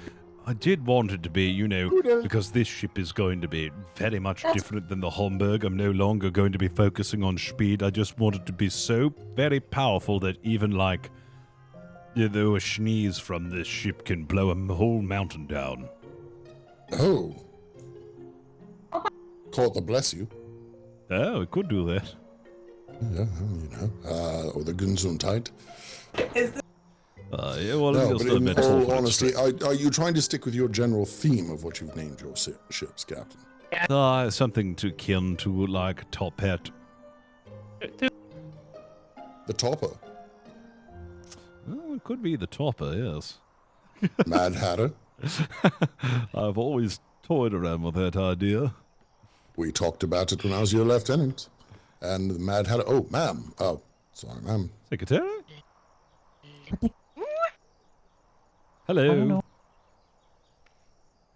I did want it to be, you know, because this ship is going to be very much different than the Homburg. I'm no longer going to be focusing on speed. I just want it to be so very powerful that even like, you know, a sneeze from this ship can blow a whole mountain down. Oh. Call it the bless you. Oh, it could do that. Yeah, you know, or the Gesundheit. Yeah, well, no, but in all honesty, are you trying to stick with your general theme of what you've named your ships, Captain? Something to kin to like top hat. The topper. Could be the topper, yes. Mad Hatter. I've always toyed around with that idea. We talked about it when I was your lieutenant. And the Mad Hatter. Oh, ma'am. Oh, sorry, ma'am. Secretary? Hello.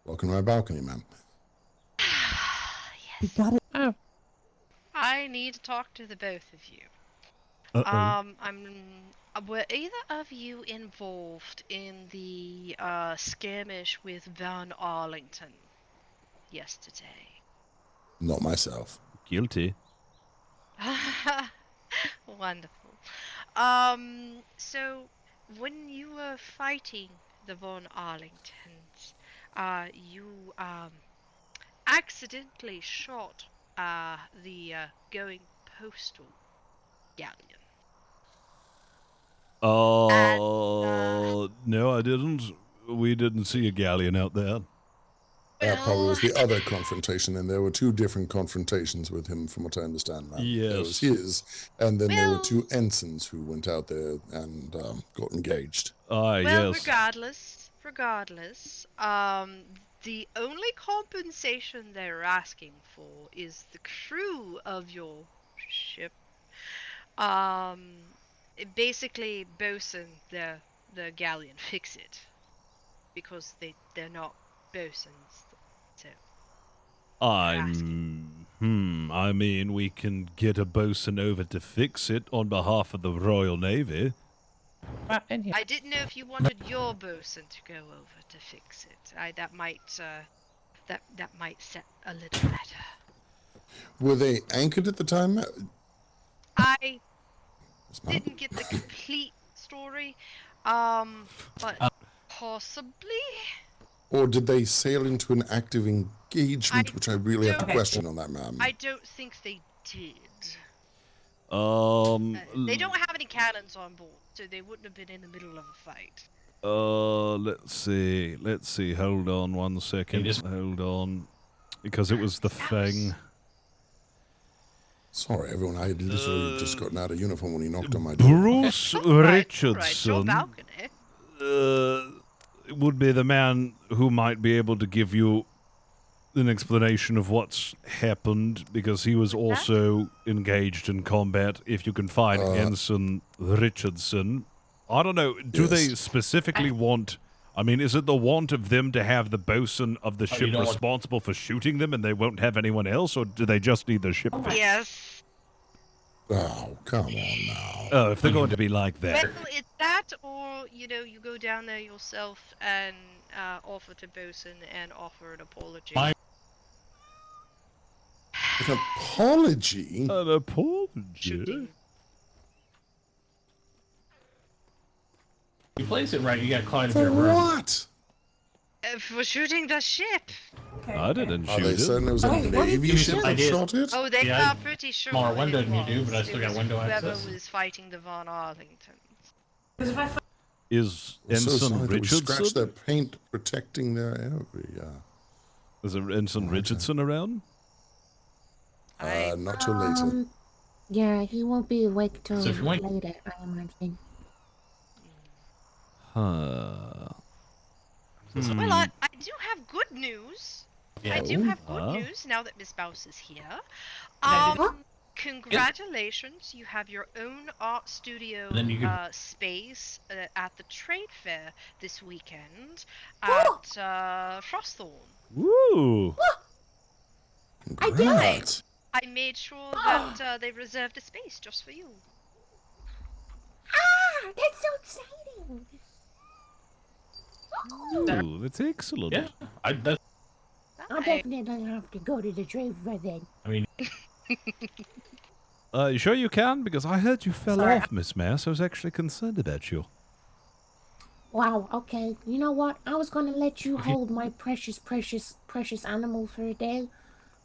Welcome to my balcony, ma'am. We got it. Oh. I need to talk to the both of you. Were either of you involved in the skirmish with Van Arlington yesterday? Not myself. Guilty. Wonderful. So when you were fighting the Von Arlingtons, you accidentally shot the going postal galleon. No, I didn't. We didn't see a galleon out there. That probably was the other confrontation, and there were two different confrontations with him, from what I understand, ma'am. Yes. There was his, and then there were two ensigns who went out there and got engaged. Yes. Regardless, the only compensation they're asking for is the crew of your ship. Basically, bosun the galleon fix it, because they're not bosuns. So I mean, we can get a bosun over to fix it on behalf of the Royal Navy. I didn't know if you wanted your bosun to go over to fix it. That might set a little better. Were they anchored at the time? I didn't get the complete story, but possibly. Or did they sail into an active engagement, which I really have to question on that, ma'am? I don't think they did. They don't have any cannons on board, so they wouldn't have been in the middle of a fight. Let's see. Hold on 1 second. Hold on. Because it was the Fang. Sorry, everyone. I had literally just gotten out of uniform when he knocked on my door. Bruce Richardson would be the man who might be able to give you an explanation of what's happened, because he was also engaged in combat. If you can find Ensign Richardson. I don't know, do they specifically want... I mean, is it the want of them to have the bosun of the ship responsible for shooting them and they won't have anyone else, or do they just need the ship? Yes. Oh, come on now. Oh, if they're going to be like that. Well, it's that, or, you go down there yourself and offer to bosun and offer an apology. An apology? An apology? You place it right, you got quite a For bit of room. what? For shooting the ship. I didn't shoot they it. saying it was a Navy ship that shot it? Oh, they Yeah, are pretty sure. smaller that window it than you do, was. but I still It got was window whoever access. was fighting the Von Arlingtons. Is I'm so Ensign sorry that we Richardson? scratched their paint protecting their area. Is there Ensign Richardson around? Not till later. Yeah, he won't be awake till So if you want- later, I imagine. Huh. Well, I do have good news. I do have good Huh? news now that Miss Mouse is here. What? Congratulations, you have your own art studio Then you can- space at the trade fair this weekend at Frosthorn. Woo! I did. I made sure that they reserved a space just for you. Ah, that's so exciting. Ooh, that's excellent. Yeah, that's... I'll definitely have to go to the trade fair then. I mean... You sure you can? Because I heard you fell Sorry. off, Miss Mass. I was actually concerned about you. Wow, okay. You know what? I was gonna let you hold my precious animal for a day.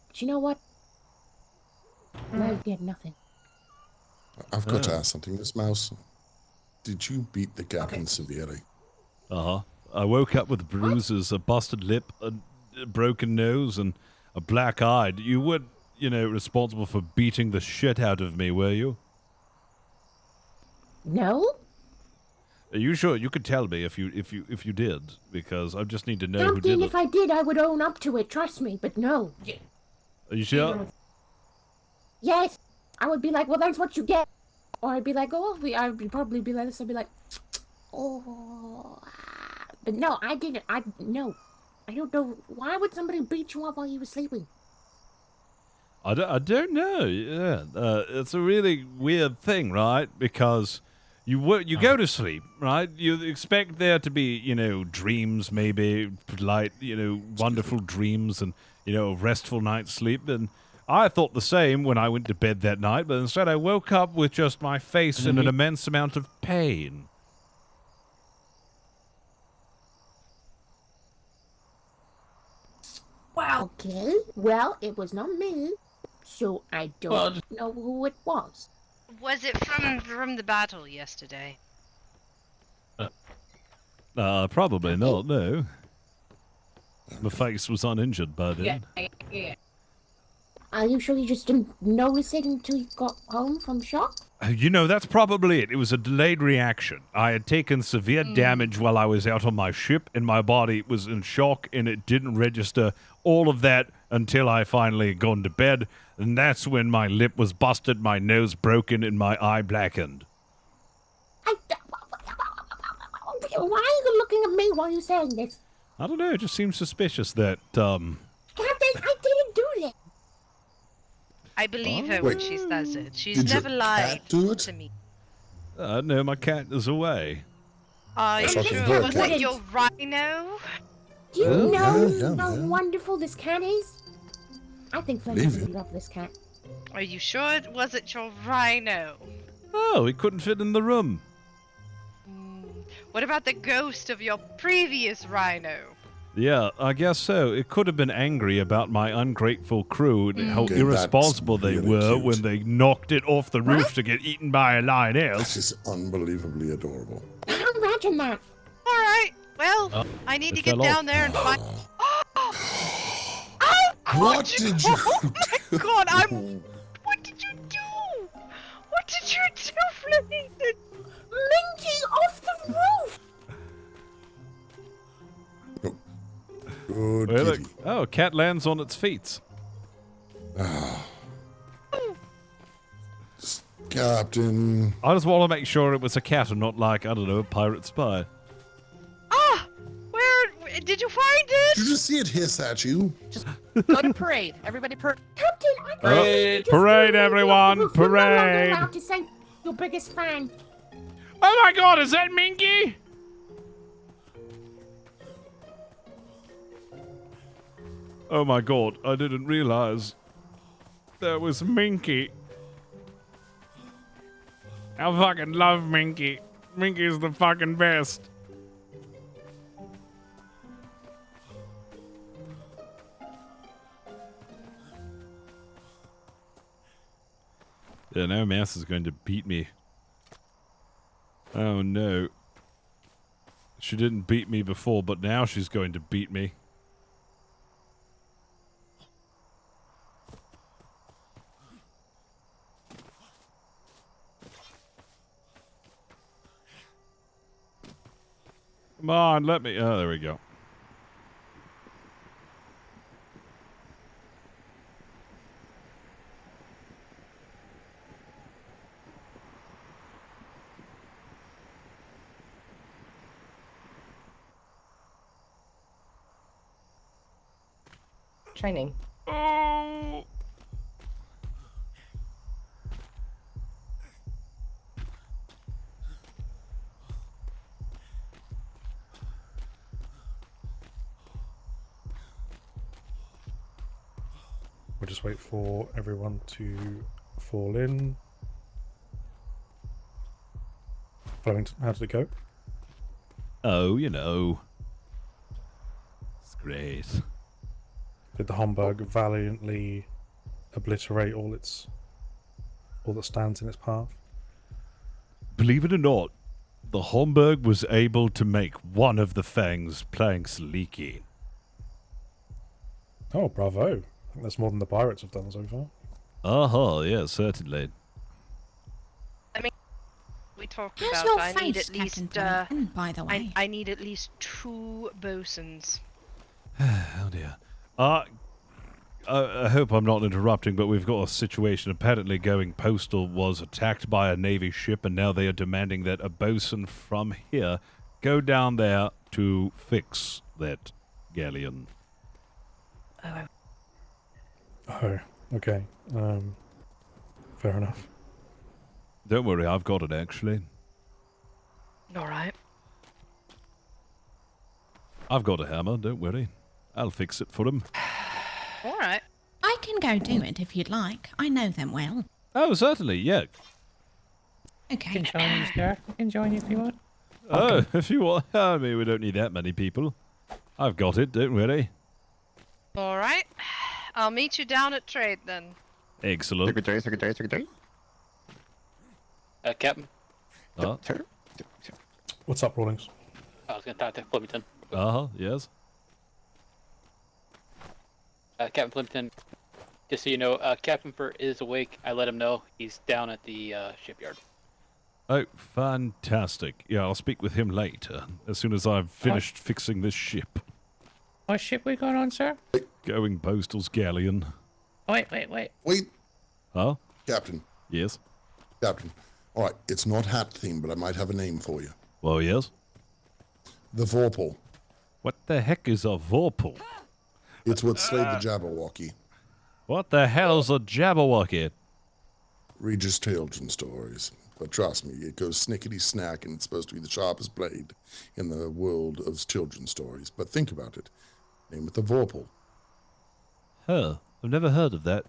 But you know what? Now you get nothing. I've got to ask something, Miss Mouse. Did you beat the captain severely? Uh-huh. I woke up with bruises, a busted lip, a broken nose, and a black eye. You weren't, responsible for beating the shit out of me, were you? No? Are you sure? You could tell me if you did, because I just need to know who Captain, did if it. I did, I would own up to it. Trust me. But no. Are you sure? Yes, I would be like, well, that's what you get. Or I'd be like, oh, I'd probably be like this. I'd be like, oh, but no, I didn't. No, I don't know. Why would somebody beat you up while you were sleeping? I don't know. Yeah, it's a really weird thing, right? Because you go to sleep, right? You expect there to be, dreams, maybe light, wonderful dreams, and a restful night's sleep. And I thought the same when I went to bed that night, but instead I woke up with just my face in an immense amount of pain. Wow. Okay. Well, it was not me, so I don't know who it was. Was it from the battle yesterday? Probably not. No. My face was uninjured by then. Yeah. Are you sure you just didn't notice it until you got home from shock? That's probably it. It was a delayed reaction. I had taken severe damage while I was out on my ship, and my body was in shock, and it didn't register all of that until I finally had gone to bed, and that's when my lip was busted, my nose broken, and my eye blackened. Why are you looking at me while you're saying this? I don't know, it just seems suspicious that, Captain, I didn't do that. I believe her when she says it. She's never lied to me. No, my cat is away. Are you sure? Was it your rhino? Do you know how wonderful this cat is? I think Flemington would love this cat. Are you sure it wasn't your rhino? Oh, he couldn't fit in the room. What about the ghost of your previous rhino? Yeah, I guess so. It could have been angry about my ungrateful crew and how irresponsible they were when they knocked it off the roof to get eaten by a lioness. That is unbelievably adorable. Imagine that. All right. Well, I need to get down there and find. What did you do? Oh my God! What did you do? What did you do, Flemington? Minky off the roof. Good Well, kitty. oh, cat lands on its feet. Captain. I just want to make sure it was a cat and not like, I don't know, a pirate spy. Where did you find it? Did you see it hiss at you? Just go to parade. Everybody parade. Captain, Parade, everyone! You're no Parade! longer allowed to say your biggest fan. Oh my God, is that Minky? Oh my God, I didn't realize that was Minky. I fucking love Minky. Minky's the fucking best. Yeah, now Mouse is going to beat me. Oh no. She didn't beat me before, but now she's going to beat me. Come on, let me. Oh, there we go. Training. Oh. We'll just wait for everyone to fall in. Flemington, how did it go? Oh, you know. It's great. Did the Homburg valiantly obliterate all that stands in its path? Believe it or not, the Homburg was able to make one of the Fang's planks leaky. Oh, bravo. I think that's more than the pirates have done so far. Uh-huh, yeah, certainly. we talked How's about. your I need face, at least, Captain Flemington, by the way? I need at least 2 bosuns. Oh dear. I hope I'm not interrupting, but we've got a situation. Apparently, Going Postal was attacked by a Navy ship, and now they are demanding that a bosun from here go down there to fix that galleon. Oh, okay. Fair enough. Don't worry, I've got it, actually. Alright. I've got a hammer, don't worry. I'll fix it for him. Alright. I can go do it if you'd like. I know them well. Oh, certainly, yeah. Okay. You can join us, Derek. I can join you if you want. Oh, if you want. I mean, we don't need that many people. I've got it, don't worry. Alright. I'll meet you down at trade then. Excellent. Secretary. Captain. What's up, Rawlings? I was going to talk to Flemington. Yes. Captain Flemington, just so you know, Captain Fur is awake. I let him know. He's down at the shipyard. Oh, fantastic. Yeah, I'll speak with him later, as soon as I've finished fixing this ship. What ship we got on, sir? Going Postal's galleon. Wait. Huh? Captain. Yes? Captain. All right, it's not hat themed, but I might have a name for you. Well, yes? The Vorpal. What the heck is a Vorpal? It's what slayed the Jabberwocky. What the hell's a Jabberwocky? Regis children's stories. But trust me, it goes snickety-snack, and it's supposed to be the sharpest blade in the world of children's stories. But think about it. Name it the Vorpal. Huh. I've never heard of that.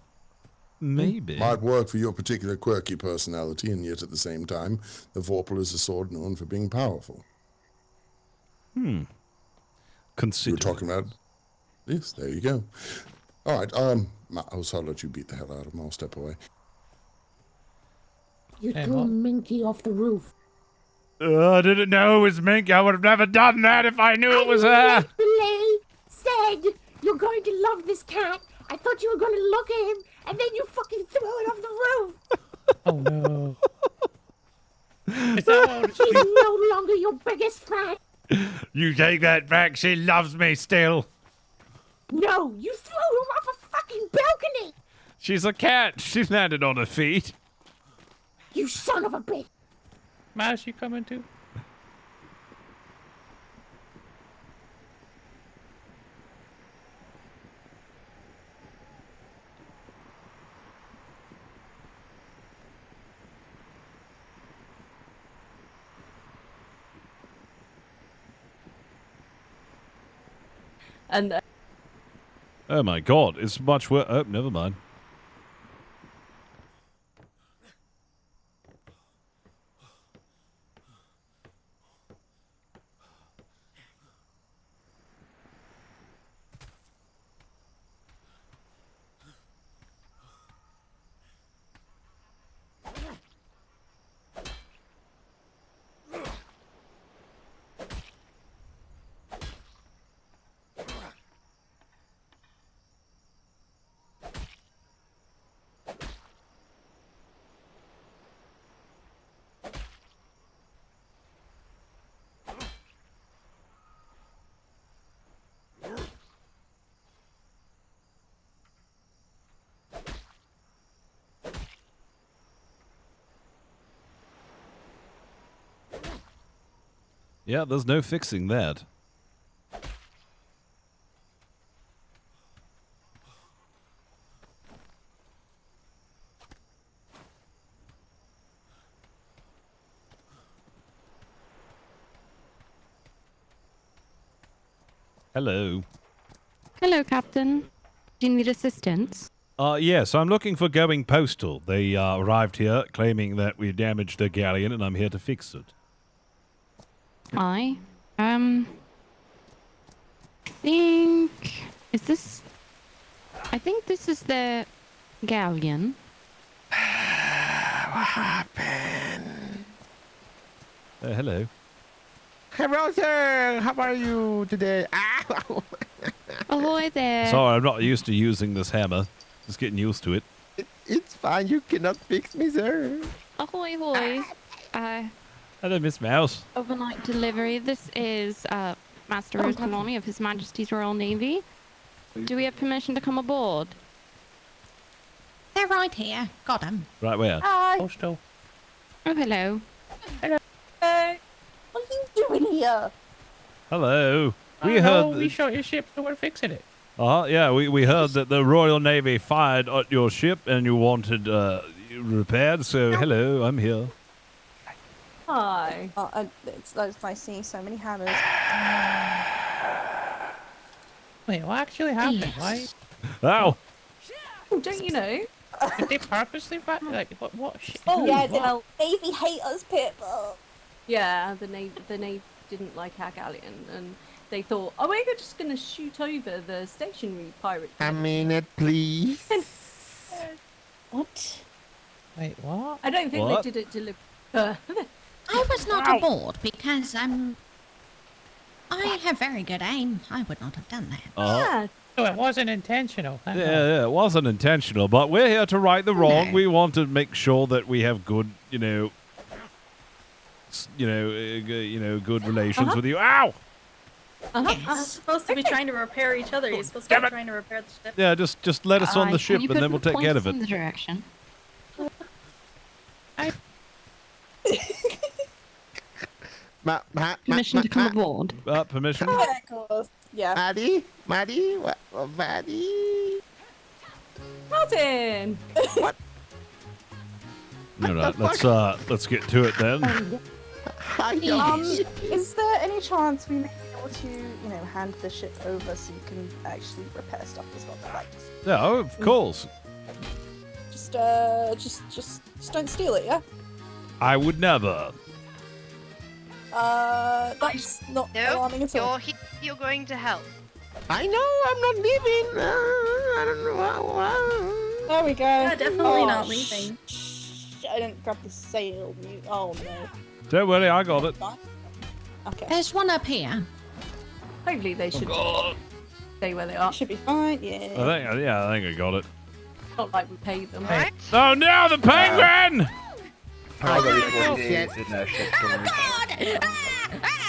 Maybe. Might work for your particular quirky personality, and yet at the same time, the Vorpal is a sword known for being powerful. Consider. You were talking about... Yes, there you go. All right, I'll let you beat the hell out of him. I'll step away. You threw Minky off the roof. I didn't know it was Mink. I would have never done that if I knew it was her. I said, you're going to love this cat. I thought you were going to look at him, and then you fucking threw it off the roof. Oh, no. She's no longer your biggest fan. You take that back. She loves me still. No, you threw her off a fucking balcony. She's a cat. She landed on her feet. You son of a bitch. Mouse, you coming too? And Oh my god, it's much worse. Oh, never mind. Yeah, there's no fixing that. Hello. hello, Captain. Do you need assistance? Yes, I'm looking for Going Postal. They arrived here claiming that we damaged their galleon, and I'm here to fix it. I think I think this is the galleon. What happened? Hello. Hello, sir. How are you today? Ahoy there. Sorry, I'm not used to using this hammer. Just getting used to it. It's fine. You cannot fix me, sir. Ahoy, hoy. Hello, Miss Mouse. Overnight delivery. This is Master Rose Trelawney of His Majesty's Royal Navy. Do we have permission to come aboard? They're right here. Got 'em. Right where? Hi. Postal. Oh, hello. What are you doing here? Hello. We No, heard. we shot your ship, so we're fixing it. Yeah, we heard that the Royal Navy fired at your ship and you wanted repaired. So hello, I'm here. Hi. It's nice seeing so many hammers. Wait, what actually happened? Why? Ow! Oh, don't you know? Did they purposely fight? Like, what shit? Oh, yeah, What? the Navy hate us, Pip. Yeah, the Navy didn't like our galleon, and they thought, oh, we're just going to shoot over the stationary pirate. A minute, please. What? Wait, what? I don't think What? they did it deliberately. I was not Wow. aboard because I have very good aim. I would not have done that. Uh, So it wasn't intentional. Thank God. yeah, it wasn't intentional, but we're here to right the wrong. No. We want to make sure that we have good, good relations with you. Ow! You're supposed to be trying to repair each other. You're supposed to be trying to repair the ship. Yeah, just let us on the ship, and then we'll take care of In the it. direction. Permission to come aboard. Permission? Yeah, of course. Yeah. Maddie? Maddie? What? Maddie? Martin! What? All right, let's get to it then. Is there any chance we may be able to, hand the ship over so you can actually repair stuff as well? Like, Yeah, of course. just don't steal it, yeah? I would never. That's not alarming at all. You're going to help. I know, I'm not leaving. I don't know how. There we go. Yeah, definitely not leaving. I didn't grab the sail. Oh no. Don't worry, I got it. Okay. There's one up here. Hopefully they should God. stay where they are. Should be fine. Yeah. I think I got it. Not like we paid them. Oh no, the penguin!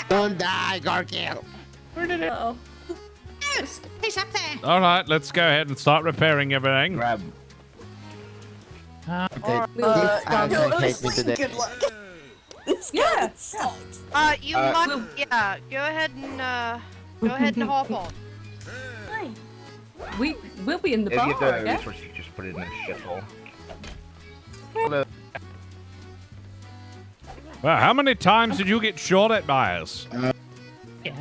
Don't die, Garfield. Where did it? Uh-oh. He's up there. All right, let's go ahead and start repairing everything. Grab. Okay. Take me today. Good luck. This guy sucks. You might. Yeah. Go ahead and hop on. We'll be in the bar. If you have the yeah? resources, you just put it in a shithole. Well, how many times did you get shot at by us? Yeah.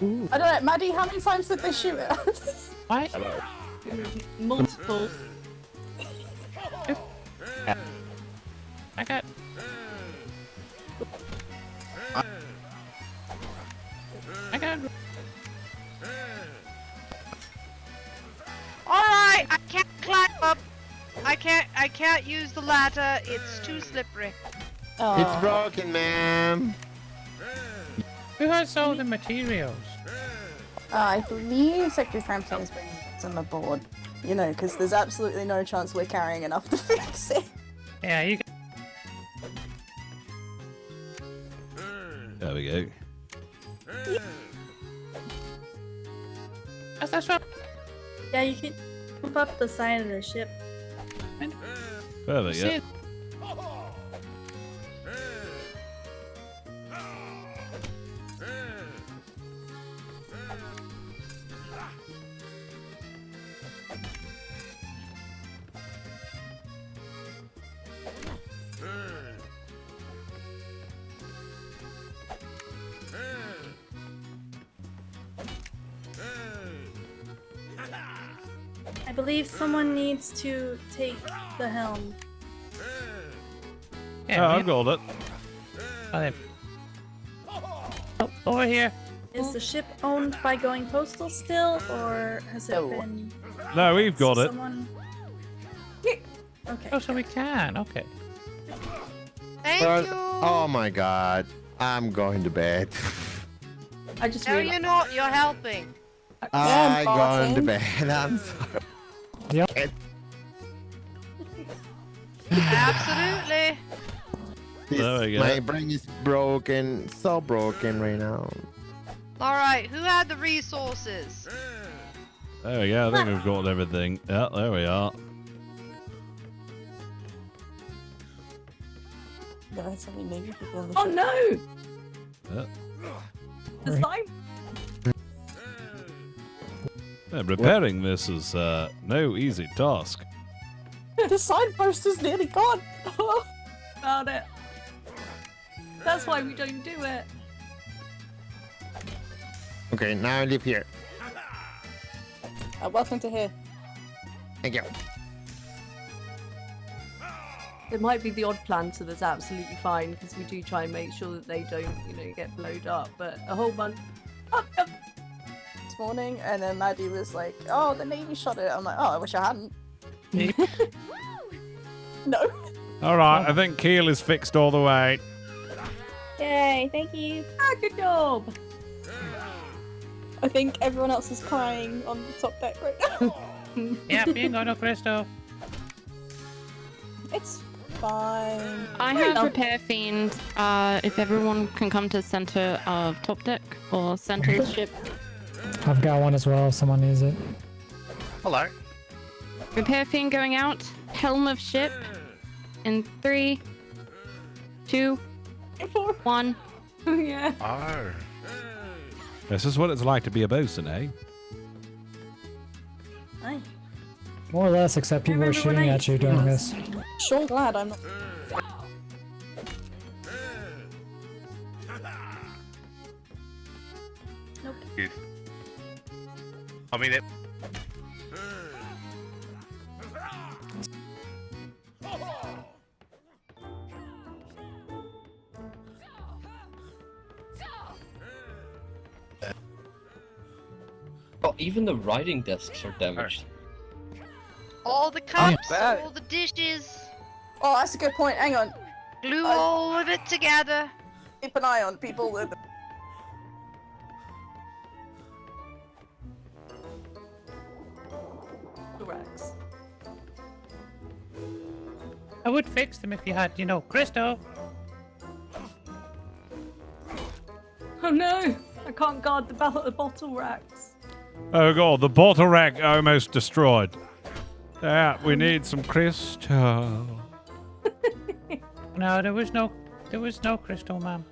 I don't know, Maddie. How many times did they shoot at us? What? Multiple. I got. Alright, I can't climb up. I can't use the ladder. It's too slippery. It's broken, ma'am. Who has all the materials? I believe Secretary Frampton is bringing some aboard. Because there's absolutely no chance we're carrying enough to fix it. Yeah, you. There we go. That's what. Yeah, you can pump up the side of the ship. Perfect, yeah. I believe someone needs to take the helm. Yeah, I've got it. Oh, over here. Is the ship owned by Going Postal still, or has it been? No, we've got it. Someone... Okay. Oh, so we can. Okay. Thank you. Oh my god. I'm going to bed. I just No, you're not. You're helping. I'm going to bed. I'm sorry. Yep. Absolutely. There we go. My brain is broken, so broken right now. Alright, who had the resources? There we go. I think we've got everything. Yeah, there we are. There are so many Navy people on the Oh ship. no! Yeah. The sign. Yeah, repairing this is no easy task. The signpost is nearly gone. Found it. That's why we don't do it. Okay, now I live here. Welcome to here. Thank you. It might be the odd planter that's absolutely fine because we do try and make sure that they don't, get blowed up. But a whole bunch. This morning, and then Maddie was like, "Oh, the Navy shot it." I'm like, "Oh, I wish I hadn't." No. All right, I think Keel is fixed all the way. Yay, thank you. Ah, good job. I think everyone else is crying on the top deck right now. Yeah, bingo, no Cristo. It's fine. I have Repair Fiend. If everyone can come to center of top deck or center of the ship. I've got one as well if someone needs it. Hello. Repair Fiend going out. Helm of ship. In 3, 2, 1. Yeah. Oh. This is what it's like to be a bosun, eh? Hi. More or less, except people are shooting at you during this. Sure glad I'm not. Nope. I mean it. Oh, even the writing desks are damaged. All the cups, all the dishes. Oh, that's a good point. Hang on. Glue all of it together. Keep an eye on people with. Rex. I would fix them if you had, Cristo. Oh no! I can't guard the bottle racks. Oh god, the bottle rack almost destroyed. Yeah, we need some crystal. No, there was no Cristo, ma'am.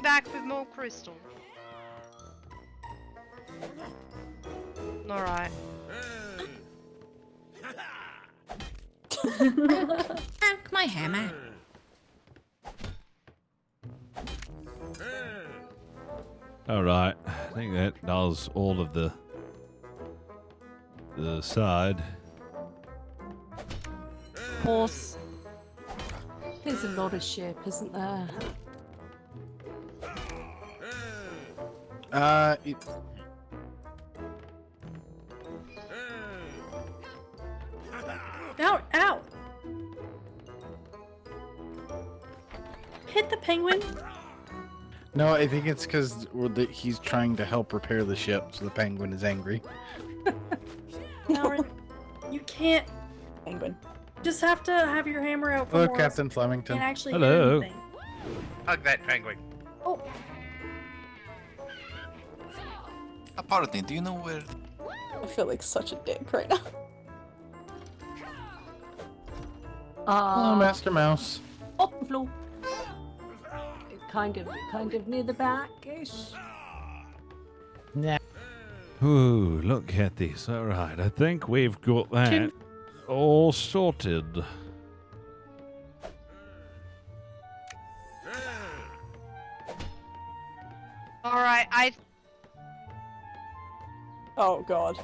Back with more crystal. Alright. Oak my hammer. Alright, I think that does all of the side. Horse. There's a lot of ship, isn't there? Ow, ow! Hit the penguin. No, I think it's because he's trying to help repair the ship, so the penguin is angry. Now, you can't. Penguin. Just have to have your hammer out for Hello, more. Captain Flemington. Can't actually Hello. hear anything. Hug that penguin. Oh. Pardon, do you know where? I feel like such a dick right now. Hello, Master Mouse. Off the floor. Kind of near the back-ish. Nah. Ooh, look at this. Alright, I think we've got that all sorted. Alright, Oh god.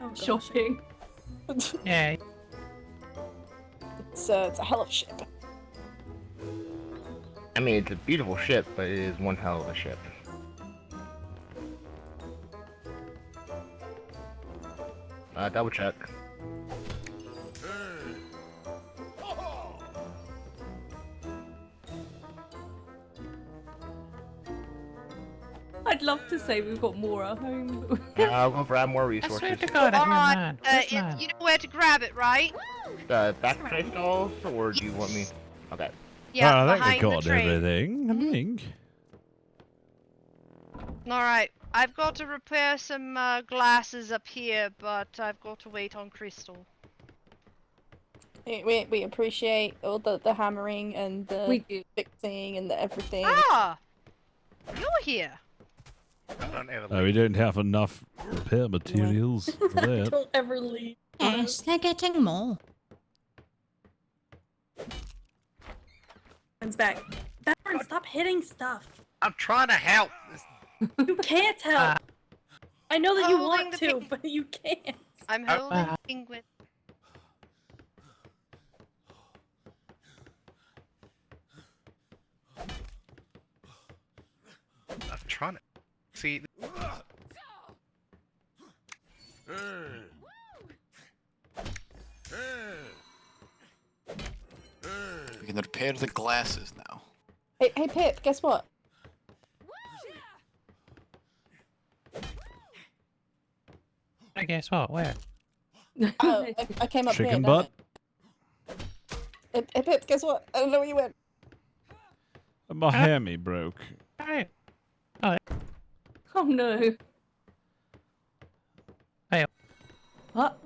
Oh, shopping. Yeah. It's a hell of a ship. I mean, it's a beautiful ship, but it is one hell of a ship. Double check. I'd love to say we've got more at home. I'll go grab more resources. I swear to God, Alright, man. you know where to grab it, right? back tray stalls, or do you want me? Okay. Yeah, I think behind we the got train. everything. I think. Alright, I've got to repair some glasses up here, but I've got to wait on Crystal. We appreciate all the hammering and the fixing and the everything. Ah! You're here! We don't have enough repair materials for that. Don't ever leave. Yes, they're getting more. One's back. Baron, stop hitting stuff. I'm trying to help. You can't help. I know that you want to, but you can't. I'm holding the penguin. I'm trying to see. We can repair the glasses now. Hey Pip, guess what? I guess what? Where? Oh, I came up Chicken here. butt. Hey Pip, guess what? I don't know where you went. My hammy broke. Hey. Oh no. Hey. What?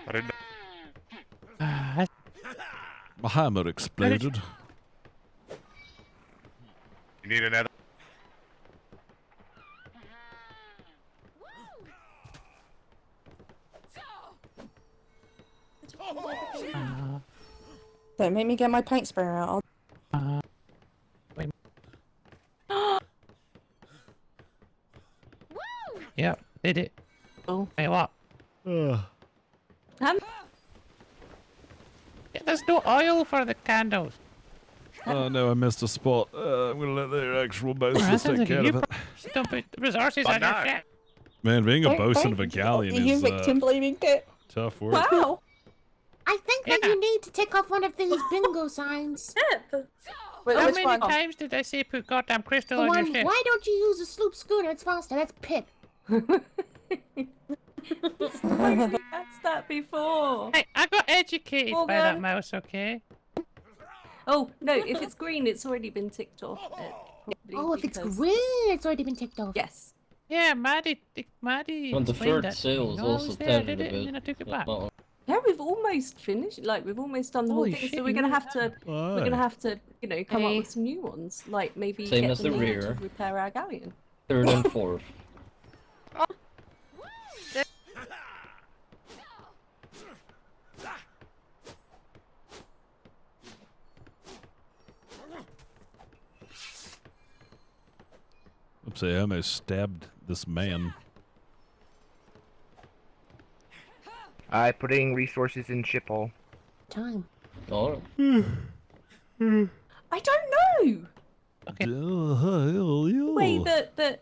I didn't Uh, My hammer exploded. You need another. Don't make me get my paint sprayer out. wait. Yep, did it. Oh. Hey, what? Yeah, there's no oil for the candles. Oh no, I missed a spot. I'm gonna let the actual bosun That sounds take like care you of it. don't put resources on your ship. Man, being a Don't- bosun don't- of a galleon you is victim blaming Pip. tough work. Wow. I think that you need to tick off one of these bingo signs. Pip. Wait, How which many one? times did I say put goddamn crystal The on your one, ship? why don't you use a sloop schooner? It's faster. That's Pip. That's that before. Hey, I got educated by that Morgan. mouse, okay? Oh no, if it's green, it's already been ticked off. Oh, if it's green, it's already been ticked off. Yes. Yeah, Maddie On the explained third that. sail You is know, I also was there, I tattered did a it, bit. and then I took it back. Yeah, we've almost finished. Like we've almost done the Holy whole thing. shit, So we're you gonna really have to. We're gonna have to, you know, come up Hey. with some new ones. Like maybe Same get as the the Navy rear. to repair our galleon. Third and fourth. Oops, I almost stabbed this man. I putting resources in ship hole. Time. Oh. I don't know. Okay. The way that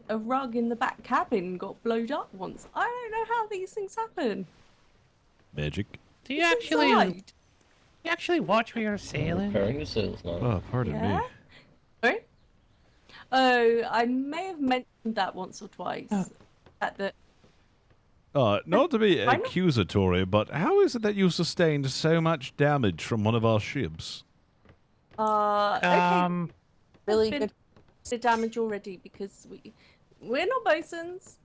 a rug in the back cabin got blowed up once. I don't know how these things happen. Magic. Do you It's actually inside. you actually watch where you're sailing? Repairing the sails now. Oh, pardon Yeah? me. Sorry? Oh, I may have mentioned that once or twice. At the Not to be Why not? accusatory, but how is it that you sustained so much damage from one of our ships? okay. Really been good. The damage already because we're not bosuns.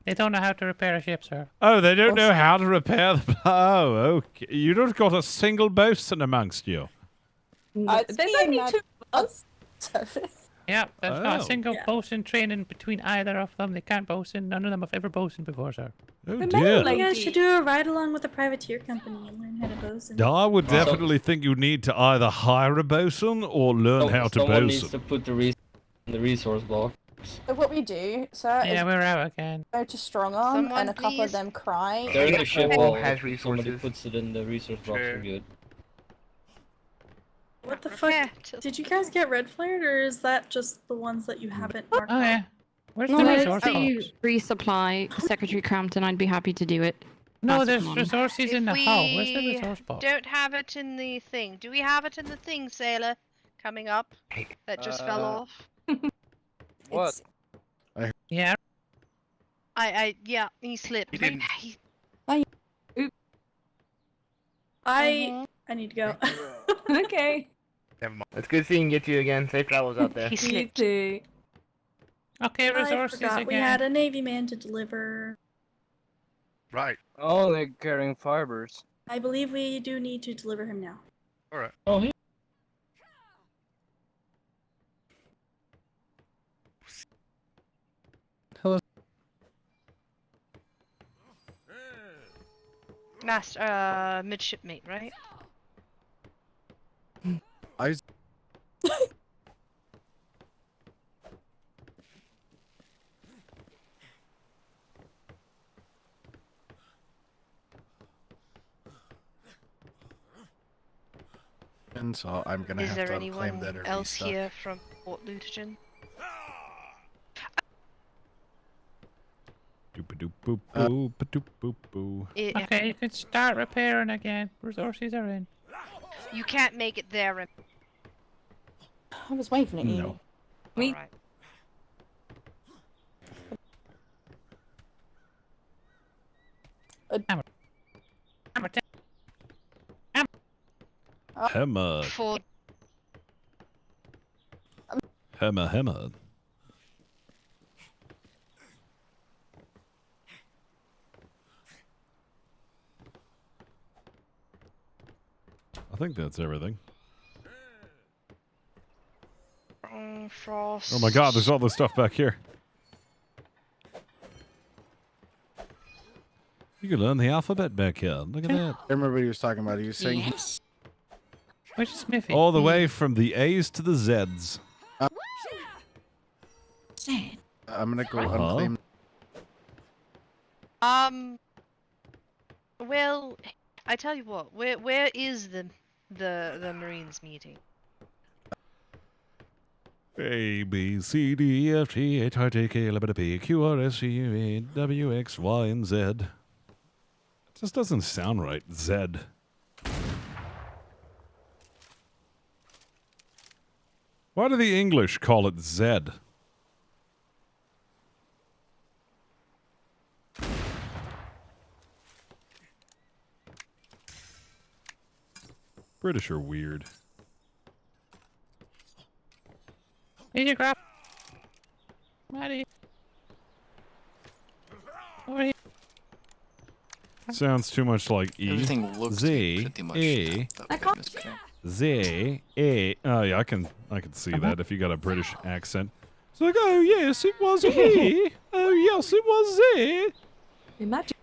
They don't know how to repair a ship, sir. Oh, they don't know how to repair the... Oh, okay. You don't got a single bosun amongst you. There's only two of us. Yeah, there's not Oh. a single bosun training between either of them. They can't bosun. None of them have ever bosun before, sir. Oh, The dear. mail You guys lady. should do a ride along with a privateer company and learn how to bosun. I would definitely think you need to either hire a bosun or learn how to Someone needs bosun. to put the resource box. So what we do, sir, Yeah, is we're out again. go to Strong Arm Someone and a couple of please. them cry. They're in the ship All hall. has If Somebody resources. puts it in the resource box, Sure. we're good. What the fuck? Did you guys get red flared, or is that just the ones that you haven't marked Oh off? yeah. Where's No, the there's resource the box? resupply, Secretary Crampton. I'd be happy to do it. No, Pass it there's along. resources in the hull. Where's the resource box? Don't have it in the thing. Do we have it in the thing, sailor? Coming up. That just fell off. What? Yeah. Yeah, he slipped. He didn't. I need to go. Okay. Never mind. It's good seeing you again. Safe travels out there. You too. Okay, I resources forgot again. we had a Navy man to deliver. Right. Oh, they're carrying fibers. I believe we do need to deliver him now. All right. Oh, he. Hello. Master, midshipmate, right? I. And so I'm gonna Is have there to claim anyone that else here from Port Lutegen? Okay, you can start repairing again. Resources are in. You can't make it there. I was waving at you. No. Alright. Hammer. For Hammer. I think that's everything. Frost. Oh my god, there's all this stuff back here. You can learn the alphabet back here. Look at that. I remember what he was talking about. He was saying. Yes. Where's the smithy? All the way from the A's to the Z's. I'm gonna go unclaim. Well, I tell you what. Where is the Marines meeting? A, B, C, D, E, F, G, H, I, J, K, L, M, N, P, Q, R, S, T, U, V, W, X, Y, and Z. It just doesn't sound right. Z. Why do the English call it Z? British are weird. Here's your crap. Maddie. Over here. Sounds too much like E. Everything looks Z, pretty much E, Z, E. Oh yeah, I can see that if you got a British accent. It's like, oh yes, it was E. Oh yes, it was Z. Imagine.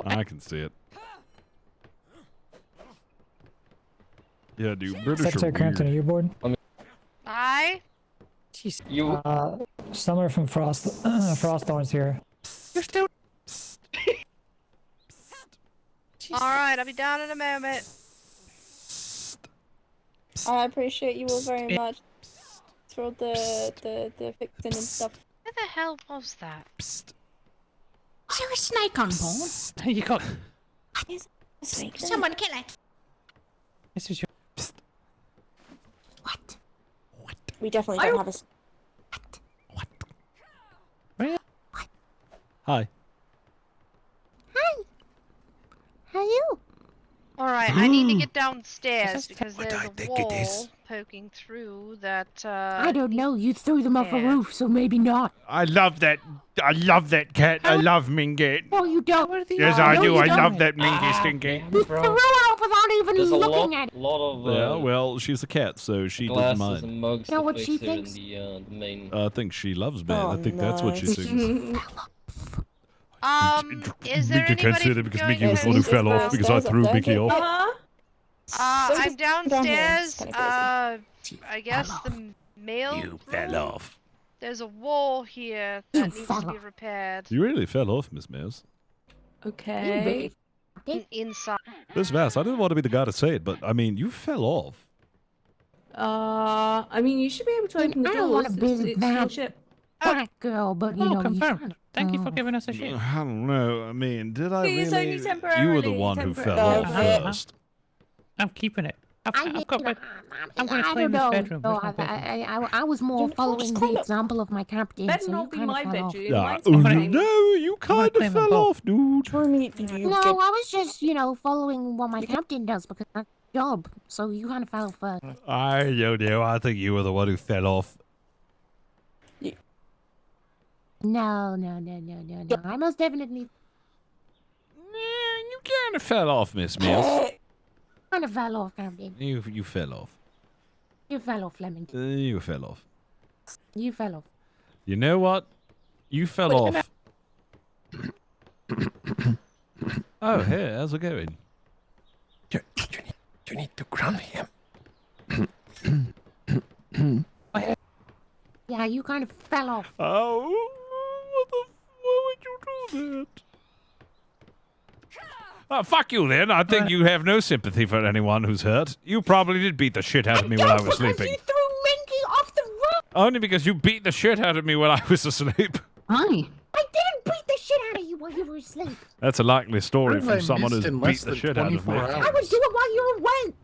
I can see it. Yeah, dude, British are Secretary Crampton, are weird. you aboard? I. Summer from Frostthorns here. You're still. Alright, I'll be down in a moment. I appreciate you all very much for all the fixing and stuff. Where the hell was that? Is there a snake on board? You got. Someone kill it. This is your. What? We definitely don't have a. Hi. How are you? Alright, I need to get downstairs because there's a wall poking through that, I don't know. You threw them off a roof, so maybe not. I love that cat. I love Minget. No, you don't. Yes, I do. I love that Mingy stinky. You threw it off without even looking at it. Lot of Yeah, well, she's a cat, so she doesn't glasses mind. and mugs You know to what fix she here thinks? in the main. I think she loves me. I think that's what she thinks. Is there Mickey can't anybody say that because going Mickey was the one who fell off because I threw Mickey off. I'm downstairs. I guess the mail. You fell off. There's a wall here that needs to be repaired. You really fell off, Miss Mouse. Okay. Inside. Miss Mouse, I didn't want to be the guy to say it, but I mean, you fell off. I mean, you should be able to open the I don't want doors. to be It's your that ship. black girl, but you know. Confirmed. Thank you for giving us a ship. I don't know. I mean, did I It's only really? temporarily. You were the one who fell off first. I'm keeping it. I've got my, I'm going to I clean don't this know. bedroom. No, Where's my bedroom? I was more following the example of my captain. Better so not you be kind my of fell off. bedroom. Yeah. Mine's Oh, fine. no, you kind of claim them fell both. off, dude. No, I was just, following what my captain does because that's his job. So you kind of fell first. I don't know. I think you were the one who fell off. No. I most definitely You kind of fell off, Miss Mills. kind of fell off, Captain. You fell off. You fell off, Flemington. You fell off. You fell off. You know what? You fell off. Oh, hey, how's it going? You need to ground him. Yeah, you kind of fell off. Oh, why would you do that? Oh, fuck you then. I think you have no sympathy for anyone who's hurt. You probably did beat the shit out of me while I was sleeping. You threw Minky off the roof. Only because you beat the shit out of me while I was asleep. I didn't beat the shit out of you while you were asleep. That's a likely story What have from I someone who's missed in beat less the than shit out of me. 24 hours? I would do it while you were awake.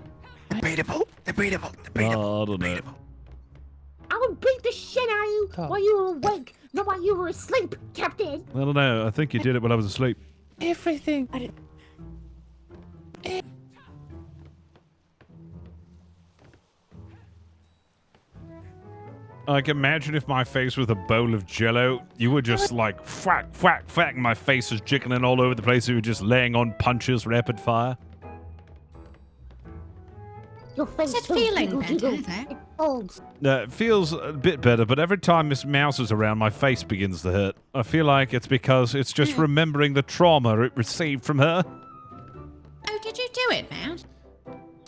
Debatable. Oh, I don't know. I would beat the shit out of you while you were awake, not while you were asleep, Captain. I don't know. I think you did it when I was asleep. Everything. Like, imagine if my face was a bowl of jello. You were just like, whack, whack, whack. My face was jiggling all over the place. You were just laying on punches rapid fire. Your face Is it goes feeling jiggle, better, jiggle. though? It folds. It feels a bit better, but every time Miss Mouse is around, my face begins to hurt. I feel like it's because it's just remembering the trauma it received from her. Oh, did you do it, Mouse?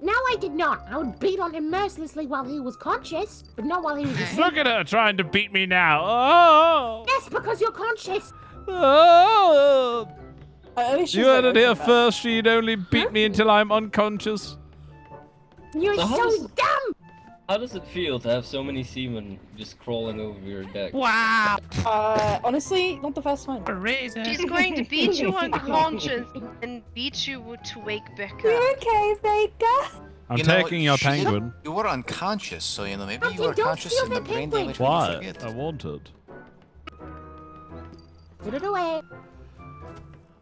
No, I did not. I would beat on him mercilessly while he was conscious, but not while he was asleep. Look at her trying to beat me now. Oh! Yes, because you're conscious. Oh! She's You heard like, it here okay, first. She'd only beat me until I'm unconscious. You're So how so does- dumb. How does it feel to have so many seamen just crawling over your deck? Wow. honestly, not the first time. She's going to beat you unconscious and beat you to wake back up. You okay, Baker? I'm You know, taking your she- penguin. You were unconscious, so maybe you Captain, were don't conscious steal in the the brain penguin. damage when you Why? forget. I wanted. Put it away.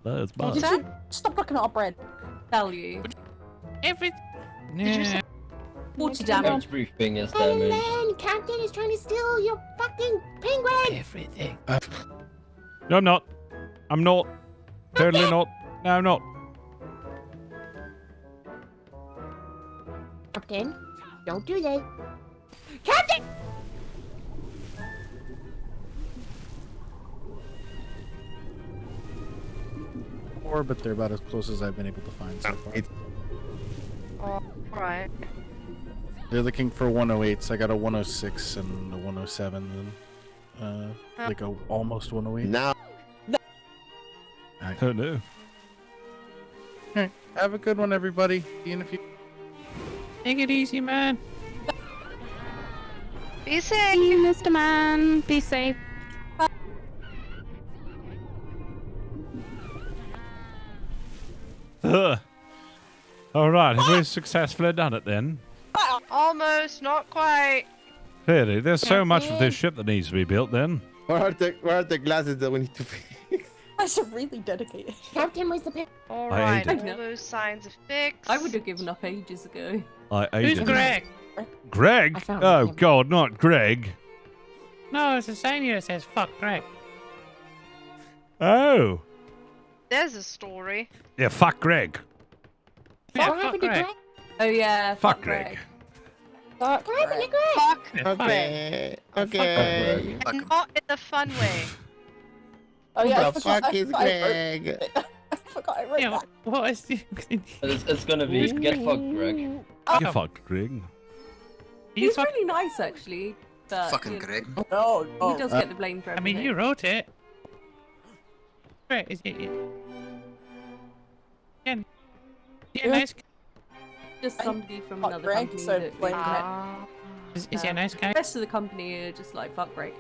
That's Did bad. you stop looking at our bread? Tell you. Everything. you Water damage. Average brief thing is And damage. then Captain is trying to steal your fucking penguin. Everything. No, I'm not. I'm not. Totally not. No, I'm not. Captain, don't do that. Captain! But they're about as close as I've been able to find so far. Alright. They're looking for 108s. I got a 106 and a 107 and like a almost 108. Now. Oh no. Alright, have a good one, everybody. See you in a few. Take it easy, man. Be safe. Hey, Mr. Man. Be safe. All right, have we successfully done it then? Almost, not quite. Clearly, there's so much of this ship that needs to be built then. Where are the glasses that we need to fix? That's really dedicated. Captain, where's the penguin? Alright, ate it. all those signs are fixed. I would have given up ages ago. I ate Who's it. Greg? Greg? I found Oh him. God, not Greg. No, it's a sign here that says fuck Greg. Oh. There's a story. Yeah, fuck Greg. Yeah, What happened to Greg? Oh yeah. Fuck Greg. Fuck. What happened to Greg? Fuck. Yeah, fuck. Okay. Okay. And not in a fun way. Oh yeah, I The forgot. fuck is I Greg? I forgot I wrote Yeah, that. what is the... It's gonna be get fucked, Greg. You fuck Greg. He's really nice actually. But, Fucking you know, Greg. No, He does get the blame for I everything. mean, you wrote it. Right, is it... Yeah, Yeah. nice. Just somebody from Fuck another Greg, company so that blame did Greg. it. Is he a nice guy? The rest of the company are just like fuck Greg.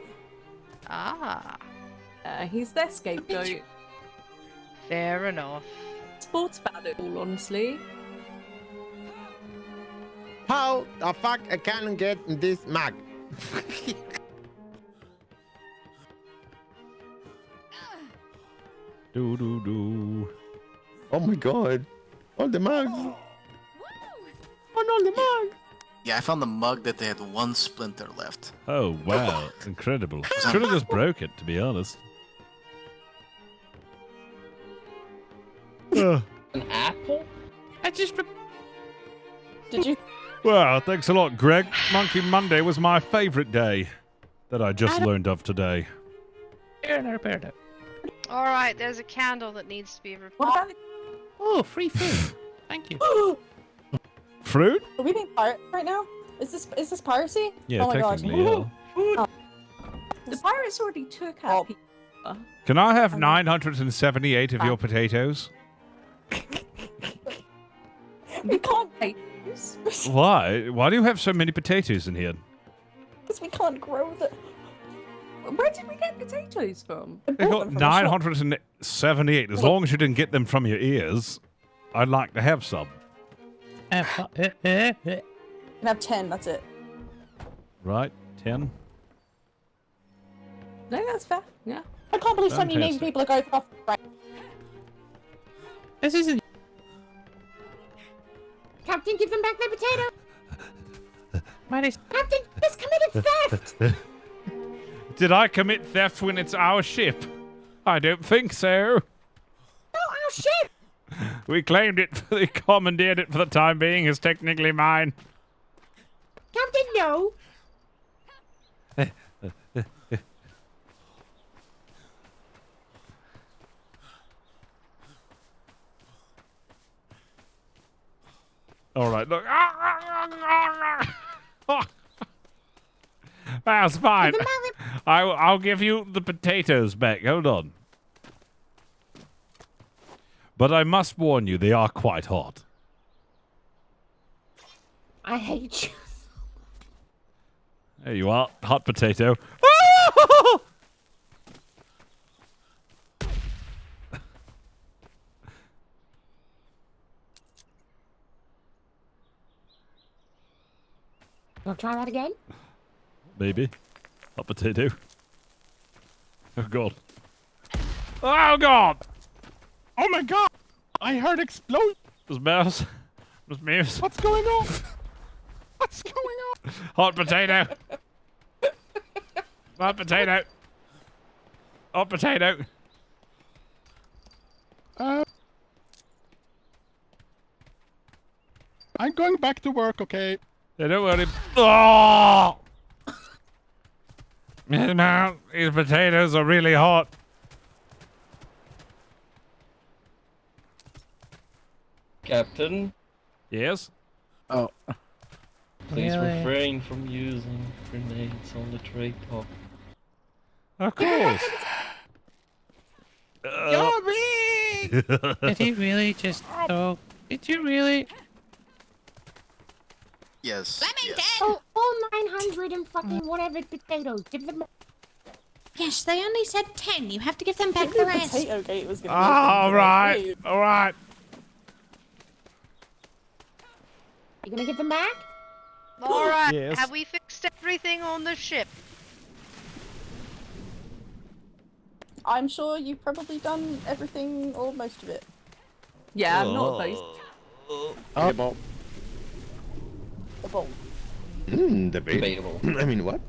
He's their scapegoat. Fair enough. Sports about it all, honestly. How the fuck I can get this mug? Do. Oh my god. All the mugs. Oh, all the mugs. Yeah, I found the mug that they had one splinter left. Oh, wow. Incredible. Should have just broke it, to be honest. An apple? I just. Did you? Well, thanks a lot, Greg. Monkey Monday was my favorite day that I just learned of today. All right, there's a candle that needs to be replaced. What about Oh, free food. Thank you. Fruit? Are we being pirates right now? Is this piracy? Yeah, oh my technically, gosh. yeah. The pirates already took our people. Can I have 978 of your potatoes? We can't eat Why? Why do you have so many potatoes in here? because we can't grow the. Where did we get potatoes from? I got 978. As long as you didn't get them from your ears, I'd like to have some. We can have 10. That's it. Right? 10? No, that's fair. Yeah. I can't believe so many Navy Fantastic. people are going off. Right. This isn't. Captain, give them back their potato. Captain, this committed theft. Did I commit theft when it's our ship? I don't think so. No, our ship. We claimed it, they commandeered it for the time being. It's technically mine. Captain, no. All right, look. That's fine. I'll give you the potatoes back. Hold on. But I must warn you, they are quite hot. I hate you. There you are, hot potato. Wanna try that again? Maybe. Hot potato. Oh, God. Oh, God! Oh my god! I heard explosion! There's mouse. There's mouse. What's going on? What's going on? Hot potato. Hot potato. Hot potato. I'm going back to work, okay? Yeah, don't worry. Oh! Man, these potatoes are really hot. Captain, Yes? Oh. please Really? refrain from using grenades on the trade dock. Of course. Did he really just? Oh, did you really? Yes. Flemington! Oh, all 900 and fucking whatever potatoes. Give them. Yes, they only said 10. You have to give them back the rest. Potato gate was gonna be All right. All right. You gonna give them back? All right. Yes. Have we fixed everything on the ship? I'm sure you've probably done everything or most of it. Yeah, I'm not opposed. Debatable. The bowl. Debatable. I mean, what?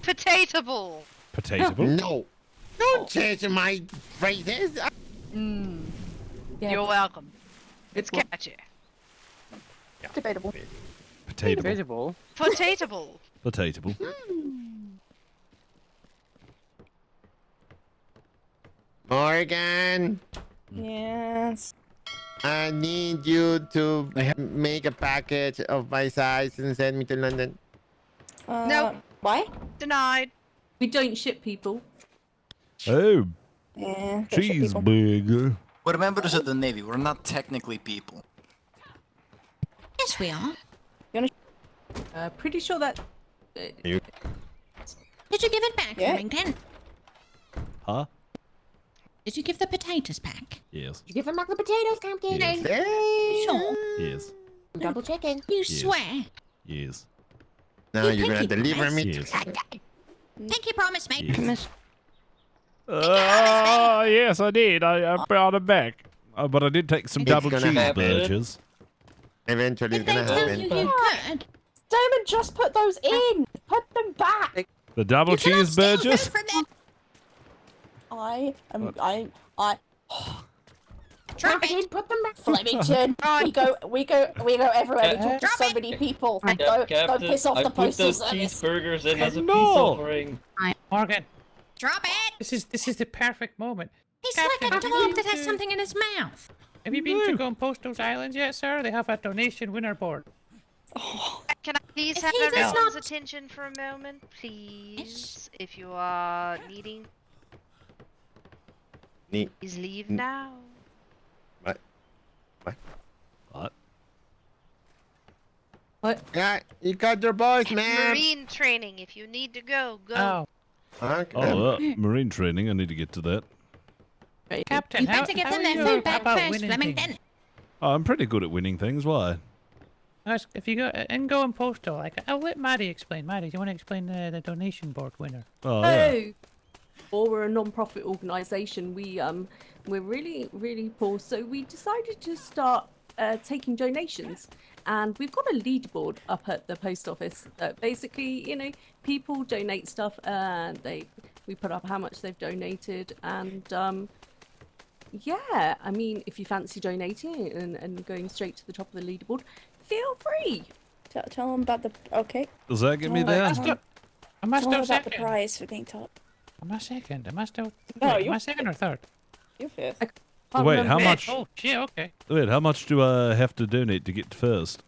Potato-able. Potato. No. Don't change my phrases. Yeah, You're welcome. It's catchy. Debatable. Potato. Potato-able. Potato. Morgan, Yes. I need you to make a package of my size and send me to London. Nope. Why? Denied. We don't ship people. Oh, Yeah. she's big. We're members of the Navy. We're not technically people. Yes, we are. Pretty sure that. Did you give it back, Yeah. Flemington? Huh? Did you give the potatoes back? Yes. You give them back the potatoes, Captain. Yes. Sure. Yes. Double checking. You Yes. swear? Yes. Now You you're gonna pinky deliver me. Yes. Pinky promise, mate. Yes. Yes, I did. I brought it back. But I did take some It's double gonna happen. cheeseburgers. Eventually, it's Did they gonna tell happen. you you could? Damon, just put those in. Put them back. The double You cannot steal food cheeseburgers? from them. I am. Drop it. Put them back. Flemington. we go everywhere. We talk to so many people. Go piss off I the put postal those service. cheeseburgers in as a peace No. offering. Morgan, Drop it. this is the perfect moment. He's Captain, like a have you dog that been has to- something in his mouth. Have you been to go and post those islands yet, sir? They have a donation winner board. Can I please If have he does everyone's not- attention for a moment, please? If you are needing, Neat. please leave now. What? What? Yeah, you got your boys, man. Marine training. If you need to go, go. Oh, Okay. Marine training. I need to get to that. Captain, You how, better get how them are their you food back about first, winning Flemington. things? Oh, I'm pretty good at winning things. Why? If you go and postal, like I'll let Maddie explain. Maddie, do you want to explain the donation board winner? Oh, yeah. Or we're a non-profit organisation. We're really poor, so we decided to start taking donations, and we've got a leaderboard up at the post office. Basically, people donate stuff, and we put up how much they've donated, and yeah, I mean, if you fancy donating and going straight to the top of the leaderboard, feel free. Tell them about the. Okay. Does that get me there? I must Tell them have about the second. prize for being top. Am I second? Am I still? No, Am you're I second or third? You're fifth. Wait, how much? Oh, shit. Okay. Wait, how much do I have to donate to get to first?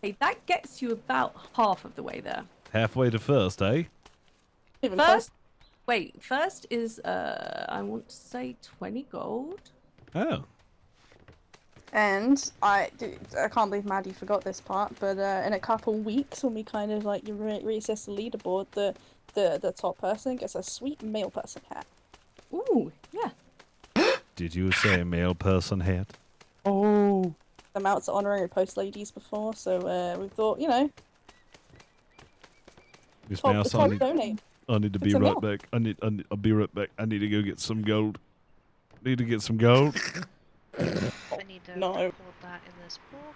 Hey, that gets you about half of the way there. Halfway to first, eh? First is I want to say 20 gold. Oh. And I can't believe Maddie forgot this part, but in a couple weeks when we kind of like reassess the leaderboard, the top person gets a sweet male person hat. Ooh, yeah. Did you say male person hat? Oh. I'm out to honorary post ladies before, so we thought, Miss top, Mouse, top donate. I need to be It's a right male. back. I'll be right back. I need to go get some gold. Need to get some gold. I need to record that in this book.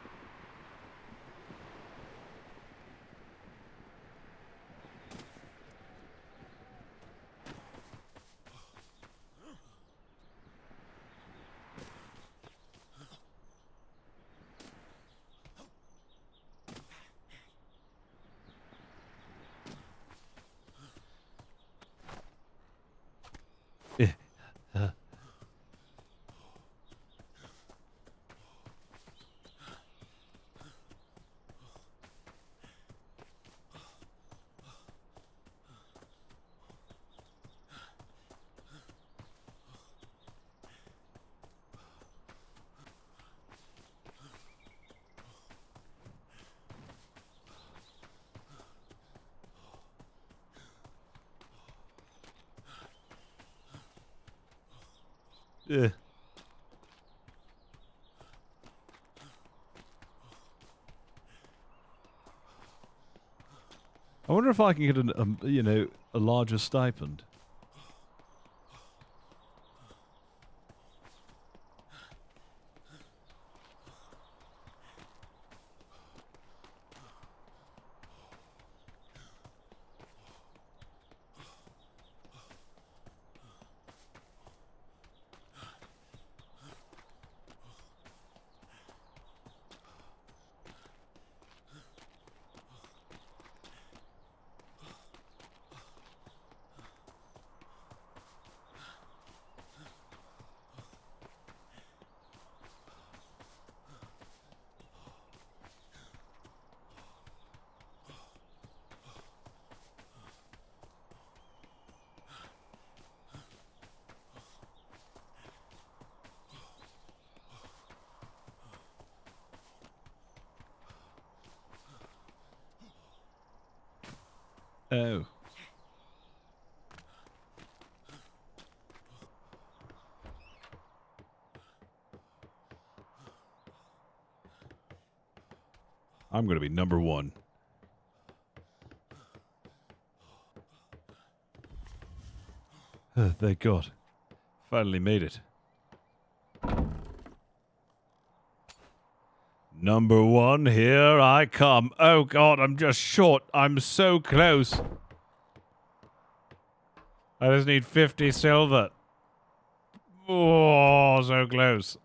Yeah. I wonder if I can get a larger stipend. Oh. I'm going to be number 1. Thank God. Finally made it. Number 1, here I come. Oh God, I'm just short. I'm so close. I just need 50 silver. Oh, so close.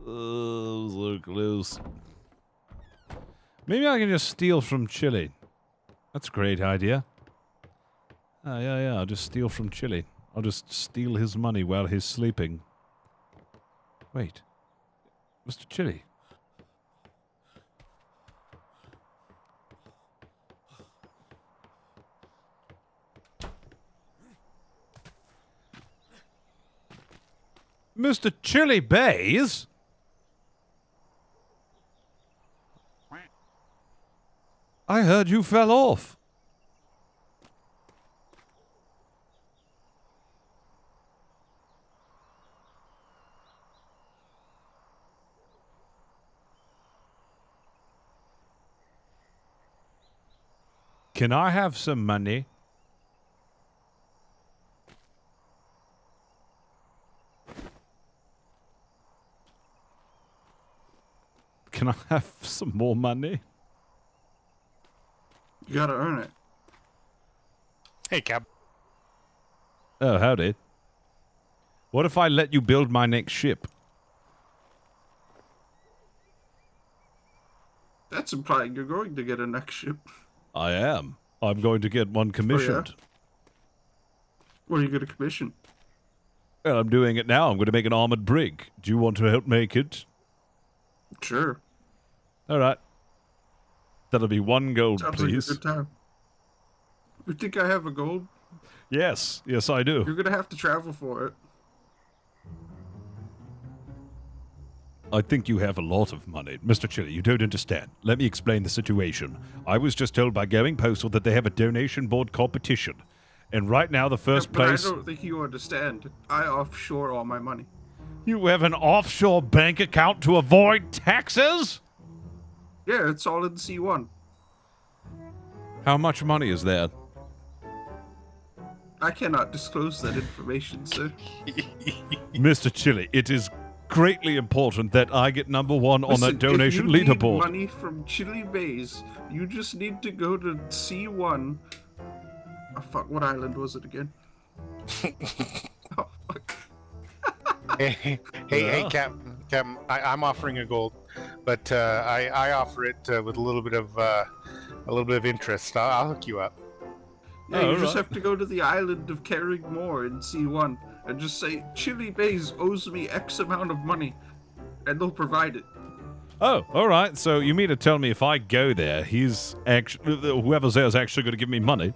Oh, so close. Maybe I can just steal from Chili. That's a great idea. Oh, yeah, I'll just steal from Chili. I'll just steal his money while he's sleeping. Wait. Mr. Chili. Mr. Chili Bays? I heard you fell off. Can I have some money? Can I have some more money? You gotta earn it. Hey, Cab. Oh, howdy. What if I let you build my next ship? That's implying you're going to get a next ship. I am. I'm going to get one commissioned. Oh, yeah? What are you going to commission? Well, I'm doing it now. I'm going to make an armored brig. Do you want to help make it? Sure. All right. That'll be 1 gold, Sounds please. like a good time. You think I have a gold? Yes, I do. You're going to have to travel for it. I think you have a lot of money. Mr. Chili, you don't understand. Let me explain the situation. I was just told by Going Postal that they have a donation board competition. And right now, the first place... I don't think you understand. I offshore all my money. You have an offshore bank account to avoid taxes? Yeah, it's all in C1. How much money is there? I cannot disclose that information, sir. Mr. Chili, it is greatly important that I get number 1 on that donation if you leaderboard. Need money from Chili Bays, you just need to go to C1. Oh, fuck, what island was it again? Oh, fuck. Hey, Captain, I'm offering a gold, but I offer it with a little bit of interest. I'll hook you up. Yeah, you just have to go to the island of Carringmore in C1 and just say, Chili Bays owes me X amount of money, and they'll provide it. Oh, all right. So you mean to tell me if I go there, he's actually whoever's there is actually going to give me money?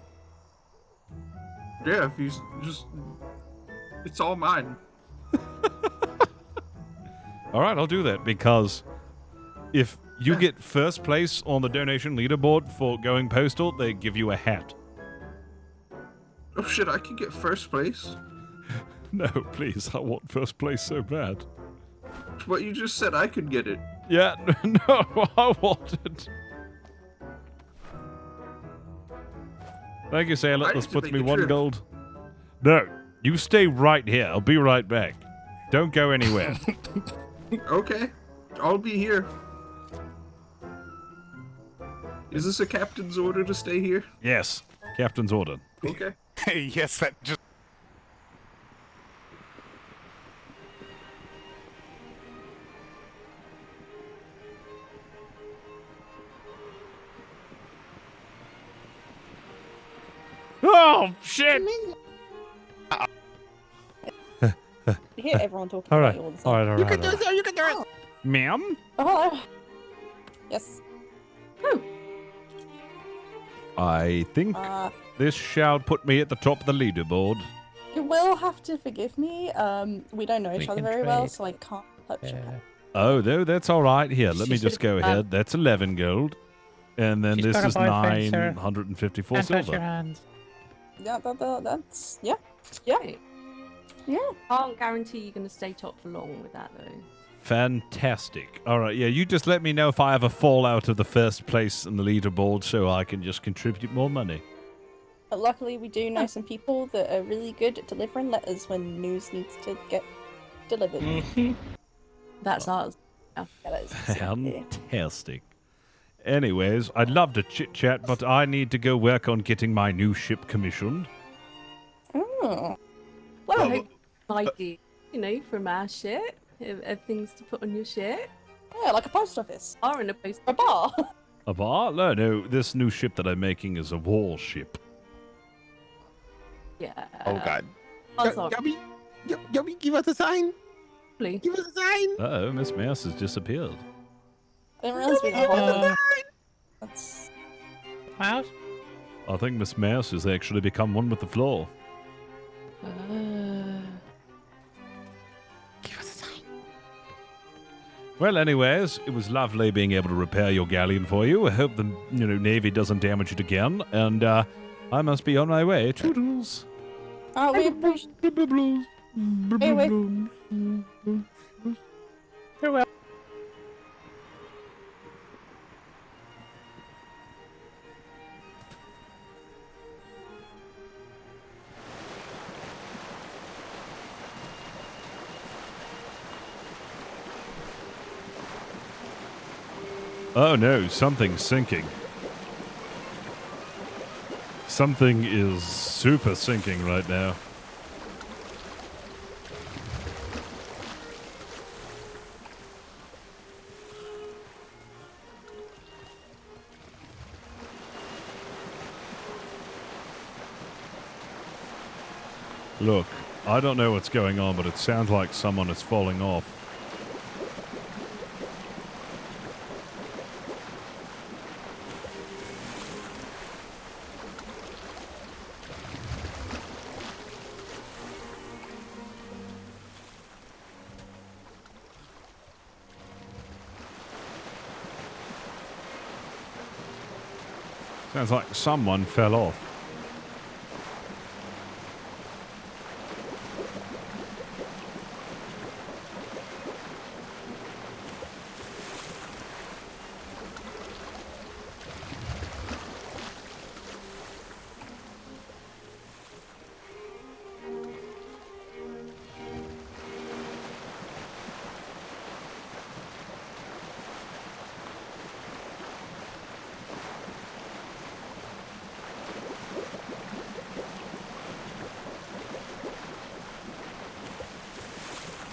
Yeah, if you just, it's all mine. All right, I'll do that because if you get first place on the donation leaderboard for Going Postal, they give you a hat. Oh shit, I can get first place? No, please, I want first place so bad. But you just said I could get it. Yeah, no, I want it. Thank you, Sailor. This puts me 1 gold. No, you stay right here. I'll be right back. Don't go anywhere. Okay, I'll be here. Is this a captain's order to stay here? Yes, captain's order. Okay. Yes, that just... Oh, shit! You hear everyone talking All about right, you all the all time. right. You can do it, you can do it! Ma'am? Oh, yes. I think this shall put me at the top of the leaderboard. You will have to forgive me. We don't know each other very well, so I can't touch your head. Oh, no, that's all right. Here, let me just go ahead. That's 11 gold. And then She's this got a is boyfriend, sir. 954 Can't touch your silver. hands. Yeah, that's yeah. Yeah. Can't guarantee you're going to stay top for long with that, though. Fantastic. All right, yeah, you just let me know if I ever fall out of the first place in the leaderboard so I can just contribute more money. But luckily, we do know some people that are really good at delivering letters when news needs to get delivered. That's ours. Yeah. That is Fantastic. Anyways, I'd love to chit-chat, but I need to go work on getting my new ship commissioned. Oh. Well, I hope might be, from our shit, of things to put on your shit. Yeah, like a post office. Or in a post A bar. A bar? No, this new ship that I'm making is a war ship. Yeah. Oh God. Also, Yummy, give us a sign. Please. Give us a sign. Uh-oh, Miss Mouse has disappeared. I didn't realize we had That's... Mouse? I think Miss Mouse has actually become one with the floor. Give us a sign. Well, anyways, it was lovely being able to repair your galleon for you. I hope the Navy doesn't damage it again, and I must be on my way. Toodles. Oh, we appreciate Hey, wait. Farewell. Oh no, something's sinking. Something is super sinking right now. Look, I don't know what's going on, but it sounds like someone is falling off. Sounds like someone fell off.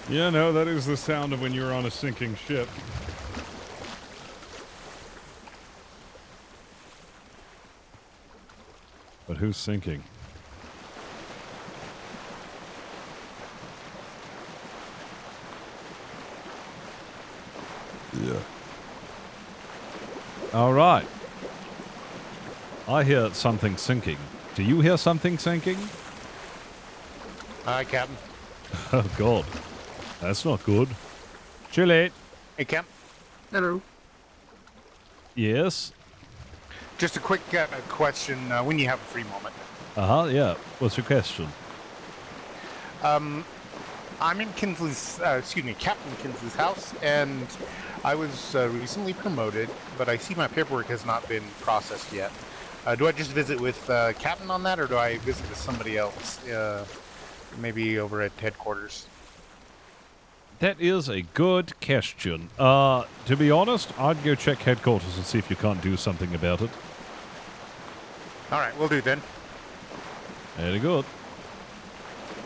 Yeah, no, that is the sound of when you're on a sinking ship. But who's sinking? Yeah. All right. I hear something sinking. Do you hear something sinking? Hi, Captain. Oh, God. That's not good. Chile. Hey, Cap. Hello. Yes? Just a quick question when you have a free moment. Uh-huh, yeah. What's your question? I'm in Kinsley's, Captain Kinsley's house, and I was recently promoted, but I see my paperwork has not been processed yet. Do I just visit with Captain on that, or do I visit with somebody else, maybe over at headquarters? That is a good question. To be honest, I'd go check headquarters and see if you can't do something about it. All right, we'll do then. Very good.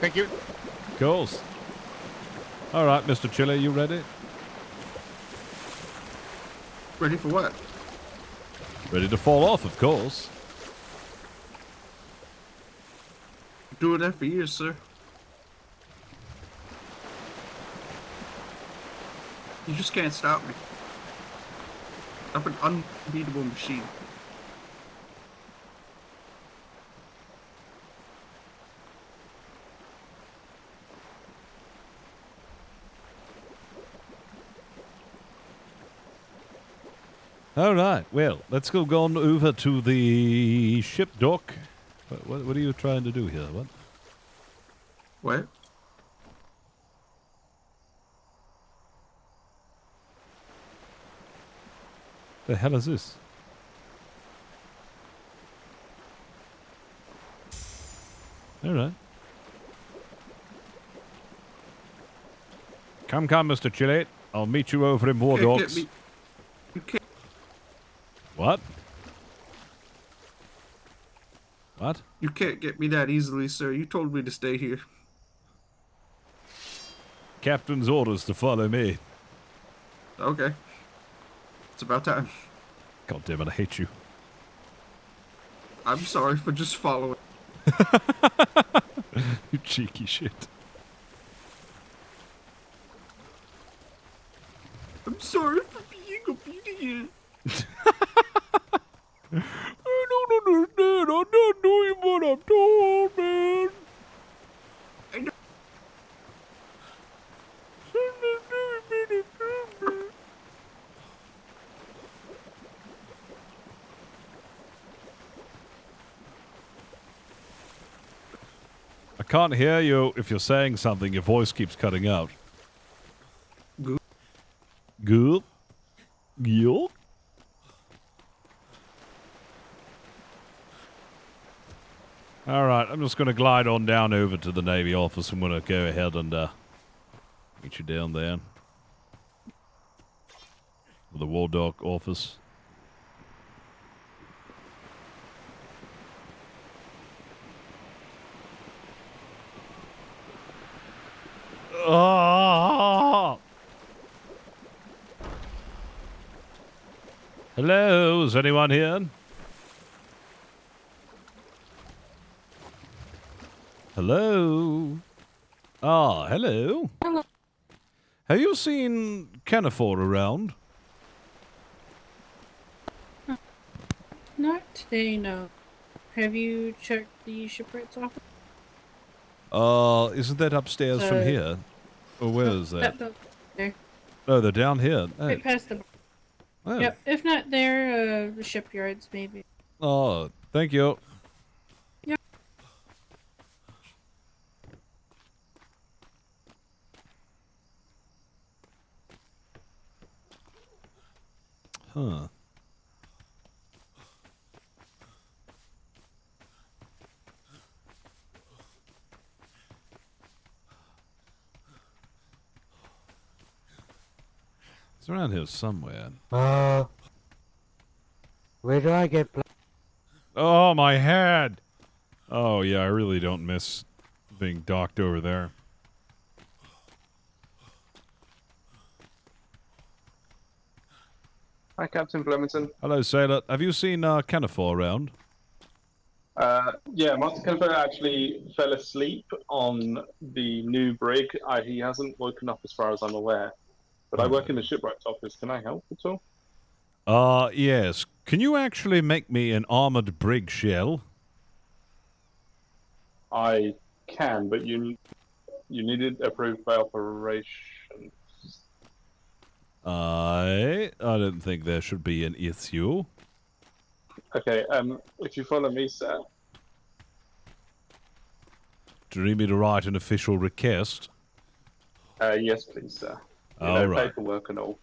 Thank you. Of course. All right, Mr. Chile, you ready? Ready for what? Ready to fall off, of course. Doing that for years, sir. You just can't stop me. I'm an unbeatable machine. All right, well, let's go on over to the ship dock. What are you trying to do here? What? What? The hell is this? All right. Come, Mr. Chile. I'll meet you over in War Can't get Dogs. me- You can't. What? What? You can't get me that easily, sir. You told me to stay here. Captain's orders to follow me. Okay. It's about time. God damn it, I hate you. I'm sorry for just following. You cheeky shit. I'm sorry for being obedient. I don't understand. I'm not doing what I'm told, man. I know. I can't hear you if you're saying something. Your voice keeps cutting out. Good. Good. Good. All right, I'm just going to glide on down over to the Navy office. I'm going to go ahead and meet you down there. The War Dog office. Oh! Hello, is anyone here? Hello? Ah, hello. Hello. Have you seen Canafor around? Not today, no. Have you checked the shipwright's office? Isn't that upstairs from here? Or where is that? There. Oh, they're down here. Oh. Right past the bar. Oh. Yep, if not there, the shipyards, maybe. Oh, thank you. Yep. Huh. It's around here somewhere. Where do I get? Oh, my head! Oh, yeah, I really don't miss being docked over there. Hi, Captain Flemington. Hello, sailor. Have you seen Canafor around? Yeah, Master Kenfer actually fell asleep on the new brig. He hasn't woken up as far as I'm aware. But I work in the shipwright's office. Can I help at all? Yes. Can you actually make me an armored brig shell? I can, but you need it approved by operations. I don't think there should be an issue. Okay, if you follow me, sir. Do you need me to write an official request? Yes, please, sir. All right. Paperwork and all.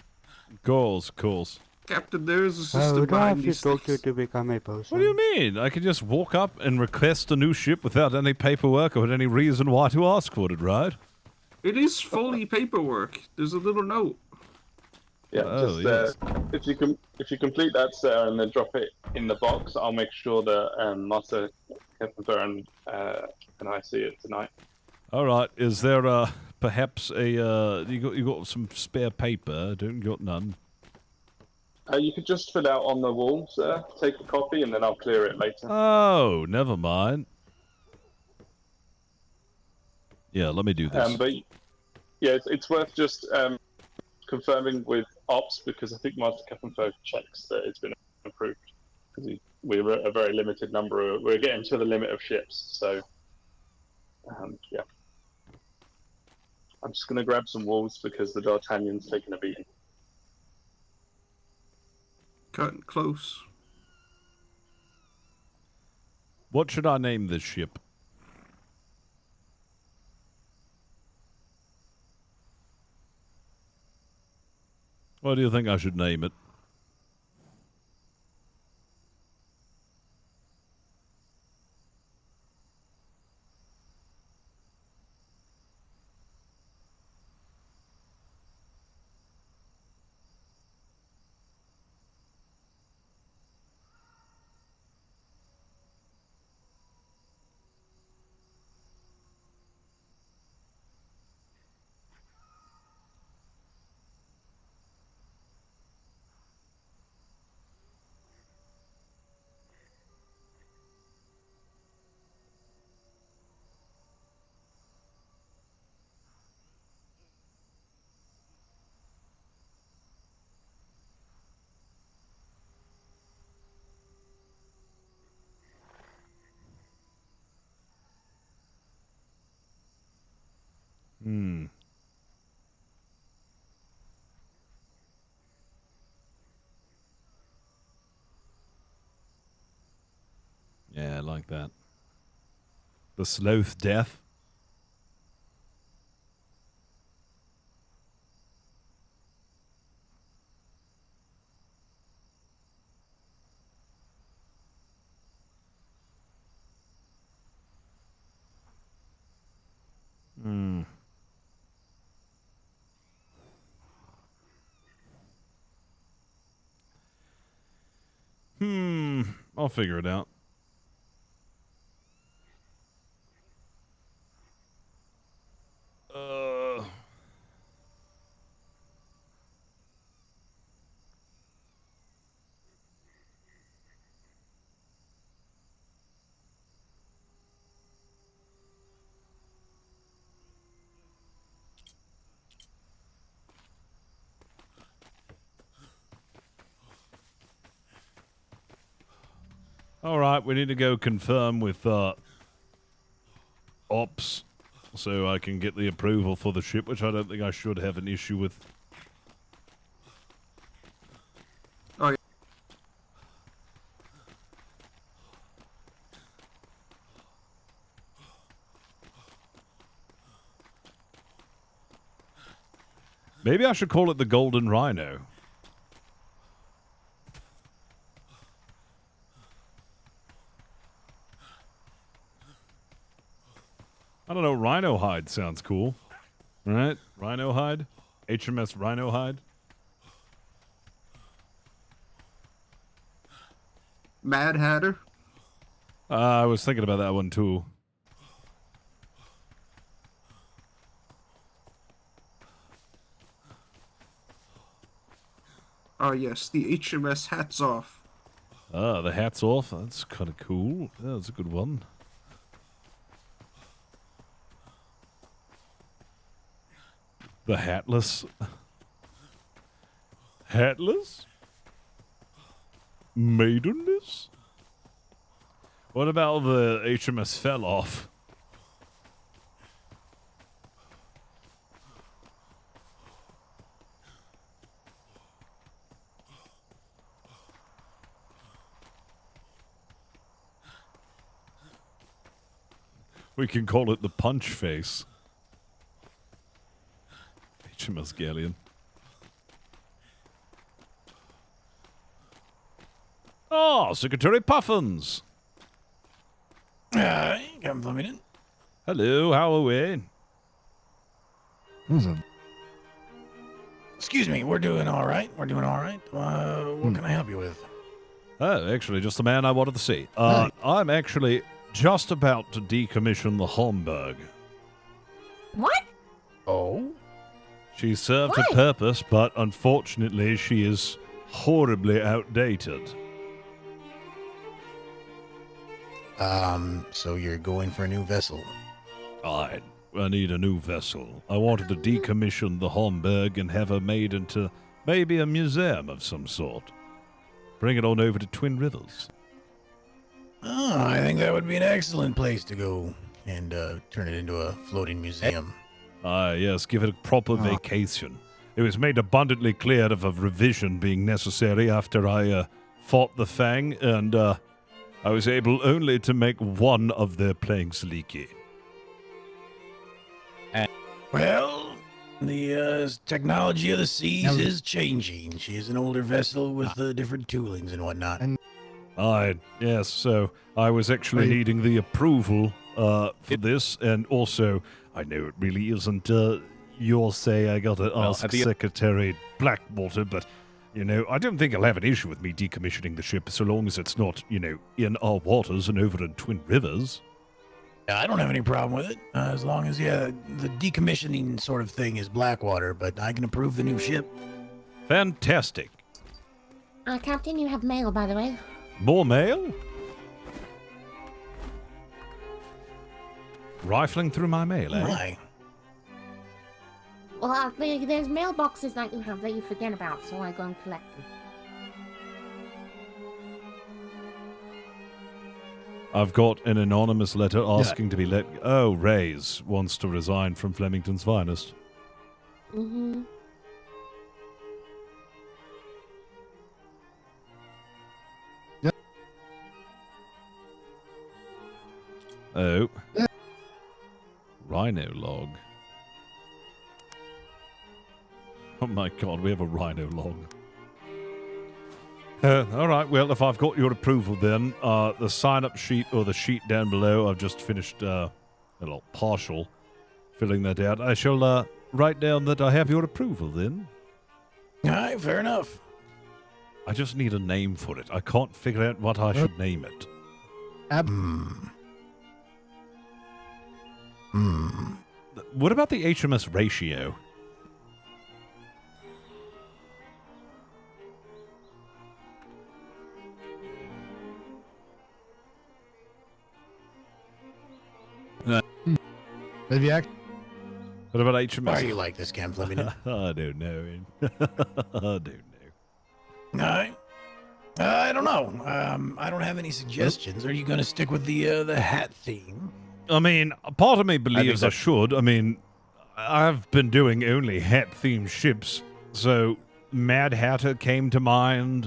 Of course. Captain, there is a system Who do I behind have to these talk to things. to become a person? What do you mean? I can just walk up and request a new ship without any paperwork or any reason why to ask for it, right? It is fully paperwork. There's a little note. Yeah, Oh, just if you complete that, sir, and then drop it in the box, I'll make sure that Master Kepler and I see it tonight. All right. Is there perhaps a you got some spare paper? Don't got none. You could just fill out on the wall, sir. Take a copy, and then I'll clear it later. Oh, never mind. Yeah, let me do this. But yeah, it's worth just confirming with ops because I think Master Kepler checks that it's been approved because we're a very limited number. We're getting to the limit of ships, so yeah. I'm just gonna grab some walls because the D'Artagnan's taking a beating. Cutting close. What should I name this ship? What do you think I should name it? like that. The Sloth Death. Hmm. I'll figure it out. All right, we need to go confirm with ops so I can get the approval for the ship, which I don't think I should have an issue with. Oh, yeah. Maybe I should call it the Golden Rhino. I don't know, Rhino Hide sounds cool. Right? Rhino Hide? HMS Rhino Hide? Mad Hatter? I was thinking about that one too. Oh, yes, the HMS Hats Off. Ah, the Hats Off? That's kind of cool. Yeah, that's a good one. The Hatless? Hatless? Maidenless? What about the HMS Fell Off? We can call it the Punch Face. HMS Galleon. Oh, Secretary Puffins. Come Flemington. Hello, how are we? Excuse me, we're doing all right. We're doing all right. What can I help you with? Oh, actually, just the man I wanted to see. I'm actually just about to decommission the Homburg. What? Oh? She served Why? a purpose, but unfortunately, she is horribly outdated. So you're going for a new vessel? I need a new vessel. I wanted to decommission the Homburg and have her made into maybe a museum of some sort. Bring it on over to Twin Rivers. Oh, I think that would be an excellent place to go and turn it into a floating museum. Yes, give it a proper vacation. It was made abundantly clear of a revision being necessary after I fought the Fang, and I was able only to make one of their planks leaky. Well, the technology of the seas is changing. She is an older vessel with different toolings and whatnot. Yes, so I was actually needing the approval for this, and also, I know it really isn't your say. I got to ask Secretary Blackwater, but, you know, I don't think I'll have an issue with me decommissioning the ship so long as it's not, you know, in our waters and over in Twin Rivers. Yeah, I don't have any problem with it, as long as, the decommissioning sort of thing is Blackwater, but I can approve the new ship. Fantastic. Captain, you have mail, by the way. More mail? Rifling through my mail, eh? Why? Well, there's mailboxes that you have that you forget about, so I go and collect them. I've got an anonymous letter asking to be let... Oh, Reyes wants to resign from Flemington's Finest. Mm-hmm. Oh. Rhino log. Oh my god, we have a rhino log. Alright, well, if I've got your approval then, the sign-up sheet or the sheet down below, I've just finished, a little partial filling that out. I shall, write down that I have your approval then. Alright, fair enough. I just need a name for it. I can't figure out what I should name it. What about the HMS ratio? Maybe I... What about HMS? Why are you like this, Cam Flemington? I don't know. I don't know. Alright. I don't know. I don't have any suggestions. Are you going to stick with the hat theme? I mean, part of me believes I should. I mean, I've been doing only hat-themed ships, so Mad Hatter came to mind,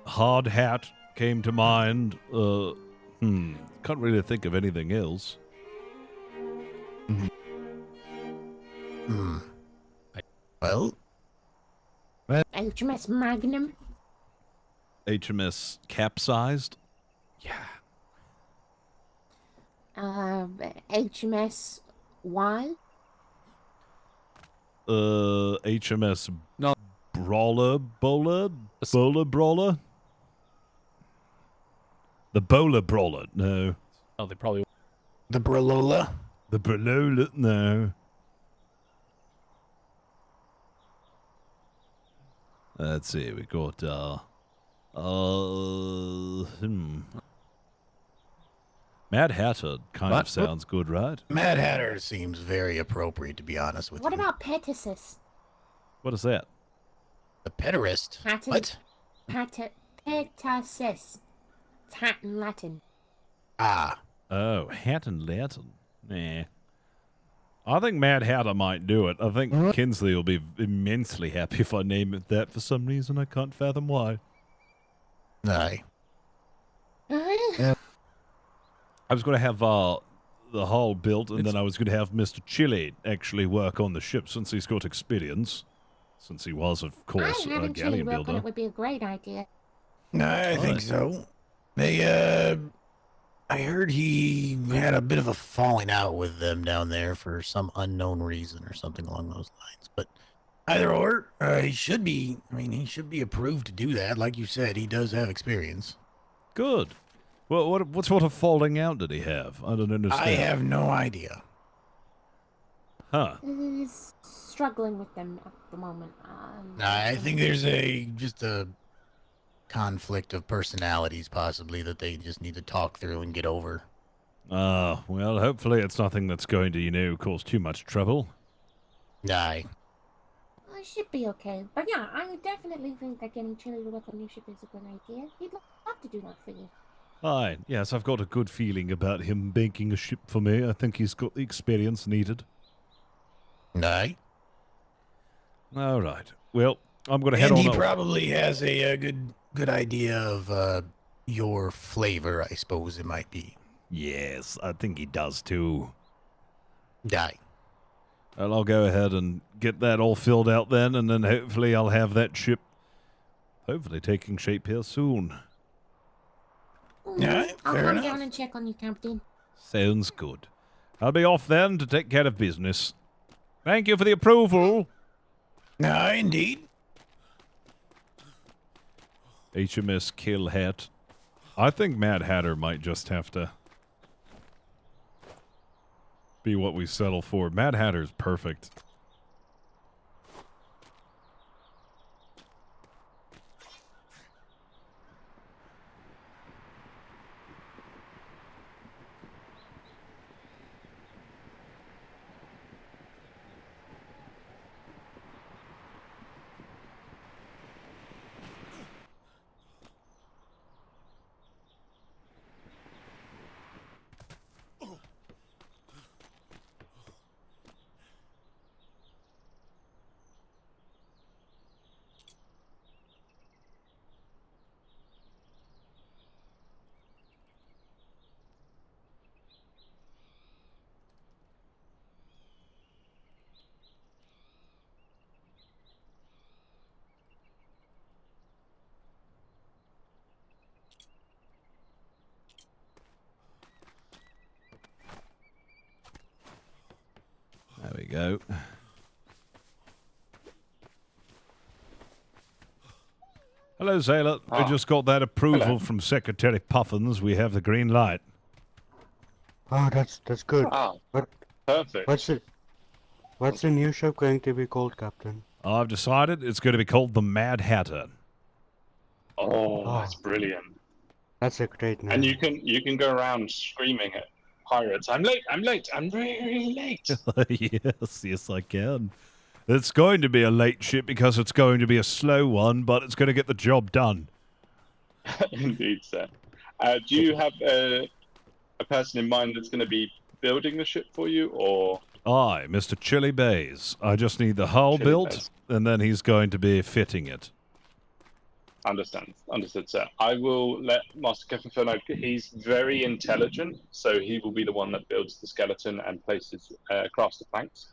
Hard Hat came to mind, can't really think of anything else. Well? HMS Magnum? HMS Capsized? HMS Y? HMS Brawler? Bowler? Brawler? The Bowler Brawler, no. Oh, they probably... The Bralola? The Bralola, no. Let's see, we got, Mad Hatter kind of sounds good, right? Mad Hatter seems very appropriate, to be honest with What you. about Pegasus? What is that? The pederast? What? Pegasus. It's hat in Latin. Ah. Oh, Hat and Latin. Nah. I think Mad Hatter might do it. I think Kinsley will be immensely happy if I name it that for some reason. I can't fathom why. Aye. I was going to have the hull built, and then I was going to have Mr. Chili actually work on the ship since he's got experience. Since he was, of course, a Having Chili galleon work on builder. it would be a great idea. I think so. They, I heard he had a bit of a falling out with them down there for some unknown reason or something along those lines. But either or, he should be, he should be approved to do that. Like you said, he does have experience. Good. Well, what sort of falling out did he have? I don't understand. I have no idea. Huh. He's struggling with them at the moment. I think there's just a conflict of personalities, possibly, that they just need to talk through and get over. Well, hopefully it's nothing that's going to, cause too much trouble. Aye. I should be okay. But yeah, I would definitely think that getting Chili to work on your ship is a good idea. He'd love to do that for you. Aye, yes, I've got a good feeling about him banking a ship for me. I think he's got the experience needed. Aye. All right. Well, I'm going to head on. And he probably has a good idea of your flavor, I suppose it might be. Yes, I think he does too. Aye. Well, I'll go ahead and get that all filled out then, and then hopefully I'll have that ship hopefully taking shape here soon. Yeah, I'll come down and check on you, Captain. Sounds good. I'll be off then to take care of business. Thank you for the approval. Aye, indeed. HMS Kill Hat. I think Mad Hatter might just have to be what we settle for. Mad Hatter's perfect. go. Hello, Sailor. We just got that approval from Secretary Puffins. We have the green light. Oh, that's good. Ah, What, perfect. What's the new ship going to be called, Captain? I've decided it's going to be called the Mad Hatter. Oh, that's brilliant. That's a great name. And you can go around screaming at pirates, I'm late, I'm late, I'm really late. Yes, I can. It's going to be a late ship because it's going to be a slow one, but it's going to get the job done. Indeed, sir. Do you have a person in mind that's going to be building the ship for you, or? Aye, Mr. Chili Bays. I just need the hull built, and then he's going to be fitting it. Understood, sir. I will let Master Keffer know. He's very intelligent, so he will be the one that builds the skeleton and places crafts the planks.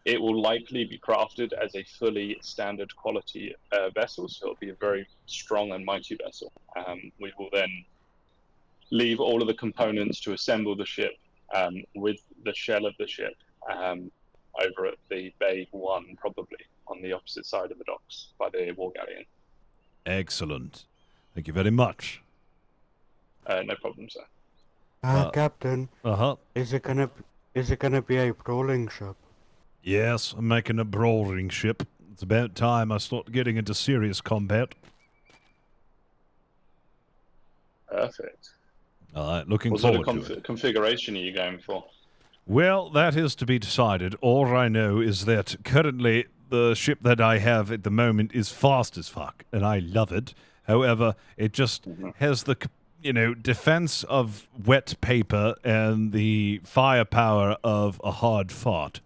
It will likely be crafted as a fully standard quality vessel, so it'll be a very strong and mighty vessel. We will then leave all of the components to assemble the ship with the shell of the ship over at the Bay 1, probably, on the opposite side of the docks by the war galleon. Excellent. Thank you very much. No problem, sir. Captain. Uh-huh. Is it gonna be a brawling ship? Yes, I'm making a brawling ship. It's about time I start getting into serious combat. Perfect. All right, looking what forward sort of to it. configuration are you going for? Well, that is to be decided. All I know is that currently the ship that I have at the moment is fast as fuck, and I love it. However, it just has the, defense of wet paper and the firepower of a hard fart.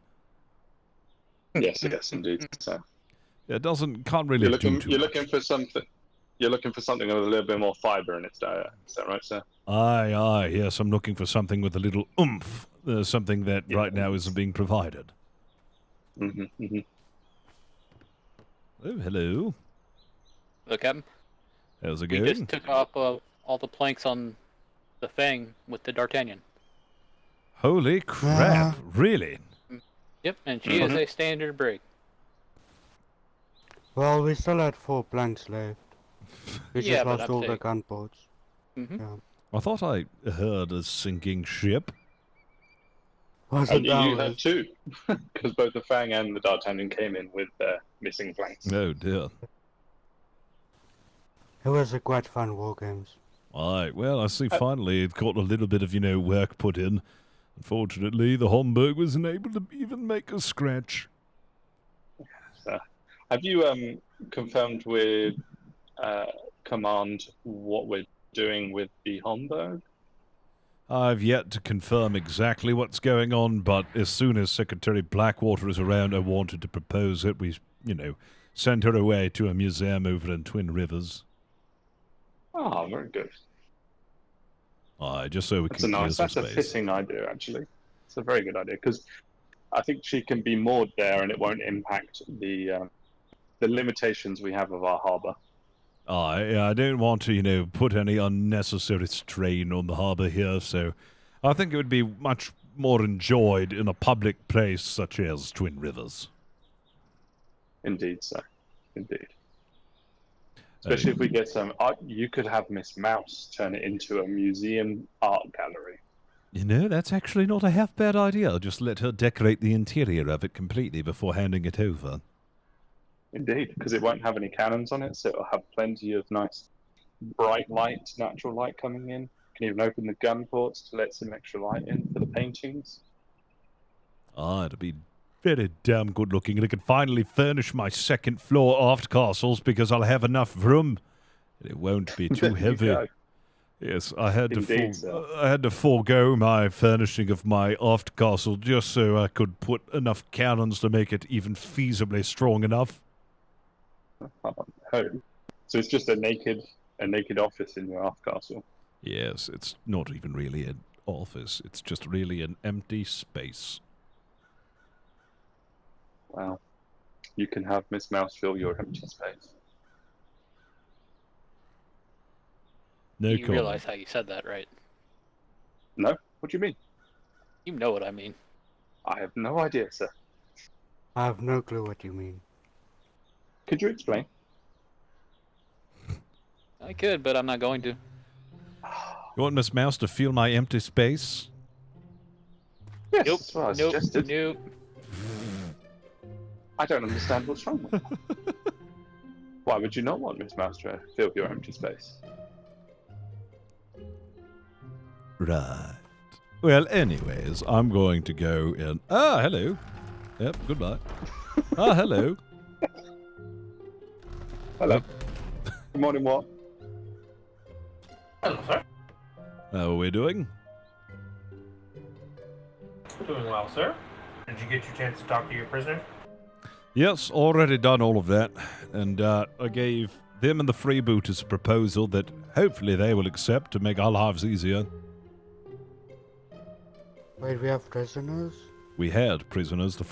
Yes, indeed. So it can't really do too much. You're looking for something with a little bit more fiber in its diet. Is that right, sir? Aye, yes, I'm looking for something with a little oomph. Something that right now isn't being provided. Mm-hmm. Oh, hello. Look, Captain. How's it We going? just took off all the planks on the thing with the D'Artagnan. Holy crap, really? Yep, and she is a standard brig. Well, we still had 4 planks left. We Yeah, just but lost I'm all the saying- gunboats. Mhm. Yeah. I thought I heard a sinking ship. Was And it you ours? had 2, because both the Fang and the D'Artagnan came in with missing flanks. Oh, dear. It was a quite fun war games. Aye, well, I see finally it got a little bit of, work put in. Unfortunately, the Homburg wasn't able to even make a scratch. So, have you confirmed with Command what we're doing with the Homburg? I've yet to confirm exactly what's going on, but as soon as Secretary Blackwater is around, I wanted to propose that we, send her away to a museum over in Twin Rivers. Oh, very good. Aye, just so we can clear some That's a space. fitting idea, actually. It's a very good idea, because I think she can be moored there and it won't impact the limitations we have of our harbour. I don't want to, put any unnecessary strain on the harbour here, so I think it would be much more enjoyed in a public place such as Twin Rivers. Indeed, sir. Indeed. Especially if we get some art, you could have Miss Mouse turn it into a museum art gallery. That's actually not a half bad idea. Just let her decorate the interior of it completely before handing it over. Indeed, because it won't have any cannons on it, so it'll have plenty of nice bright light, natural light coming in. You can even open the gun ports to let some extra light in for the paintings. It'll be very damn good looking, and I can finally furnish my second floor aft castles because I'll have enough room. It won't be too heavy. go. Yes, I had Indeed, to forego my furnishing of my aft castle just so I could put enough cannons to make it even feasibly strong enough. Oh, so it's just a naked office in your aft castle. Yes, it's not even really an office. It's just really an empty space. Wow. You can have Miss Mouse fill your empty space. No You comment. realize how you said that, right? No? What do you mean? You know what I mean. I have no idea, sir. I have no clue what you mean. Could you explain? I could, but I'm not going to. You want Miss Mouse to feel my empty space? Yes, Nope. that's what I Nope. suggested. Nope. I don't understand what's wrong with you. Why would you not want Miss Mouse to fill your empty space? Right. Well, anyways, I'm going to go in. Ah, hello. Yep, goodbye. Ah, hello. Hello. Good morning, what? Hello, sir. How are we doing? Doing well, sir. Did you get your chance to talk to your prisoners? Yes, already done all of that. And I gave them and the freebooters a proposal that hopefully they will accept to make our lives easier. Wait, we have prisoners? We had prisoners. The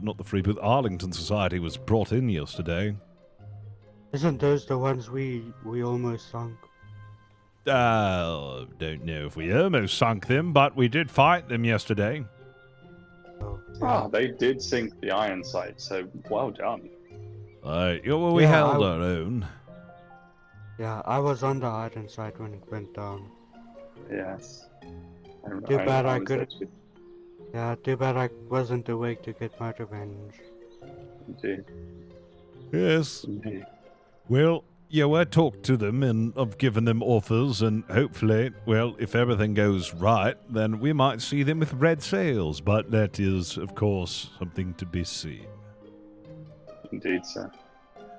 not the freeboot, Arlington Society was brought in yesterday. Isn't those the ones we almost sunk? Don't know if we almost sunk them, but we did fight them yesterday. Ah, they did sink the iron sight, so well done. We held our own. Yeah, I was on the iron side when it went down. Yes. Too bad I couldn't. Yeah, too bad I wasn't awake to get my revenge. Indeed. Yes. Indeed. Well, yeah, I talked to them and I've given them offers, and hopefully, well, if everything goes right, then we might see them with red sails, but that is, of course, something to be seen. Indeed, sir.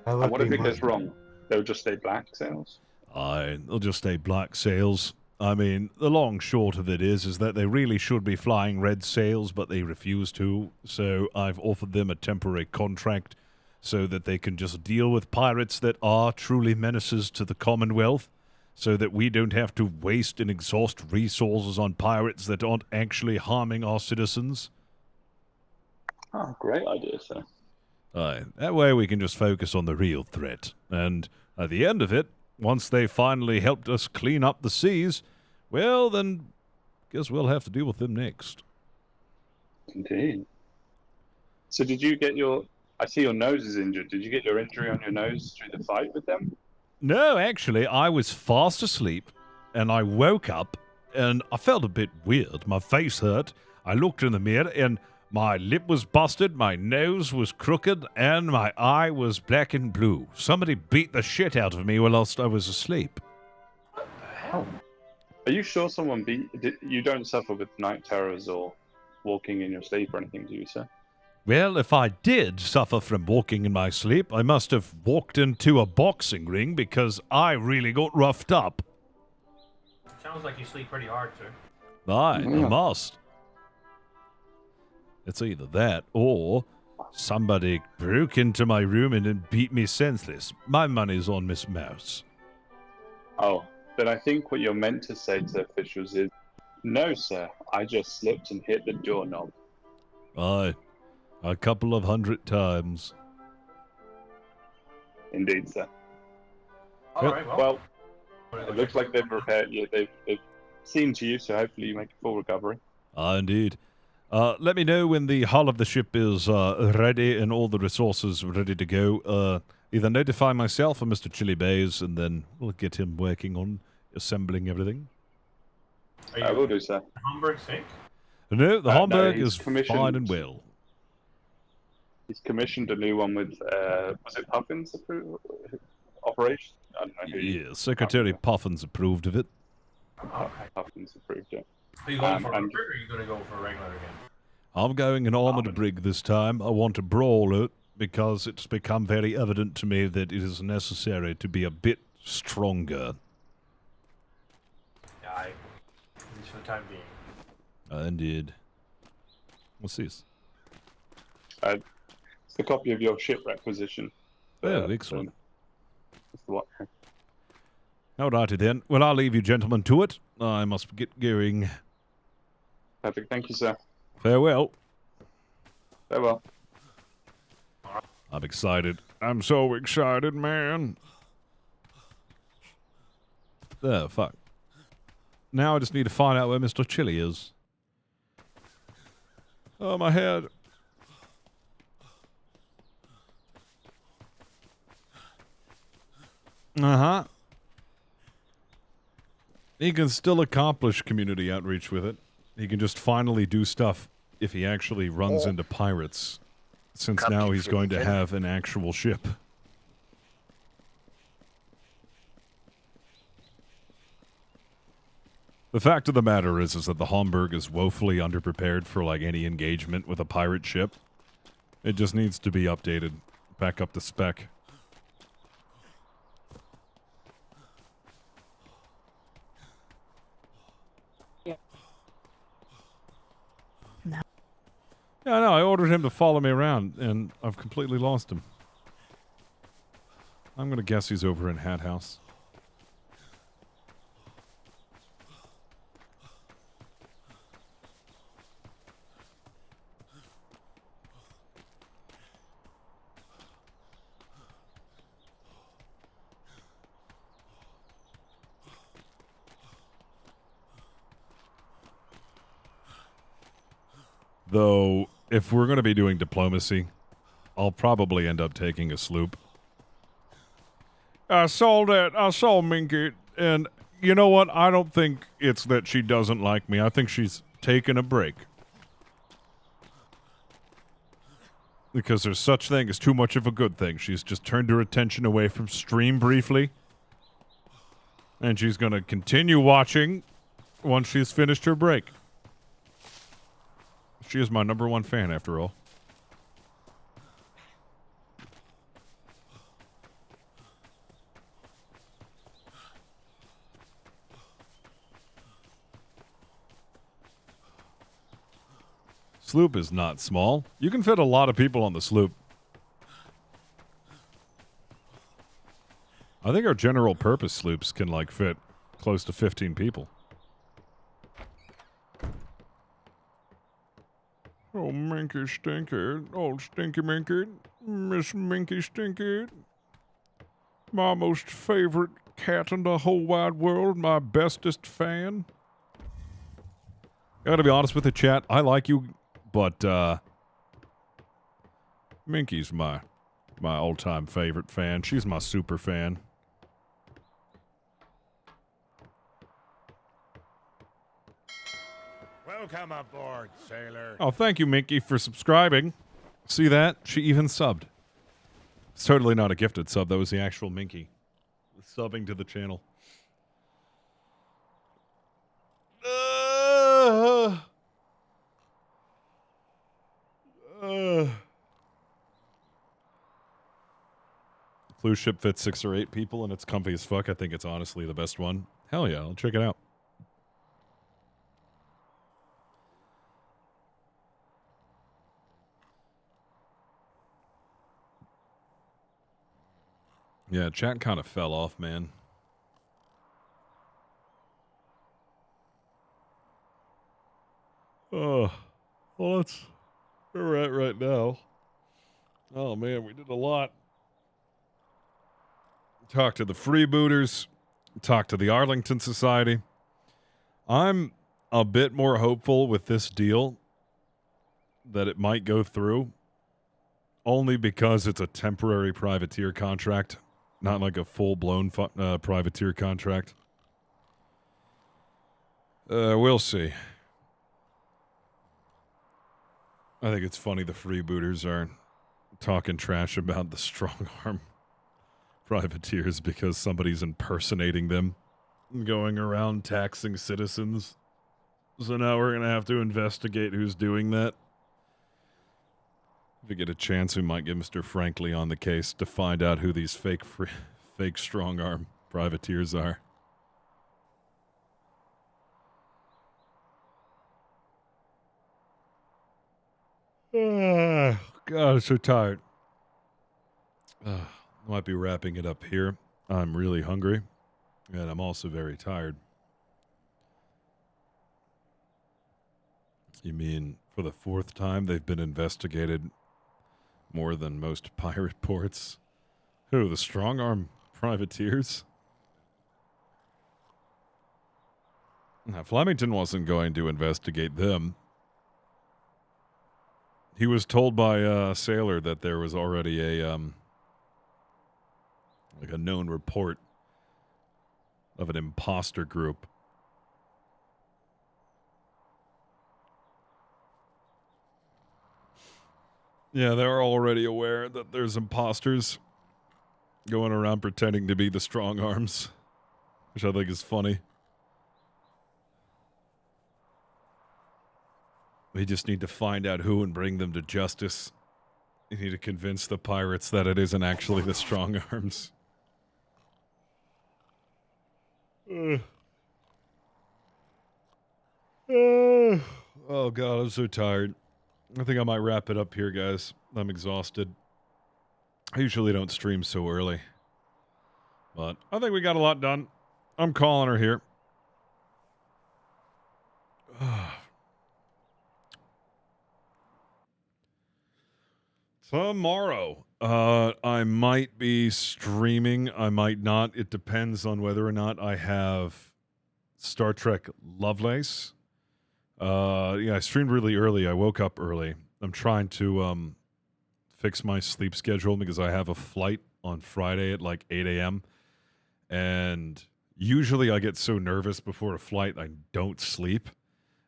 And what if it goes wrong? They'll just stay black sails? They'll just stay black sails. I mean, the long short of it is that they really should be flying red sails, but they refuse to, so I've offered them a temporary contract so that they can just deal with pirates that are truly menaces to the Commonwealth, so that we don't have to waste and exhaust resources on pirates that aren't actually harming our citizens. Oh, great idea, sir. That way we can just focus on the real threat. And at the end of it, once they finally helped us clean up the seas, well, then guess we'll have to deal with them next. Indeed. So did you get your... I see your nose is injured. Did you get your injury on your nose through the fight with them? No, actually, I was fast asleep, and I woke up, and I felt a bit weird. My face hurt. I looked in the mirror, and my lip was busted, my nose was crooked, and my eye was black and blue. Somebody beat the shit out of me whilst I was asleep. Oh. Are you sure someone beat... You don't suffer with night terrors or walking in your sleep or anything, do you, sir? Well, if I did suffer from walking in my sleep, I must have walked into a boxing ring because I really got roughed up. Sounds like you sleep pretty hard, sir. I must. It's either that or somebody broke into my room and then beat me senseless. My money's on Miss Mouse. Oh, then I think what you're meant to say to officials is, no, sir, I just slipped and hit the doorknob. Aye. A couple of 100 times. Indeed, sir. All right, well. It looks like they've repaired you. They've seen to you, so hopefully you make a full recovery. Indeed. Let me know when the hull of the ship is ready and all the resources ready to go. Either notify myself or Mr. Chili Bays, and then we'll get him working on assembling everything. I will do, sir. Hamburg sink? No, the Hamburg he's is fine and well. He's commissioned a new one with, was it Puffin's operation? I don't know who. Yeah, Secretary Puffins approved of it. Puffins approved it. Are you going for a brig, or are you going to go for a regular again? I'm going an armored brig this time. I want to brawl it because it's become very evident to me that it is necessary to be a bit stronger. Yeah, at least for the time being. Indeed. What's this? It's the copy of your ship requisition. Oh, excellent. That's the one. Alrighty then. Well, I'll leave you gentlemen to it. I must get going. Perfect. Thank you, sir. Farewell. Farewell. I'm excited. I'm so excited, man. Oh, fuck. Now I just need to find out where Mr. Chili is. Oh, my head. Uh-huh. He can still accomplish community outreach with it. He can just finally do stuff if he actually runs into pirates. Since now he's going to have an actual ship. The fact of the matter is that the Homburg is woefully underprepared for, like, any engagement with a pirate ship. It just needs to be updated back up to spec. Yeah. Yeah, no, I ordered him to follow me around, and I've completely lost him. I'm gonna guess he's over in Hat House. Though, if we're going to be doing diplomacy, I'll probably end up taking a sloop. I saw Minky, and you know what? I don't think it's that she doesn't like me. I think she's taking a break. Because there's such thing as too much of a good thing. She's just turned her attention away from stream briefly. And she's going to continue watching once she's finished her break. She is my #1 fan, after all. Sloop is not small. You can fit a lot of people on the sloop. I think our general purpose sloops can, like, fit close to 15 people. Oh, Minky Stinky. Oh, Stinky Minky. Miss Minky Stinky. My most favorite cat in the whole wide world. My bestest fan. I gotta be honest with you, chat. I like you, but, Minky's my all-time favorite fan. She's my super fan. Welcome aboard, sailor. Oh, thank you, Minky, for subscribing. See that? She even subbed. It's totally not a gifted sub. That was the actual Minky subbing to the channel. Cruise ship fits 6 or 8 people, and it's comfy as fuck. I think it's honestly the best one. Hell yeah, I'll check it out. Yeah, chat kind of fell off, man. Oh, well, that's where we're at right now. Oh, man, we did a lot. Talked to the freebooters. Talked to the Arlington Society. I'm a bit more hopeful with this deal that it might go through. Only because it's a temporary privateer contract. Not like a full-blown privateer contract. We'll see. I think it's funny the freebooters are talking trash about the strong-arm privateers because somebody's impersonating them, going around taxing citizens. So now we're going to have to investigate who's doing that. If we get a chance, we might get Mr. Franklin on the case to find out who these fake strong-arm privateers are. God, I'm so tired. Might be wrapping it up here. I'm really hungry, and I'm also very tired. You mean for the 4th time they've been investigated more than most pirate ports? Who, the strong-arm privateers? Now, Flemington wasn't going to investigate them. He was told by a sailor that there was already a, like a known report of an imposter group. Yeah, they're already aware that there's imposters going around pretending to be the strong arms, which I think is funny. We just need to find out who and bring them to justice. We need to convince the pirates that it isn't actually the strong arms. Oh god, I'm so tired. I think I might wrap it up here, guys. I'm exhausted. I usually don't stream so early. But I think we got a lot done. I'm calling her here. Tomorrow, I might be streaming. I might not. It depends on whether or not I have Star Trek Lovelace. Yeah, I streamed really early. I woke up early. I'm trying to fix my sleep schedule because I have a flight on Friday at like 8 a.m. And usually I get so nervous before a flight I don't sleep.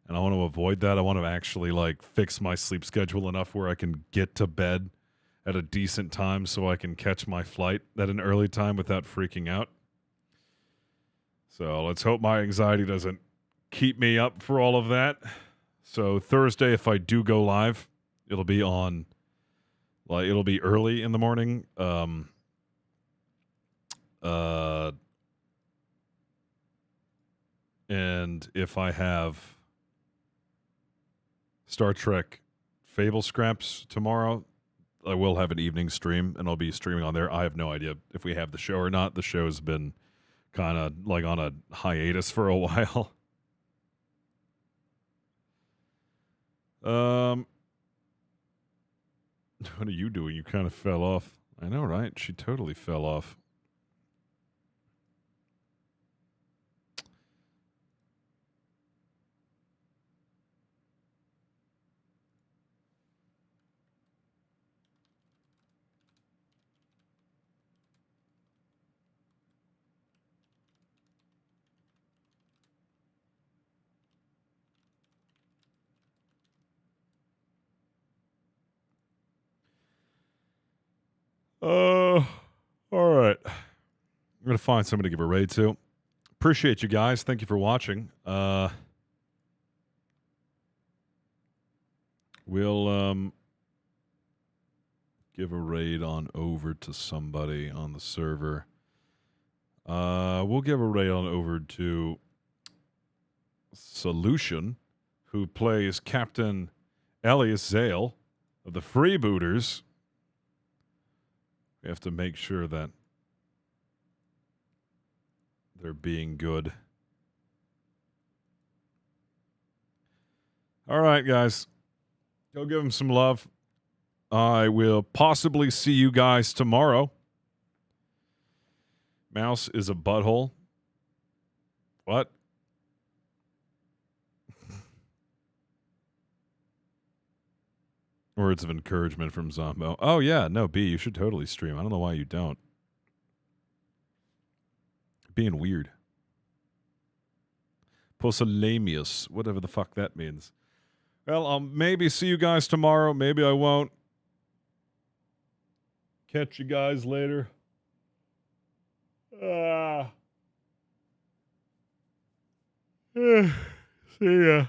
And I want to avoid that. I want to actually like fix my sleep schedule enough where I can get to bed at a decent time so I can catch my flight at an early time without freaking out. So let's hope my anxiety doesn't keep me up for all of that. So Thursday, if I do go live, it'll be on, like, it'll be early in the morning. And if I have Star Trek Fable Scraps tomorrow, I will have an evening stream, and I'll be streaming on there. I have no idea if we have the show or not. The show's been kind of like on a hiatus for a while. What are you doing? You kind of fell off. I know, right? She totally fell off. All right. I'm going to find somebody to give a raid to. Appreciate you guys. Thank you for watching. We'll give a raid on over to somebody on the server. We'll give a raid on over to Solution, who plays Captain Elias Zale of the Freebooters. We have to make sure that they're being good. All right, guys. Go give them some love. I will possibly see you guys tomorrow. Mouse is a butthole. What? Words of encouragement from Zombo. Oh, yeah. No, B, you should totally stream. I don't know why you don't. Being weird. Pusillanimous. Whatever the fuck that means. Well, I'll maybe see you guys tomorrow. Maybe I won't. Catch you guys later. See ya.